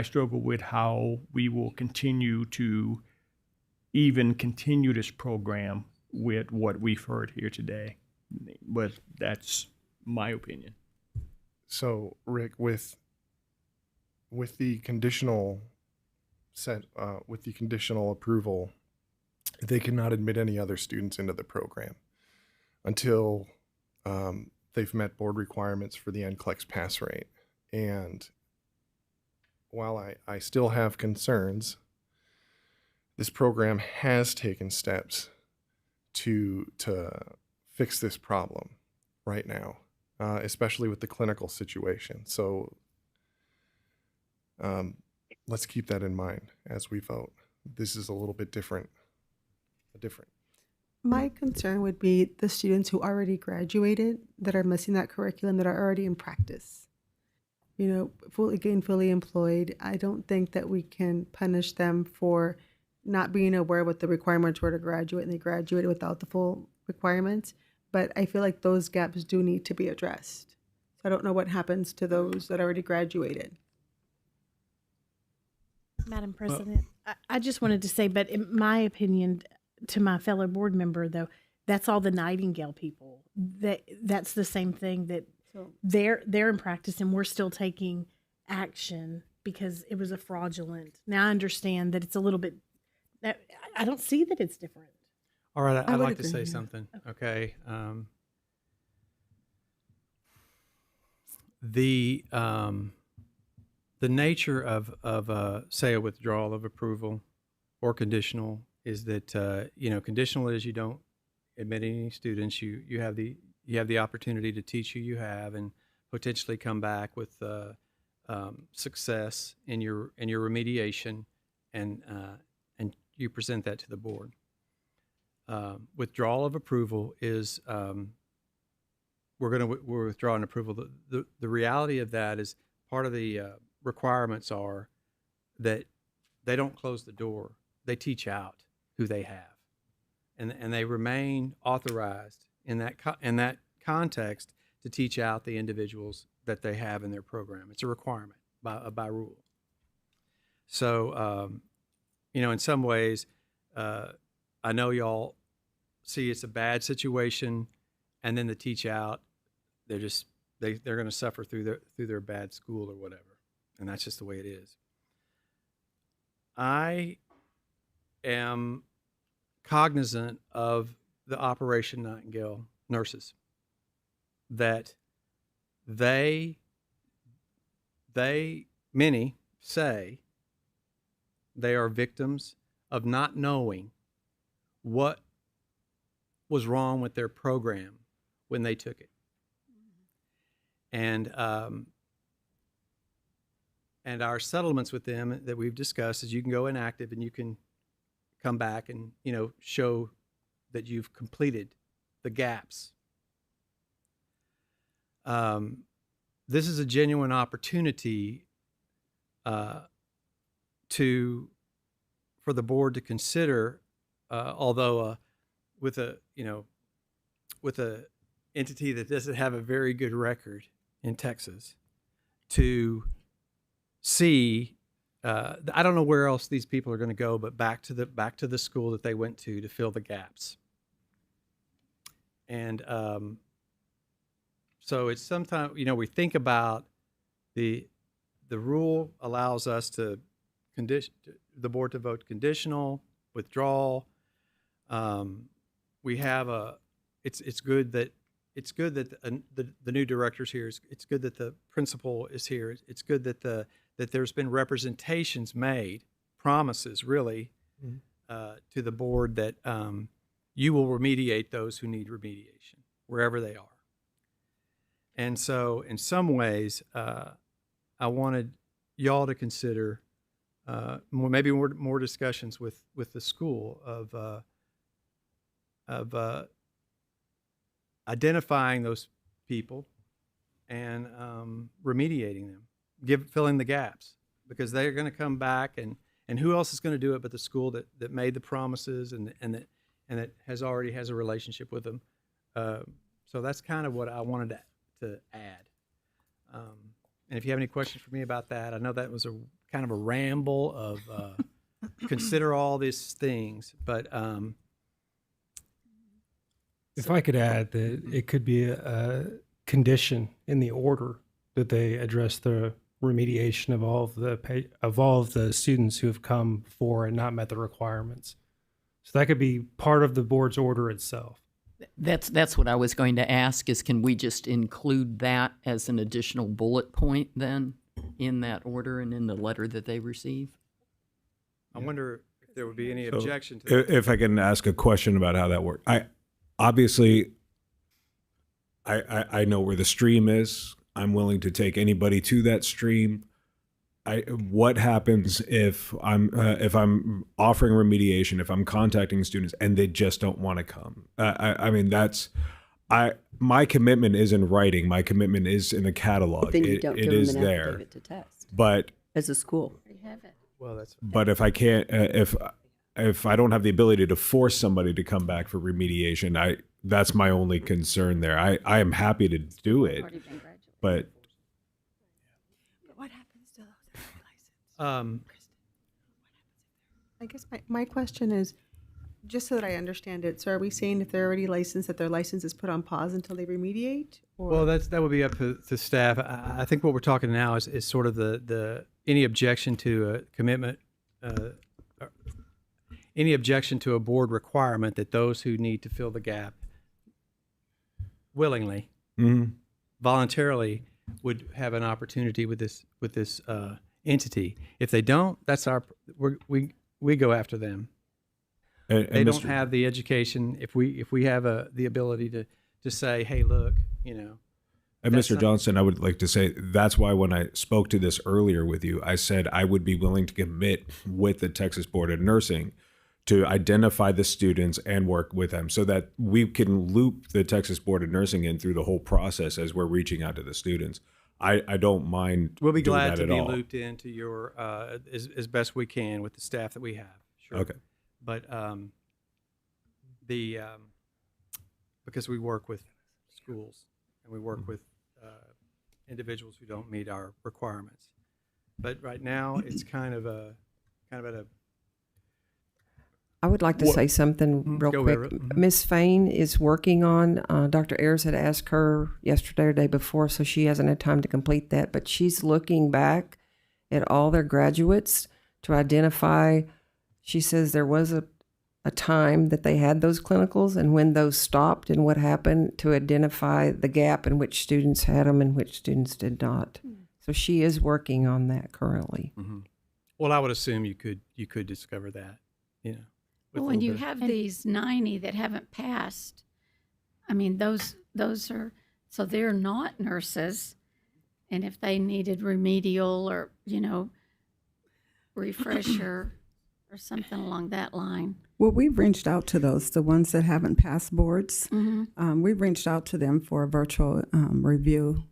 Speaker 4: struggle with how we will continue to even continue this program with what we've heard here today, but that's my opinion.
Speaker 11: So, Rick, with the conditional approval, they cannot admit any other students into the program until they've met board requirements for the NCLEX pass rate. And while I still have concerns, this program has taken steps to fix this problem right now, especially with the clinical situation. So let's keep that in mind as we vote. This is a little bit different.
Speaker 13: My concern would be the students who already graduated that are missing that curriculum, that are already in practice. Fully employed. I don't think that we can punish them for not being aware what the requirements were to graduate, and they graduated without the full requirements. But I feel like those gaps do need to be addressed. So I don't know what happens to those that already graduated.
Speaker 16: Madam President, I just wanted to say, but in my opinion, to my fellow board member, though, that's all the Nightingale people. That's the same thing, that they're in practice and we're still taking action because it was a fraudulent. Now I understand that it's a little bit, I don't see that it's different.
Speaker 6: All right, I'd like to
Speaker 16: agree.
Speaker 6: say something. Okay. The nature of say a withdrawal of approval or conditional is that conditional is you don't admit any students. You have the opportunity to teach who you have and potentially come back with success in your remediation, and you present that to the board. Withdrawal of approval is we're withdrawing approval. The reality of that is part of the requirements are that they don't close the door. They teach out who they have, and they remain authorized in that context to teach out the individuals that they have in their program. It's a requirement by rule. So, in some ways, I know y'all see it's a bad situation, and then the teach out, they're going to suffer through their bad school or whatever, and that's just the way it is. I am cognizant of the Operation Nightingale nurses, that many say they are victims of not knowing what was wrong with their program when they took it. And our settlements with them that we've discussed is you can go inactive and you can come back and, show that you've completed the gaps. This is a genuine opportunity for the board to consider, although with a entity that doesn't have a very good record in Texas, to see. I don't know where else these people are going to go, but back to the school that they went to fill the gaps. And so it's sometimes, we think about the rule allows us to the board to vote conditional, withdrawal. We have it's good that the new director's here. It's good that the principal is here. It's good that there's been representations made, promises really, to the board that you will remediate those who need remediation wherever they are. And so, in some ways, I wanted y'all to consider maybe more discussions with the school of identifying those people and remediating them, filling the gaps, because they're going to come back, and who else is going to do it but the school that made the promises and that already has a relationship with them. So that's kind of what I wanted to add. And if you have any questions for me about that, I know that was a kind of a ramble of consider all these things, but
Speaker 14: if I could add that it could be a condition in the order that they address the remediation of all of the students who have come before and not met the requirements. So that could be part of the board's order itself.
Speaker 15: That's what I was going to ask, is can we just include that as an additional bullet point then in that order and in the letter that they receive?
Speaker 6: I wonder if there would be any objection to that.
Speaker 7: If I can ask a question about how that works. I know where the stream is. I'm willing to take anybody to that stream. What happens if I'm offering remediation, if I'm contacting students and they just don't want to come? My commitment is in writing. My commitment is in a catalog.
Speaker 10: But then you don't give them an affidavit to test.
Speaker 7: But
Speaker 10: as a school,
Speaker 7: But if I can't, if I don't have the ability to force somebody to come back for remediation, that's my only concern there. I am happy to do it, but
Speaker 13: what happens to those licenses? I guess my question is, just so that I understand it, so are we saying if they're already licensed that their license is put on pause until they remediate? Or?
Speaker 6: Well, that would be up to staff. I think what we're talking now is sort of the any objection to a commitment, any objection to a board requirement that those who need to fill the gap willingly, voluntarily, would have an opportunity with this entity. If they don't, we go after them.
Speaker 7: And
Speaker 6: they don't have the education. If we have the ability to say, hey, look,
Speaker 7: And Mr. Johnson, I would like to say that's why when I spoke to this earlier with you, I said I would be willing to commit with the Texas Board of Nursing to identify the students and work with them so that we can loop the Texas Board of Nursing in through the whole process as we're reaching out to the students. I don't mind.
Speaker 6: We'll be
Speaker 7: doing
Speaker 6: glad
Speaker 7: that
Speaker 6: to
Speaker 7: at
Speaker 6: be
Speaker 7: all.
Speaker 6: looped into your as best we can with the staff that we have. Sure.
Speaker 7: Okay.
Speaker 6: But the because we work with schools and we work with individuals who don't meet our requirements. But right now, it's kind of at a.
Speaker 20: I would like to say something real
Speaker 6: Go
Speaker 20: quick.
Speaker 6: over it.
Speaker 20: Miss Fain is working on, Dr. Ayers had asked her yesterday or day before, so she hasn't had time to complete that, but she's looking back at all their graduates to identify, she says there was a time that they had those clinicals and when those stopped and what happened, to identify the gap in which students had them and which students did not. So she is working on that currently.
Speaker 6: Mm-hmm. Well, I would assume you could discover that, you know. with a
Speaker 1: Well, when
Speaker 6: little
Speaker 1: you
Speaker 6: bit of-
Speaker 1: have these 90 that haven't passed, I mean, those are, so they're not nurses. And if they needed remedial or, refresher or something along that line.
Speaker 3: Well, we've reached out to those, the ones that haven't passed boards.
Speaker 1: Mm-hmm.
Speaker 3: We've reached out to them for a virtual review.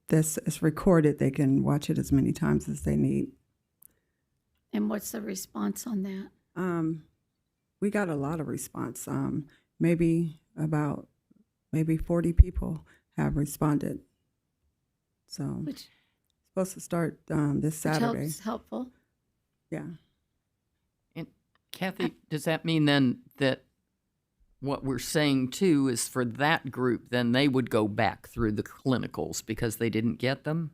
Speaker 3: This is recorded. They can watch it as many times as they need.
Speaker 1: And what's the response on that?
Speaker 3: We got a lot of response. Maybe 40 people have responded. So
Speaker 1: Which
Speaker 3: supposed to start this Saturday.
Speaker 1: Which helpful.
Speaker 3: Yeah.
Speaker 15: And Kathy, does that mean then that what we're saying too is for that group, then they would go back through the clinicals because they didn't get them?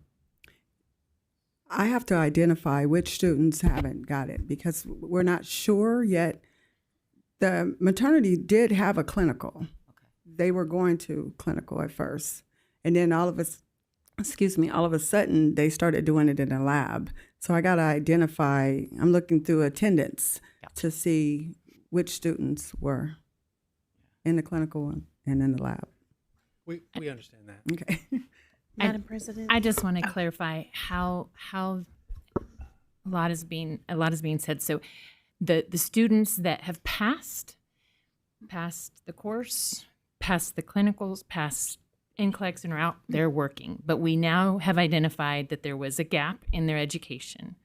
Speaker 3: I have to identify which students haven't got it because we're not sure yet. The maternity did have a clinical.
Speaker 15: Okay.
Speaker 3: They were going to clinical at first. And then all of a sudden they started doing it in a lab. So I got to identify, I'm looking through attendance to see which students were in the clinical and in the lab.
Speaker 6: We understand that.
Speaker 3: Okay.
Speaker 16: Madam President,
Speaker 9: I just want to clarify how a lot is being said. So the students that have passed the course, passed the clinicals, passed NCLEX and are out, they're working. But we now have identified that there was a gap in their education.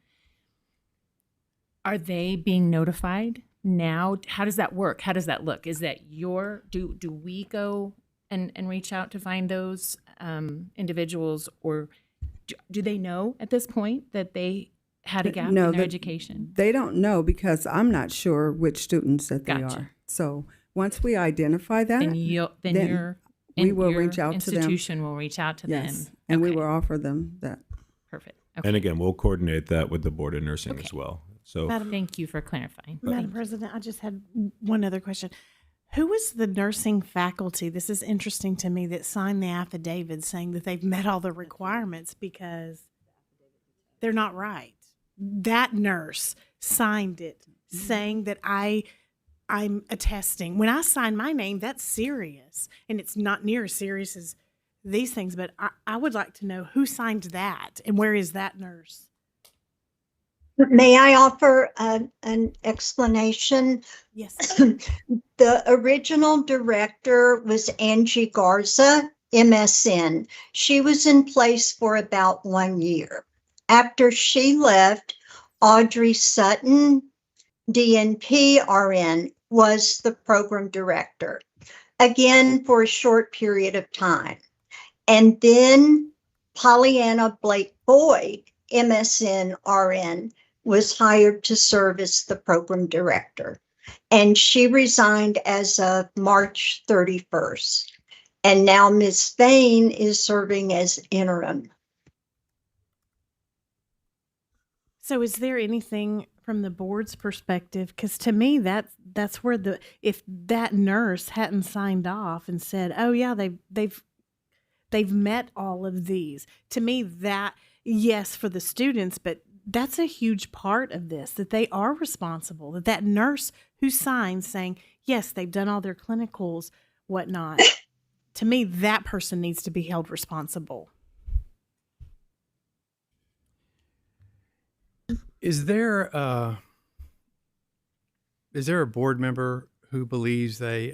Speaker 9: Are they being notified now? How does that work? How does that look? Is that do we go and reach out to find those individuals, or do they know at this point that they had a gap in their education?
Speaker 3: They don't know because I'm not sure which students that they
Speaker 9: Gotcha.
Speaker 3: are. So once we identify that,
Speaker 9: then
Speaker 3: we will
Speaker 9: your
Speaker 3: reach out to them.
Speaker 9: institution will reach out to
Speaker 3: Yes,
Speaker 9: them.
Speaker 3: and we
Speaker 9: Okay.
Speaker 3: will offer them that.
Speaker 9: Perfect. Okay.
Speaker 7: And again, we'll coordinate that with the Board of Nursing
Speaker 9: Okay.
Speaker 7: as well. So
Speaker 9: Thank you for clarifying.
Speaker 16: Madam President, I just had one other question. Who was the nursing faculty? This is interesting to me, that signed the affidavit saying that they've met all the requirements, because they're not right. That nurse signed it saying that I'm attesting. When I sign my name, that's serious, and it's not near as serious as these things. But I would like to know who signed that and where is that nurse?
Speaker 17: May I offer an explanation?
Speaker 16: Yes.
Speaker 17: The original director was Angie Garza, MSN. She was in place for about 1 year. After she left, Audrey Sutton, DNP RN, was the program director, again for a short period of time. And then Pollyanna Blake Boyd, MSN RN, was hired to serve as the program director. And she resigned as of March 31st. And now Ms. Fain is serving as interim.
Speaker 16: So is there anything from the board's perspective? Because to me, that's where if that nurse hadn't signed off and said, "Oh yeah, they've met all of these," to me that, yes, for the students, but that's a huge part of this, that they are responsible. That nurse who signed saying, yes, they've done all their clinicals, whatnot. To me, that person needs to be held responsible.
Speaker 6: Is there a board member who believes they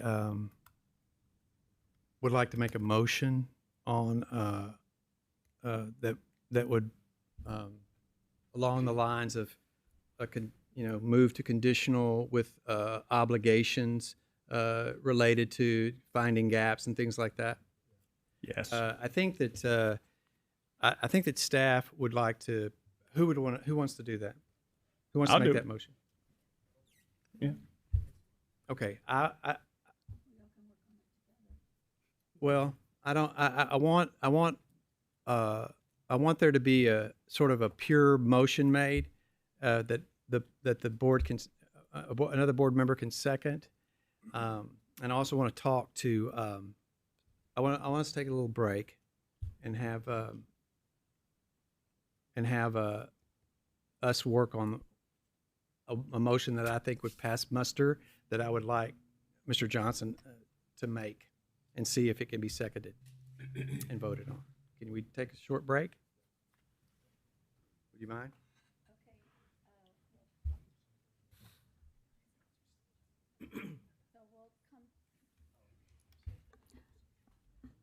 Speaker 6: would like to make a motion on that would along the lines of move to conditional with obligations related to finding gaps and things like that.
Speaker 4: Yes.
Speaker 6: I think that I think that staff would like to. Who wants to do that? Who wants
Speaker 4: I'll
Speaker 6: to make
Speaker 4: do
Speaker 6: that
Speaker 4: it.
Speaker 6: motion?
Speaker 4: Yeah.
Speaker 6: Okay. Well, I don't. I want there to be a sort of a pure motion made that the board can another board member can second, and I also want to talk to. I want us to take a little break, and have us work on a motion that I think would pass muster, that I would like Mr. Johnson to make, and see if it can be seconded and voted on. Can we take a short break? Would you mind?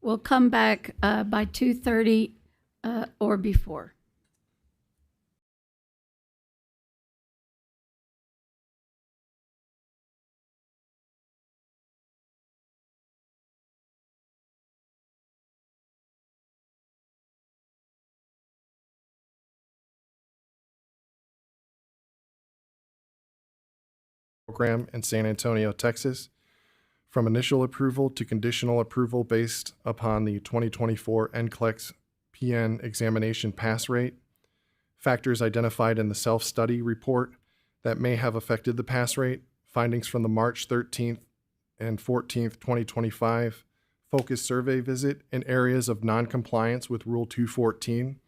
Speaker 1: We'll come back by 2:30 or before.
Speaker 11: Program in San Antonio, Texas, from initial approval to conditional approval based upon the 2024 NCLEX PN examination pass rate, factors identified in the self-study report that may have affected the pass rate, findings from the March 13th and 14th, 2025 focus survey visit in areas of noncompliance with Rule 214,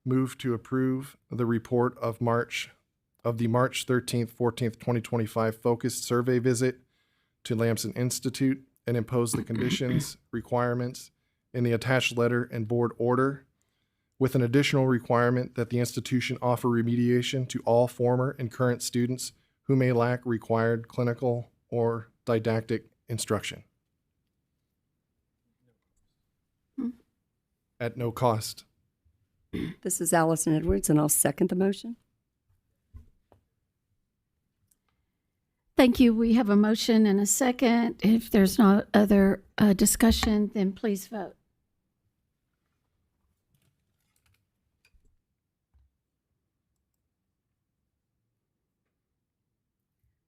Speaker 11: move to approve the report of the March 13th, 14th, 2025 focused survey visit to Lamson Institute, and impose the conditions, requirements in the attached letter and board order, with an additional requirement that the institution offer remediation to all former and current students who may lack required clinical or didactic instruction at no cost.
Speaker 10: This is Allison Edwards, and I'll second the motion.
Speaker 1: Thank you. We have a motion and a second. If there's no other discussion, then please vote.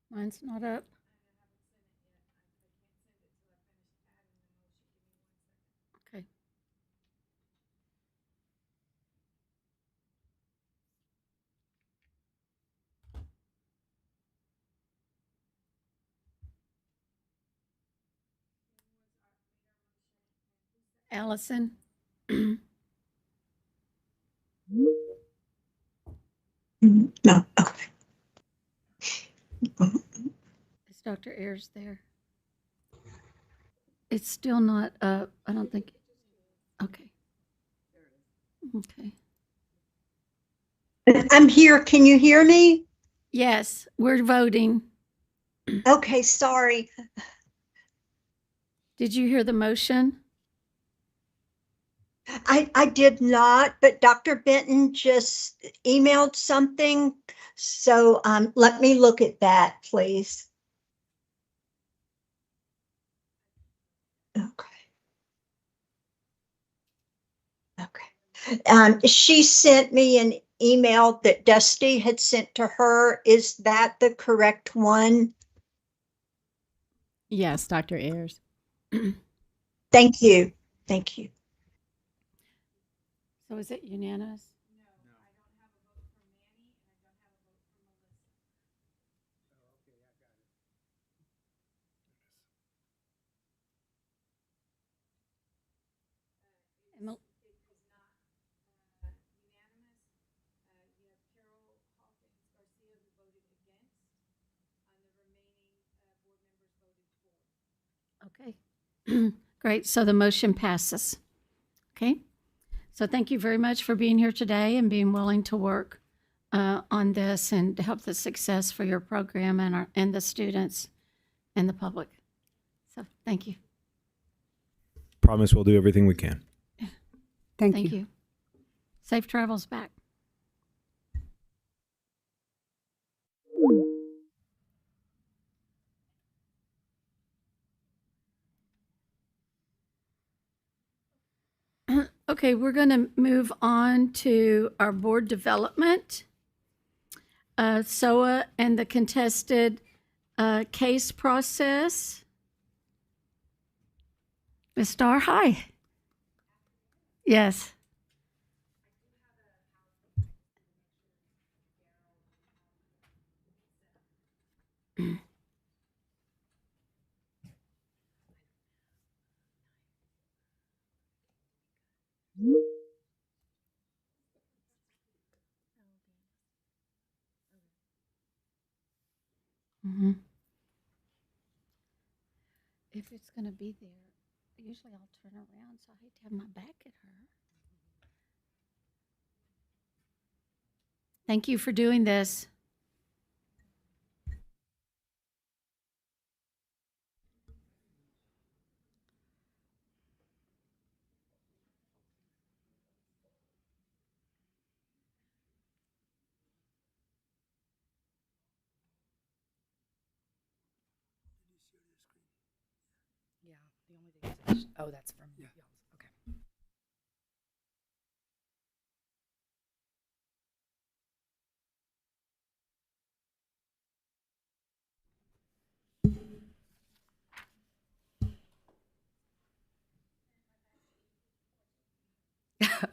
Speaker 1: Mine's not up. Okay. Allison?
Speaker 17: No, okay.
Speaker 1: Is Dr. Ayers there? It's still not up. I don't think. Okay. Okay.
Speaker 17: I'm here. Can you hear me?
Speaker 1: Yes, we're voting.
Speaker 17: Okay, sorry.
Speaker 1: Did you hear the motion?
Speaker 17: I did not, but Dr. Benton just emailed something. So let me look at that, please. Okay. Okay. She sent me an email that Dusty had sent to her. Is that the correct one?
Speaker 5: Yes, Dr. Ayers.
Speaker 17: Thank you. Thank you.
Speaker 1: So is it unanimous? Emil- Okay. Great. So the motion passes. Okay. So thank you very much for being here today and being willing to work on this and to help the success for your program and the students and the public. So thank you.
Speaker 7: Promise we'll do everything we can.
Speaker 21: Thank you.
Speaker 1: Safe travels back. Okay, we're going to move on to our board development. SOA and the contested case process. Ms. Starr, hi. Yes. Mm-hmm. If it's going to be there, usually I'll turn around, so I hate to have my back at her. Thank you for doing this.
Speaker 2: Yeah, the only thing is, oh, that's from y'all's. Okay.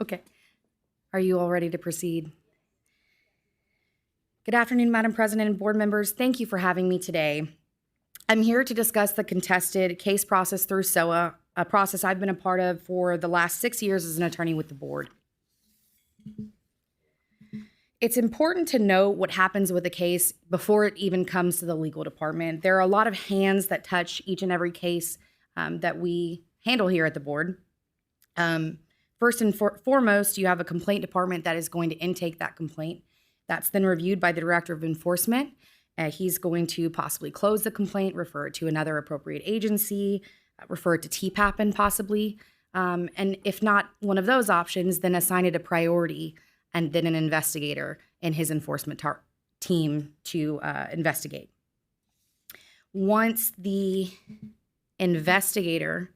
Speaker 2: Okay. Are you all ready to proceed? Good afternoon, Madam President and board members. Thank you for having me today. I'm here to discuss the contested case process through SOA, a process I've been a part of for the last 6 years as an attorney with the board. It's important to know what happens with a case before it even comes to the legal department. There are a lot of hands that touch each and every case that we handle here at the board. First and foremost, you have a complaint department that is going to intake that complaint. That's then reviewed by the Director of Enforcement. He's going to possibly close the complaint, refer it to another appropriate agency, refer it to TPAPN possibly. And if not one of those options, then assign it a priority and then an investigator in his enforcement team to investigate. Once the investigator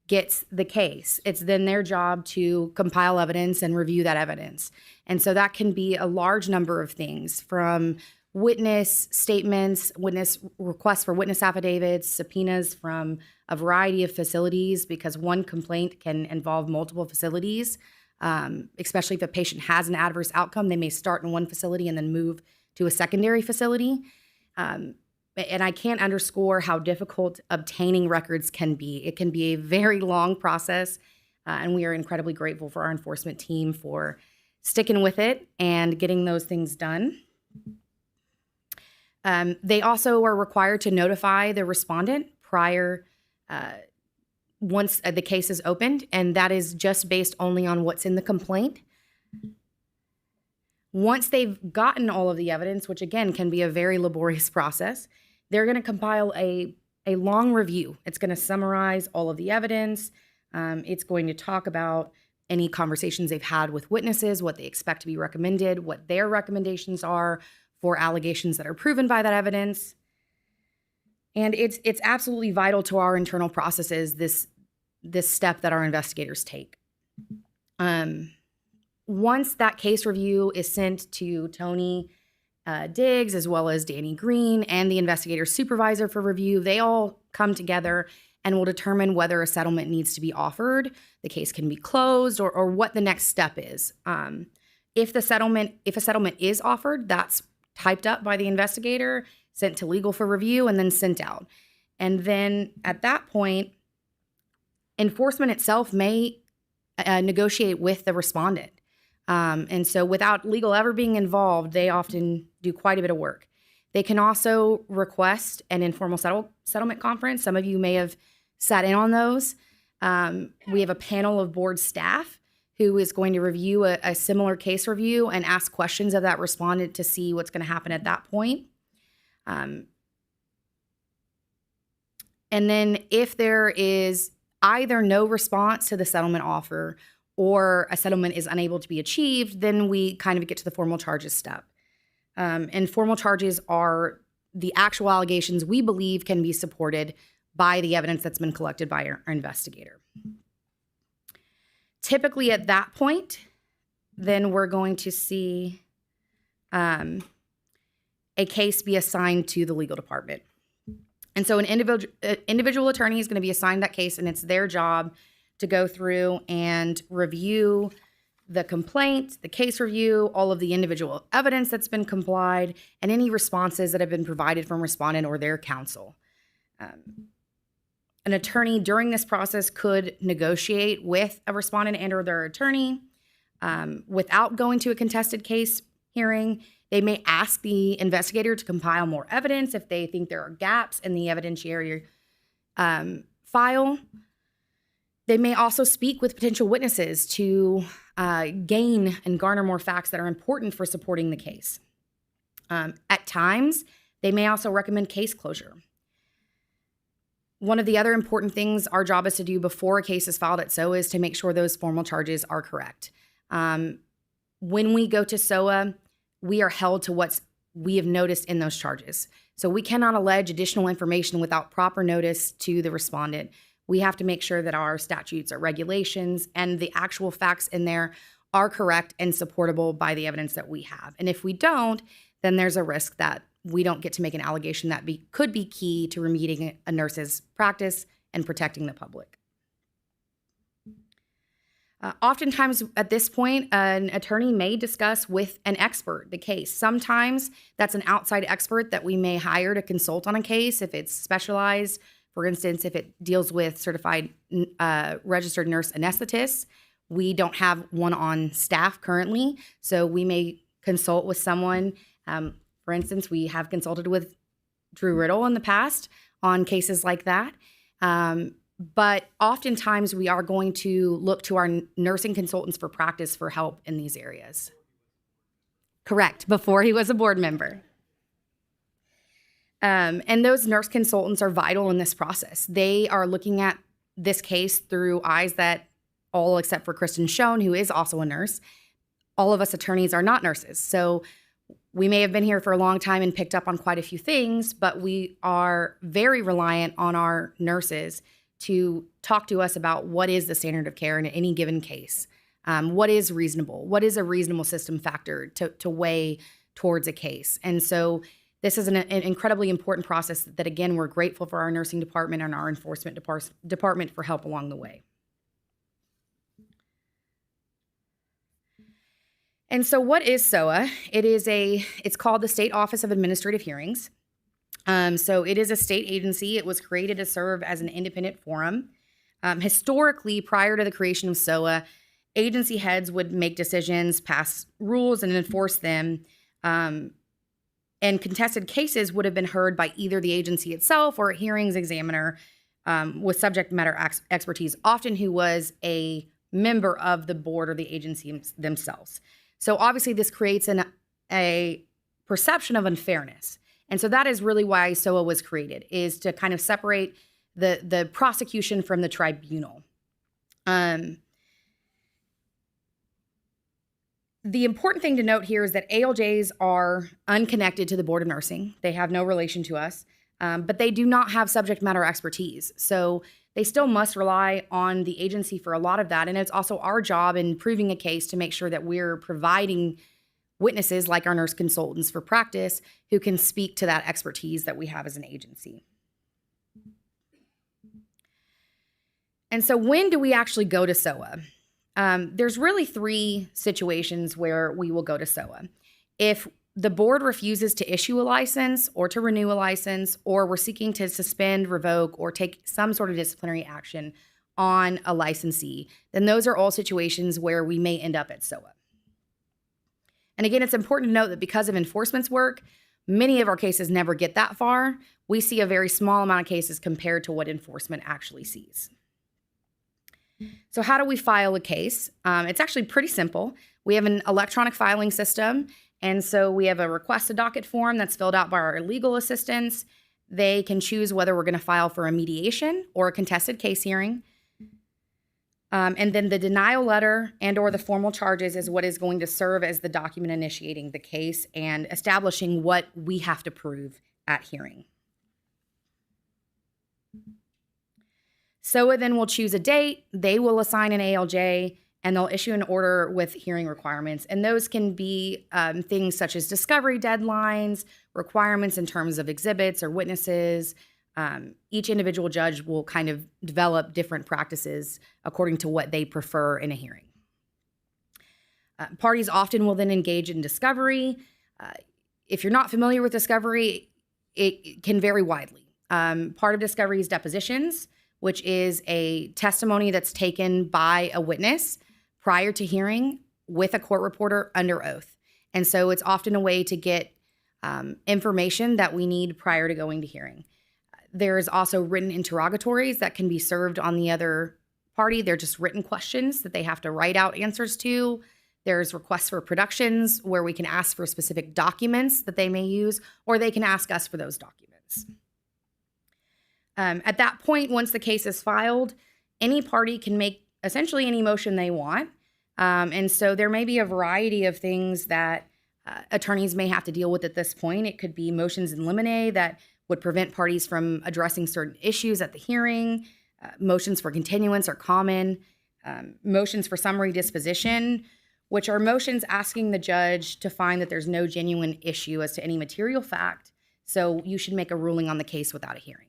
Speaker 2: gets the case, it's then their job to compile evidence and review that evidence. And so that can be a large number of things, from witness statements, witness requests for witness affidavits, subpoenas from a variety of facilities, because one complaint can involve multiple facilities. Especially if a patient has an adverse outcome, they may start in one facility and then move to a secondary facility. And I can't underscore how difficult obtaining records can be. It can be a very long process, and we are incredibly grateful for our enforcement team for sticking with it and getting those things done. They also are required to notify the respondent prior once the case is opened, and that is just based only on what's in the complaint. Once they've gotten all of the evidence, which again can be a very laborious process, they're going to compile a long review. It's going to summarize all of the evidence. It's going to talk about any conversations they've had with witnesses, what they expect to be recommended, what their recommendations are for allegations that are proven by that evidence. And it's absolutely vital to our internal processes, this step that our investigators take. Once that case review is sent to Tony Diggs, as well as Danny Green and the investigator supervisor for review, they all come together and will determine whether a settlement needs to be offered, the case can be closed, or what the next step is. If a settlement is offered, that's typed up by the investigator, sent to legal for review, and then sent out. And then at that point, enforcement itself may negotiate with the respondent. And so without legal ever being involved, they often do quite a bit of work. They can also request an informal settlement conference. Some of you may have sat in on those. We have a panel of board staff who is going to review a similar case review and ask questions of that respondent to see what's going to happen at that point. And then if there is either no response to the settlement offer or a settlement is unable to be achieved, then we kind of get to the formal charges step. And formal charges are the actual allegations we believe can be supported by the evidence that's been collected by our investigator. Typically at that point, then we're going to see a case be assigned to the legal department. And so an individual attorney is going to be assigned that case, and it's their job to go through and review the complaint, the case review, all of the individual evidence that's been complied, and any responses that have been provided from respondent or their counsel. An attorney during this process could negotiate with a respondent and or their attorney without going to a contested case hearing. They may ask the investigator to compile more evidence if they think there are gaps in the evidentiary file. They may also speak with potential witnesses to gain and garner more facts that are important for supporting the case. At times, they may also recommend case closure. One of the other important things our job is to do before a case is filed at SOA is to make sure those formal charges are correct. When we go to SOA, we are held to what we have noticed in those charges. So we cannot allege additional information without proper notice to the respondent. We have to make sure that our statutes, our regulations, and the actual facts in there are correct and supportable by the evidence that we have. And if we don't, then there's a risk that we don't get to make an allegation that could be key to remediating a nurse's practice and protecting the public. Oftentimes at this point, an attorney may discuss with an expert the case. Sometimes that's an outside expert that we may hire to consult on a case if it's specialized. For instance, if it deals with certified registered nurse anesthetists, we don't have one on staff currently, so we may consult with someone. For instance, we have consulted with Drew Riddle in the past on cases like that. But oftentimes we are going to look to our nursing consultants for practice for help in these areas. Correct, before he was a board member. And those nurse consultants are vital in this process. They are looking at this case through eyes that all except for Kristen Schoen, who is also a nurse, all of us attorneys are not nurses. So we may have been here for a long time and picked up on quite a few things, but we are very reliant on our nurses to talk to us about what is the standard of care in any given case. What is reasonable? What is a reasonable system factor to weigh towards a case? And so this is an incredibly important process that, again, we're grateful for our nursing department and our enforcement department for help along the way. And so what is SOA? It's called the State Office of Administrative Hearings. So it is a state agency. It was created to serve as an independent forum. Historically, prior to the creation of SOA, agency heads would make decisions, pass rules, and enforce them. And contested cases would have been heard by either the agency itself or a hearings examiner with subject matter expertise, often who was a member of the board or the agency themselves. So obviously this creates a perception of unfairness. And so that is really why SOA was created, is to kind of separate the prosecution from the tribunal. The important thing to note here is that ALJs are unconnected to the Board of Nursing. They have no relation to us, but they do not have subject matter expertise. So they still must rely on the agency for a lot of that. And it's also our job in proving a case to make sure that we're providing witnesses like our nurse consultants for practice who can speak to that expertise that we have as an agency. And so when do we actually go to SOA? There's really three situations where we will go to SOA. If the board refuses to issue a license or to renew a license, or we're seeking to suspend, revoke, or take some sort of disciplinary action on a licensee, then those are all situations where we may end up at SOA. And again, it's important to note that because of enforcement's work, many of our cases never get that far. We see a very small amount of cases compared to what enforcement actually sees. So how do we file a case? It's actually pretty simple. We have an electronic filing system. And so we have a request a docket form that's filled out by our legal assistants. They can choose whether we're going to file for a mediation or a contested case hearing. And then the denial letter and or the formal charges is what is going to serve as the document initiating the case and establishing what we have to prove at hearing. SOA then will choose a date. They will assign an ALJ, and they'll issue an order with hearing requirements. And those can be things such as discovery deadlines, requirements in terms of exhibits or witnesses. Each individual judge will kind of develop different practices according to what they prefer in a hearing. Parties often will then engage in discovery. If you're not familiar with discovery, it can vary widely. Part of discovery is depositions, which is a testimony that's taken by a witness prior to hearing with a court reporter under oath. And so it's often a way to get information that we need prior to going to hearing. There's also written interrogatories that can be served on the other party. They're just written questions that they have to write out answers to. There's requests for productions where we can ask for specific documents that they may use, or they can ask us for those documents. At that point, once the case is filed, any party can make essentially any motion they want. And so there may be a variety of things that attorneys may have to deal with at this point. It could be motions in limine that would prevent parties from addressing certain issues at the hearing. Motions for continuance are common. Motions for summary disposition, which are motions asking the judge to find that there's no genuine issue as to any material fact, so you should make a ruling on the case without a hearing.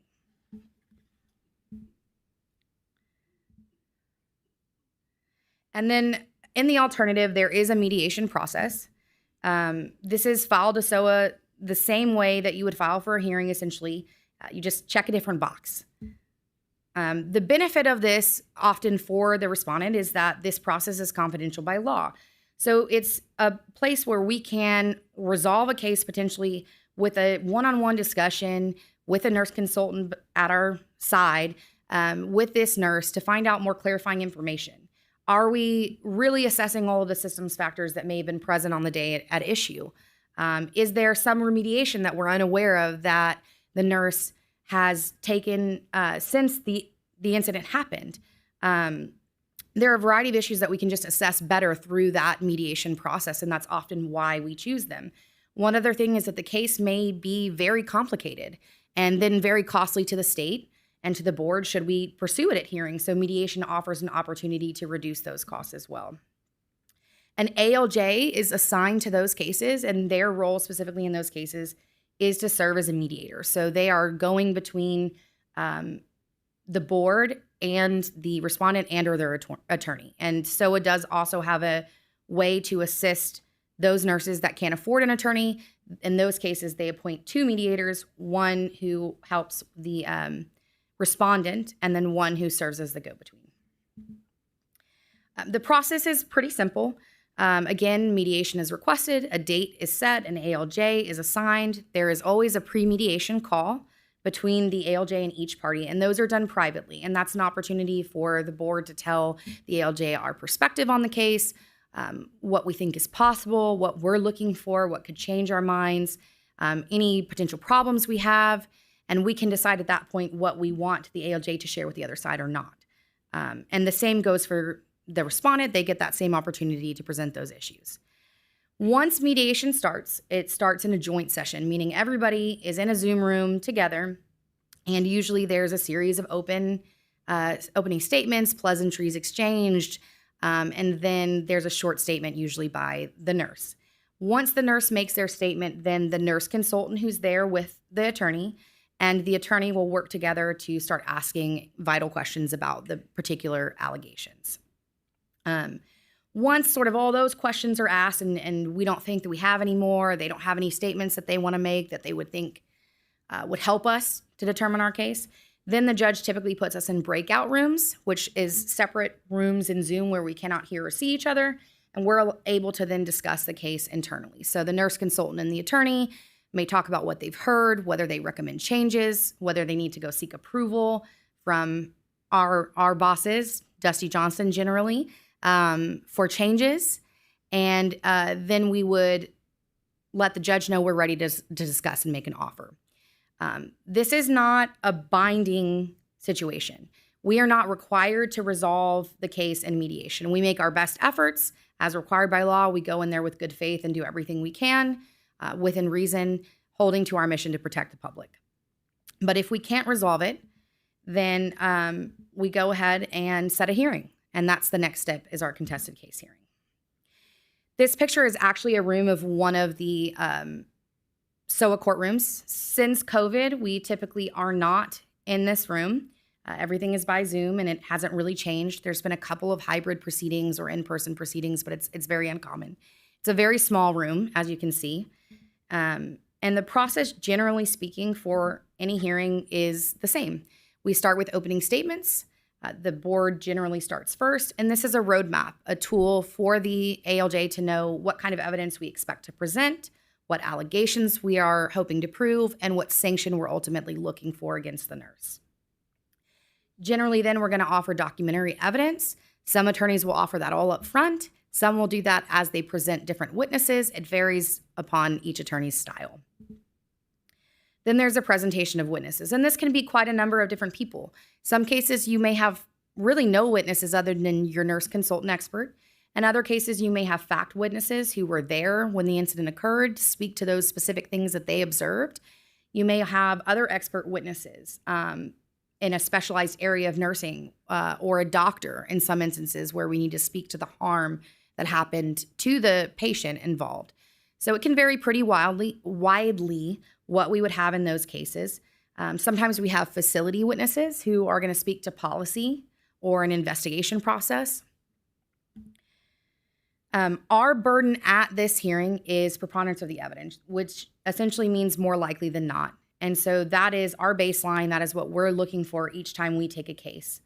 Speaker 2: And then in the alternative, there is a mediation process. This is filed to SOA the same way that you would file for a hearing, essentially. You just check a different box. The benefit of this often for the respondent is that this process is confidential by law. So it's a place where we can resolve a case potentially with a one-on-one discussion with a nurse consultant at our side with this nurse to find out more clarifying information. Are we really assessing all of the systems factors that may have been present on the day at issue? Is there some remediation that we're unaware of that the nurse has taken since the incident happened? There are a variety of issues that we can just assess better through that mediation process, and that's often why we choose them. One other thing is that the case may be very complicated and then very costly to the state and to the board should we pursue it at hearing. So mediation offers an opportunity to reduce those costs as well. An ALJ is assigned to those cases, and their role specifically in those cases is to serve as a mediator. So they are going between the board and the respondent and or their attorney. And SOA does also have a way to assist those nurses that can't afford an attorney. In those cases, they appoint two mediators, one who helps the respondent and then one who serves as the go-between. The process is pretty simple. Again, mediation is requested, a date is set, an ALJ is assigned. There is always a pre-mediation call between the ALJ and each party, and those are done privately. And that's an opportunity for the board to tell the ALJ our perspective on the case, what we think is possible, what we're looking for, what could change our minds, any potential problems we have, and we can decide at that point what we want the ALJ to share with the other side or not. And the same goes for the respondent. They get that same opportunity to present those issues. Once mediation starts, it starts in a joint session, meaning everybody is in a Zoom room together, and usually there's a series of opening statements, pleasantries exchanged, and then there's a short statement usually by the nurse. Once the nurse makes their statement, then the nurse consultant who's there with the attorney and the attorney will work together to start asking vital questions about the particular allegations. Once sort of all those questions are asked and we don't think that we have any more, they don't have any statements that they want to make that they would think would help us to determine our case, then the judge typically puts us in breakout rooms, which is separate rooms in Zoom where we cannot hear or see each other, and we're able to then discuss the case internally. So the nurse consultant and the attorney may talk about what they've heard, whether they recommend changes, whether they need to go seek approval from our bosses, Dusty Johnson generally, for changes. And then we would let the judge know we're ready to discuss and make an offer. This is not a binding situation. We are not required to resolve the case in mediation. We make our best efforts as required by law. We go in there with good faith and do everything we can within reason, holding to our mission to protect the public. But if we can't resolve it, then we go ahead and set a hearing. And that's the next step, is our contested case hearing. This picture is actually a room of one of the SOA courtrooms. Since COVID, we typically are not in this room. Everything is by Zoom, and it hasn't really changed. There's been a couple of hybrid proceedings or in-person proceedings, but it's very uncommon. It's a very small room, as you can see. And the process, generally speaking, for any hearing is the same. We start with opening statements. The board generally starts first, and this is a roadmap, a tool for the ALJ to know what kind of evidence we expect to present, what allegations we are hoping to prove, and what sanction we're ultimately looking for against the nurse. Generally, then, we're going to offer documentary evidence. Some attorneys will offer that all up front. Some will do that as they present different witnesses. It varies upon each attorney's style. Then there's a presentation of witnesses, and this can be quite a number of different people. Some cases you may have really no witnesses other than your nurse consultant expert. In other cases, you may have fact witnesses who were there when the incident occurred to speak to those specific things that they observed. You may have other expert witnesses in a specialized area of nursing, or a doctor in some instances where we need to speak to the harm that happened to the patient involved. So it can vary pretty widely what we would have in those cases. Sometimes we have facility witnesses who are going to speak to policy or an investigation process. Our burden at this hearing is preponderance of the evidence, which essentially means more likely than not. And so that is our baseline. That is what we're looking for each time we take a case.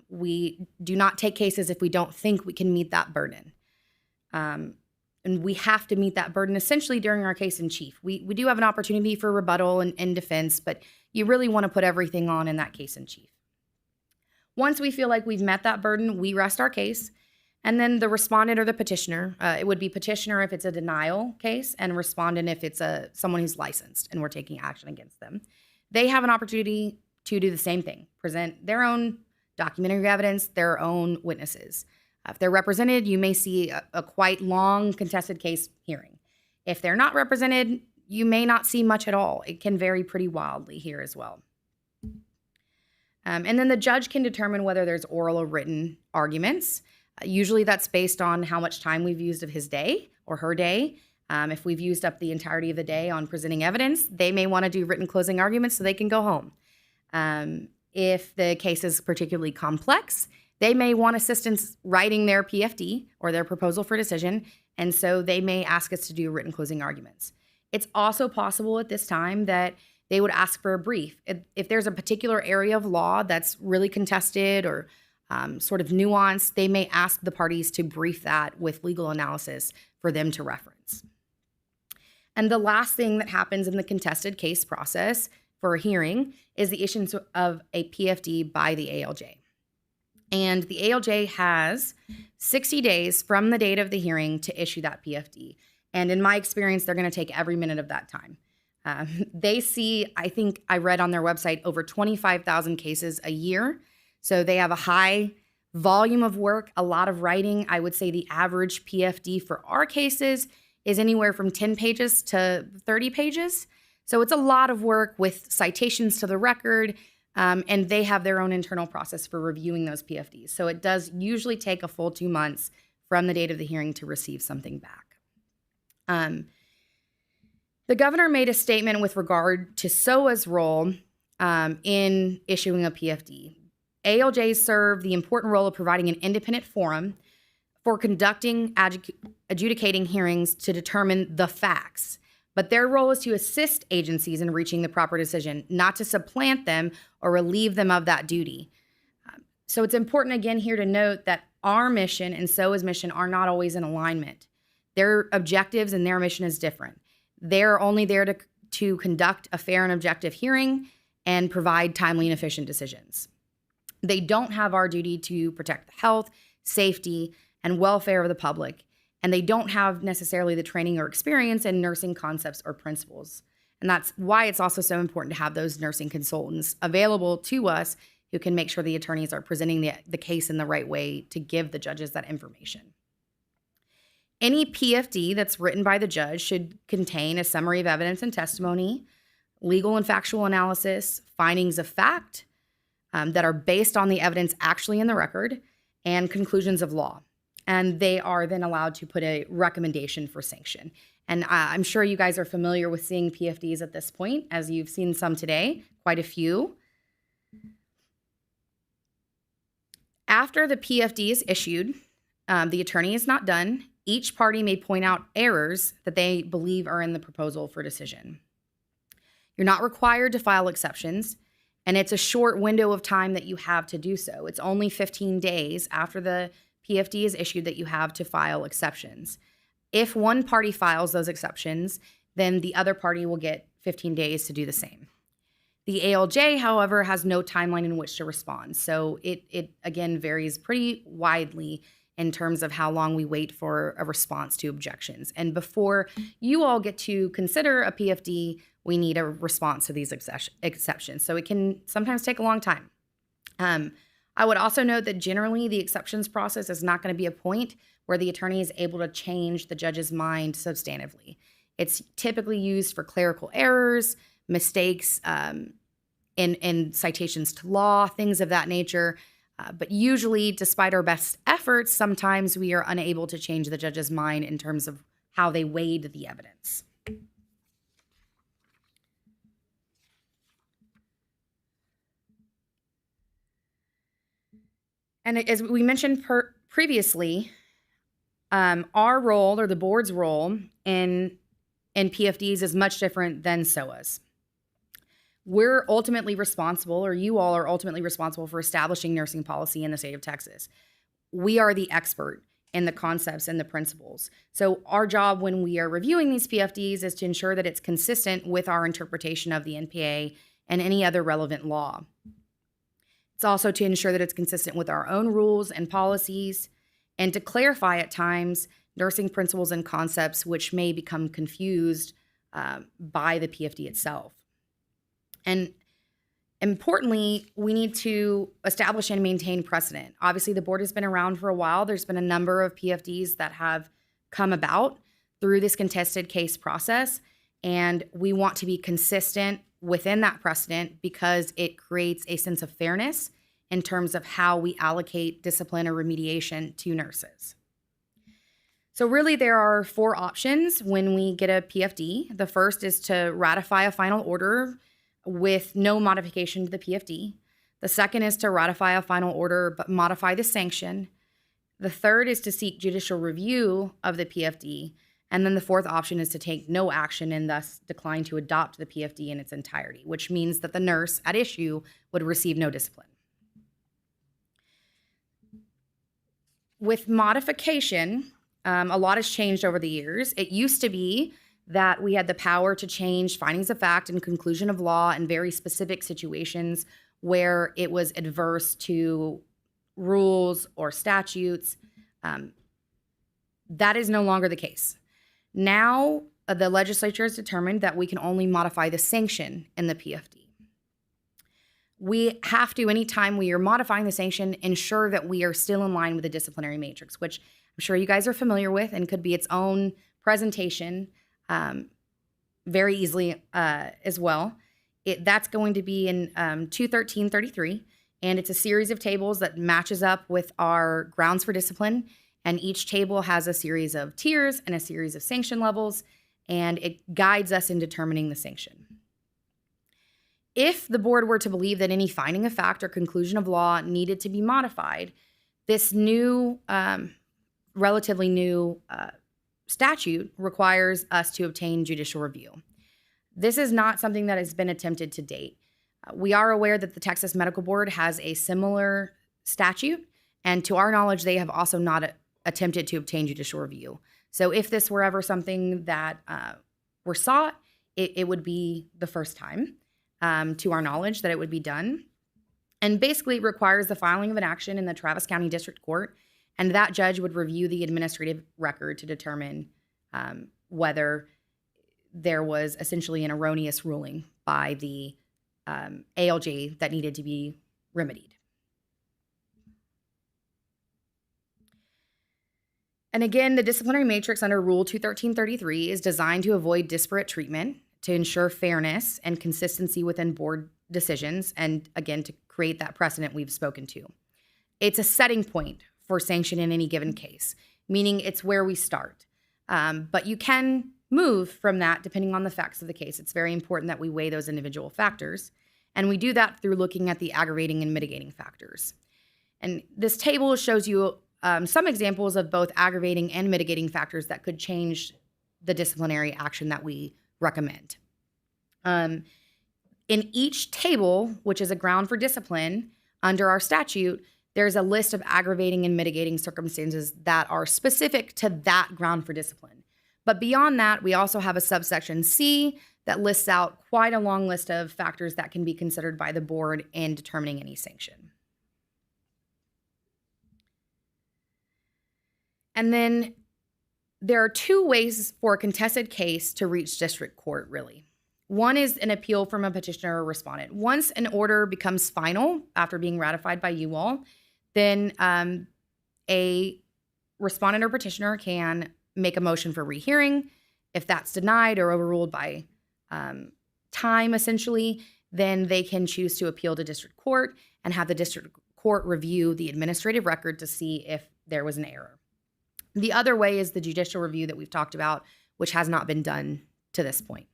Speaker 2: We do not take cases if we don't think we can meet that burden. And we have to meet that burden essentially during our case in chief. We do have an opportunity for rebuttal and defense, but you really want to put everything on in that case in chief. Once we feel like we've met that burden, we rest our case. And then the respondent or the petitioner, it would be petitioner if it's a denial case, and respondent if it's someone who's licensed and we're taking action against them. They have an opportunity to do the same thing, present their own documentary evidence, their own witnesses. If they're represented, you may see a quite long contested case hearing. If they're not represented, you may not see much at all. It can vary pretty wildly here as well. And then the judge can determine whether there's oral or written arguments. Usually that's based on how much time we've used of his day or her day. If we've used up the entirety of the day on presenting evidence, they may want to do written closing arguments so they can go home. If the case is particularly complex, they may want assistance writing their PFD or their proposal for decision, and so they may ask us to do written closing arguments. It's also possible at this time that they would ask for a brief. If there's a particular area of law that's really contested or sort of nuanced, they may ask the parties to brief that with legal analysis for them to reference. And the last thing that happens in the contested case process for a hearing is the issuance of a PFD by the ALJ. And the ALJ has 60 days from the date of the hearing to issue that PFD. And in my experience, they're going to take every minute of that time. They see, I think I read on their website, over 25,000 cases a year. So they have a high volume of work, a lot of writing. I would say the average PFD for our cases is anywhere from 10 pages to 30 pages. So it's a lot of work with citations to the record, and they have their own internal process for reviewing those PFDs. So it does usually take a full 2 months from the date of the hearing to receive something back. The governor made a statement with regard to SOA's role in issuing a PFD. ALJs serve the important role of providing an independent forum for conducting adjudicating hearings to determine the facts. But their role is to assist agencies in reaching the proper decision, not to supplant them or relieve them of that duty. So it's important again here to note that our mission and SOA's mission are not always in alignment. Their objectives and their mission is different. They're only there to conduct a fair and objective hearing and provide timely and efficient decisions. They don't have our duty to protect the health, safety, and welfare of the public, and they don't have necessarily the training or experience in nursing concepts or principles. And that's why it's also so important to have those nursing consultants available to us who can make sure the attorneys are presenting the case in the right way to give the judges that information. Any PFD that's written by the judge should contain a summary of evidence and testimony, legal and factual analysis, findings of fact that are based on the evidence actually in the record, and conclusions of law. And they are then allowed to put a recommendation for sanction. And I'm sure you guys are familiar with seeing PFDs at this point, as you've seen some today, quite a few. After the PFD is issued, the attorney is not done. Each party may point out errors that they believe are in the proposal for decision. You're not required to file exceptions, and it's a short window of time that you have to do so. It's only 15 days after the PFD is issued that you have to file exceptions. If one party files those exceptions, then the other party will get 15 days to do the same. The ALJ, however, has no timeline in which to respond. So it again varies pretty widely in terms of how long we wait for a response to objections. And before you all get to consider a PFD, we need a response to these exceptions. So it can sometimes take a long time. I would also note that generally the exceptions process is not going to be a point where the attorney is able to change the judge's mind substantively. It's typically used for clerical errors, mistakes in citations to law, things of that nature. But usually, despite our best efforts, sometimes we are unable to change the judge's mind in terms of how they weighed the evidence. And as we mentioned previously, our role, or the board's role in PFDs, is much different than SOA's. We're ultimately responsible, or you all are ultimately responsible, for establishing nursing policy in the state of Texas. We are the expert in the concepts and the principles. So our job when we are reviewing these PFDs is to ensure that it's consistent with our interpretation of the NPA and any other relevant law. It's also to ensure that it's consistent with our own rules and policies, and to clarify at times nursing principles and concepts which may become confused by the PFD itself. And importantly, we need to establish and maintain precedent. Obviously, the board has been around for a while. There's been a number of PFDs that have come about through this contested case process, and we want to be consistent within that precedent because it creates a sense of fairness in terms of how we allocate discipline or remediation to nurses. So really, there are 4 options when we get a PFD. The first is to ratify a final order with no modification to the PFD. The second is to ratify a final order but modify the sanction. The third is to seek judicial review of the PFD. And then the fourth option is to take no action and thus decline to adopt the PFD in its entirety, which means that the nurse at issue would receive no discipline. With modification, a lot has changed over the years. It used to be that we had the power to change findings of fact and conclusion of law in very specific situations where it was adverse to rules or statutes. That is no longer the case. Now, the legislature has determined that we can only modify the sanction in the PFD. We have to, anytime we are modifying the sanction, ensure that we are still in line with the disciplinary matrix, which I'm sure you guys are familiar with and could be its own presentation very easily as well. That's going to be in 213.33, and it's a series of tables that matches up with our grounds for discipline, and each table has a series of tiers and a series of sanction levels, and it guides us in determining the sanction. If the board were to believe that any finding of fact or conclusion of law needed to be modified, this new, relatively new statute requires us to obtain judicial review. This is not something that has been attempted to date. We are aware that the Texas Medical Board has a similar statute, and to our knowledge, they have also not attempted to obtain judicial review. So if this were ever something that were sought, it would be the first time, to our knowledge, that it would be done. And basically it requires the filing of an action in the Travis County District Court, and that judge would review the administrative record to determine whether there was essentially an erroneous ruling by the ALJ that needed to be remedied. And again, the disciplinary matrix under Rule 213.33 is designed to avoid disparate treatment, to ensure fairness and consistency within board decisions, and again, to create that precedent we've spoken to. It's a setting point for sanction in any given case, meaning it's where we start. But you can move from that depending on the facts of the case. It's very important that we weigh those individual factors. And we do that through looking at the aggravating and mitigating factors. And this table shows you some examples of both aggravating and mitigating factors that could change the disciplinary action that we recommend. In each table, which is a ground for discipline under our statute, there's a list of aggravating and mitigating circumstances that are specific to that ground for discipline. But beyond that, we also have a subsection C that lists out quite a long list of factors that can be considered by the board in determining any sanction. And then there are two ways for a contested case to reach district court, really. One is an appeal from a petitioner or respondent. Once an order becomes final after being ratified by you all, then a respondent or petitioner can make a motion for rehearing. If that's denied or overruled by time, essentially, then they can choose to appeal to district court and have the district court review the administrative record to see if there was an error. The other way is the judicial review that we've talked about, which has not been done to this point.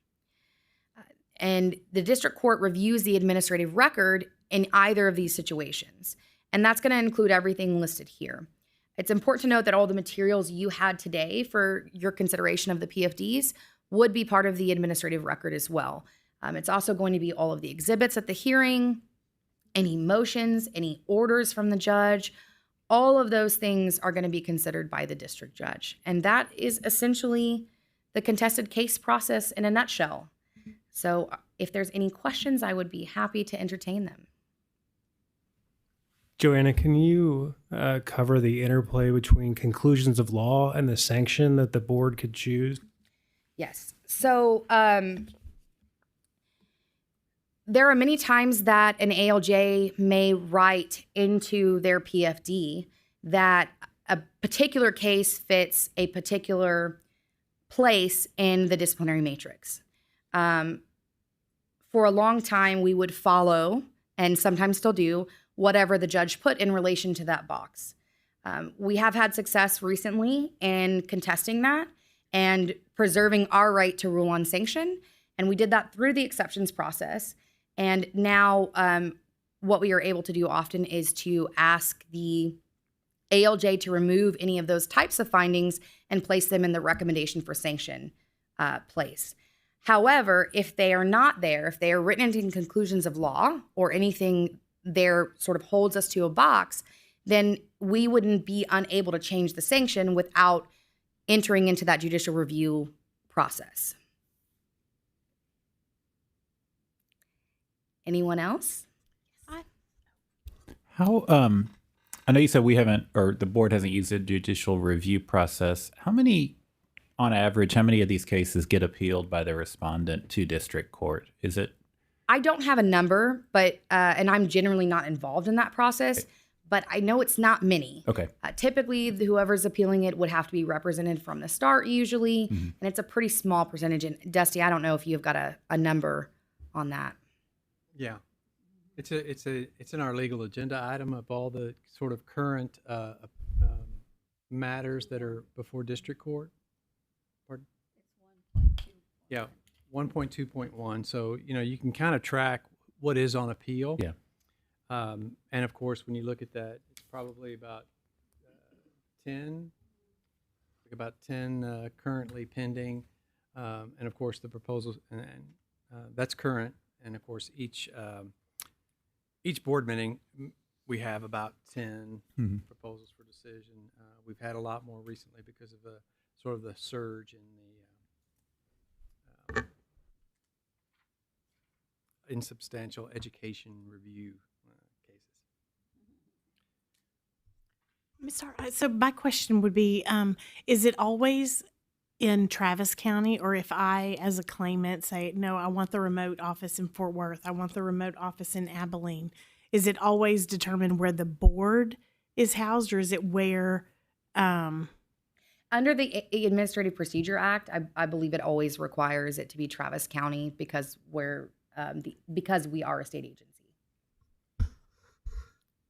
Speaker 2: And the district court reviews the administrative record in either of these situations. And that's going to include everything listed here. It's important to note that all the materials you had today for your consideration of the PFDs would be part of the administrative record as well. It's also going to be all of the exhibits at the hearing, any motions, any orders from the judge. All of those things are going to be considered by the district judge. And that is essentially the contested case process in a nutshell. So if there's any questions, I would be happy to entertain them.
Speaker 14: Joanna, can you cover the interplay between conclusions of law and the sanction that the board could choose?
Speaker 2: Yes. So there are many times that an ALJ may write into their PFD that a particular case fits a particular place in the disciplinary matrix. For a long time, we would follow, and sometimes still do, whatever the judge put in relation to that box. We have had success recently in contesting that and preserving our right to rule on sanction. And we did that through the exceptions process. And now what we are able to do often is to ask the ALJ to remove any of those types of findings and place them in the recommendation for sanction place. However, if they are not there, if they are written in conclusions of law or anything there sort of holds us to a box, then we wouldn't be unable to change the sanction without entering into that judicial review process. Anyone else?
Speaker 19: How, I know you said we haven't, or the board hasn't used a judicial review process. How many, on average, how many of these cases get appealed by the respondent to district court? Is it?
Speaker 2: I don't have a number, but, and I'm generally not involved in that process, but I know it's not many.
Speaker 19: Okay.
Speaker 2: Typically, whoever's appealing it would have to be represented from the start usually, and it's a pretty small percentage. And Dusty, I don't know if you've got a number on that.
Speaker 6: Yeah, it's in our legal agenda item of all the sort of current matters that are before district court. Pardon? It's 1.2. Yeah, 1.2.1. So you can kind of track what is on appeal.
Speaker 19: Yeah.
Speaker 6: And of course, when you look at that, it's probably about 10 currently pending, and of course the proposals and that's current. And of course, each board meeting, we have about 10 proposals for decision. We've had a lot more recently because of the sort of the surge in the insubstantial education review cases.
Speaker 16: So my question would be, is it always in Travis County, or if I, as a claimant, say, no, I want the remote office in Fort Worth, I want the remote office in Abilene, is it always determined where the board is housed, or is it where?
Speaker 2: Under the Administrative Procedure Act, I believe it always requires it to be Travis County because we are a state agency.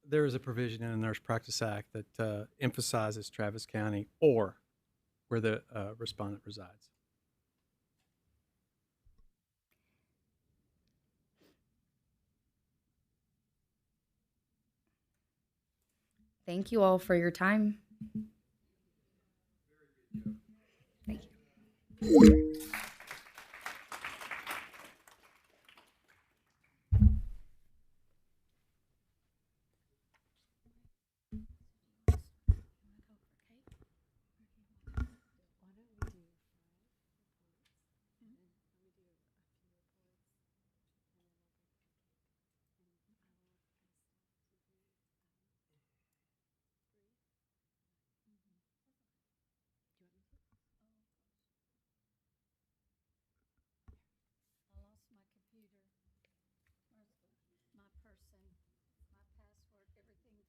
Speaker 6: There is a provision in the Nurse Practice Act that emphasizes Travis County or where the respondent resides.
Speaker 2: Thank you all for your time. Thank you.
Speaker 1: I lost my computer. My person, my password, everything timed out.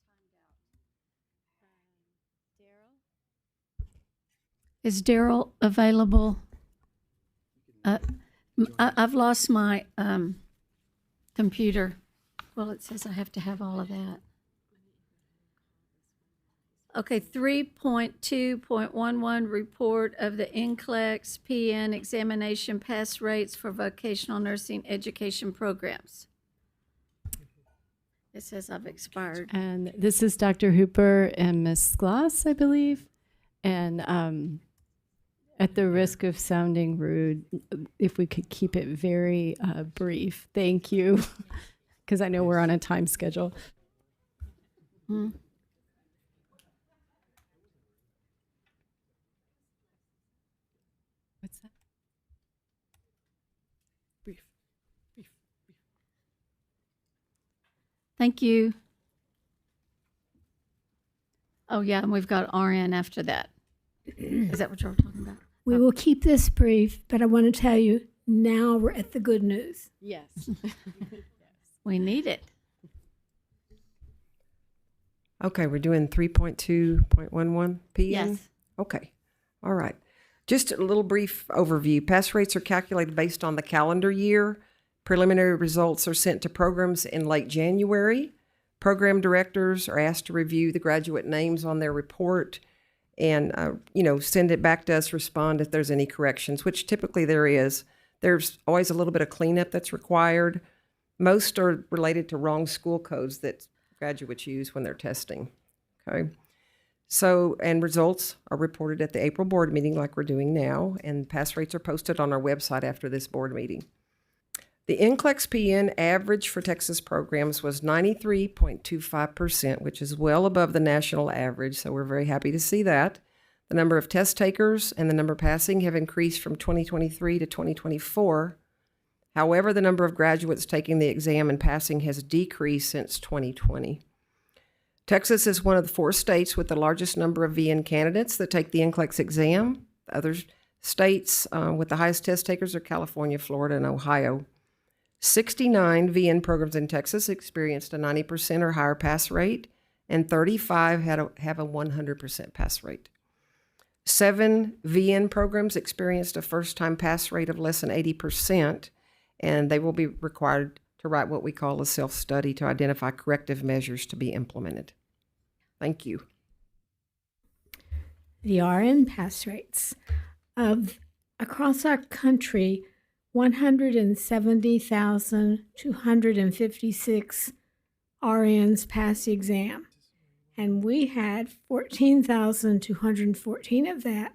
Speaker 1: Daryl? Is Daryl available? I've lost my computer. Well, it says I have to have all of that. Okay, 3.2.11, report of the NCLEX PN examination pass rates for vocational nursing education programs. It says I've expired.
Speaker 5: And this is Dr. Hooper and Ms. Gloss, I believe. And at the risk of sounding rude, if we could keep it very brief. Thank you, because I know we're on a time schedule.
Speaker 1: Hmm.
Speaker 5: What's that? Brief.
Speaker 1: Thank you. Oh, yeah, and we've got RN after that. Is that what you were talking about?
Speaker 12: We will keep this brief, but I want to tell you, now we're at the good news.
Speaker 5: Yes.
Speaker 1: We need it.
Speaker 20: Okay, we're doing 3.2.11 p.m.?
Speaker 1: Yes.
Speaker 20: Okay, all right. Just a little brief overview. Pass rates are calculated based on the calendar year. Preliminary results are sent to programs in late January. Program directors are asked to review the graduate names on their report and, send it back to us, respond if there's any corrections, which typically there is. There's always a little bit of cleanup that's required. Most are related to wrong school codes that graduates use when they're testing. Okay. So, and results are reported at the April board meeting like we're doing now, and pass rates are posted on our website after this board meeting. The NCLEX PN average for Texas programs was 93.25%, which is well above the national average, so we're very happy to see that. The number of test takers and the number passing have increased from 2023 to 2024. However, the number of graduates taking the exam and passing has decreased since 2020. Texas is one of the 4 states with the largest number of VN candidates that take the NCLEX exam. The other states with the highest test takers are California, Florida, and Ohio. 69 VN programs in Texas experienced a 90% or higher pass rate, and 35 have a 100% pass rate. 7 VN programs experienced a first-time pass rate of less than 80%, and they will be required to write what we call a self-study to identify corrective measures to be implemented. Thank you.
Speaker 12: The RN pass rates of across our country, 170,256 RNs passed the exam, and we had 14,214 of that.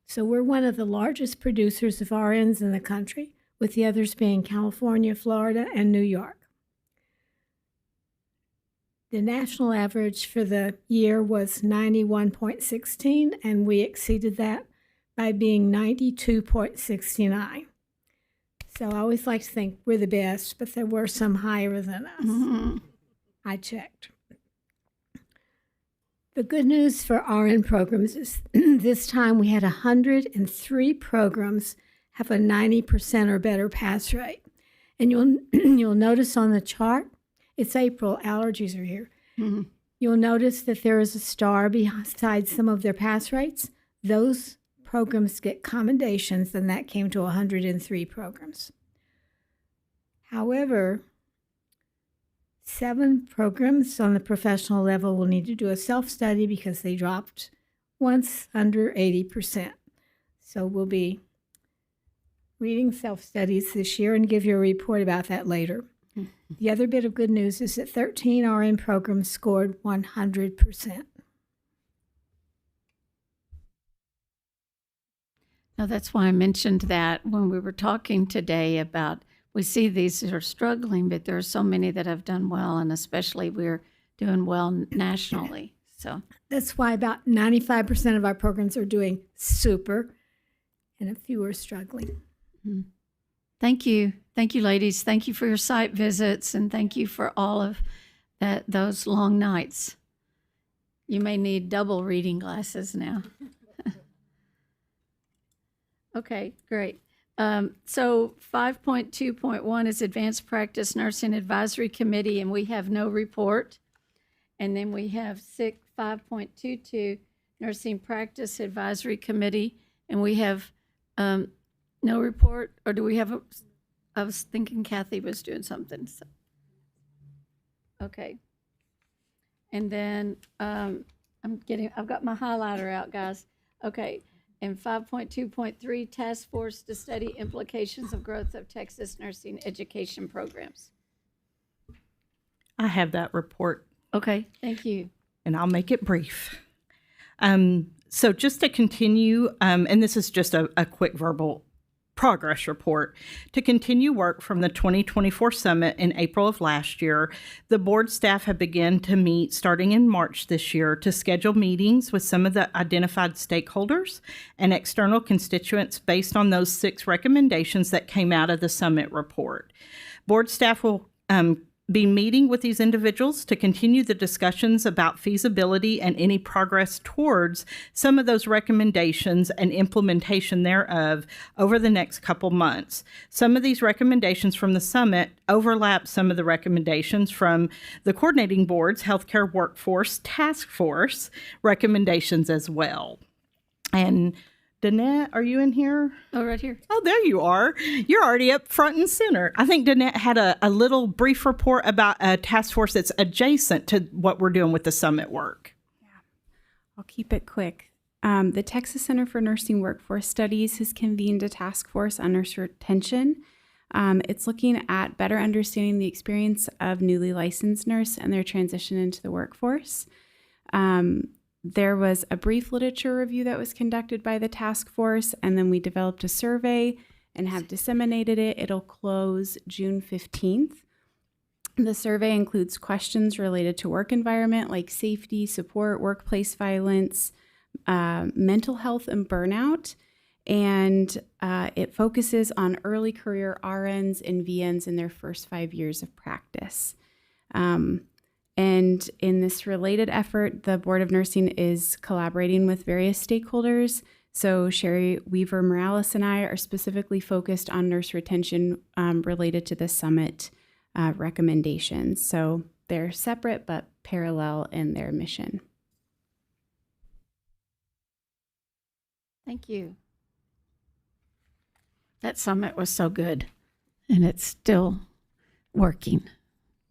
Speaker 12: So we're one of the largest producers of RNs in the country, with the others being California, Florida, and New York. The national average for the year was 91.16, and we exceeded that by being 92.69. So I always like to think we're the best, but there were some higher than us.
Speaker 1: Mm-hmm.
Speaker 12: I checked. The good news for RN programs is this time we had 103 programs have a 90% or better pass rate. And you'll notice on the chart, it's April, allergies are here.
Speaker 1: Mm-hmm.
Speaker 12: You'll notice that there is a star beside some of their pass rates. Those programs get commendations, and that came to 103 programs. However, 7 programs on the professional level will need to do a self-study because they dropped once under 80%. So we'll be reading self-studies this year and give you a report about that later. The other bit of good news is that 13 RN programs scored 100%.
Speaker 1: Now, that's why I mentioned that when we were talking today about, we see these that are struggling, but there are so many that have done well, and especially we're doing well nationally. So
Speaker 12: That's why about 95% of our programs are doing super, and a few are struggling.
Speaker 1: thank you. Thank you, ladies. Thank you for your site visits, and thank you for all of those long nights. You may need double reading glasses now. Okay, great. So 5.2.1 is Advanced Practice Nursing Advisory Committee, and we have no report. And then we have 5.22 Nursing Practice Advisory Committee, and we have no report. Or do we have I was thinking Kathy was doing something. So. Okay. And then I've got my highlighter out, guys. Okay. And 5.2.3, Task Force to Study Implications of Growth of Texas Nursing Education Programs.
Speaker 18: I have that report.
Speaker 1: Okay, thank you.
Speaker 18: And I'll make it brief. So just to continue, and this is just a quick verbal progress report. To continue work from the 2024 summit in April of last year, the board staff have begun to meet starting in March this year to schedule meetings with some of the identified stakeholders and external constituents based on those 6 recommendations that came out of the summit report. Board staff will be meeting with these individuals to continue the discussions about feasibility and any progress towards some of those recommendations and implementation thereof over the next couple months. Some of these recommendations from the summit overlap some of the recommendations from the coordinating board's healthcare workforce task force recommendations as well. And Danette, are you in here?
Speaker 1: Oh, right here.
Speaker 18: Oh, there you are. You're already up front and center. I think Danette had a little brief report about a task force that's adjacent to what we're doing with the summit work.
Speaker 22: I'll keep it quick. The Texas Center for Nursing Workforce Studies has convened a task force on nurse retention. It's looking at better understanding the experience of newly licensed nurse and their transition into the workforce. There was a brief literature review that was conducted by the task force, and then we developed a survey and have disseminated it. It'll close June 15th. The survey includes questions related to work environment like safety, support, workplace violence, mental health, and burnout. And it focuses on early career RNs and VNs in their first 5 years of practice. And in this related effort, the Board of Nursing is collaborating with various stakeholders. So Sherry Weaver Morales and I are specifically focused on nurse retention related to the summit recommendations. So they're separate but parallel in their mission.
Speaker 1: Thank you. That summit was so good, and it's still working.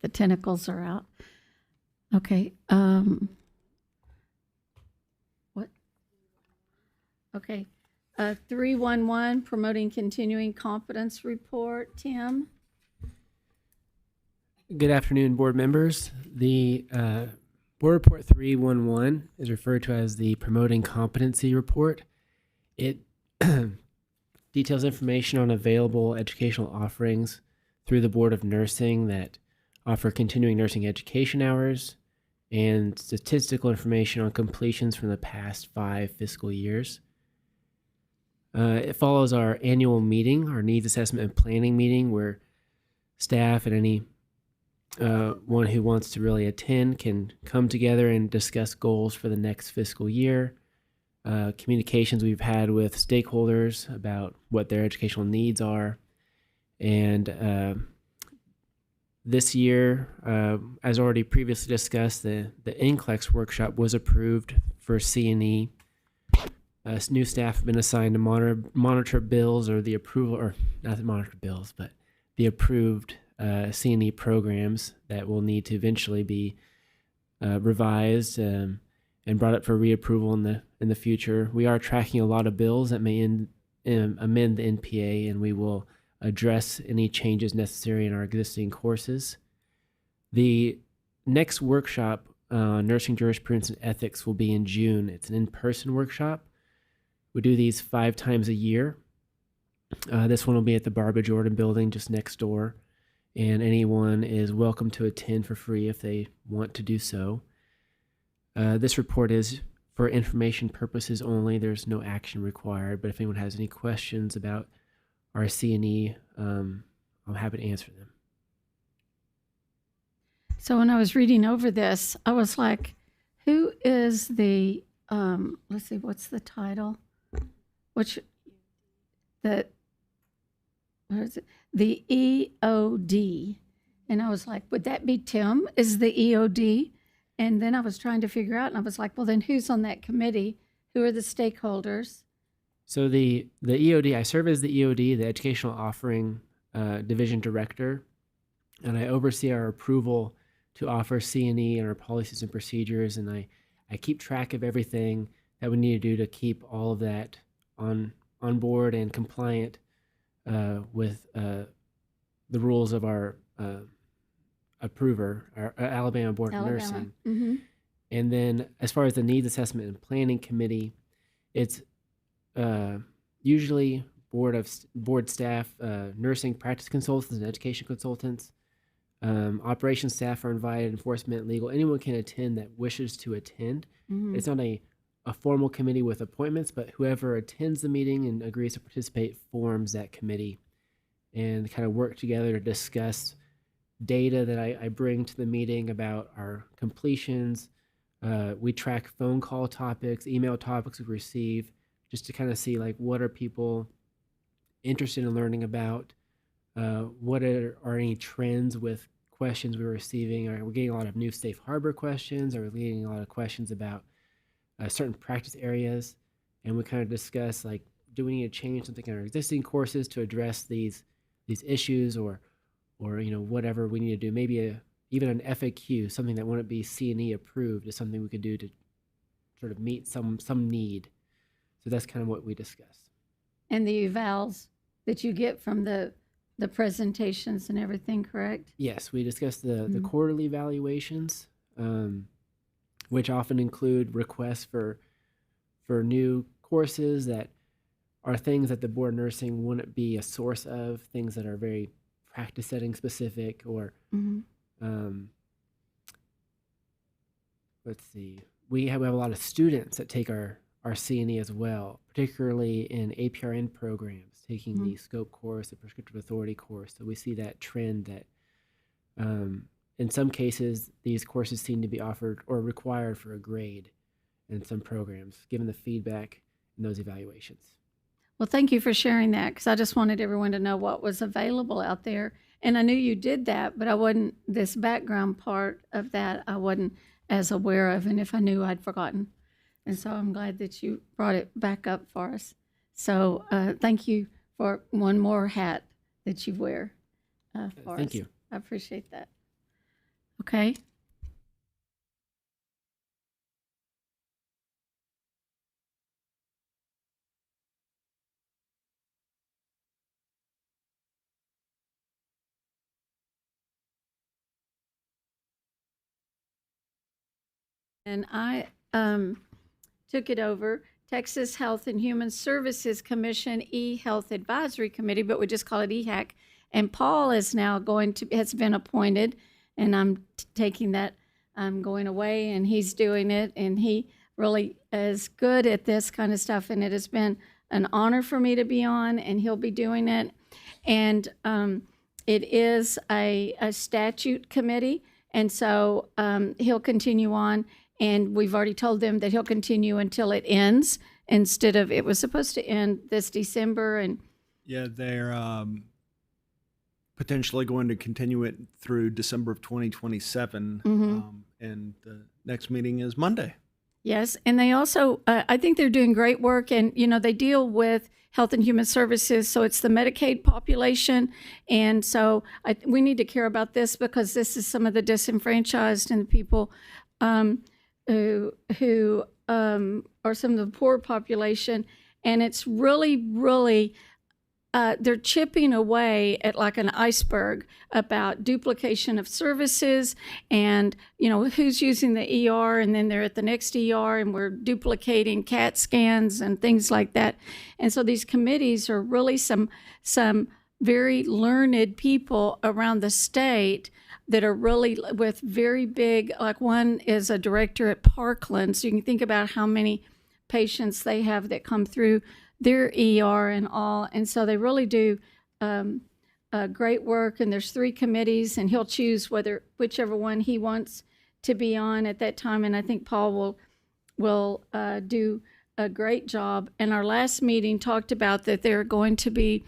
Speaker 1: The tentacles are out. Okay. What? Okay. 311, Promoting Continuing Competence Report. Tim?
Speaker 23: Good afternoon, board members. The Board Report 311 is referred to as the Promoting Competency Report. It details information on available educational offerings through the Board of Nursing that offer continuing nursing education hours and statistical information on completions from the past 5 fiscal years. It follows our annual meeting, our needs assessment and planning meeting, where staff and any one who wants to really attend can come together and discuss goals for the next fiscal year. Communications we've had with stakeholders about what their educational needs are. And this year, as already previously discussed, the NCLEX workshop was approved for C&E. New staff have been assigned to monitor bills, or the approval, or not the monitor bills, but the approved C&E programs that will need to eventually be revised and brought up for reapproval in the future. We are tracking a lot of bills that may amend the NPA, and we will address any changes necessary in our existing courses. The next workshop, Nursing Jurisprudence and Ethics, will be in June. It's an in-person workshop. We do these 5 times a year. This one will be at the Barbara Jordan building just next door, and anyone is welcome to attend for free if they want to do so. This report is for information purposes only. There's no action required, but if anyone has any questions about our C&E, I'm happy to answer them.
Speaker 1: So when I was reading over this, I was like, who is the, let's see, what's the title? What is it? The EOD. And I was like, would that be Tim? Is the EOD? And then I was trying to figure out, and I was like, well, then who's on that committee? Who are the stakeholders?
Speaker 23: So the EOD, I serve as the EOD, the Educational Offering Division Director, and I oversee our approval to offer C&E and our policies and procedures, and I keep track of everything that we need to do to keep all of that on board and compliant with the rules of our approver, our Alabama Board of Nursing.
Speaker 1: Mm-hmm.
Speaker 23: And then as far as the Needs Assessment and Planning Committee, it's usually board staff, nursing practice consultants and education consultants. Operations staff are invited, enforcement, legal. Anyone can attend that wishes to attend.
Speaker 1: Mm-hmm.
Speaker 23: It's not a formal committee with appointments, but whoever attends the meeting and agrees to participate forms that committee and kind of work together to discuss data that I bring to the meeting about our completions. We track phone call topics, email topics we receive, just to kind of see like what are people interested in learning about, what are any trends with questions we're receiving. Are we getting a lot of new safe harbor questions? Are we getting a lot of questions about certain practice areas? And we kind of discuss like, do we need to change something in our existing courses to address these issues, or whatever we need to do. Maybe even an FAQ, something that wouldn't be C&E approved, is something we could do to sort of meet some need. So that's kind of what we discuss.
Speaker 1: And the evals that you get from the presentations and everything, correct?
Speaker 23: Yes, we discuss the quarterly evaluations, which often include requests for new courses that are things that the Board of Nursing wouldn't be a source of, things that are very practice setting specific, or let's see, we have a lot of students that take our C&E as well, particularly in APRN programs, taking the scope course, the prescriptive authority course. So we see that trend that in some cases, these courses seem to be offered or required for a grade in some programs, given the feedback in those evaluations.
Speaker 1: Well, thank you for sharing that, because I just wanted everyone to know what was available out there. And I knew you did that, but I wasn't, this background part of that, I wasn't as aware of. And if I knew, I'd forgotten. And so I'm glad that you brought it back up for us. So thank you for one more hat that you wear for us.
Speaker 23: Thank you.
Speaker 1: I appreciate that. Okay. And I took it over, Texas Health and Human Services Commission E-Health Advisory Committee, but we just call it EHAC. And Paul is now has been appointed, and I'm taking that, I'm going away, and he's doing it, and he really is good at this kind of stuff, and it has been an honor for me to be on, and he'll be doing it. And it is a statute committee, and so he'll continue on. And we've already told them that he'll continue until it ends, instead of, it was supposed to end this December. And
Speaker 8: yeah, they're potentially going to continue it through December of 2027. And the next meeting is Monday.
Speaker 1: Yes, and they also, I think they're doing great work, and they deal with Health and Human Services, so it's the Medicaid population, and so we need to care about this because this is some of the disenfranchised and the people who are some of the poor population, and it's really. They're chipping away at like an iceberg about duplication of services and, who's using the ER, and then they're at the next ER and we're duplicating CAT scans and things like that. And so these committees are really some very learned people around the state that are really with very big, like one is a director at Parkland. So you can think about how many patients they have that come through their ER and all, and so they really do great work. And there's 3 committees, and he'll choose whichever one he wants to be on at that time. And I think Paul will do a great job. And our last meeting talked about that there are going to be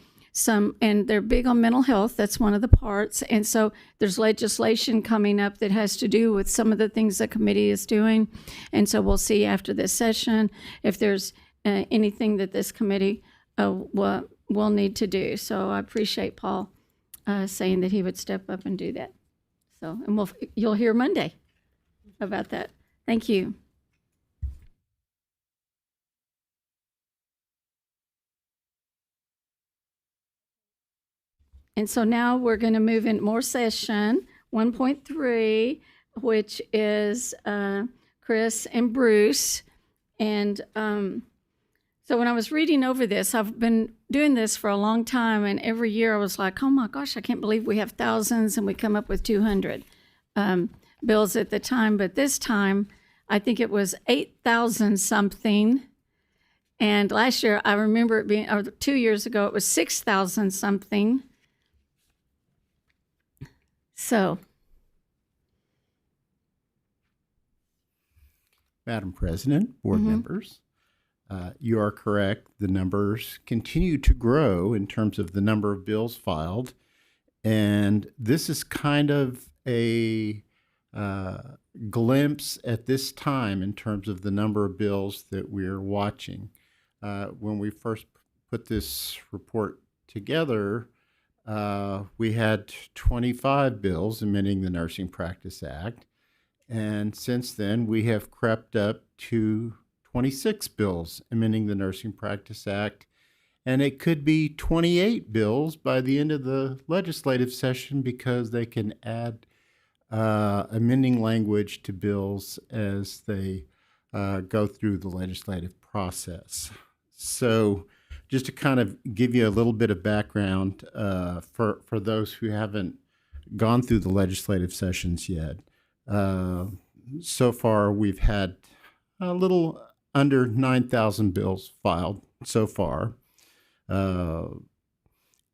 Speaker 1: and they're big on mental health. That's one of the parts. And so there's legislation coming up that has to do with some of the things the committee is doing. And so we'll see after this session if there's anything that this committee will need to do. So I appreciate Paul saying that he would step up and do that. So, and you'll hear Monday about that. Thank you. And so now we're going to move in more session 1.3, which is Chris and Bruce. And so when I was reading over this, I've been doing this for a long time, and every year I was like, oh my gosh, I can't believe we have thousands, and we come up with 200 bills at the time. But this time, I think it was 8,000 something. And last year, I remember it being, or 2 years ago, it was 6,000 something. So.
Speaker 3: Madam President, board members, you are correct. The numbers continue to grow in terms of the number of bills filed. And this is kind of a glimpse at this time in terms of the number of bills that we're watching. When we first put this report together, we had 25 bills amending the Nursing Practice Act. And since then, we have crept up to 26 bills amending the Nursing Practice Act. And it could be 28 bills by the end of the legislative session because they can add amending language to bills as they go through the legislative process. So just to kind of give you a little bit of background for those who haven't gone through the legislative sessions yet, so far we've had a little under 9,000 bills filed so far.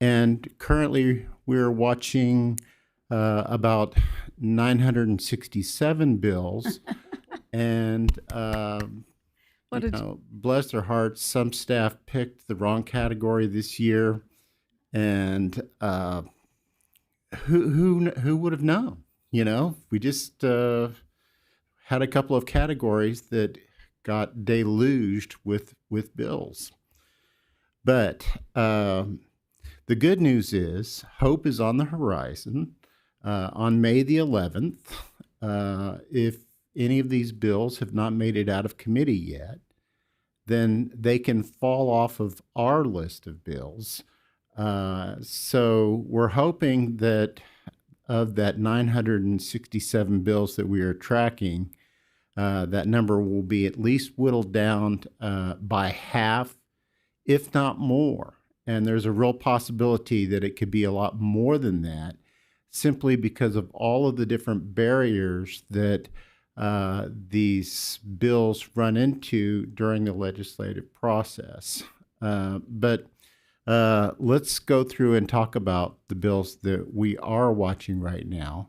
Speaker 3: And currently we're watching about 967 bills. And, bless their hearts, some staff picked the wrong category this year. And who would have known? We just had a couple of categories that got deluged with bills. But the good news is hope is on the horizon. On May the 11th, if any of these bills have not made it out of committee yet, then they can fall off of our list of bills. So we're hoping that of that 967 bills that we are tracking, that number will be at least whittled down by half, if not more. And there's a real possibility that it could be a lot more than that, simply because of all of the different barriers that these bills run into during the legislative process. But let's go through and talk about the bills that we are watching right now,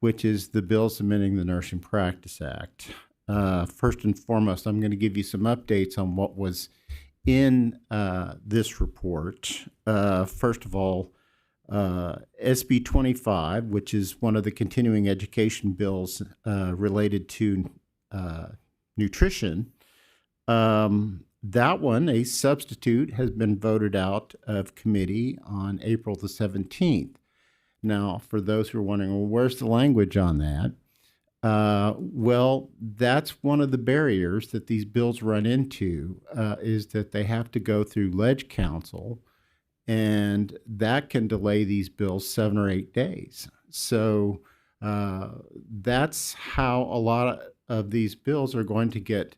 Speaker 3: which is the bills amending the Nursing Practice Act. First and foremost, I'm going to give you some updates on what was in this report. First of all, SB 25, which is one of the continuing education bills related to nutrition. That one, a substitute, has been voted out of committee on April the 17th. Now, for those who are wondering, well, where's the language on that? Well, that's one of the barriers that these bills run into, is that they have to go through Ledge Council, and that can delay these bills 7 or 8 days. So that's how a lot of these bills are going to get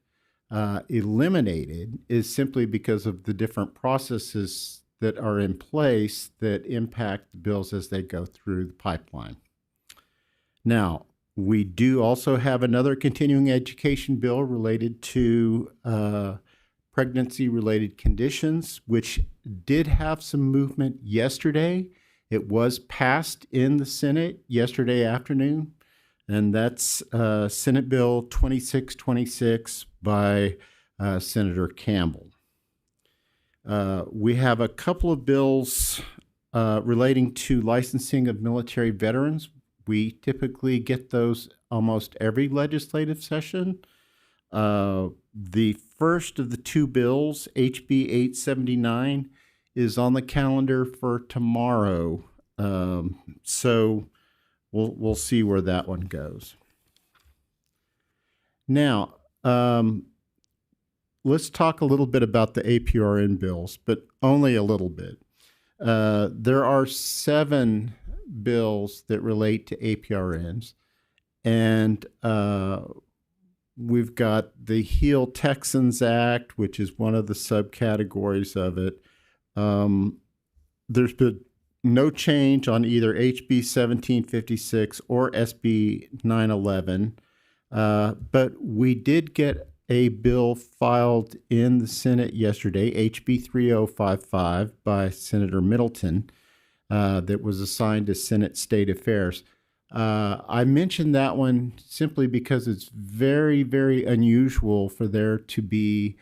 Speaker 3: eliminated, is simply because of the different processes that are in place that impact the bills as they go through the pipeline. Now, we do also have another continuing education bill related to pregnancy-related conditions, which did have some movement yesterday. It was passed in the Senate yesterday afternoon, and that's Senate Bill 2626 by Senator Campbell. We have a couple of bills relating to licensing of military veterans. We typically get those almost every legislative session. The first of the two bills, HB 879, is on the calendar for tomorrow. So we'll see where that one goes. Now, let's talk a little bit about the APRN bills, but only a little bit. There are 7 bills that relate to APRNs, and we've got the Heal Texans Act, which is one of the subcategories of it. There's been no change on either HB 1756 or SB 911, but we did get a bill filed in the Senate yesterday, HB 3055 by Senator Middleton, that was assigned to Senate State Affairs. I mentioned that one simply because it's very, very unusual for there to be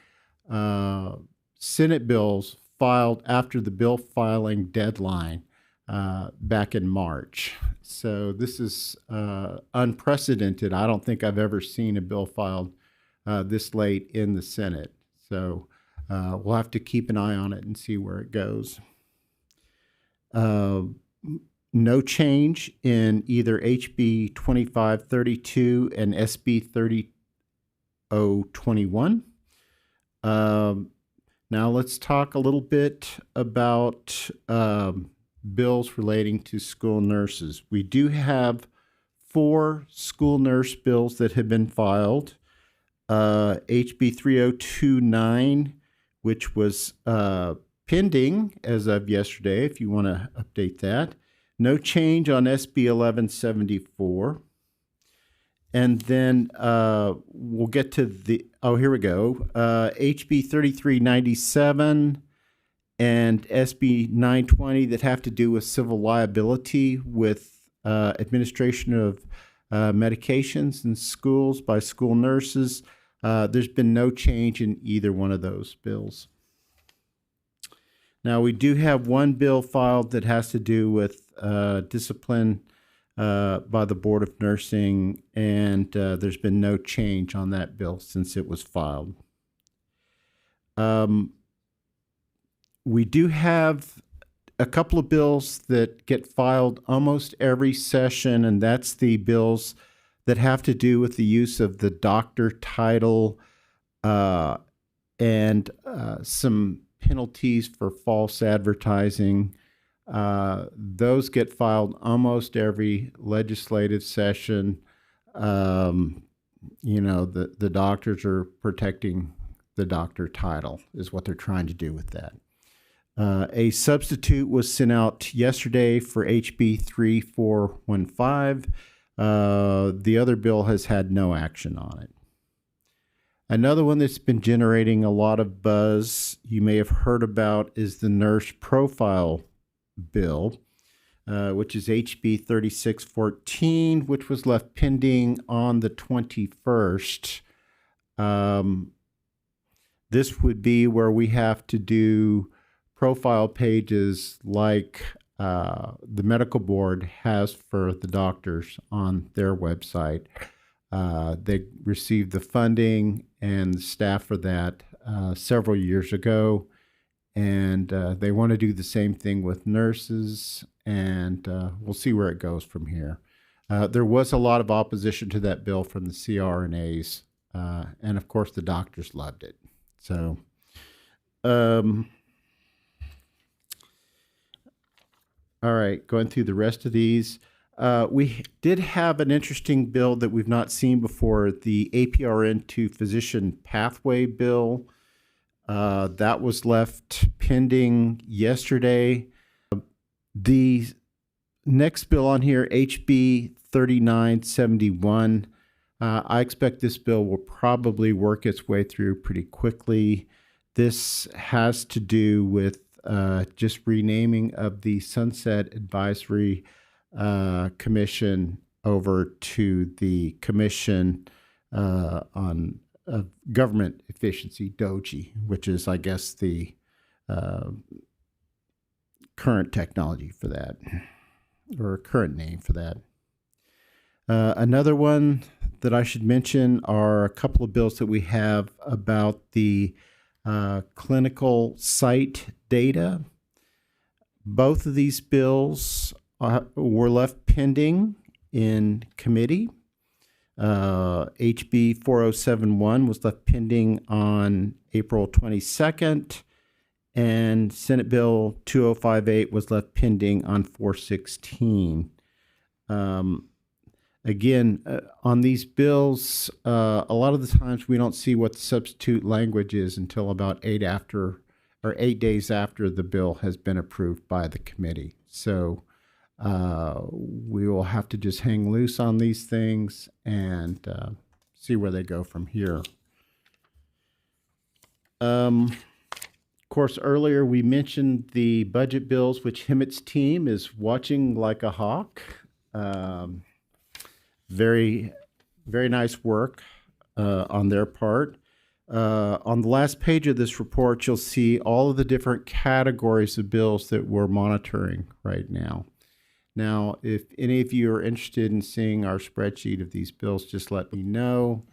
Speaker 3: Senate bills filed after the bill filing deadline back in March. So this is unprecedented. I don't think I've ever seen a bill filed this late in the Senate. So we'll have to keep an eye on it and see where it goes. No change in either HB 2532 and SB 3021. Now let's talk a little bit about bills relating to school nurses. We do have 4 school nurse bills that have been filed. HB 3029, which was pending as of yesterday, if you want to update that. No change on SB 1174. And then we'll get to the, here we go, HB 3397 and SB 920 that have to do with civil liability with administration of medications in schools by school nurses. There's been no change in either one of those bills. Now, we do have one bill filed that has to do with discipline by the Board of Nursing, and there's been no change on that bill since it was filed. We do have a couple of bills that get filed almost every session, and that's the bills that have to do with the use of the doctor title and some penalties for false advertising. Those get filed almost every legislative session. You know, the doctors are protecting the doctor title is what they're trying to do with that. A substitute was sent out yesterday for HB 3415. The other bill has had no action on it. Another one that's been generating a lot of buzz you may have heard about is the nurse profile bill, which is HB 3614, which was left pending on the 21st. This would be where we have to do profile pages like the medical board has for the doctors on their website. They received the funding and the staff for that several years ago, and they want to do the same thing with nurses, and we'll see where it goes from here. There was a lot of opposition to that bill from the CRNAs, and of course the doctors loved it. So, all right, going through the rest of these. We did have an interesting bill that we've not seen before, the APRN to physician pathway bill. That was left pending yesterday. The next bill on here, HB 3971, I expect this bill will probably work its way through pretty quickly. This has to do with just renaming of the Sunset Advisory Commission over to the Commission on Government Efficiency, DOGE, which is, I guess, the current technology for that, or current name for that. Another one that I should mention are a couple of bills that we have about the clinical site data. Both of these bills were left pending in committee. HB 4071 was left pending on April 22nd, and Senate Bill 2058 was left pending on 4/16. Again, on these bills, a lot of the times we don't see what the substitute language is until about 8 days after the bill has been approved by the committee. So we will have to just hang loose on these things and see where they go from here. Of course, earlier we mentioned the budget bills, which Himmett's team is watching like a hawk. Very, very nice work on their part. On the last page of this report, you'll see all of the different categories of bills that we're monitoring right now. Now, if any of you are interested in seeing our spreadsheet of these bills, just let me know.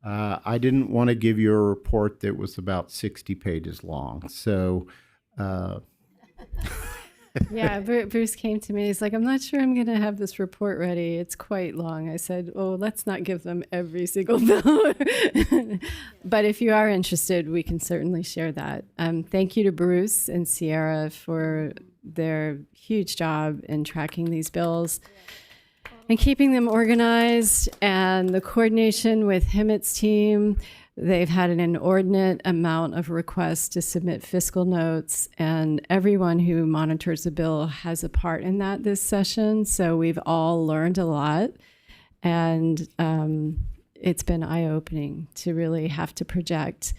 Speaker 3: I didn't want to give you a report that was about 60 pages long. So,
Speaker 5: yeah, Bruce came to me. He's like, I'm not sure I'm going to have this report ready. It's quite long. I said, oh, let's not give them every single bill. But if you are interested, we can certainly share that. Thank you to Bruce and Sierra for their huge job in tracking these bills and keeping them organized, and the coordination with Himmett's team. They've had an inordinate amount of requests to submit fiscal notes, and everyone who monitors the bill has a part in that this session. So we've all learned a lot, and it's been eye-opening to really have to project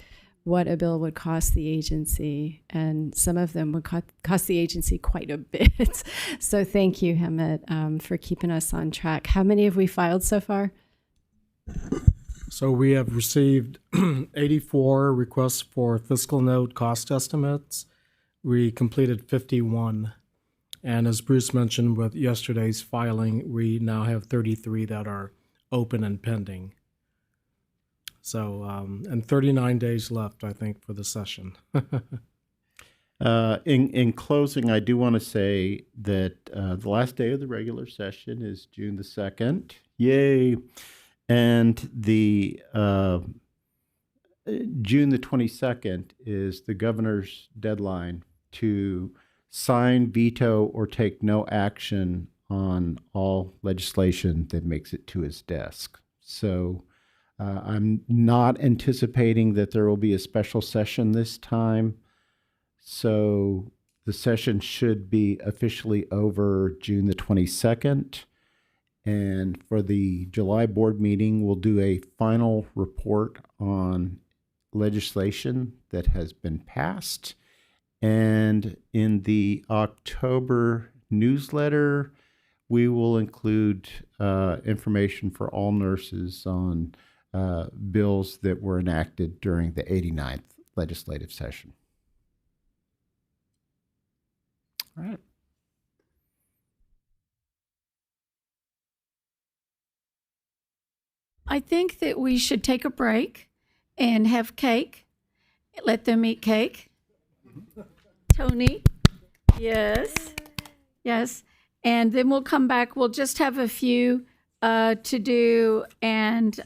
Speaker 5: what a bill would cost the agency, and some of them would cost the agency quite a bit. So thank you, Hemmett, for keeping us on track. How many have we filed so far?
Speaker 11: So we have received 84 requests for fiscal note cost estimates. We completed 51. And as Bruce mentioned with yesterday's filing, we now have 33 that are open and pending. So, and 39 days left, I think, for the session.
Speaker 3: In closing, I do want to say that the last day of the regular session is June the 2nd. Yay! And the June the 22nd is the governor's deadline to sign, veto, or take no action on all legislation that makes it to his desk. So I'm not anticipating that there will be a special session this time. So the session should be officially over June the 22nd. And for the July board meeting, we'll do a final report on legislation that has been passed. And in the October newsletter, we will include information for all nurses on bills that were enacted during the 89th legislative session. All right.
Speaker 1: I think that we should take a break and have cake. Let them eat cake. Tony? Yes. Yes. And then we'll come back. We'll just have a few to do and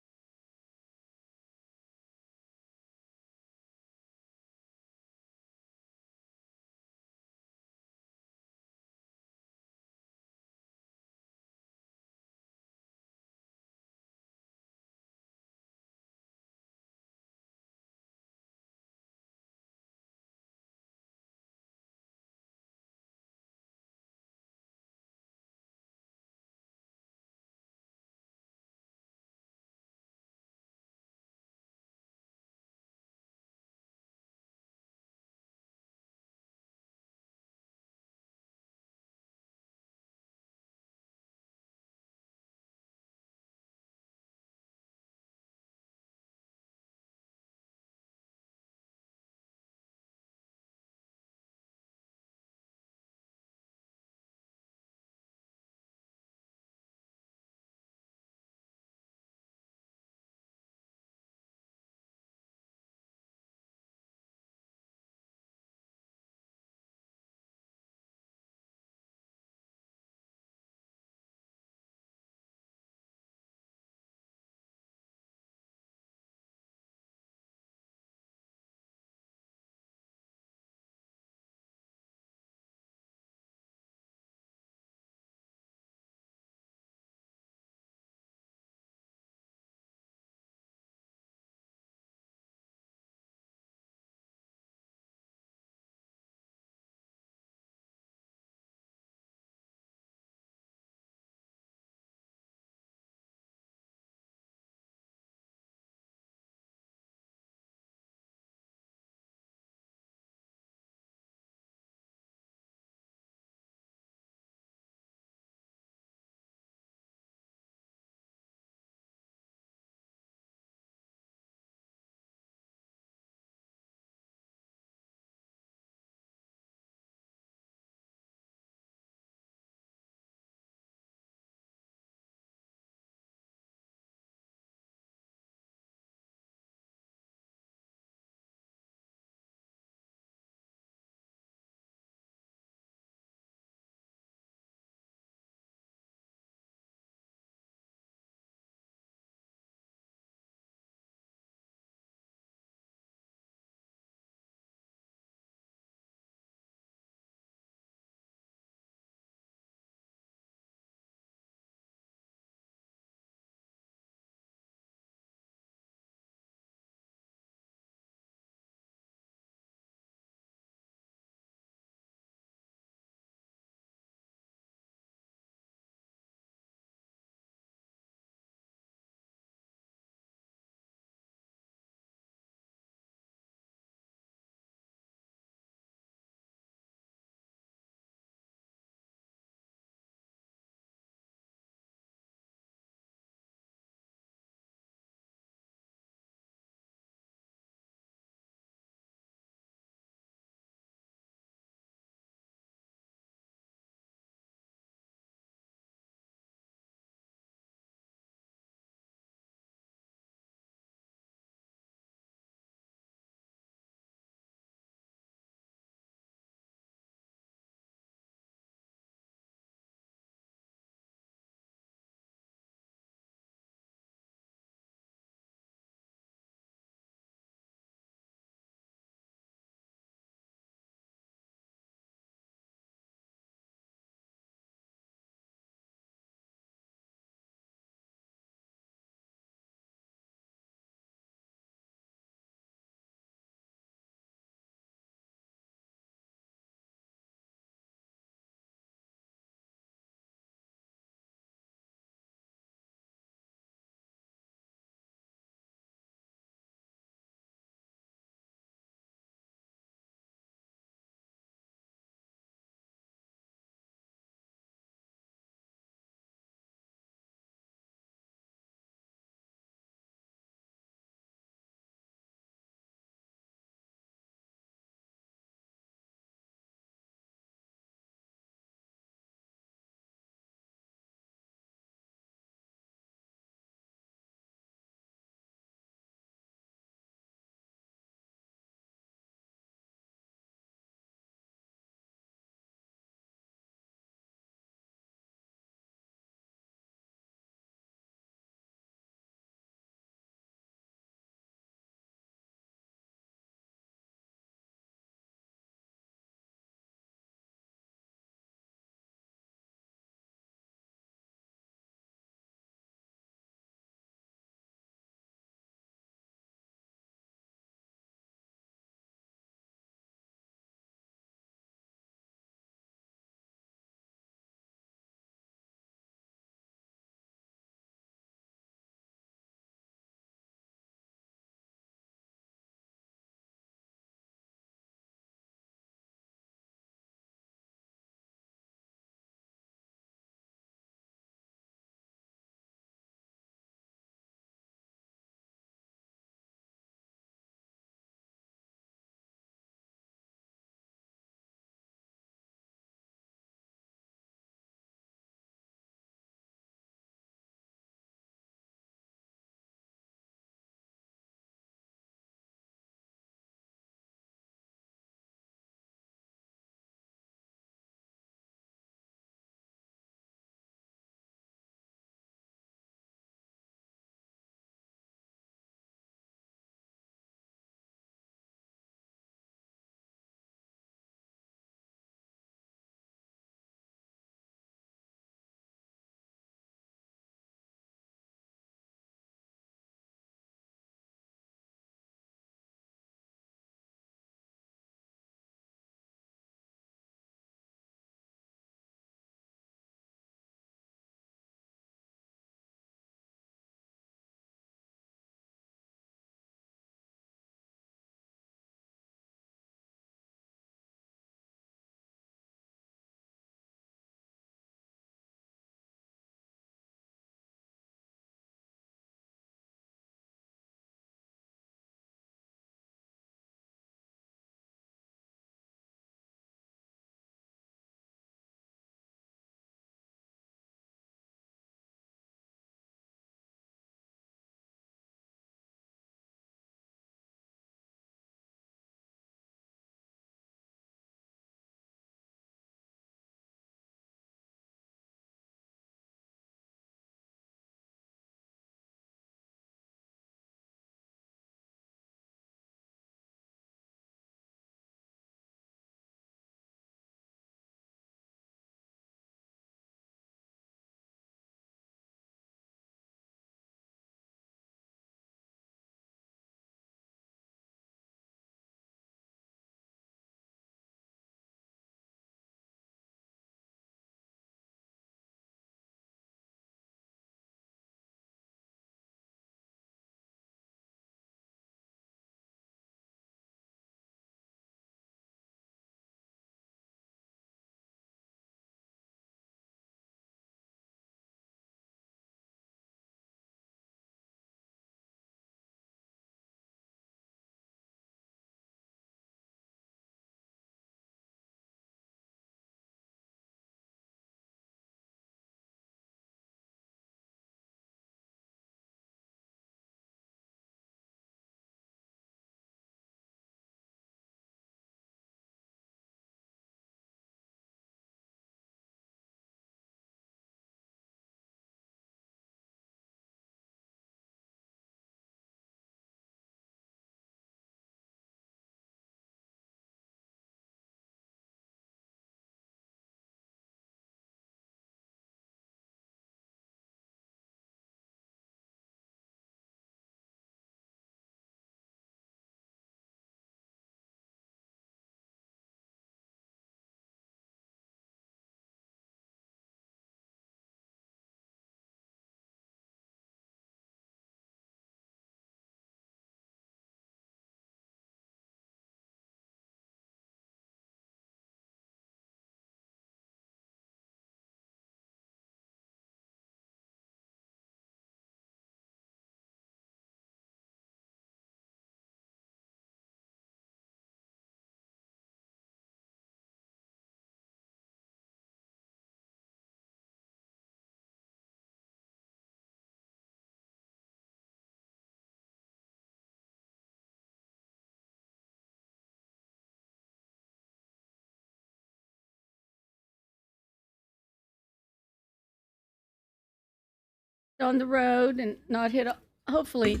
Speaker 1: on the road and not hit, hopefully,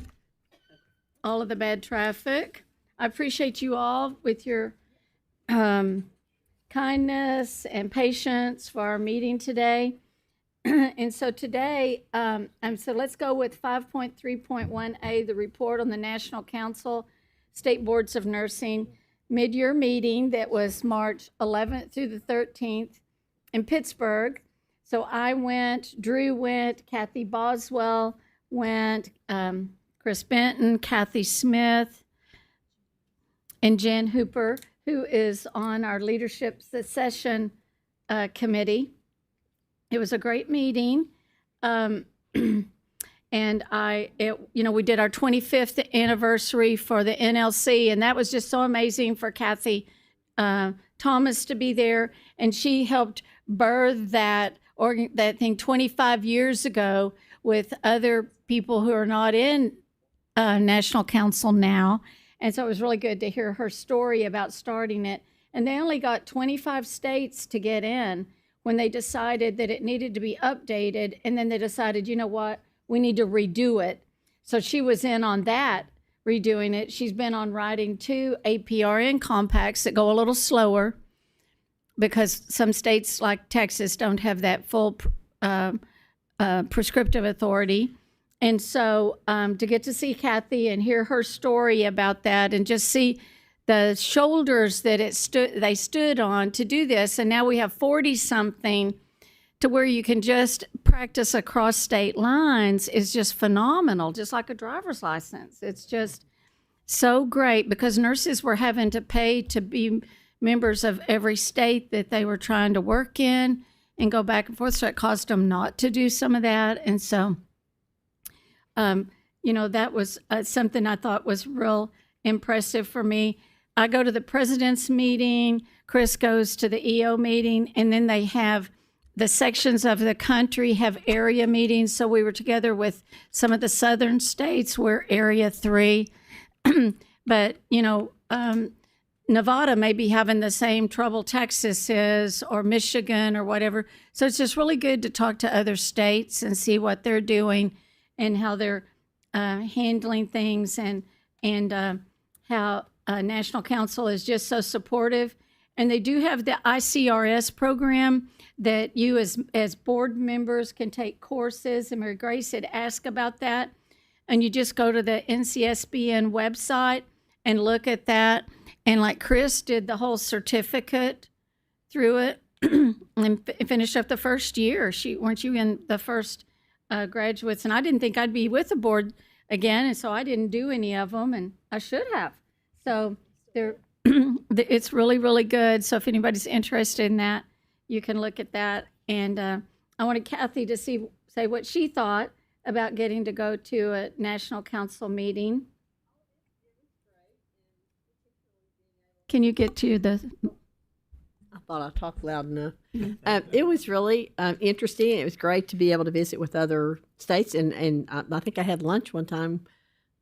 Speaker 1: all of the bad traffic. I appreciate you all with your kindness and patience for our meeting today. And so today, so let's go with 5.3.1A, the report on the National Council State Boards of Nursing mid-year meeting that was March 11th through the 13th in Pittsburgh. So I went, Drew went, Kathy Boswell went, Chris Benton, Kathy Smith, and Jen Hooper, who is on our leadership succession committee. It was a great meeting. And we did our 25th anniversary for the NLC, and that was just so amazing for Kathy Thomas to be there. And she helped birth that thing 25 years ago with other people who are not in National Council now. And so it was really good to hear her story about starting it. And they only got 25 states to get in when they decided that it needed to be updated. And then they decided, you know what, we need to redo it. So she was in on that, redoing it. She's been on writing 2 APRN compacts that go a little slower because some states like Texas don't have that full prescriptive authority. And so to get to see Kathy and hear her story about that and just see the shoulders that they stood on to do this. And now we have 40-something to where you can just practice across state lines is just phenomenal, just like a driver's license. It's just so great because nurses were having to pay to be members of every state that they were trying to work in and go back and forth. So it caused them not to do some of that. And so that was something I thought was real impressive for me. I go to the president's meeting, Chris goes to the EO meeting, and then they have the sections of the country have area meetings. So we were together with some of the southern states. We're Area 3. But, Nevada may be having the same trouble Texas is, or Michigan or whatever. So it's just really good to talk to other states and see what they're doing and how they're handling things, and how National Council is just so supportive. And they do have the ICRS program that you as board members can take courses, and Mary Grace had asked about that. And you just go to the NCSBN website and look at that. And like Chris did the whole certificate through it and finished up the first year. Weren't you in the first graduates? And I didn't think I'd be with the board again, and so I didn't do any of them, and I should have. So it's really, really good. So if anybody's interested in that, you can look at that. And I wanted Kathy to say what she thought about getting to go to a National Council meeting. Can you get to the...
Speaker 9: I thought I talked loud enough. It was really interesting. It was great to be able to visit with other states. And I think I had lunch one time,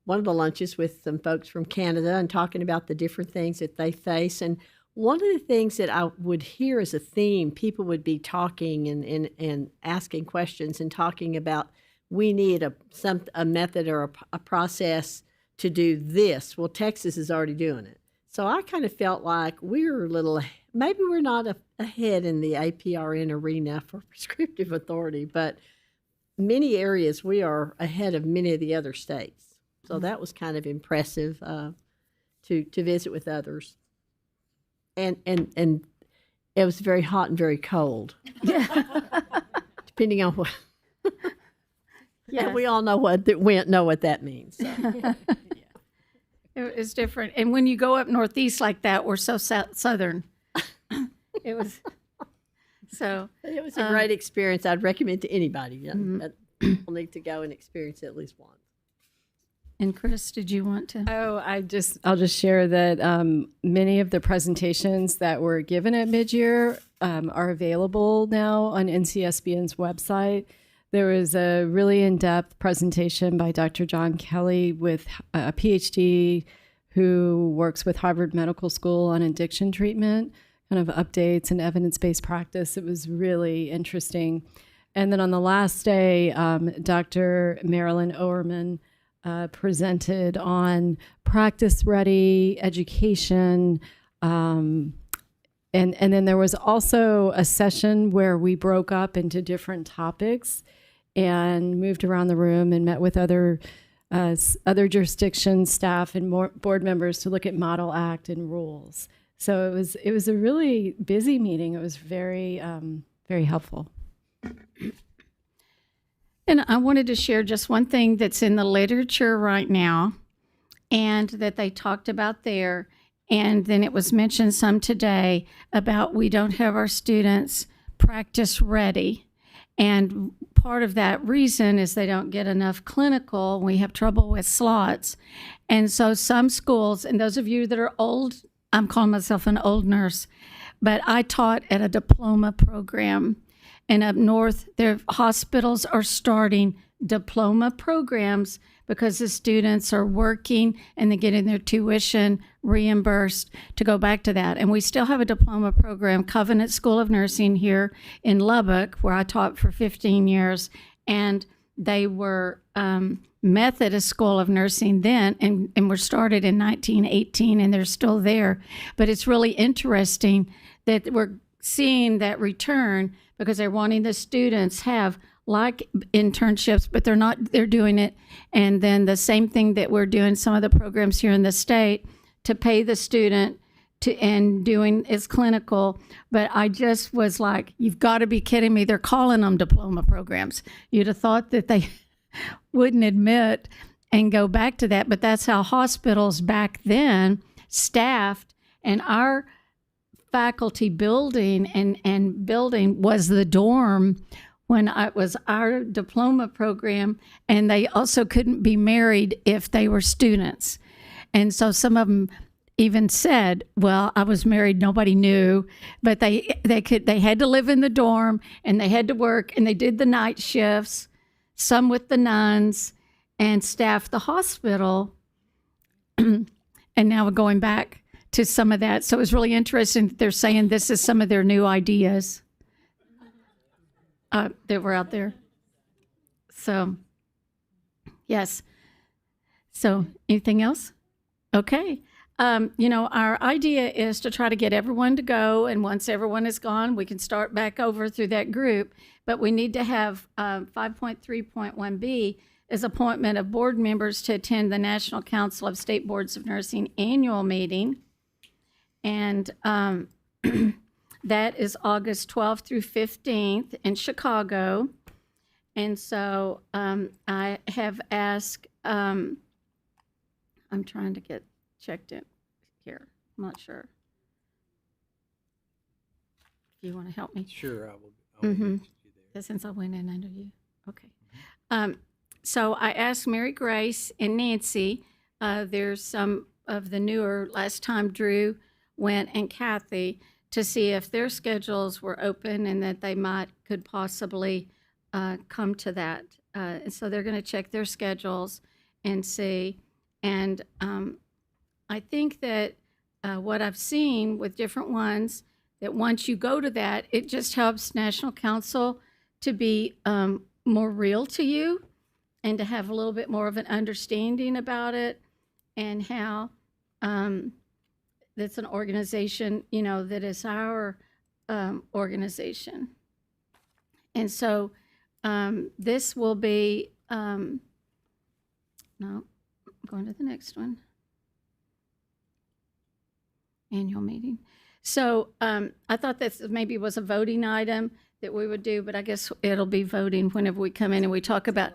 Speaker 9: one of the lunches with some folks from Canada, and talking about the different things that they face. And one of the things that I would hear as a theme, people would be talking and asking questions and talking about, we need a method or a process to do this. Well, Texas is already doing it. So I kind of felt like maybe we're not ahead in the APRN arena for prescriptive authority, but many areas we are ahead of many of the other states. So that was kind of impressive to visit with others. And it was very hot and very cold. Depending on what. Yeah. And we all know what that means. So.
Speaker 1: It's different. And when you go up northeast like that, we're so southern. It was
Speaker 9: a great experience. I'd recommend to anybody. That people need to go and experience it at least once.
Speaker 1: And Chris, did you want to?
Speaker 5: I'll just share that many of the presentations that were given at midyear are available now on NCSBN's website. There was a really in-depth presentation by Dr. John Kelly with a PhD who works with Harvard Medical School on addiction treatment, kind of updates and evidence-based practice. It was really interesting. And then on the last day, Dr. Marilyn Owerman presented on practice-ready education. And then there was also a session where we broke up into different topics and moved around the room and met with other jurisdiction staff and more board members to look at Model Act and rules. So it was a really busy meeting. It was very very helpful.
Speaker 1: And I wanted to share just one thing that's in the literature right now, and that they talked about there, and then it was mentioned some today about we don't have our students practice ready. And part of that reason is they don't get enough clinical. We have trouble with slots. And so some schools, and those of you that are old, I'm calling myself an old nurse, but I taught at a diploma program. And up north, their hospitals are starting diploma programs because the students are working and they're getting their tuition reimbursed to go back to that. And we still have a diploma program, Covenant School of Nursing here in Lubbock, where I taught for 15 years. And they were Methodist School of Nursing then, and were started in 1918, and they're still there. But it's really interesting that we're seeing that return because they're wanting the students have like internships, but they're doing it. And then the same thing that we're doing some of the programs here in the state to pay the student and doing is clinical. But I just was like, you've got to be kidding me. They're calling them diploma programs. You'd have thought that they wouldn't admit and go back to that, but that's how hospitals back then staffed. And our faculty building and building was the dorm when it was our diploma program, and they also couldn't be married if they were students. And so some of them even said, well, I was married, nobody knew, but they had to live in the dorm and they had to work, and they did the night shifts, some with the nuns, and staffed the hospital. And now we're going back to some of that. So it was really interesting that they're saying this is some of their new ideas that were out there. So, yes. So, anything else? Okay. Our idea is to try to get everyone to go, and once everyone is gone, we can start back over through that group. But we need to have 5.3.1b is appointment of board members to attend the National Council of State Boards of Nursing annual meeting. And that is August 12th through 15th in Chicago. And so I have asked, I'm trying to get checked in here. I'm not sure. Do you want to help me?
Speaker 6: Sure, I will.
Speaker 1: Since I went in under you. Okay. So I asked Mary Grace and Nancy. There's some of the newer, last time Drew went, and Kathy, to see if their schedules were open and that they could possibly come to that. And so they're going to check their schedules and see. And I think that what I've seen with different ones, that once you go to that, it just helps National Council to be more real to you and to have a little bit more of an understanding about it, and how that's an organization, that is our organization. And so this will be, no, I'm going to the next one. Annual meeting. So I thought this maybe was a voting item that we would do, but I guess it'll be voting whenever we come in and we talk about,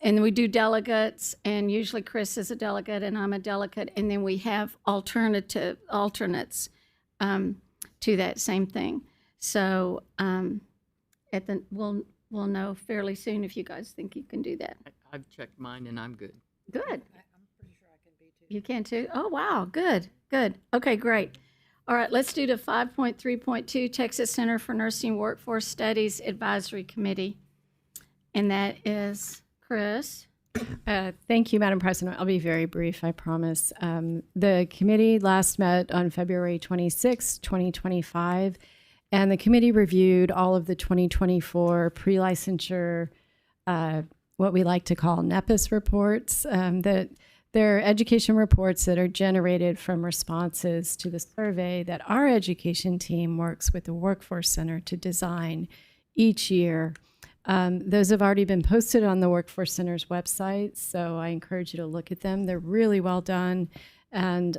Speaker 1: and we do delegates, and usually Chris is a delegate and I'm a delegate, and then we have alternates to that same thing. So we'll know fairly soon if you guys think you can do that.
Speaker 4: I've checked mine and I'm good.
Speaker 1: Good. I'm pretty sure I can be too. You can too? Oh, wow. Good. Okay, great. All right, let's do the 5.3.2 Texas Center for Nursing Workforce Studies Advisory Committee. And that is Chris.
Speaker 5: Thank you, Madam President. I'll be very brief, I promise. The committee last met on February 26, 2025, And the committee reviewed all of the 2024 pre-licensure, what we like to call NEPIS reports, that they're education reports that are generated from responses to the survey that our education team works with the Workforce Center to design each year. Those have already been posted on the Workforce Center's website, so I encourage you to look at them. They're really well done and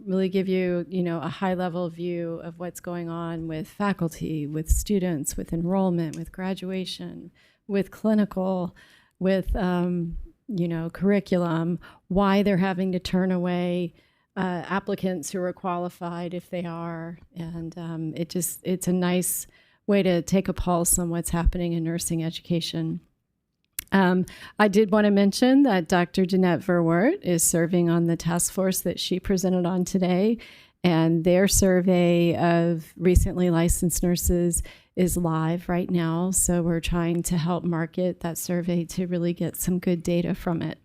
Speaker 5: really give you, a high-level view of what's going on with faculty, with students, with enrollment, with graduation, with clinical, with curriculum, why they're having to turn away applicants who are qualified if they are, and it's a nice way to take a pulse on what's happening in nursing education. I did want to mention that Dr. Jeanette Verwert is serving on the task force that she presented on today, and their survey of recently licensed nurses is live right now. So we're trying to help market that survey to really get some good data from it.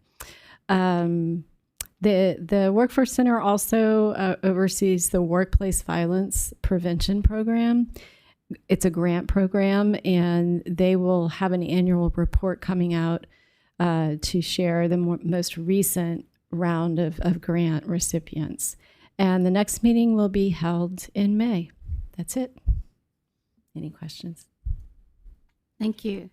Speaker 5: The Workforce Center also oversees the Workplace Violence Prevention Program. It's a grant program, and they will have an annual report coming out to share the most recent round of grant recipients. And the next meeting will be held in May. That's it. Any questions?
Speaker 1: Thank you.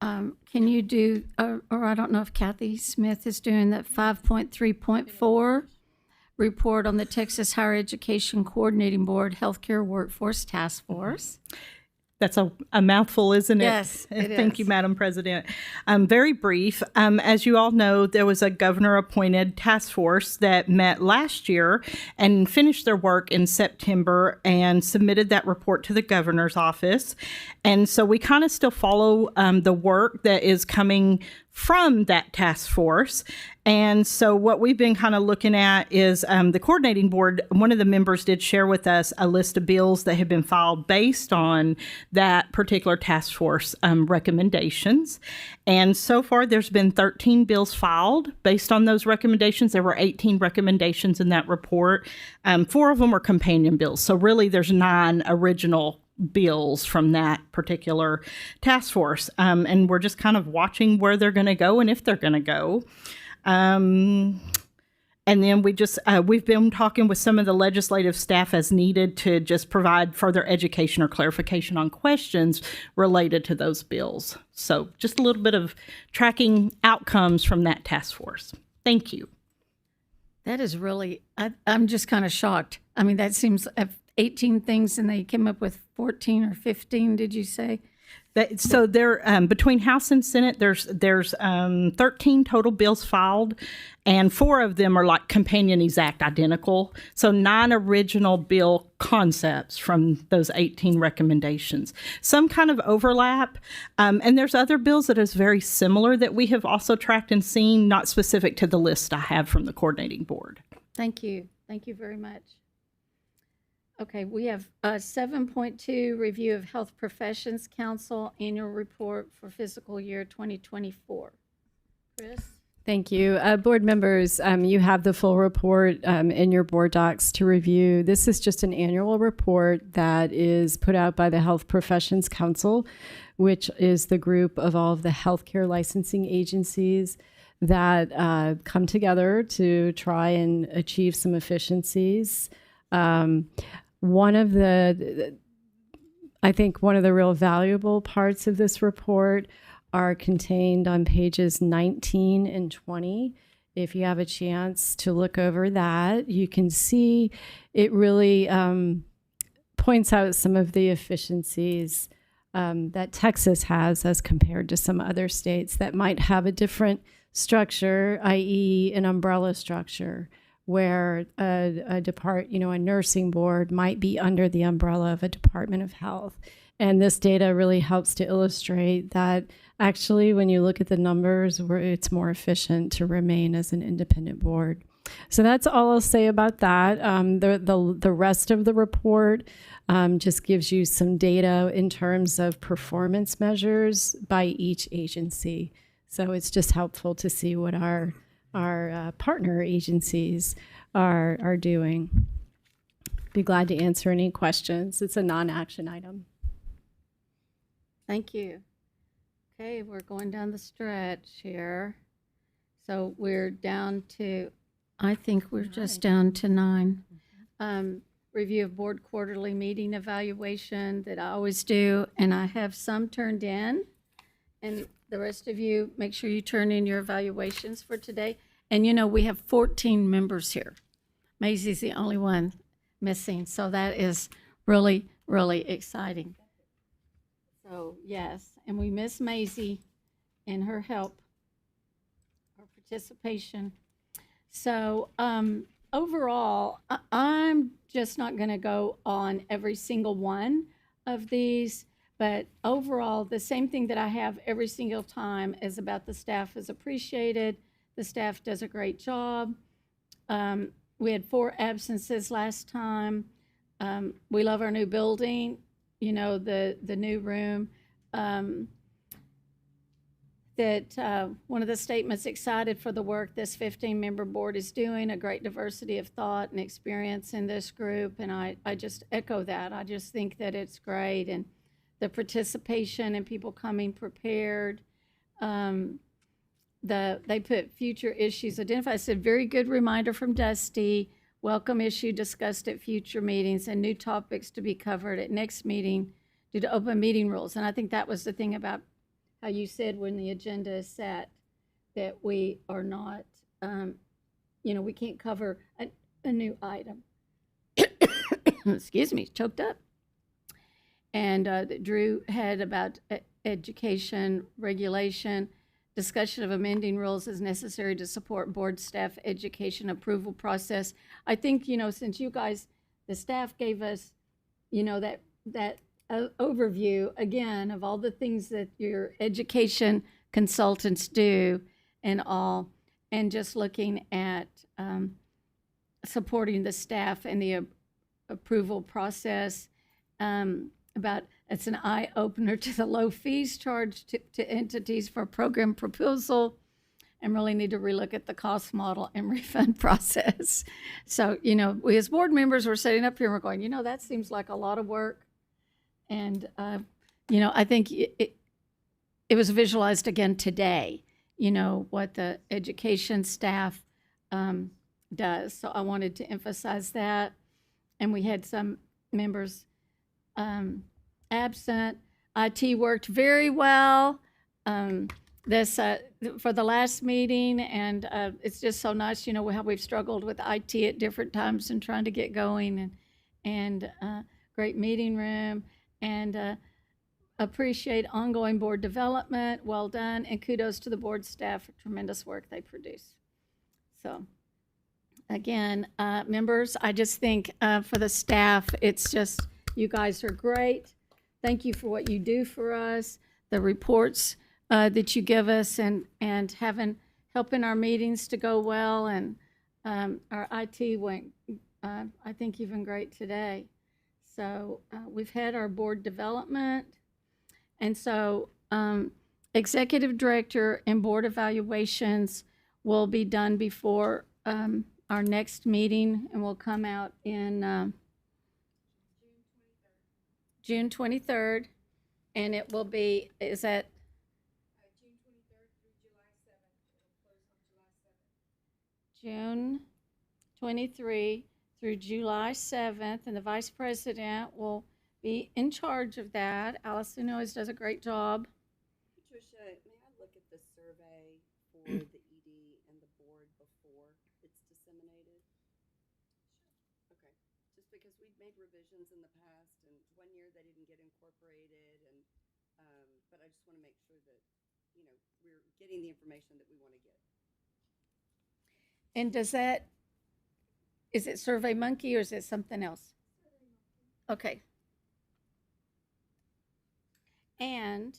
Speaker 1: Can you do, or I don't know if Kathy Smith is doing that 5.3.4 report on the Texas Higher Education Coordinating Board Healthcare Workforce Task Force?
Speaker 18: That's a mouthful, isn't it?
Speaker 1: Yes, it
Speaker 18: Thank
Speaker 1: is.
Speaker 18: you, Madam President. Very brief. As you all know, there was a governor-appointed task force that met last year and finished their work in September and submitted that report to the governor's office. And so we kind of still follow the work that is coming from that task force. And so what we've been kind of looking at is the coordinating board. One of the members did share with us a list of bills that have been filed based on that particular task force recommendations. And so far, there's been 13 bills filed based on those recommendations. There were 18 recommendations in that report. 4 of them were companion bills. So really, there's 9 original bills from that particular task force. And we're just kind of watching where they're going to go and if they're going to go. And then we've been talking with some of the legislative staff as needed to just provide further education or clarification on questions related to those bills. So just a little bit of tracking outcomes from that task force. Thank you.
Speaker 1: That is really, I'm just kind of shocked. I mean, that seems 18 things and they came up with 14 or 15, did you say?
Speaker 18: So there, between House and Senate, there's 13 total bills filed, and 4 of them are like companion exact identical. So 9 original bill concepts from those 18 recommendations. Some kind of overlap, and there's other bills that is very similar that we have also tracked and seen, not specific to the list I have from the coordinating board.
Speaker 1: Thank you. Thank you very much. Okay, we have 7.2, Review of Health Professions Council Annual Report for Fiscal Year 2024. Chris?
Speaker 5: Thank you. Board members, you have the full report in your board docs to review. This is just an annual report that is put out by the Health Professions Council, which is the group of all of the healthcare licensing agencies that come together to try and achieve some efficiencies. I think one of the real valuable parts of this report are contained on pages 19 and 20. If you have a chance to look over that, you can see it really points out some of the efficiencies that Texas has as compared to some other states that might have a different structure, i.e. an umbrella structure, where a nursing board might be under the umbrella of a Department of Health. And this data really helps to illustrate that actually, when you look at the numbers, it's more efficient to remain as an independent board. So that's all I'll say about that. The rest of the report just gives you some data in terms of performance measures by each agency. So it's just helpful to see what our partner agencies are doing. be glad to answer any questions. It's a non-action item.
Speaker 1: Thank you. Okay, we're going down the stretch here. So we're down to, I think we're just down to 9. Review of board quarterly meeting evaluation that I always do, and I have some turned in. And the rest of you, make sure you turn in your evaluations for today. And you know, we have 14 members here. Maisie's the only one missing, so that is really, really exciting. So, yes, and we miss Maisie and her help, her participation. So, overall, I'm just not going to go on every single one of these, but overall, the same thing that I have every single time is about the staff is appreciated. The staff does a great job. We had 4 absences last time. We love our new building, you know, the new room. One of the statements, excited for the work this 15-member board is doing, a great diversity of thought and experience in this group, and I just echo that. I just think that it's great, and the participation and people coming prepared. They put future issues identified. I said, very good reminder from Dusty, welcome issue discussed at future meetings and new topics to be covered at next meeting due to open meeting rules. And I think that was the thing about how you said when the agenda is set, that we are not, we can't cover a new item. Excuse me, choked up. And that Drew had about education regulation. Discussion of amending rules is necessary to support board staff education approval process. I think, since you guys, the staff gave us, that overview, again, of all the things that your education consultants do and all, and just looking at supporting the staff and the approval process, it's an eye-opener to the low fees charged to entities for program proposal, and really need to relook at the cost model and refund process. So, we as board members were sitting up here and we're going, that seems like a lot of work. And, I think it was visualized again today, what the education staff does. So I wanted to emphasize that. And we had some members absent. IT worked very well for the last meeting, and it's just so nice, how we've struggled with IT at different times and trying to get going, and great meeting room, and appreciate ongoing board development. Well done, and kudos to the board staff for tremendous work they produce. So again, members, I just think for the staff, it's just, you guys are great. Thank you for what you do for us, the reports that you give us, and helping our meetings to go well. And our IT went, I think, even great today. So we've had our board development. And so executive director and board evaluations will be done before our next meeting, and will come out in June 23rd, and it will be, is that? June 23rd through July 7th. June 23 through July 7th, and the vice president will be in charge of that. Allison always does a great job.
Speaker 10: Patricia, may I look at the survey for the ED and the board before it's disseminated? Okay, just because we've made revisions in the past, and one year they didn't get incorporated, and but I just want to make sure that we're getting the information that we want to get.
Speaker 1: And is it SurveyMonkey or is it something else? Okay. And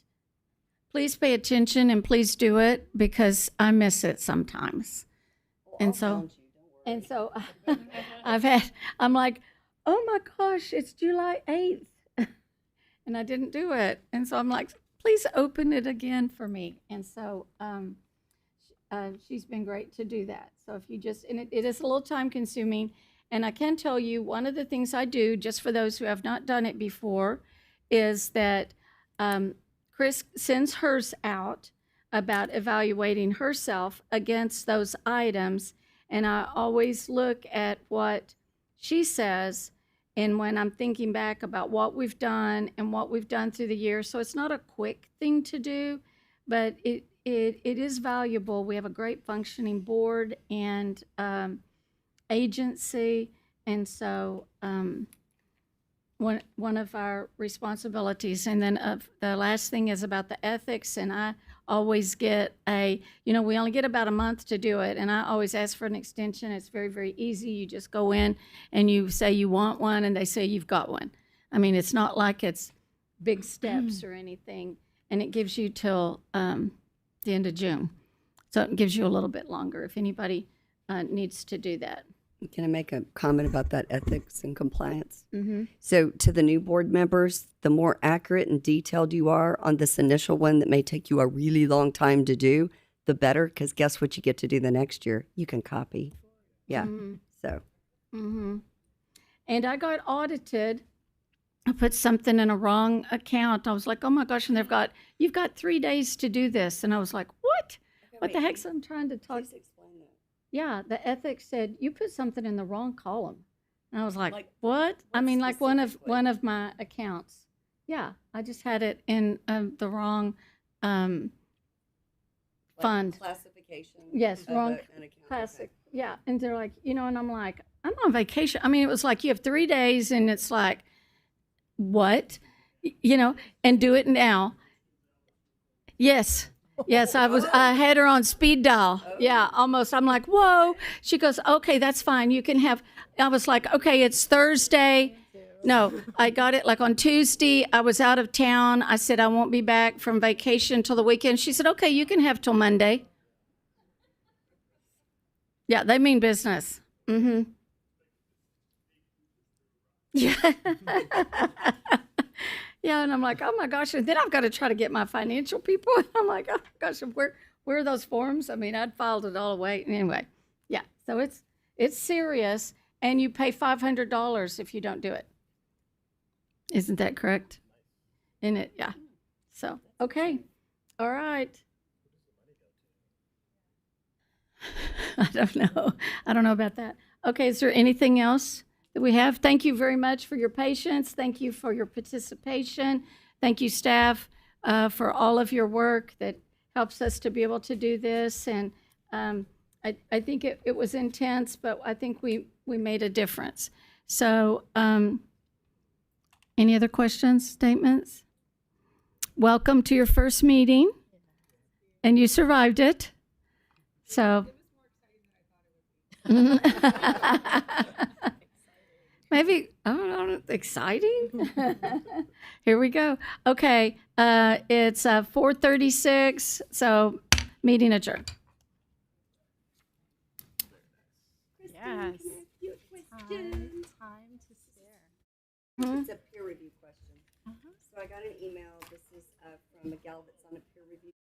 Speaker 1: please pay attention and please do it, because I miss it sometimes. And so I'm like, oh my gosh, it's July 8th. And I didn't do it. And so I'm like, please open it again for me. And so she's been great to do that. So if you just, and it is a little time consuming, And I can tell you, one of the things I do, just for those who have not done it before, is that Chris sends hers out about evaluating herself against those items. And I always look at what she says, and when I'm thinking back about what we've done and what we've done through the year. So it's not a quick thing to do, but it is valuable. We have a great functioning board and agency, and so one of our responsibilities. And then the last thing is about the ethics, and I always get we only get about a month to do it, and I always ask for an extension. It's very, very easy. You just go in and you say you want one, and they say you've got one. I mean, it's not like it's big steps or anything, and it gives you till the end of June. So it gives you a little bit longer if anybody needs to do that.
Speaker 10: Can I make a comment about that ethics and compliance?
Speaker 1: Mm-hmm.
Speaker 10: So to the new board members, the more accurate and detailed you are on this initial one that may take you a really long time to do, the better, because guess what you get to do the next year? You can copy. Yeah.
Speaker 1: Mm-hmm.
Speaker 10: So.
Speaker 1: Mm-hmm. And I got audited. I put something in a wrong account. I was like, oh my gosh, and you've got 3 days to do this. And I was like, what? What the heck's I'm trying to talk?
Speaker 10: Please explain that.
Speaker 1: Yeah, the ethics said you put something in the wrong column, and I was like, "What?" I mean, like one of my accounts. Yeah, I just had it in the wrong fund.
Speaker 10: Classification.
Speaker 1: Yes, wrong classic. Yeah, and they're like, and I'm like, I'm on vacation. I mean, it was like you have 3 days, and it's like, what, and do it now. Yes. Yes, I had her on speed dial. Yeah, almost. I'm like, whoa. She goes, okay, that's fine. You can have, I was like, okay, it's Thursday. No, I got it like on Tuesday. I was out of town. I said, I won't be back from vacation till the weekend. She said, okay, you can have till Monday. Yeah, they mean business. Mm-hmm. Yeah. Yeah, and I'm like, oh my gosh, and then I've got to try to get my financial people. And I'm like, oh my gosh, where are those forms? I mean, I'd filed it all away. Anyway, yeah, so it's serious, and you pay $500 if you don't do it. Isn't that correct? Isn't it? Yeah. So, okay. All right. I don't know. I don't know about that. Okay, is there anything else that we have? Thank you very much for your patience. Thank you for your participation. Thank you, staff, for all of your work that helps us to be able to do this. And I think it was intense, but I think we made a difference. So any other questions, statements? Welcome to your first meeting, and you survived it. So maybe, I don't know, exciting? Here we go. Okay, it's 4:36, so meeting adjourned.
Speaker 16: Yes.
Speaker 10: Time to spare. It's a peer review question. So I got an email. This is from a gal that's on a peer review